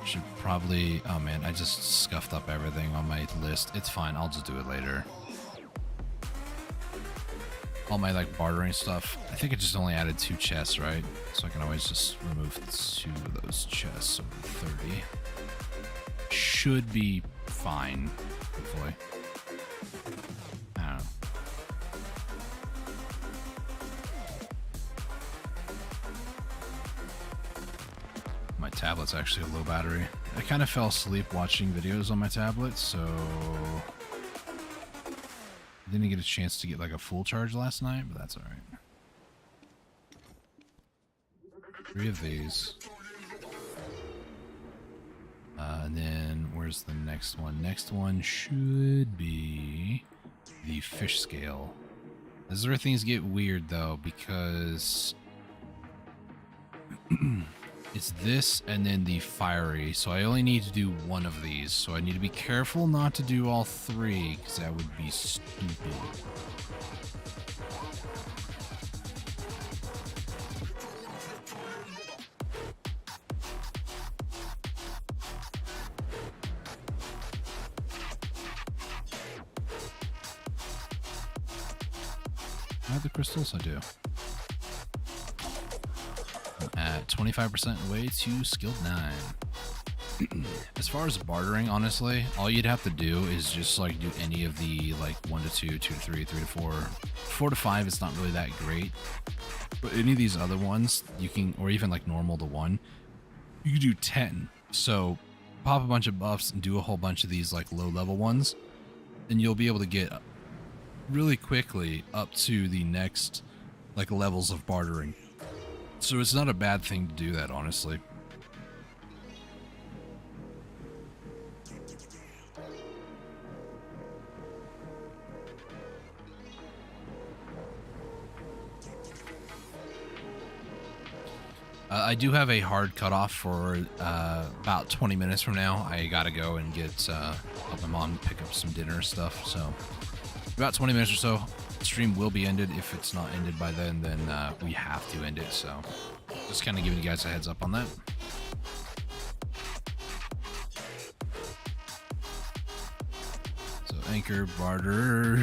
Should probably... oh man, I just scuffed up everything on my list. It's fine, I'll just do it later. All my like bartering stuff. I think I just only added 2 chests, right? So I can always just remove 2 of those chests over 30. Should be fine, hopefully. I don't know. My tablet's actually a low battery. I kind of fell asleep watching videos on my tablet, so I didn't get a chance to get like a full charge last night, but that's alright. 3 of these. And then where's the next one? Next one should be the fish scale. This is where things get weird though, because it's this and then the fiery, so I only need to do 1 of these, so I need to be careful not to do all 3 because that would be stupid. I have the crystals? I do. At 25% way to skilled 9. As far as bartering, honestly, all you'd have to do is just like do any of the like 1 to 2, 2 to 3, 3 to 4. 4 to 5 is not really that great. But any of these other ones, you can, or even like normal to 1, you can do 10. So pop a bunch of buffs and do a whole bunch of these like low level ones, and you'll be able to get really quickly up to the next like levels of bartering. So it's not a bad thing to do that, honestly. I do have a hard cutoff for about 20 minutes from now. I gotta go and get help my mom pick up some dinner stuff. So about 20 minutes or so, the stream will be ended. If it's not ended by then we have to end it. So just kind of giving you guys a heads up on that. So anchor barter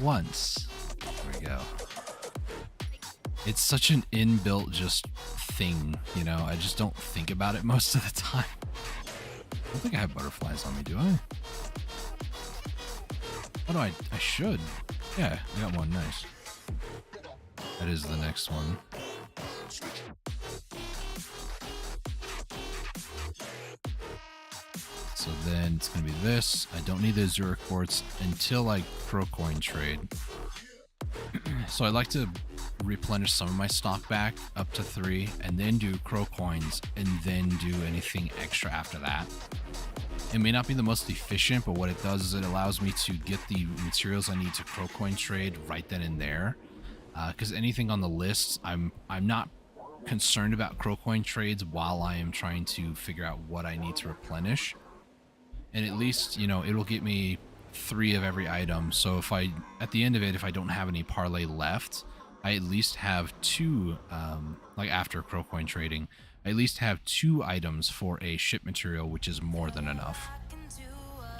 once. There we go. It's such an inbuilt just thing, you know. I just don't think about it most of the time. I don't think I have butterflies on me, do I? Oh no, I should. Yeah, I got one. Nice. That is the next one. So then it's gonna be this. I don't need the Azure quartz until like pro coin trade. So I like to replenish some of my stock back up to 3 and then do crow coins and then do anything extra after that. It may not be the most efficient, but what it does is it allows me to get the materials I need to crow coin trade right then and there. Because anything on the list, I'm not concerned about crow coin trades while I am trying to figure out what I need to replenish. And at least, you know, it'll get me 3 of every item. So if I, at the end of it, if I don't have any parlay left, I at least have 2, like after crow coin trading, I at least have 2 items for a ship material, which is more than enough.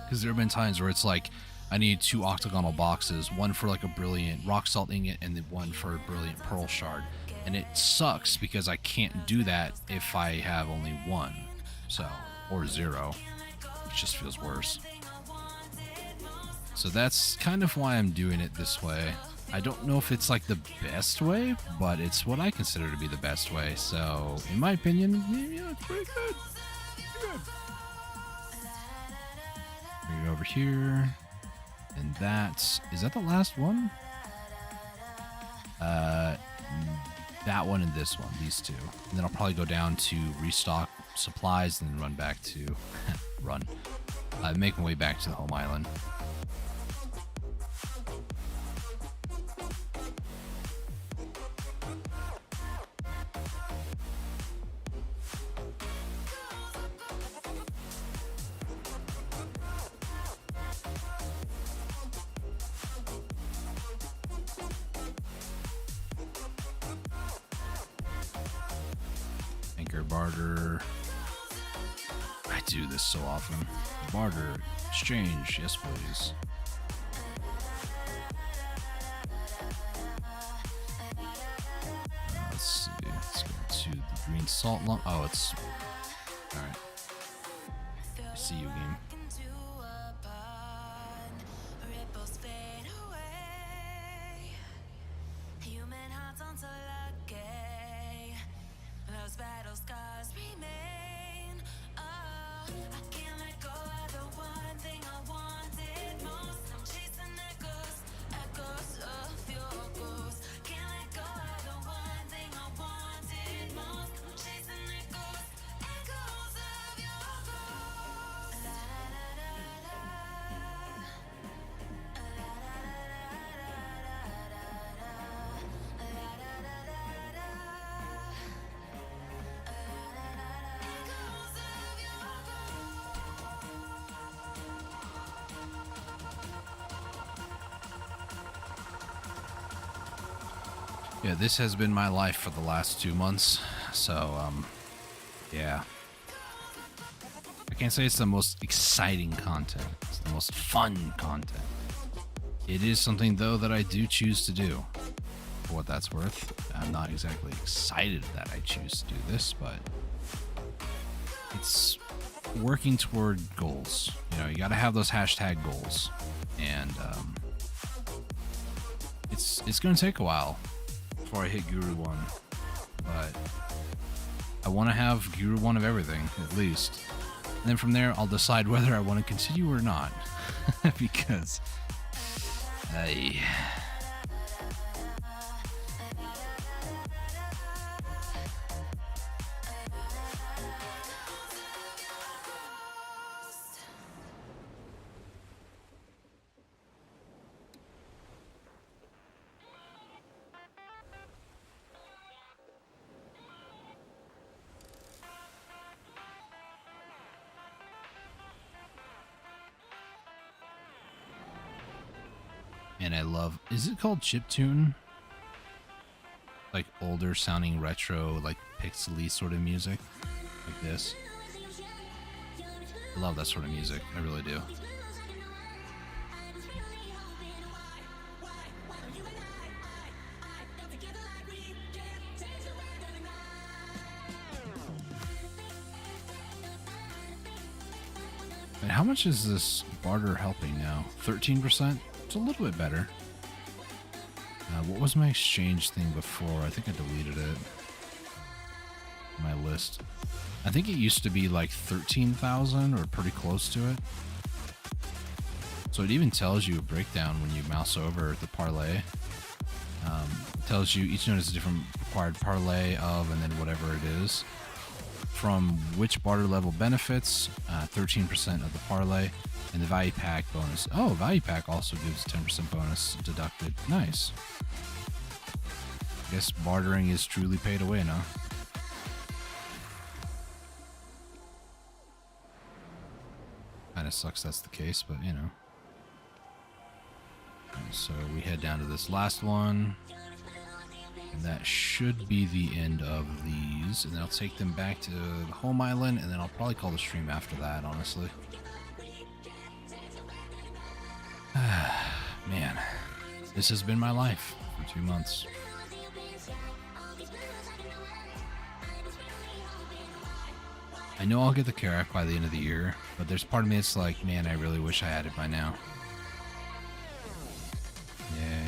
Because there have been times where it's like, I need 2 octagonal boxes, one for like a brilliant rock salt ingot and then one for a brilliant pearl shard. And it sucks because I can't do that if I have only 1, so, or 0, which just feels worse. So that's kind of why I'm doing it this way. I don't know if it's like the best way, but it's what I consider to be the best way. So, in my opinion, yeah, it's pretty good. Pretty good. Bring it over here. And is that the last one? That one and this one, these 2. And then I'll probably go down to restock supplies and then run back to, make my way back to the home island. Barter. I do this so often. Barter, exchange, yes please. Let's see. Let's go to the green salt lump. Oh, it's all right. I see you, game. Yeah, this has been my life for the last 2 months, so, yeah. I can't say it's the most exciting content. It's the most fun content. It is something, though, that I do choose to do, for what that's worth. I'm not exactly excited that I choose to do this, but it's working toward goals. You know, you gotta have those hashtag goals, and, it's gonna take a while before I hit Guru 1. But I want to have Guru 1 of everything, at least. And then from there, I'll decide whether I want to continue or not. Because... And I love... Is it called chiptune? Like older sounding retro, like pixely sort of music. Like this. I love that sort of music. I really do. And how much is this barter helping now? 13%? It's a little bit better. What was my exchange thing before? I think I deleted it. My list. I think it used to be like 13,000 or pretty close to it. So it even tells you a breakdown when you mouse over the parlay. It tells you each note is a different required parlay of, and then whatever it is. From which barter level benefits, 13% of the parlay, and the value pack bonus. Oh, value pack also gives 10% bonus deducted. Nice. I guess bartering is truly pay to win, huh? Kinda sucks that's the case, but you know. And so we head down to this last one. And that should be the end of these. And then I'll take them back to the home island, and then I'll probably call the stream after that, honestly. Man, this has been my life for 2 months. I know I'll get the Karak by the end of the year, but there's part of me that's like, man, I really wish I had it by now. Yeah.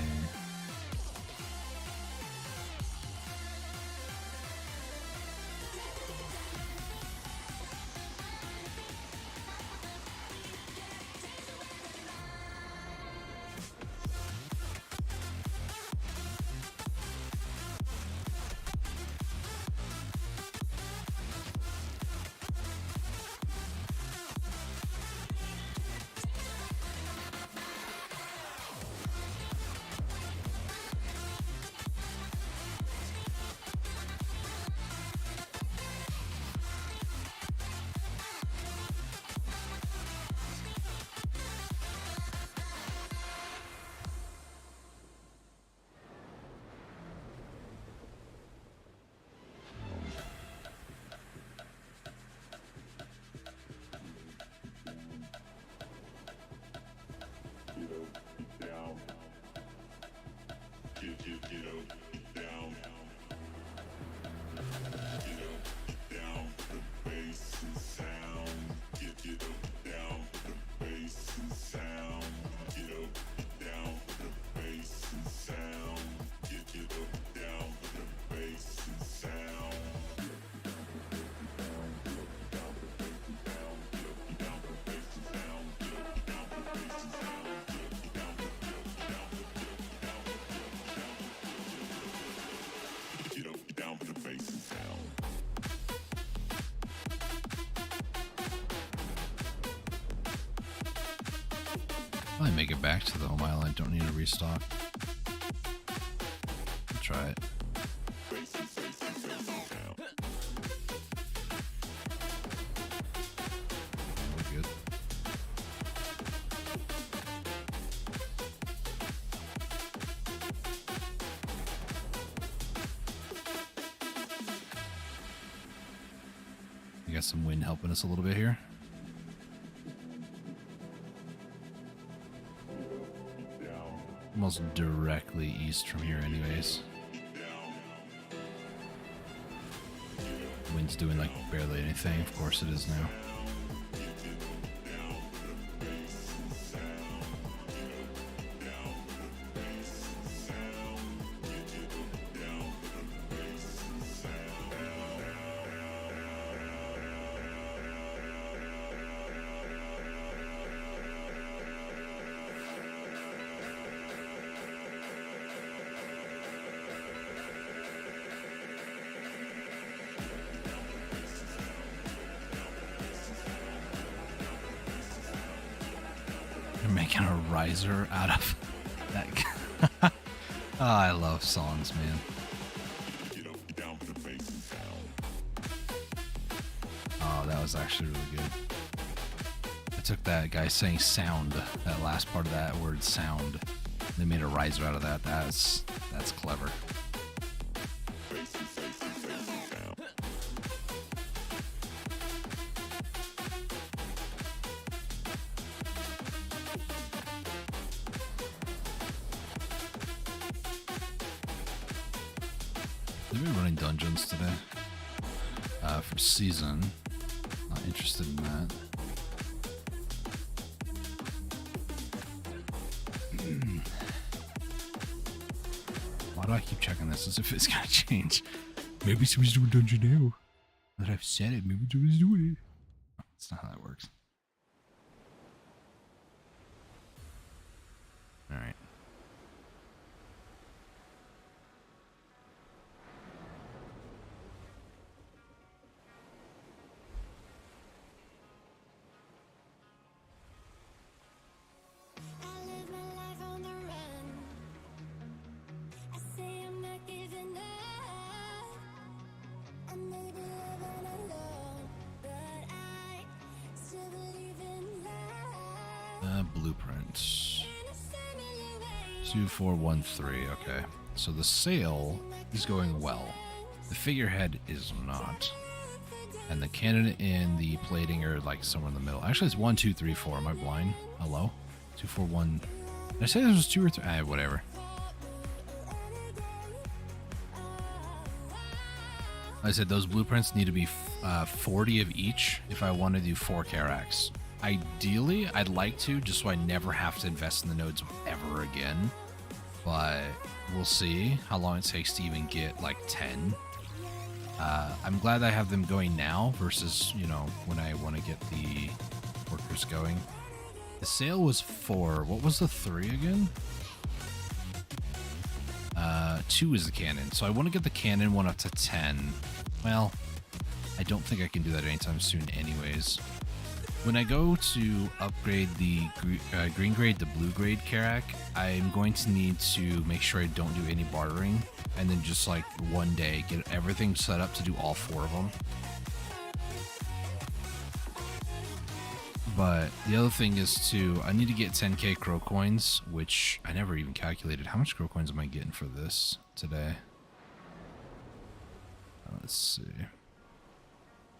Probably make it back to the home island. Don't need to restock. I'll try it. We're good. We got some wind helping us a little bit here. Almost directly east from here anyways. Wind's doing like barely anything, of course it is now. making a riser out of that. Oh, I love songs, man. Oh, that was actually really good. I took that guy saying sound, that last part of that word sound. They made a riser out of that. That's clever. They've been running dungeons today for season. Not interested in that. Why do I keep checking this as if it's gonna change? Maybe somebody's doing dungeon now. Now that I've said it, maybe somebody's doing it. No, that's not how that works. Alright. Blueprints. 2413. Okay. So the sail is going well. The figurehead is not. And the cannon and the plating are like somewhere in the middle. Actually, it's 1, 2, 3, 4. Am I blind? Hello? 2, 4, 1. Did I say this was 2 or 3? Whatever. I said those blueprints need to be 40 of each if I want to do 4 Carracks. Ideally, I'd like to, just so I never have to invest in the nodes ever again. But we'll see how long it takes to even get like 10. I'm glad I have them going now versus, you know, when I want to get the workers going. The sail was 4. What was the 3 again? 2 is the cannon. So I want to get the cannon one up to 10. Well, I don't think I can do that anytime soon anyways. When I go to upgrade the green grade to blue grade Carrack, I'm going to need to make sure I don't do any bartering, and then just like one day get everything set up to do all 4 of them. But the other thing is I need to get 10k crow coins, which I never even calculated. How much crow coins am I getting for this today? Let's see.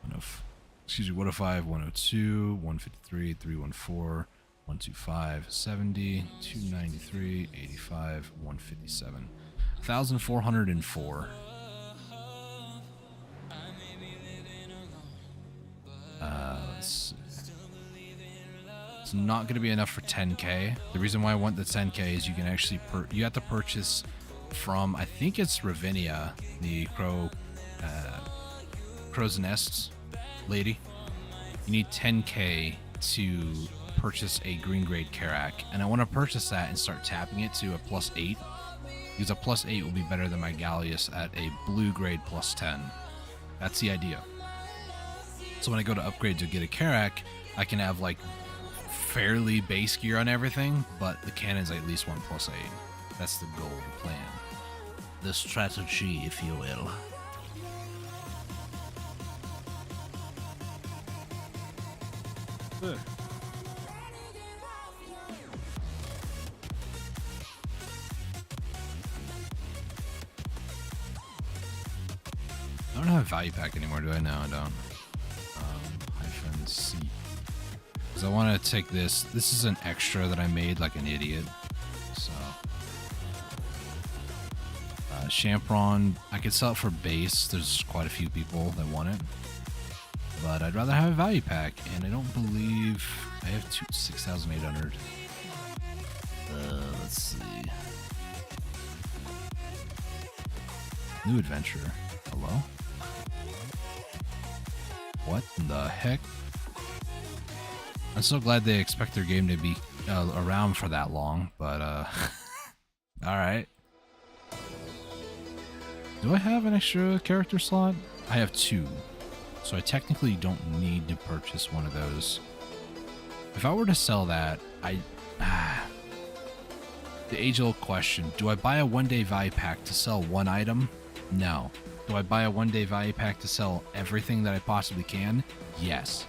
105, 102, 153, 314, 125, 70, 293, 85, 157. 1,404. Let's see. It's not going to be enough for 10k. The reason why I want the 10k is you can actually you have to purchase from, I think it's Ravinia, the crow's nests lady. You need 10k to purchase a green grade Carrack, and I want to purchase that and start tapping it to a +8, because a +8 will be better than my Gallius at a blue grade +10. That's the idea. So when I go to upgrade to get a Carrack, I can have like fairly base gear on everything, but the cannons I at least want +8. That's the goal, the plan, the strategy, if you will. Good. I don't have a value pack anymore, do I? No, I don't. -C. Because I want to take this. This is an extra that I made like an idiot. So. Champron. I could sell it for base. There's quite a few people that want it. But I'd rather have a value pack, and I don't believe I have 6,800. Let's see. New adventure. Hello? What the heck? I'm so glad they expect their game to be around for that long, but alright. Do I have an extra character slot? I have 2. So I technically don't need to purchase one of those. If I were to sell that, The age-old question, do I buy a one-day value pack to sell one item? No. Do I buy a one-day value pack to sell everything that I possibly can? Yes.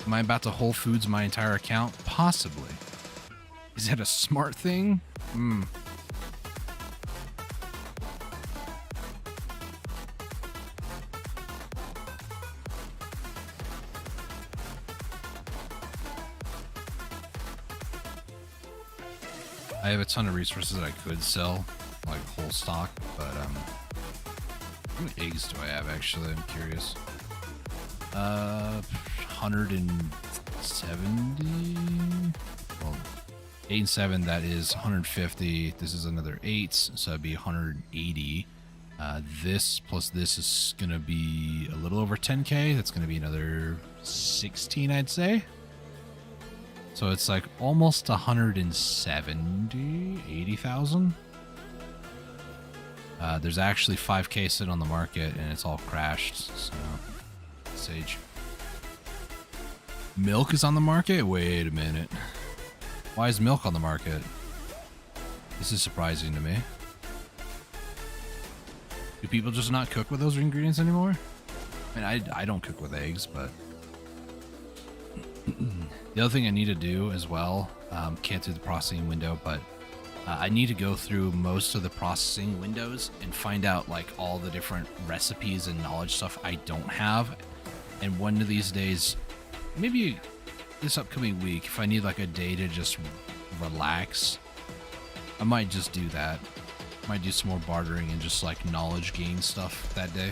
Am I about to Whole Foods my entire account? Possibly. Is that a smart thing? I have a ton of resources that I could sell, like whole stock, but how many eggs do I have actually? I'm curious. 170. Well, 8 and 7, that is 150. This is another 8, so that'd be 180. This plus this is gonna be a little over 10k. That's gonna be another 16, I'd say. So it's like almost 170, 80,000. There's actually 5k sitting on the market and it's all crashed. So, Sage. Milk is on the market? Wait a minute. Why is milk on the market? This is surprising to me. Do people just not cook with those ingredients anymore? I mean, I don't cook with eggs, but... The other thing I need to do as well, can't do the processing window, but I need to go through most of the processing windows and find out like all the different recipes and knowledge stuff I don't have. And one of these days, maybe this upcoming week, if I need like a day to just relax, I might just do that. Might do some more bartering and just like knowledge gain stuff that day.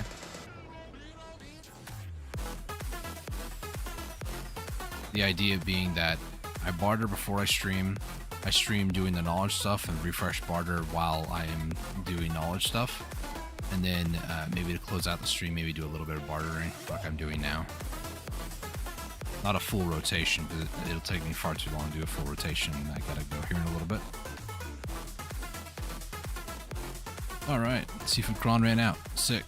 The idea being that I barter before I stream doing the knowledge stuff and refresh barter while I am doing knowledge stuff. And then maybe to close out the stream, maybe do a little bit of bartering like I'm doing now. Not a full rotation, because it'll take me far too long to do a full rotation. I gotta go here in a little bit. Alright, Seafood Cron ran out. Sick.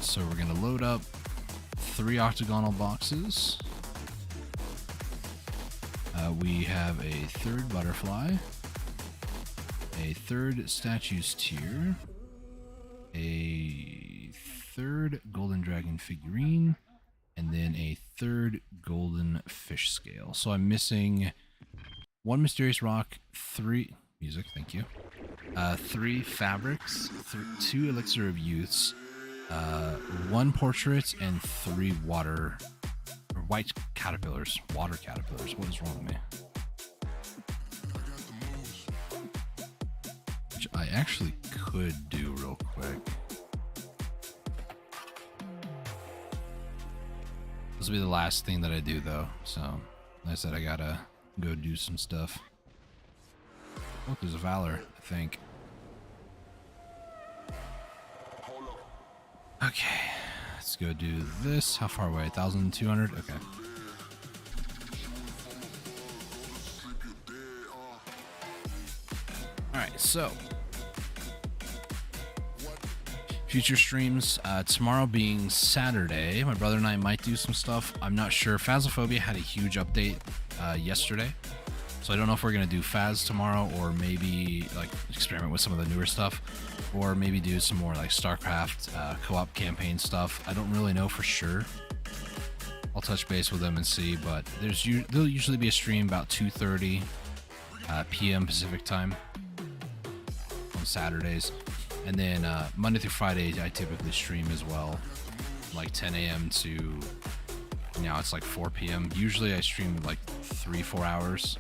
So we're going to load up 3 octagonal boxes. We have a 3rd butterfly, a 3rd statues tier, a 3rd golden dragon figurine, and then a 3rd golden fish scale. So I'm missing 1 mysterious rock, 3 music, thank you, 3 fabrics, 2 elixir of youths, 1 portrait, and 3 white caterpillars. Water caterpillars. What is wrong with me? Which I actually could do real quick. This will be the last thing that I do though. So, like I said, I gotta go do some stuff. Oh, there's a Valor, I think. Okay, let's go do this. How far away? 1,200? Okay. Alright, so. Future streams. Tomorrow being Saturday, my brother and I might do some stuff. I'm not sure. Phasmophobia had a huge update yesterday. So I don't know if we're going to do Phas tomorrow or maybe like experiment with some of the newer stuff. Or maybe do some more like StarCraft co-op campaign stuff. I don't really know for sure. I'll touch base with them and see, but there'll usually be a stream about 2:30 p.m. Pacific time on Saturdays. And then Monday through Friday, I typically stream as well, like 10 a.m. to now it's like 4 p.m. Usually I stream like 3-4 hours.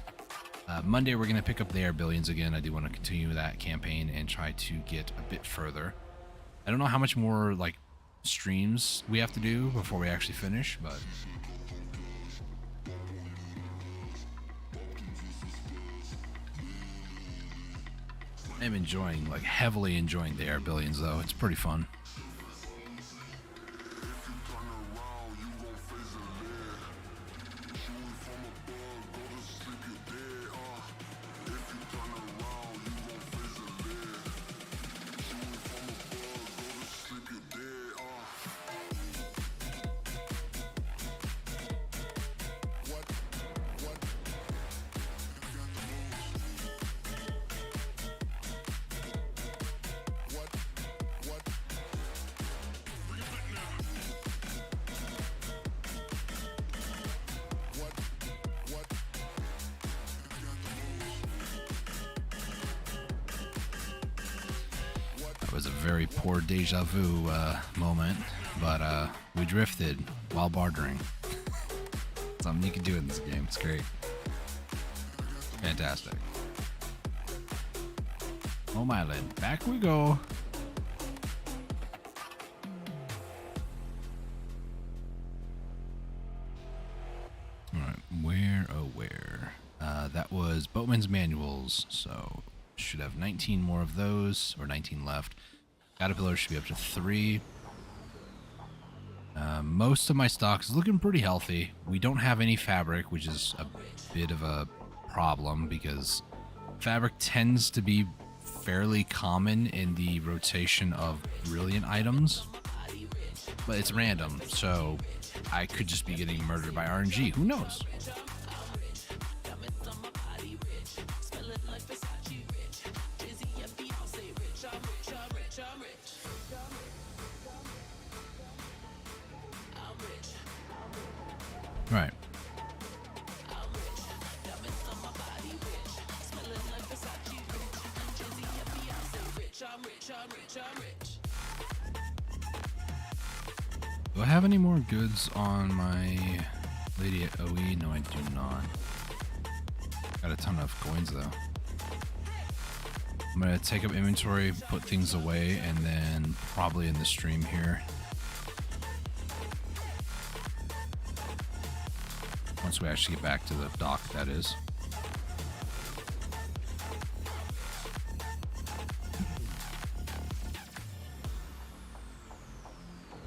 Monday we're going to pick up the Air Billions again. I do want to continue that campaign and try to get a bit further. I don't know how much more like streams we have to do before we actually finish, but I'm enjoying, like heavily enjoying the Air Billions though. It's pretty fun. It was a very poor deja vu moment, but we drifted while bartering. Something you can do in this game. It's great. Fantastic. Oh my lid. Back we go. Alright, where, oh where? That was Boatman's Manuals, so should have 19 more of those, or 19 left. Caterpillar should be up to 3. Most of my stock is looking pretty healthy. We don't have any fabric, which is a bit of a problem because fabric tends to be fairly common in the rotation of brilliant items, but it's random, so I could just be getting murdered by RNG. Who knows? Right. Do I have any more goods on my lady at OE? No, I do not. Got a ton of coins though. I'm gonna take up inventory, put things away, and then probably in the stream here, once we actually get back to the dock, that is.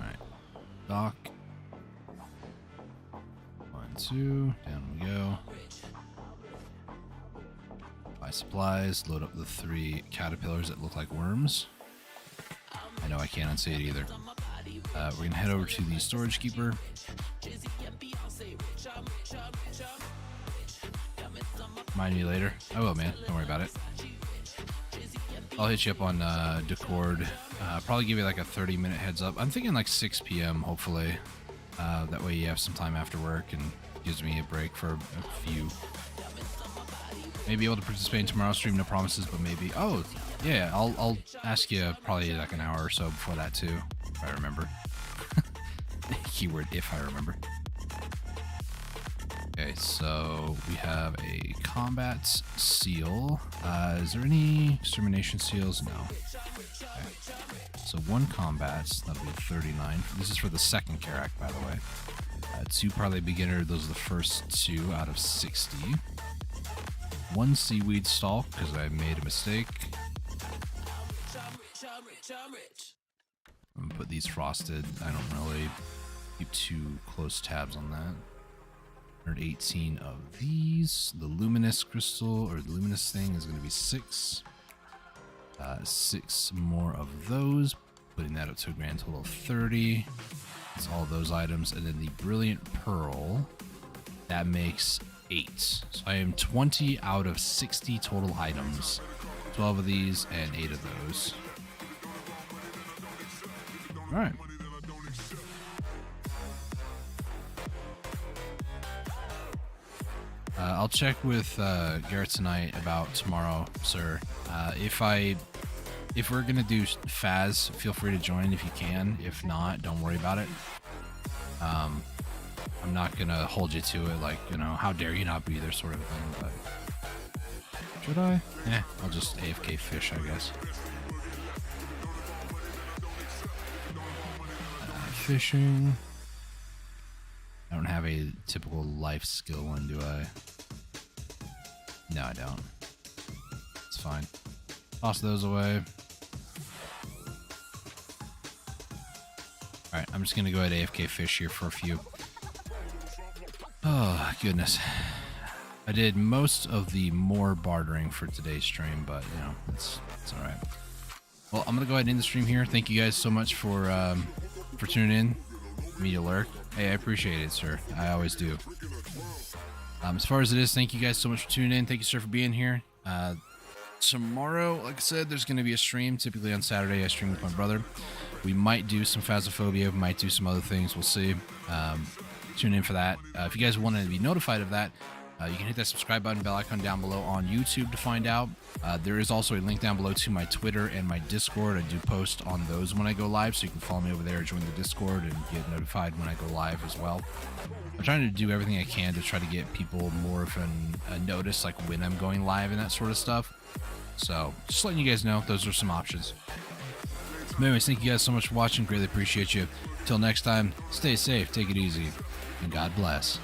Alright. Dock. 1, 2. Down we go. Buy supplies. Load up the 3 caterpillars that look like worms. I know I can't unsay it either. We're going to head over to the storage keeper. Remind me later. I will, man. Don't worry about it. I'll hit you up on Discord. Probably give you like a 30-minute heads up. I'm thinking like 6 p.m. hopefully. That way you have some time after work and gives me a break for a few. Maybe able to participate in tomorrow's stream. No promises, but maybe. Oh, yeah. I'll ask you probably like an hour or so before that too, if I remember. Keyword if I remember. Okay, so we have a combat seal. Is there any extermination seals? No. Okay. So 1 combat, that'll be 39. This is for the second Karak, by the way. 2 Parlay Beginner, those are the first 2 out of 60. 1 Seaweed Stalk, because I made a mistake. I'm gonna put these frosted. I don't really keep too close tabs on that. 118 of these. The luminous crystal, or the luminous thing, is going to be 6. 6 more of those, putting that up to a grand total of 30. That's all those items. And then the brilliant pearl, that makes 8. So I am 20 out of 60 total items. 12 of these and 8 of those. All right. I'll check with Garrett tonight about tomorrow, sir. If we're gonna do Faz, feel free to join if you can. If not, don't worry about it. I'm not gonna hold you to it, like, you know, how dare you not be there sort of thing. But should I? Yeah, I'll just AFK fish, I guess. Fishing. I don't have a typical life skill one, do I? No, I don't. It's fine. Toss those away. Alright, I'm just going to go ahead and AFK fish here for a few. Oh, goodness. I did most of the more bartering for today's stream, but, you know, it's alright. Well, I'm going to go ahead and end the stream here. Thank you guys so much for tuning in. Me to lurk. Hey, I appreciate it, sir. I always do. As far as it is, thank you guys so much for tuning in. Thank you, sir, for being here. Tomorrow, like I said, there's going to be a stream. Typically on Saturday, I stream with my brother. We might do some Phasmophobia. We might do some other things. We'll see. Tune in for that. If you guys want to be notified of that, You can hit that subscribe button, bell icon down below on YouTube to find out. There is also a link down below to my Twitter and my Discord. I do post on those when I go live, so you can follow me over there, join the Discord, and get notified when I go live as well. I'm trying to do everything I can to try to get people more of a notice, like when I'm going live and that sort of stuff. So just letting you guys know, those are some options. But anyways, thank you guys so much for watching. Greatly appreciate you. Till next time, stay safe, take it easy, and God bless.